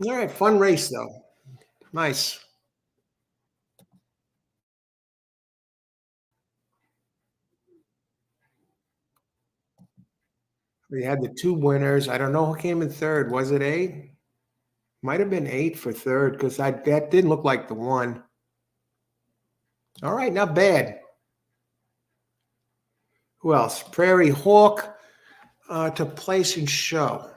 All right, fun race though. Nice. We had the 2 winners. I don't know who came in third. Was it A? Might have been 8 for third because that didn't look like the one. All right, not bad. Who else? Prairie Hawk to place and show.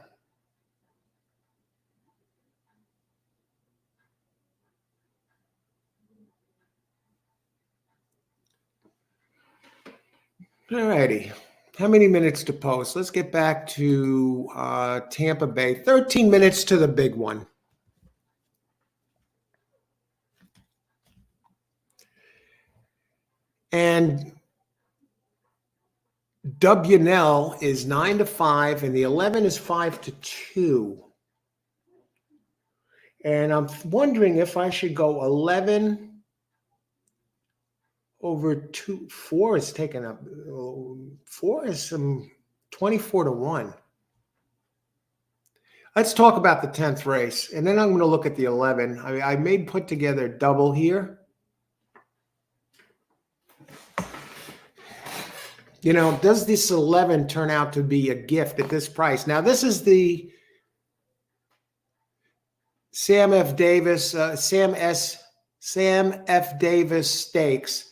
All righty. How many minutes to post? Let's get back to Tampa Bay. 13 minutes to the big one. And WNL is 9 to 5, and the 11 is 5 to 2. And I'm wondering if I should go 11 over 2. 4 is taken up. 4 is some 24 to 1. Let's talk about the 10th race, and then I'm going to look at the 11. I may put together a double here. You know, does this 11 turn out to be a gift at this price? Now, this is the Sam F. Davis Stakes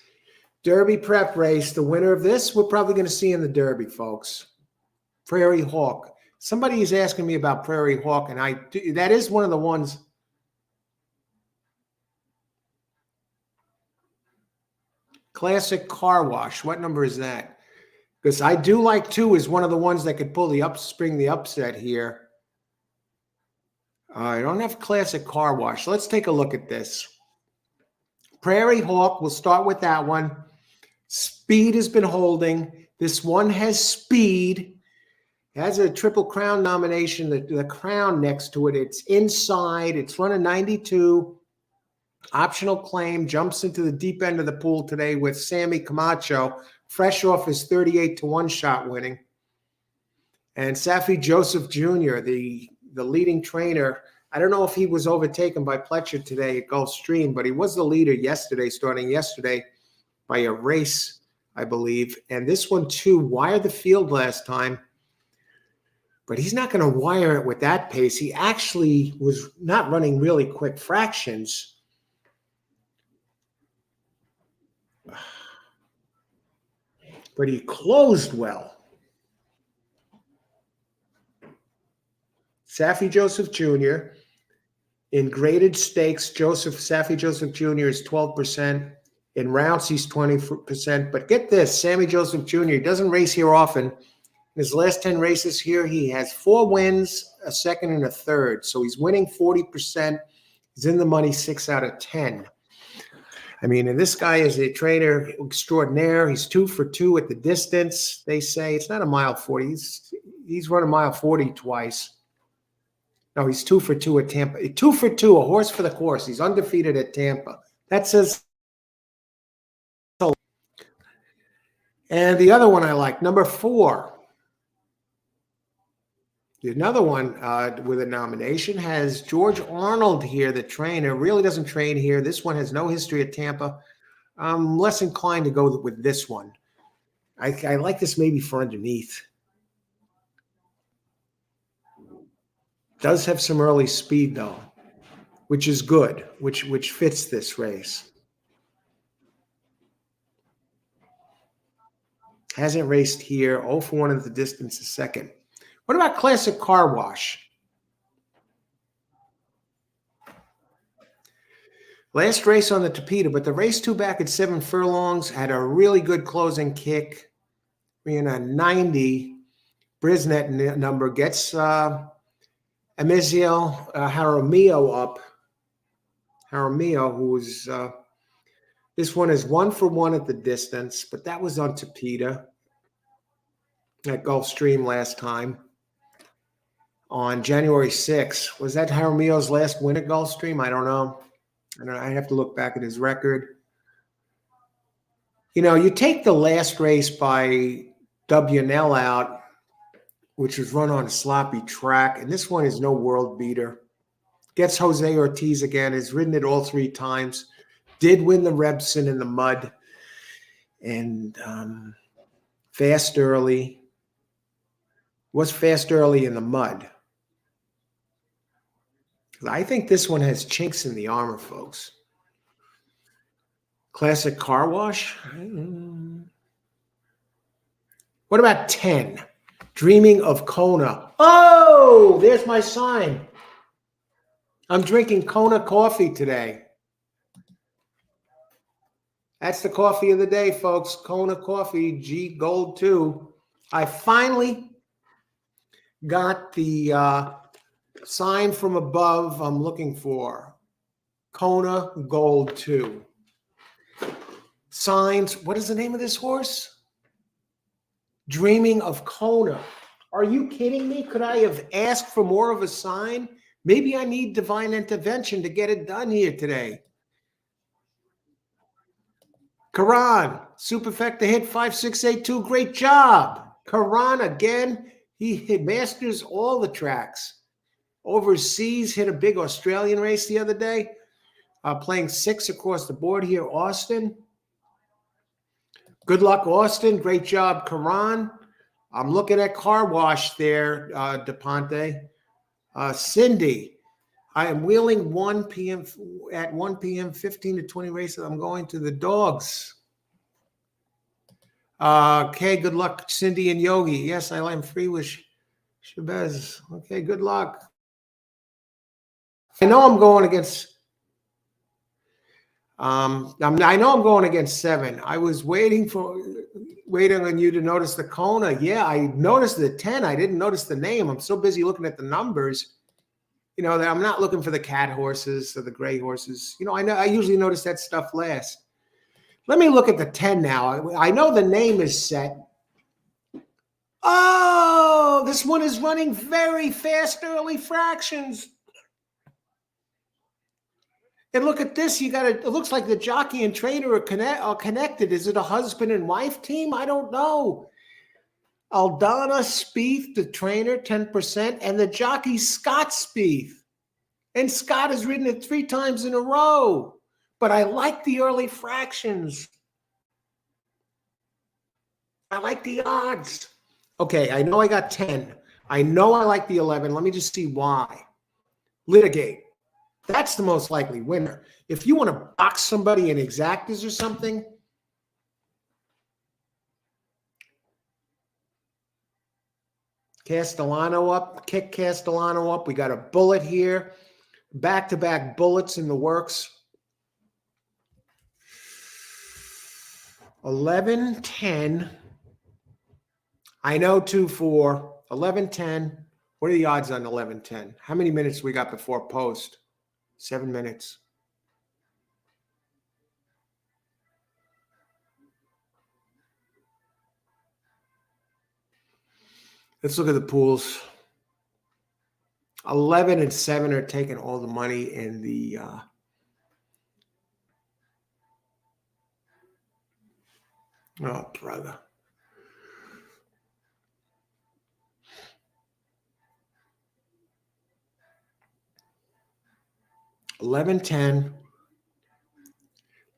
Derby prep race. The winner of this, we're probably going to see in the Derby, folks. Prairie Hawk. Somebody is asking me about Prairie Hawk, and that is one of the ones. Classic Car Wash. What number is that? Because I do like 2 is one of the ones that could pull the spring the upset here. I don't have Classic Car Wash. Let's take a look at this. Prairie Hawk, we'll start with that one. Speed has been holding. This one has speed. It has a Triple Crown nomination, the crown next to it. It's inside. It's running 92. Optional claim. Jumps into the deep end of the pool today with Sammy Camacho, fresh off his 38 to 1 shot winning. And Safi Joseph Jr., the leading trainer. I don't know if he was overtaken by Pletcher today at Gulfstream, but he was the leader yesterday, starting yesterday by a race, I believe. And this one, too, wired the field last time. But he's not going to wire it with that pace. He actually was not running really quick fractions. But he closed well. Safi Joseph Jr. in graded stakes, Safi Joseph Jr. is 12%. In rounds, he's 20%. But get this, Sammy Joseph Jr. He doesn't race here often. In his last 10 races here, he has 4 wins, a second and a third. So he's winning 40%. He's in the money 6 out of 10. I mean, and this guy is a trainer extraordinaire. He's 2 for 2 at the distance. They say it's not a mile 40. He's run a mile 40 twice. No, he's 2 for 2 at Tampa. 2 for 2, a horse for the course. He's undefeated at Tampa. That says. And the other one I like, number 4. Another one with a nomination has George Arnold here, the trainer. Really doesn't train here. This one has no history at Tampa. I'm less inclined to go with this one. I like this maybe for underneath. Does have some early speed, though, which is good, which fits this race. Hasn't raced here. 0 for 1 at the distance, a second. What about Classic Car Wash? Last race on the Tapeta, but the race 2 back at 7 furlongs had a really good closing kick. In a 90, Brisnet number gets Emilio Jaramillo up. Jaramillo, who's this one is 1 for 1 at the distance, but that was on Tapeta at Gulfstream last time. On January 6th. Was that Jaramillo's last win at Gulfstream? I don't know. I have to look back at his record. You know, you take the last race by WNL out, which was run on a sloppy track, and this one is no world beater. Gets Jose Ortiz again, has ridden it all 3 times. Did win the Rebson in the mud. And fast early. Was fast early in the mud. I think this one has chinks in the armor, folks. Classic car wash. What about 10? Dreaming of Kona. Oh, there's my sign. I'm drinking Kona coffee today. That's the coffee of the day, folks. Kona coffee, G Gold 2. I finally got the sign from above I'm looking for. Kona Gold 2. Signs. What is the name of this horse? Dreaming of Kona. Are you kidding me? Could I have asked for more of a sign? Maybe I need divine intervention to get it done here today. Karan, Superfecta hit 5682. Great job. Karan again. He masters all the tracks. Overseas, hit a big Australian race the other day. Playing 6 across the board here, Austin. Good luck, Austin. Great job, Karan. I'm looking at car wash there, DePonte. Cindy, I am wheeling 1 p.m. at 1 p.m., 15 to 20 races. I'm going to the dogs. Okay, good luck, Cindy and Yogi. Yes, I am free with Shabazz. Okay, good luck. I know I'm going against. I know I'm going against 7. I was waiting on you to notice the Kona. Yeah, I noticed the 10. I didn't notice the name. I'm so busy looking at the numbers. You know, that I'm not looking for the cat horses or the gray horses. You know I usually notice that stuff last. Let me look at the 10 now. I know the name is set. Oh, this one is running very fast early fractions. And look at this. It looks like the jockey and trainer are connected. Is it a husband and wife team? I don't know. Aldana Spieth, the trainer, 10%, and the jockey Scott Spieth. And Scott has ridden it 3 times in a row. But I like the early fractions. I like the odds. Okay, I know I got 10. I know I like the 11. Let me just see why. Litigate. That's the most likely winner. If you want to box somebody in exactas or something, Castellano up, kick Castellano up. We got a bullet here. Back-to-back bullets in the works. 11-10. I know 2-4. 11-10. What are the odds on 11-10? How many minutes we got before post? 7 minutes. Let's look at the pools. 11 and 7 are taking all the money in the oh, brother. $11.10.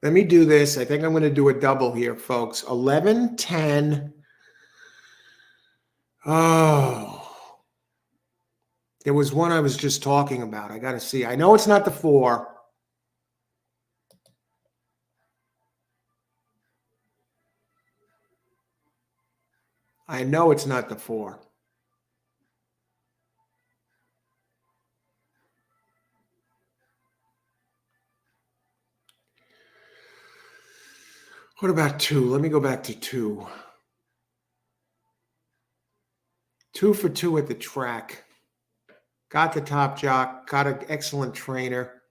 Let me do this. I think I'm going to do a double here, folks. 11.10. Oh. There was one I was just talking about. I got to see. I know it's not the 4. I know it's not the 4. What about 2? Let me go back to 2. 2 for 2 at the track. Got the top jock. Got an excellent trainer.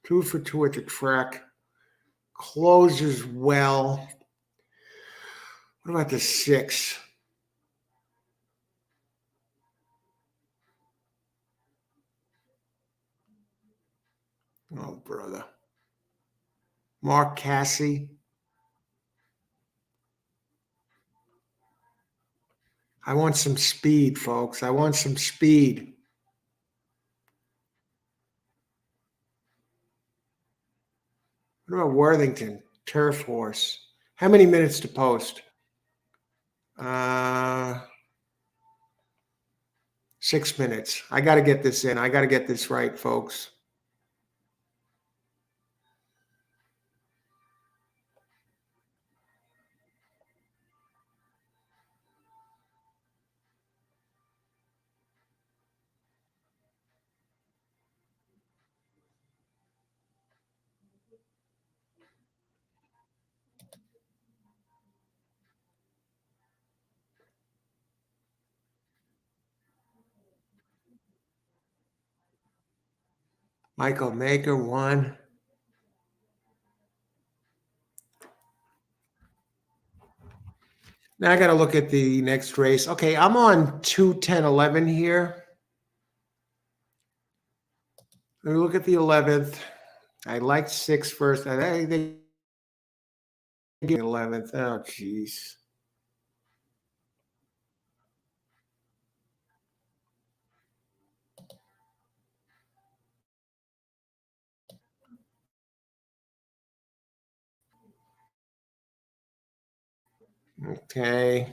2 for 2 at the track. Closes well. What about the 6? Oh, brother. Mark Cassie. I want some speed, folks. I want some speed. What about Worthington? Turf horse. How many minutes to post? 6 minutes. I got to get this in. I got to get this right, folks. Michael Maker won. Now I got to look at the next race. Okay, I'm on 2:10:11 here. Let me look at the 11th. I liked 6 first. They give 11th. Oh, jeez. Okay.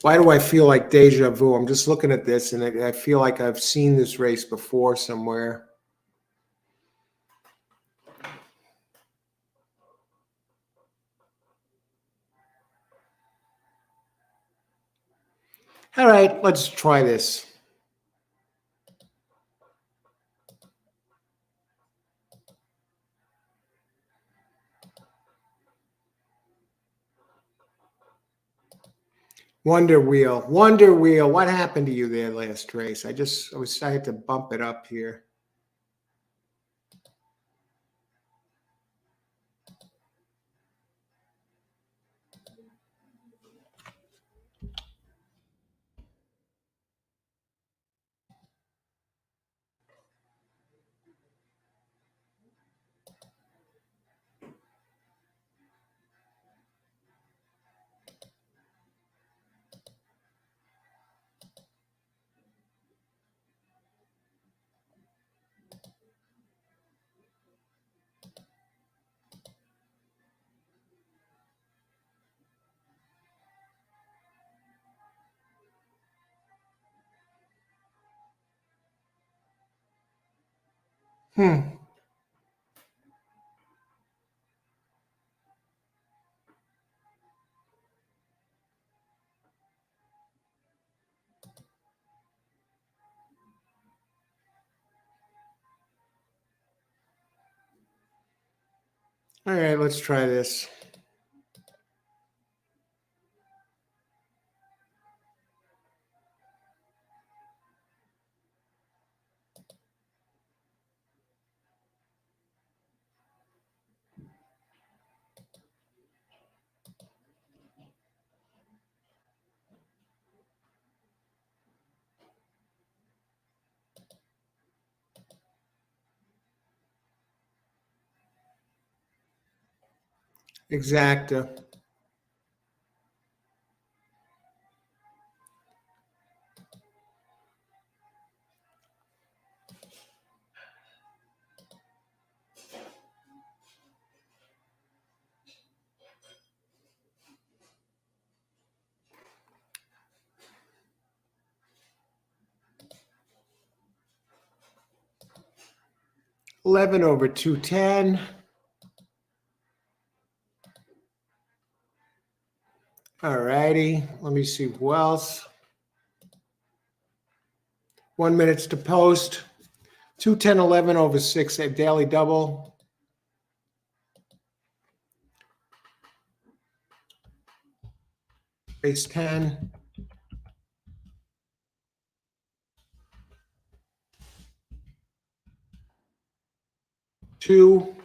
Why do I feel like deja vu? I'm just looking at this and I feel like I've seen this race before somewhere. All right, let's try this. Wonder Wheel. Wonder Wheel. What happened to you there last race? I had to bump it up here. Hmm. All right, let's try this. Exacta. $11 over 210. All righty. Let me see who else. 1 minutes to post. 2:10:11 over 6 at daily double. Race 10. 2.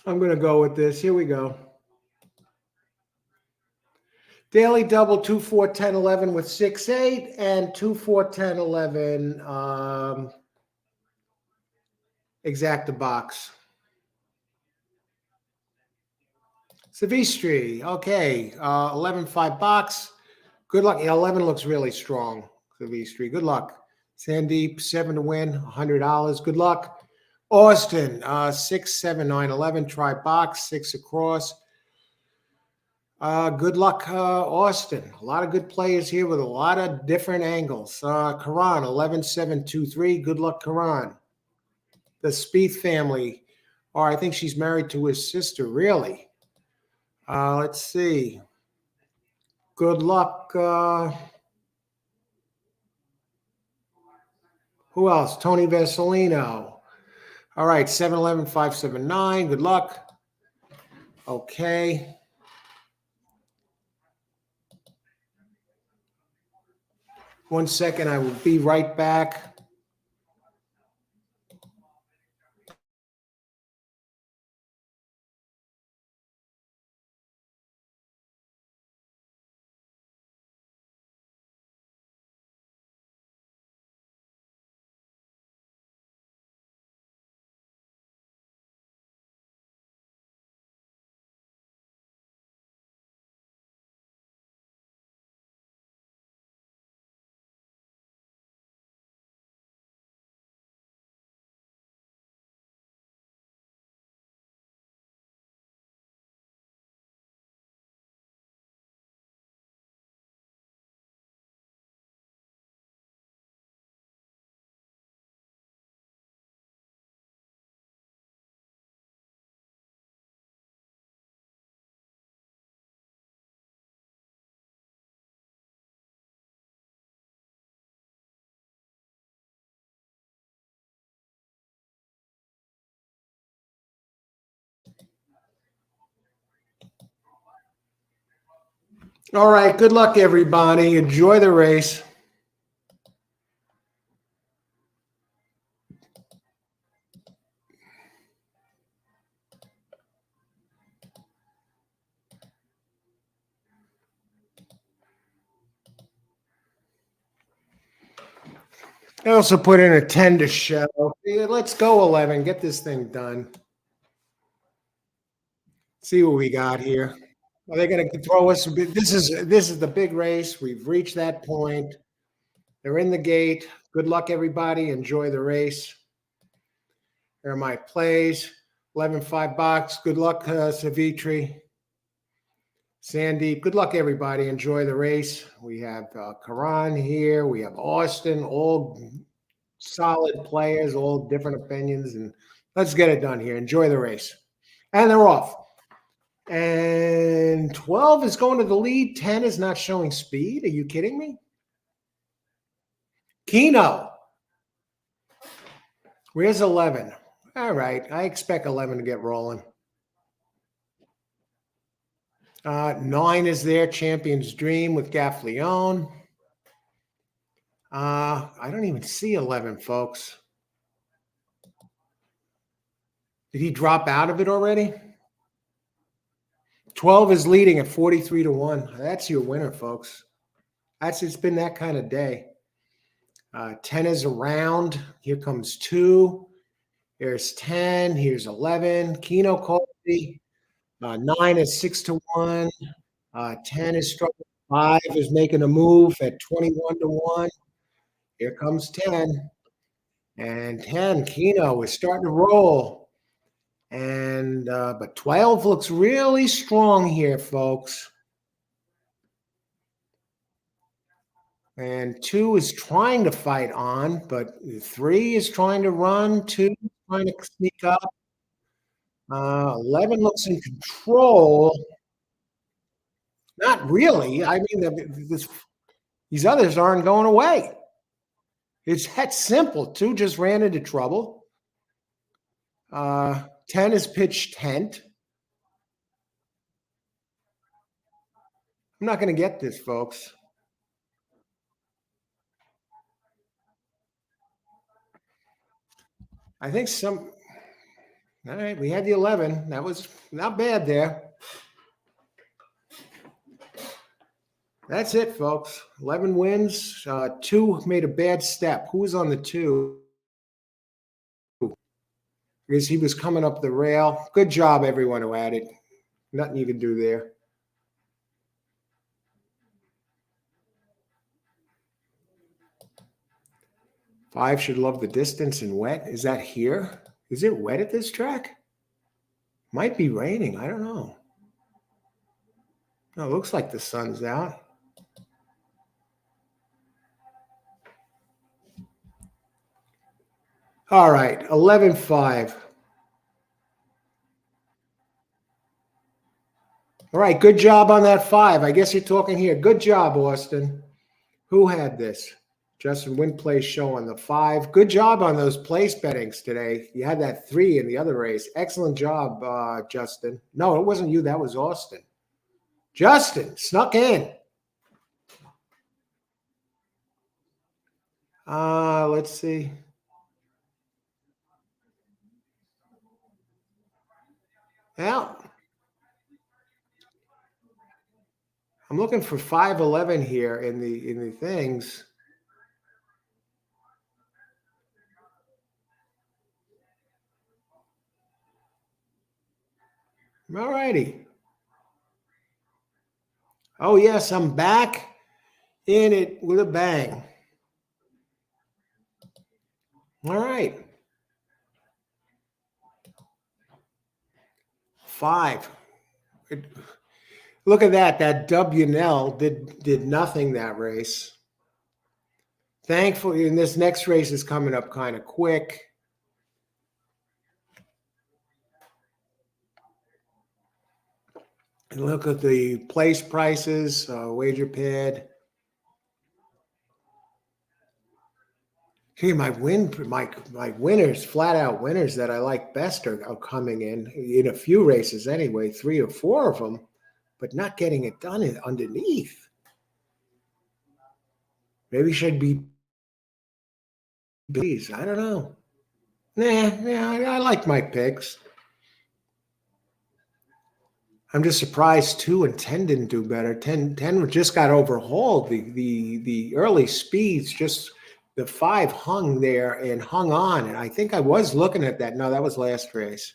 I'm going to go with this. Here we go. Daily double 2, 4, 10, 11 with 6, 8, and 2, 4, 10, 11 exacta box. Savistri, okay, 11, 5 box. Good luck. 11 looks really strong. Savistri, good luck. Sandeep, 7 to win, $100. Good luck. Austin, 6, 7, 9, 11. Try box, 6 across. Good luck, Austin. A lot of good players here with a lot of different angles. Karan, 11, 7, 2, 3. Good luck, Karan. The Spieth family, or I think she's married to his sister, really. Let's see. Good luck. Who else? Tony Vasilino. All right, 711 579. Good luck. Okay. One second, I will be right back. All right, good luck, everybody. Enjoy the race. I also put in a 10 to show. Yeah, let's go 11. Get this thing done. See what we got here. Are they going to throw us? This is the big race. We've reached that point. They're in the gate. Good luck, everybody. Enjoy the race. There are my plays. 11-5 box. Good luck, Savitri. Sandeep. Good luck, everybody. Enjoy the race. We have Karan here. We have Austin. All solid players, all different opinions. And let's get it done here. Enjoy the race. And they're off. And 12 is going to the lead. 10 is not showing speed. Are you kidding me? Keno. Where's 11? All right. I expect 11 to get rolling. 9 is there. Champion's Dream with Gaffleone. I don't even see 11, folks. Did he drop out of it already? 12 is leading at 43 to 1. That's your winner, folks. It's been that kind of day. 10 is around. Here comes 2. There's 10. Here's 11. Keno Coffee. 9 is 6 to 1. 10 is struggling. 5 is making a move at 21 to 1. Here comes 10. And 10, Keno is starting to roll. And but 12 looks really strong here, folks. And 2 is trying to fight on, but 3 is trying to run. 2 is trying to sneak up. 11 looks in control. Not really. I mean, these others aren't going away. It's that simple. 2 just ran into trouble. 10 is pitched tent. I'm not going to get this, folks. I think all right, we had the 11. That was not bad there. That's it, folks. 11 wins. Two made a bad step. Who was on the two? Because he was coming up the rail. Good job, everyone who had it. Nothing you can do there. Five should love the distance and wet. Is that here? Is it wet at this track? Might be raining. I don't know. No, it looks like the sun's out. All right, 11-5. All right, good job on that 5. I guess you're talking here. Good job, Austin. Who had this? Justin Win place show on the 5. Good job on those place bettings today. You had that 3 in the other race. Excellent job, Justin. No, it wasn't you. That was Austin. Justin snuck in. Let's see. Yeah, I'm looking for 511 here in the things. All righty. Oh yes, I'm back in it with a bang. All right. 5. Look at that. That W&L did nothing that race. Thankfully, and this next race is coming up kind of quick. And look at the place prices, wager pad. Hey, my winners, flat out winners that I like best are coming in a few races anyway, 3 or 4 of them, but not getting it done underneath. Maybe should be bees. I don't know. I like my picks. I'm just surprised 2 and 10 didn't do better. 10 just got overhauled. The early speeds, just the 5 hung there and hung on. And I think I was looking at that. No, that was last race.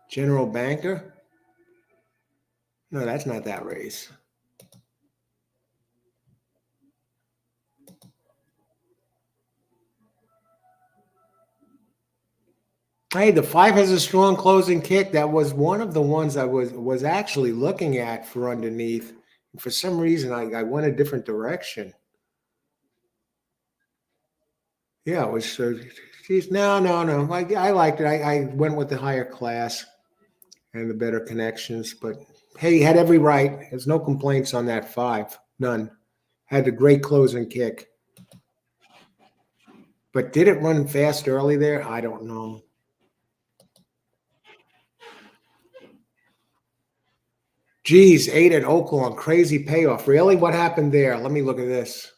General Banker? No, that's not that race. Hey, the 5 has a strong closing kick. That was one of the ones I was actually looking at for underneath. For some reason, I went a different direction. Yeah, it was. Geez, no. I liked it. I went with the higher class and the better connections. But hey, he had every right. There's no complaints on that 5. None. Had a great closing kick. But did it run fast early there? I don't know. Geez, 8 at Oaklawn. Crazy payoff. Really? What happened there? Let me look at this.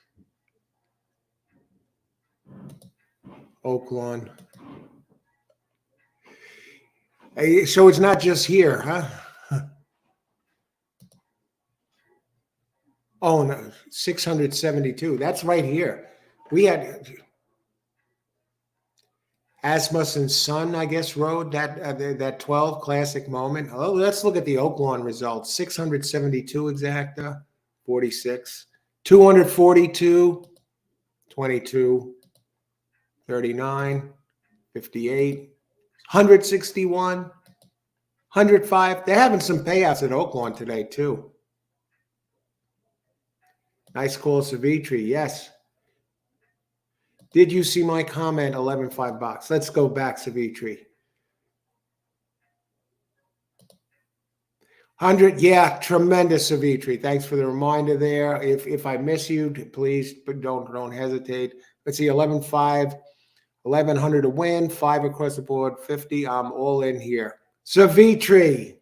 Oaklawn. Hey, so it's not just here, huh? Oh, no, 672. That's right here. We had Asmussen Son, I guess, rode that 12 classic moment. Oh, let's look at the Oaklawn results. 672 exacta, 46. 242, 22, 39, 58, 161, 105. They're having some payouts at Oaklawn today, too. Nice call, Savitri. Yes. Did you see my comment? 11.5 bucks. Let's go back, Savitri. 100. Yeah, tremendous, Savitri. Thanks for the reminder there. If I miss you, please don't hesitate. Let's see, 11.5, 1,100 to win, 5 across the board, 50. I'm all in here. Savitri.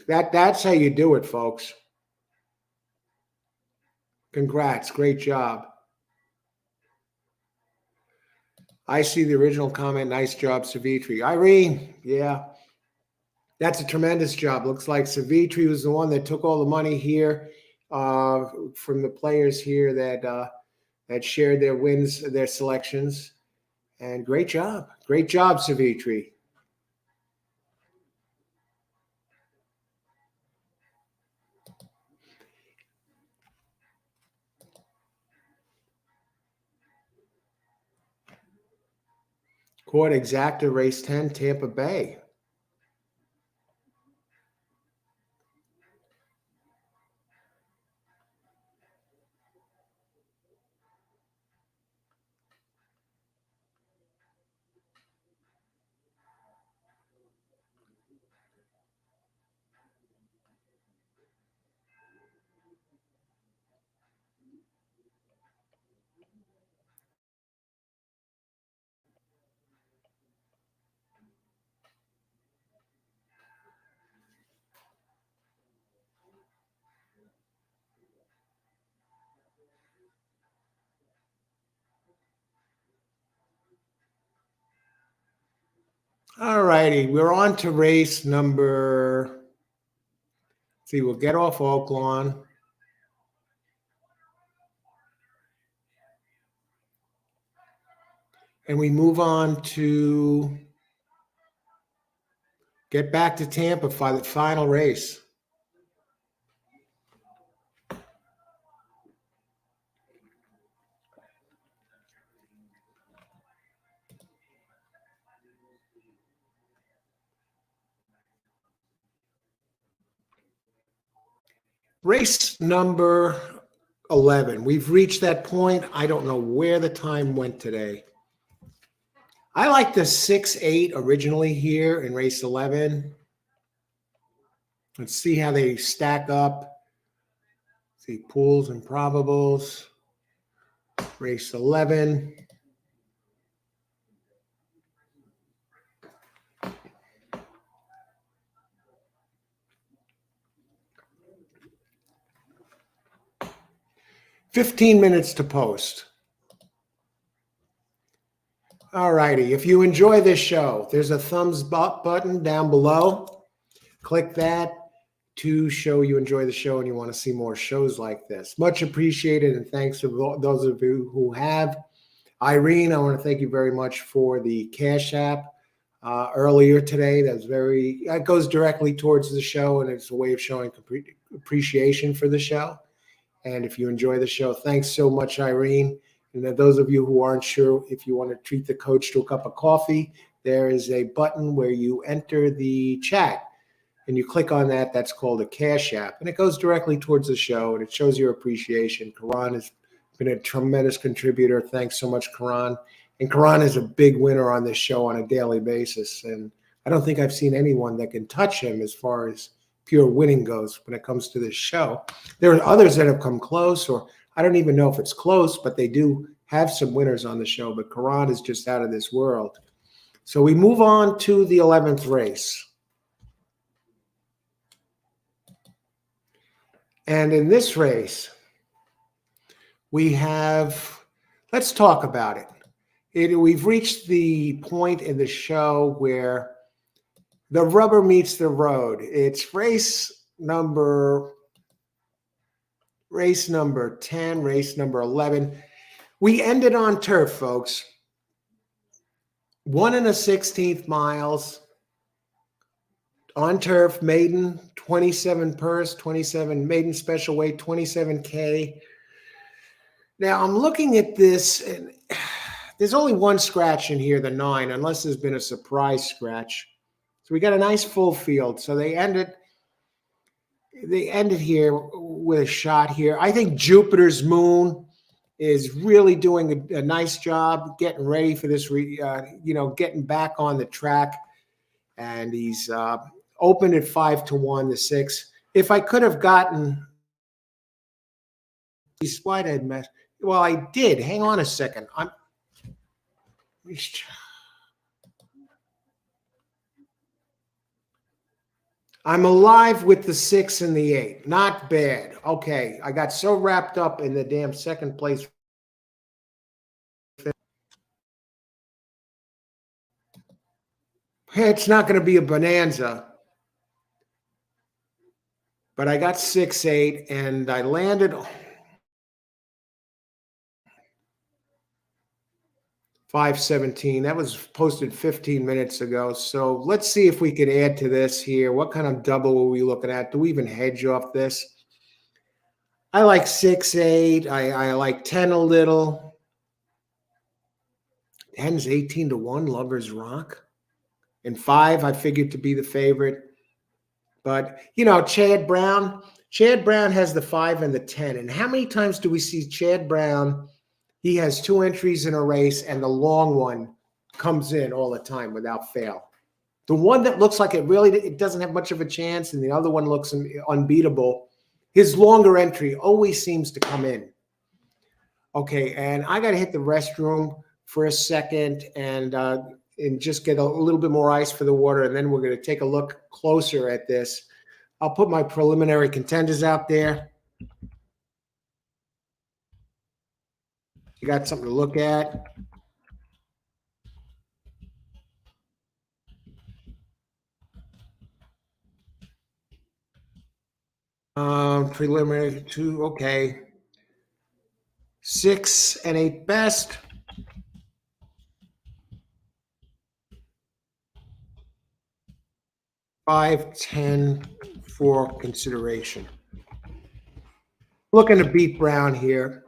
That's how you do it, folks. Congrats. Great job. I see the original comment. Nice job, Savitri. Irene, yeah, that's a tremendous job. Looks like Savitri was the one that took all the money here from the players here that shared their wins, their selections. And great job. Great job, Savitri. Court exacta race 10, Tampa Bay. All righty, we're on to race number. See, we'll get off Oaklawn. And we move on to get back to Tampa for the final race. Race number 11. We've reached that point. I don't know where the time went today. I like the 6-8 originally here in race 11. Let's see how they stack up. See pools and probables. Race 11. "15 minutes to post." All righty. If you enjoy this show, there's a thumbs up button down below. Click that to show you enjoy the show and you want to see more shows like this. Much appreciated, and thanks to those of you who have. Irene, I want to thank you very much for the Cash App earlier today. That goes directly towards the show, and it's a way of showing appreciation for the show. And if you enjoy the show, thanks so much, Irene. And those of you who aren't sure if you want to treat the coach to a cup of coffee, there is a button where you enter the chat and you click on that. That's called a Cash App, and it goes directly towards the show, and it shows your appreciation. Karan has been a tremendous contributor. Thanks so much, Karan. And Karan is a big winner on this show on a daily basis, and I don't think I've seen anyone that can touch him as far as pure winning goes when it comes to this show. There are others that have come close, or I don't even know if it's close, but they do have some winners on the show, but Karan is just out of this world. So we move on to the 11th race. And in this race, we have, let's talk about it. We've reached the point in the show where the rubber meets the road. It's race number 10, race number 11. We ended on turf, folks. 1 1/16 miles on turf, maiden, 27 purse, 27 maiden special weight, 27K. Now I'm looking at this, and there's only one scratch in here, the 9, unless there's been a surprise scratch. So we got a nice full field. So they ended here with a shot here. I think Jupiter's Moon is really doing a nice job getting ready for this, getting back on the track. And he's opened at 5-1, the 6. If I could have gotten these, why did I mess? Well, I did. Hang on a second. I'm alive with the 6 and the 8. Not bad. Okay. I got so wrapped up in the damn second place. It's not going to be a bonanza, but I got 6, 8, and I landed 517. That was posted 15 minutes ago. So let's see if we can add to this here. What kind of double are we looking at? Do we even hedge off this? I like 6, 8. I like 10 a little. 10's 18 to 1, Lovers Rock. And 5, I figured to be the favorite. But, Chad Brown has the 5 and the 10. And how many times do we see Chad Brown? He has 2 entries in a race, and the long one comes in all the time without fail. The one that looks like it doesn't have much of a chance, and the other one looks unbeatable. His longer entry always seems to come in. Okay, and I got to hit the restroom for a second and just get a little bit more ice for the water, and then we're going to take a look closer at this. I'll put my preliminary contenders out there. You got something to look at. Preliminary 2, okay. 6 and 8 best. 5, 10 for consideration. Looking to beat Brown here.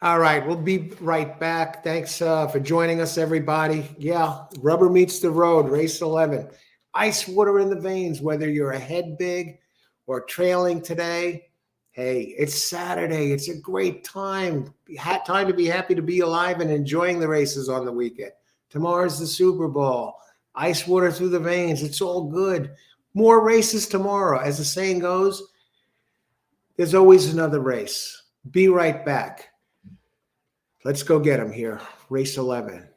All right, we'll be right back. Thanks for joining us, everybody. Yeah, rubber meets the road, race 11. Ice water in the veins, whether you're ahead big or trailing today. Hey, it's Saturday. It's a great time. Time to be happy to be alive and enjoying the races on the weekend. Tomorrow's the Super Bowl. Ice water through the veins. It's all good. More races tomorrow. As the saying goes, there's always another race. Be right back. Let's go get them here. Race 11.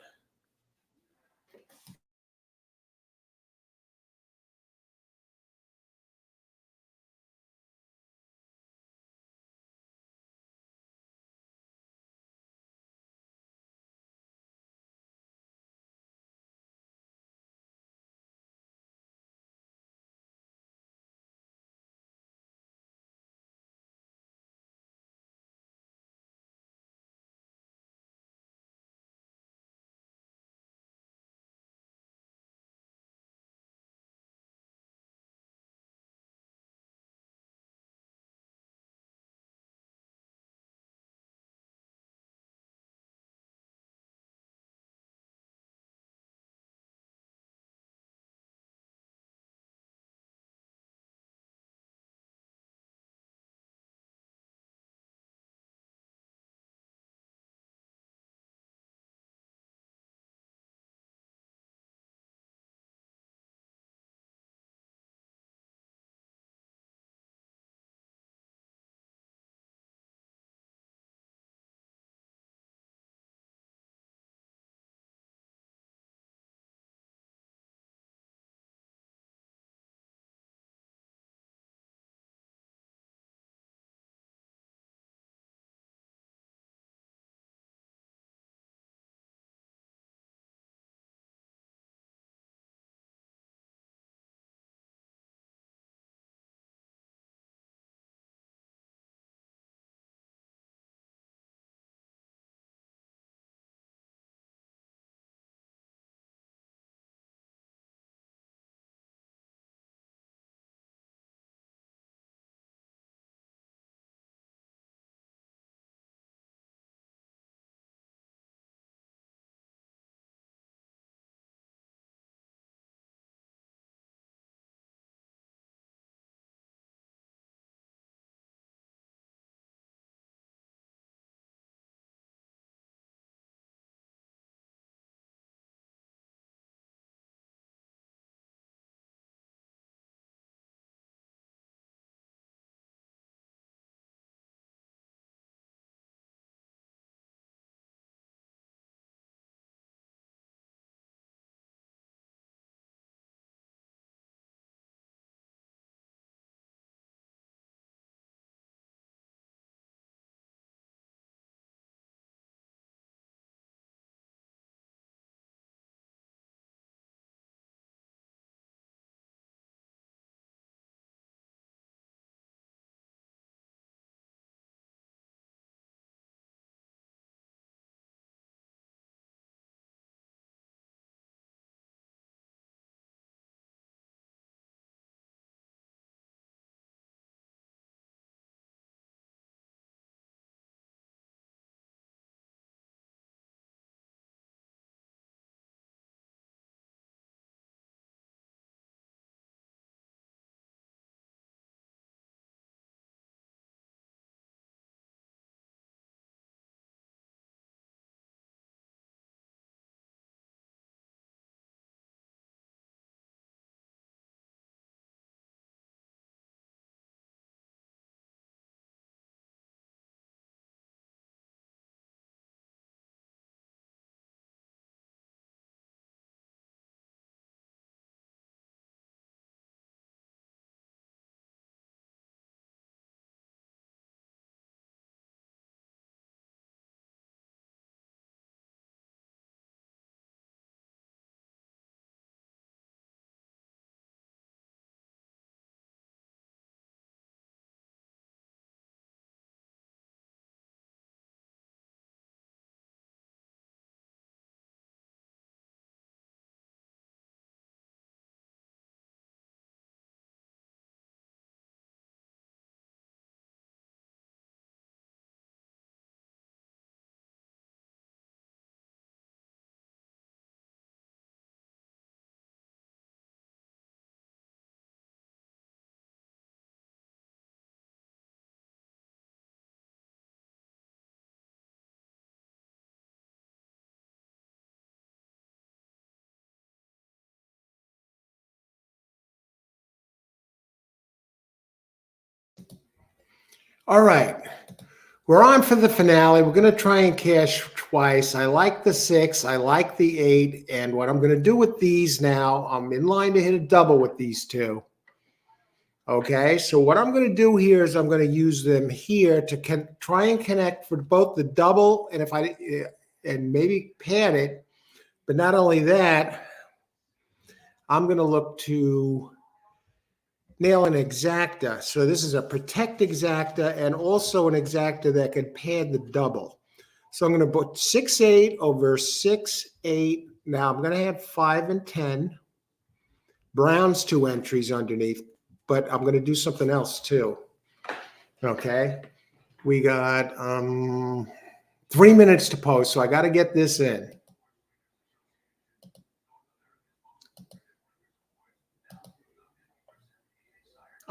All right. We're on for the finale. We're going to try and cash twice. I like the 6. I like the 8. And what I'm going to do with these now, I'm in line to hit a double with these two. Okay, so what I'm going to do here is I'm going to use them here to try and connect for both the double and maybe pad it. But not only that, I'm going to look to nail an exacta. So this is a protect exacta and also an exacta that can pad the double. So I'm going to put 6-8 over 6-8. Now I'm going to have 5 and 10. Brown's 2 entries underneath, but I'm going to do something else too. Okay. We got 3 minutes to post, so I got to get this in.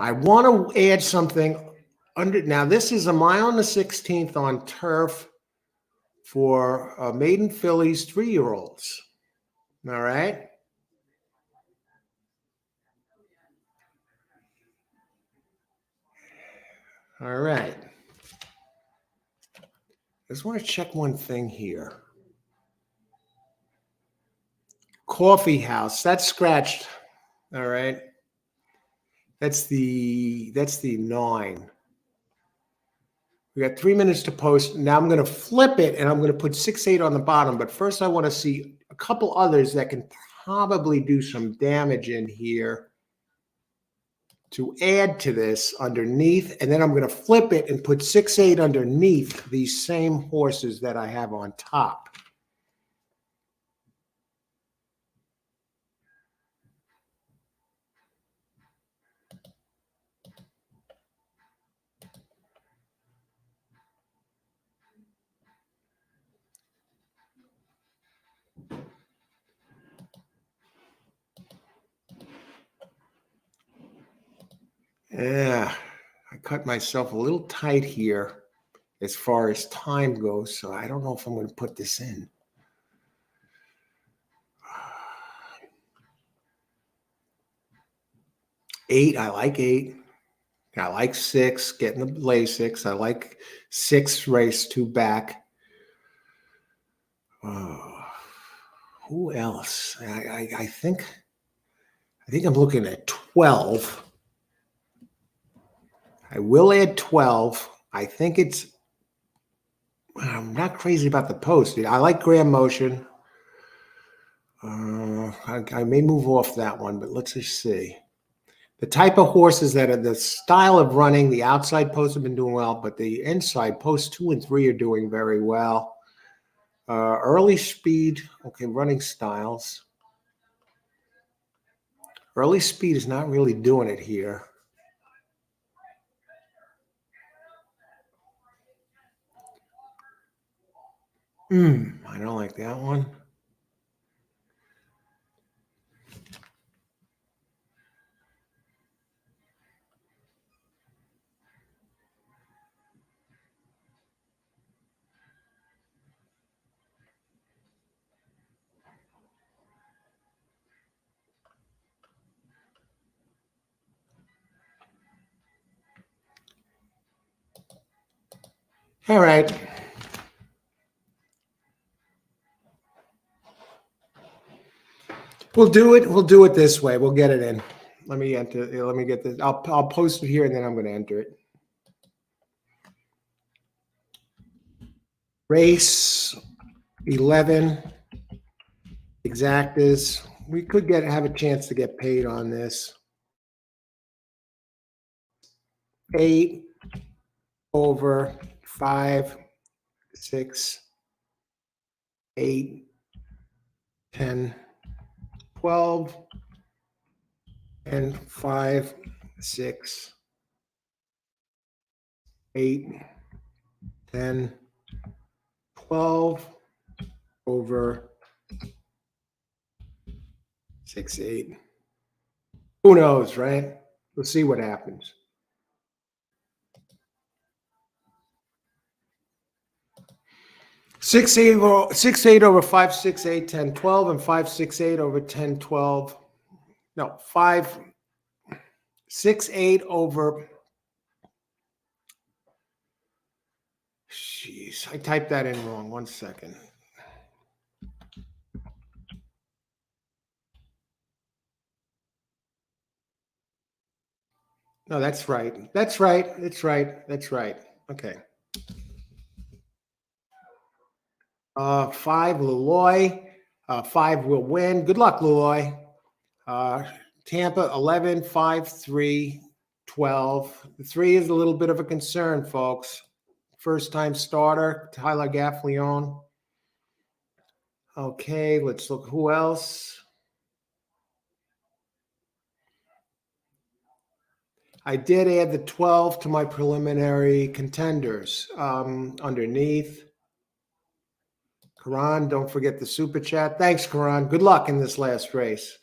I want to add something under. Now, this is a mile on the 16th on turf for maiden fillies 3-year-olds. All right. All right. I just want to check one thing here. Coffee House, that's scratched. All right. That's the 9. We got 3 minutes to post. Now I'm going to flip it and I'm going to put 6-8 on the bottom. But first I want to see a couple others that can probably do some damage in here to add to this underneath. And then I'm going to flip it and put 6-8 underneath these same horses that I have on top. Yeah, I cut myself a little tight here as far as time goes, so I don't know if I'm going to put this in. 8, I like 8. I like 6, getting the lay 6. I like 6 race 2 back. Who else? I think I'm looking at 12. I will add 12. I think I'm not crazy about the post. I like Grand Motion. I may move off that one, but let's just see. The type of horses that are the style of running, the outside posts have been doing well, but the inside posts 2 and 3 are doing very well. Early speed, okay, running styles. Early speed is not really doing it here. I don't like that one. All right. We'll do it this way. We'll get it in. Let me enter. Let me get this. I'll post it here and then I'm going to enter it. Race 11 exactas. We could have a chance to get paid on this. 8 over 5, 6, 8, 10, 12, and 5, 6, 8, 10, 12 over 6, 8. Who knows, right? We'll see what happens. 6-8 over 5, 6, 8, 10, 12, and 5, 6, 8 over 10, 12. No, 5, 6, 8 over Jeez, I typed that in wrong. 1 second. No, that's right. That's right. That's right. That's right. Okay. 5, Leloy. 5 will win. Good luck, Leloy. Tampa 11, 5, 3, 12. The 3 is a little bit of a concern, folks. First time starter, Tyler Gaffleone. Okay, let's look. Who else? I did add the 12 to my preliminary contenders underneath. Karan, don't forget the super chat. Thanks, Karan. Good luck in this last race.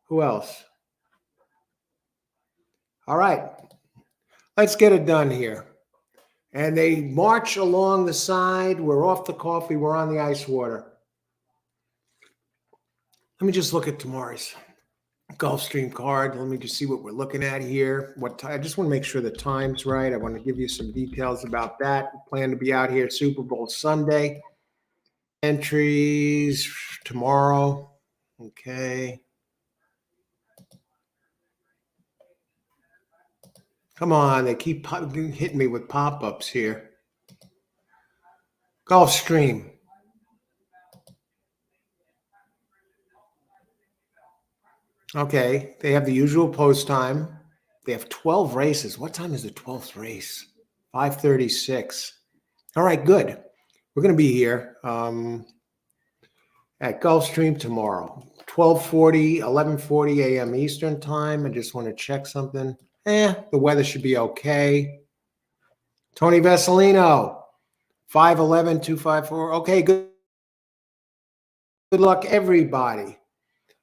Who else? All right, let's get it done here. And they march along the side. We're off the coffee. We're on the ice water. Let me just look at tomorrow's Gulfstream card. Let me just see what we're looking at here. What time? I just want to make sure the time's right. I want to give you some details about that. Plan to be out here Super Bowl Sunday. Entries tomorrow. Okay. Come on. They keep hitting me with pop-ups here. Gulfstream. Okay. They have the usual post time. They have 12 races. What time is the 12th race? 5:36. All right, good. We're going to be here at Gulfstream tomorrow, 12:40, 11:40 a.m. Eastern time. I just want to check something. The weather should be okay. Tony Vessalino, 5'11", 254. Okay, good. Good luck, everybody.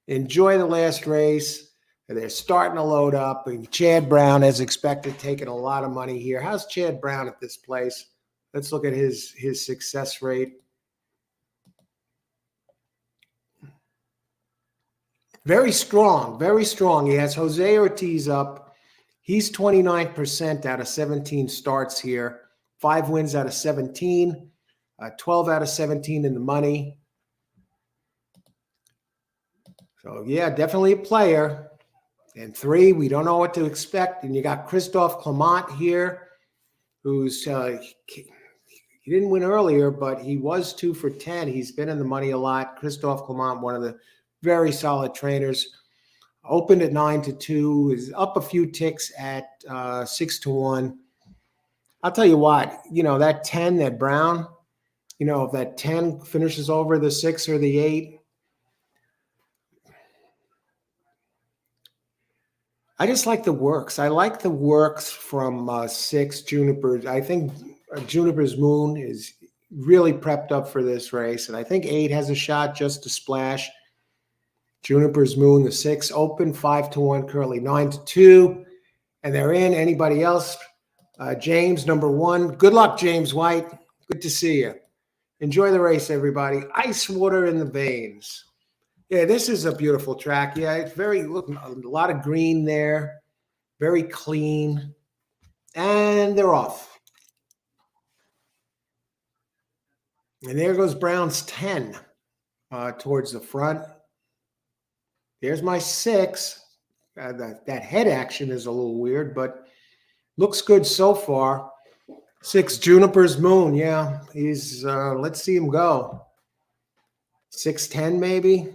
Enjoy the last race. They're starting to load up. Chad Brown, as expected, taking a lot of money here. How's Chad Brown at this place? Let's look at his success rate. Very strong, very strong. He has Jose Ortiz up. He's 29% out of 17 starts here. 5 wins out of 17. 12 out of 17 in the money. So, yeah, definitely a player. And 3, we don't know what to expect. And you got Christophe Clement here, who's he didn't win earlier, but he was 2 for 10. He's been in the money a lot. Christophe Clement, one of the very solid trainers. Opened at 9-2, is up a few ticks at 6-1. I'll tell you what, that 10, that Brown, if that 10 finishes over the 6 or the 8, I just like the works. I like the works from 6, Juniper. I think Juniper's Moon is really prepped up for this race, and I think 8 has a shot just to splash. Juniper's Moon, the 6, open 5-1, currently 9-2, and they're in. Anybody else? James, number 1. Good luck, James White. Good to see you. Enjoy the race, everybody. Ice water in the veins. Yeah, this is a beautiful track. Yeah, it's look, a lot of green there. Very clean. And they're off. And there goes Brown's 10 towards the front. There's my 6. That head action is a little weird, but looks good so far. 6, Juniper's Moon. Yeah, he's, let's see him go. 6'10", maybe.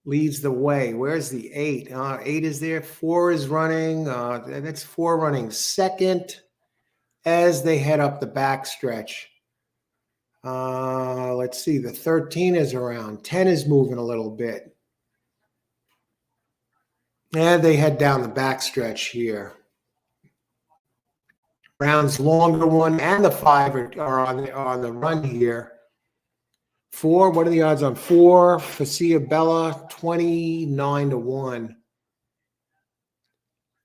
Leads the way. Where's the 8? 8 is there. 4 is running. That's 4 running second as they head up the backstretch. Let's see. The 13 is around. 10 is moving a little bit. And they head down the backstretch here. Brown's longer one and the 5 are on the run here. 4, what are the odds on 4? Facia Bella, 29-1.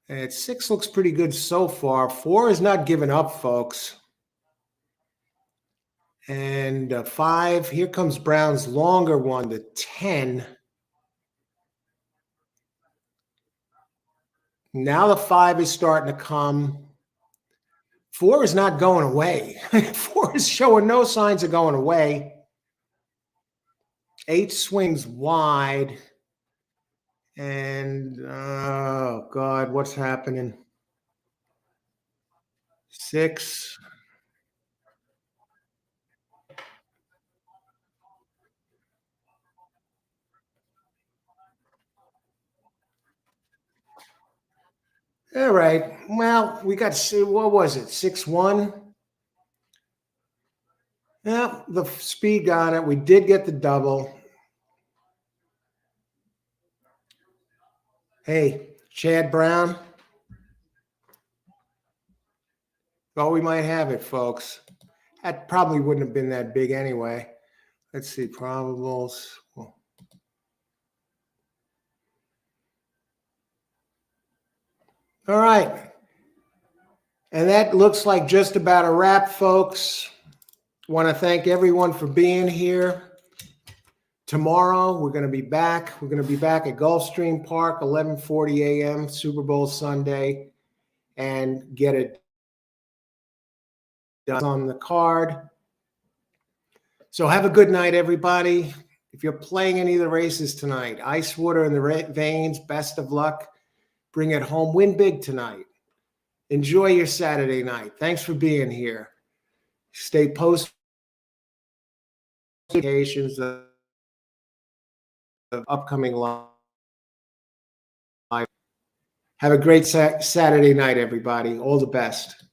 And 6 looks pretty good so far. 4 is not giving up, folks. And 5, here comes Brown's longer one, the 10. Now the 5 is starting to come. 4 is not going away. 4 is showing no signs of going away. 8 swings wide. And, oh, God, what's happening? 6. All right. Well, we got, what was it? 6-1. Yeah, the speed got it. We did get the double. Hey, Chad Brown. Oh, we might have it, folks. That probably wouldn't have been that big anyway. Let's see, probables. All right. And that looks like just about a wrap, folks. Want to thank everyone for being here. Tomorrow, we're going to be back. We're going to be back at Gulfstream Park, 11:40 a.m., Super Bowl Sunday, and get it done on the card. So have a good night, everybody. If you're playing any of the races tonight, ice water in the veins, best of luck. Bring it home. Win big tonight. Enjoy your Saturday night. Thanks for being here. Stay posted notifications of upcoming live. Have a great Saturday night, everybody. All the best.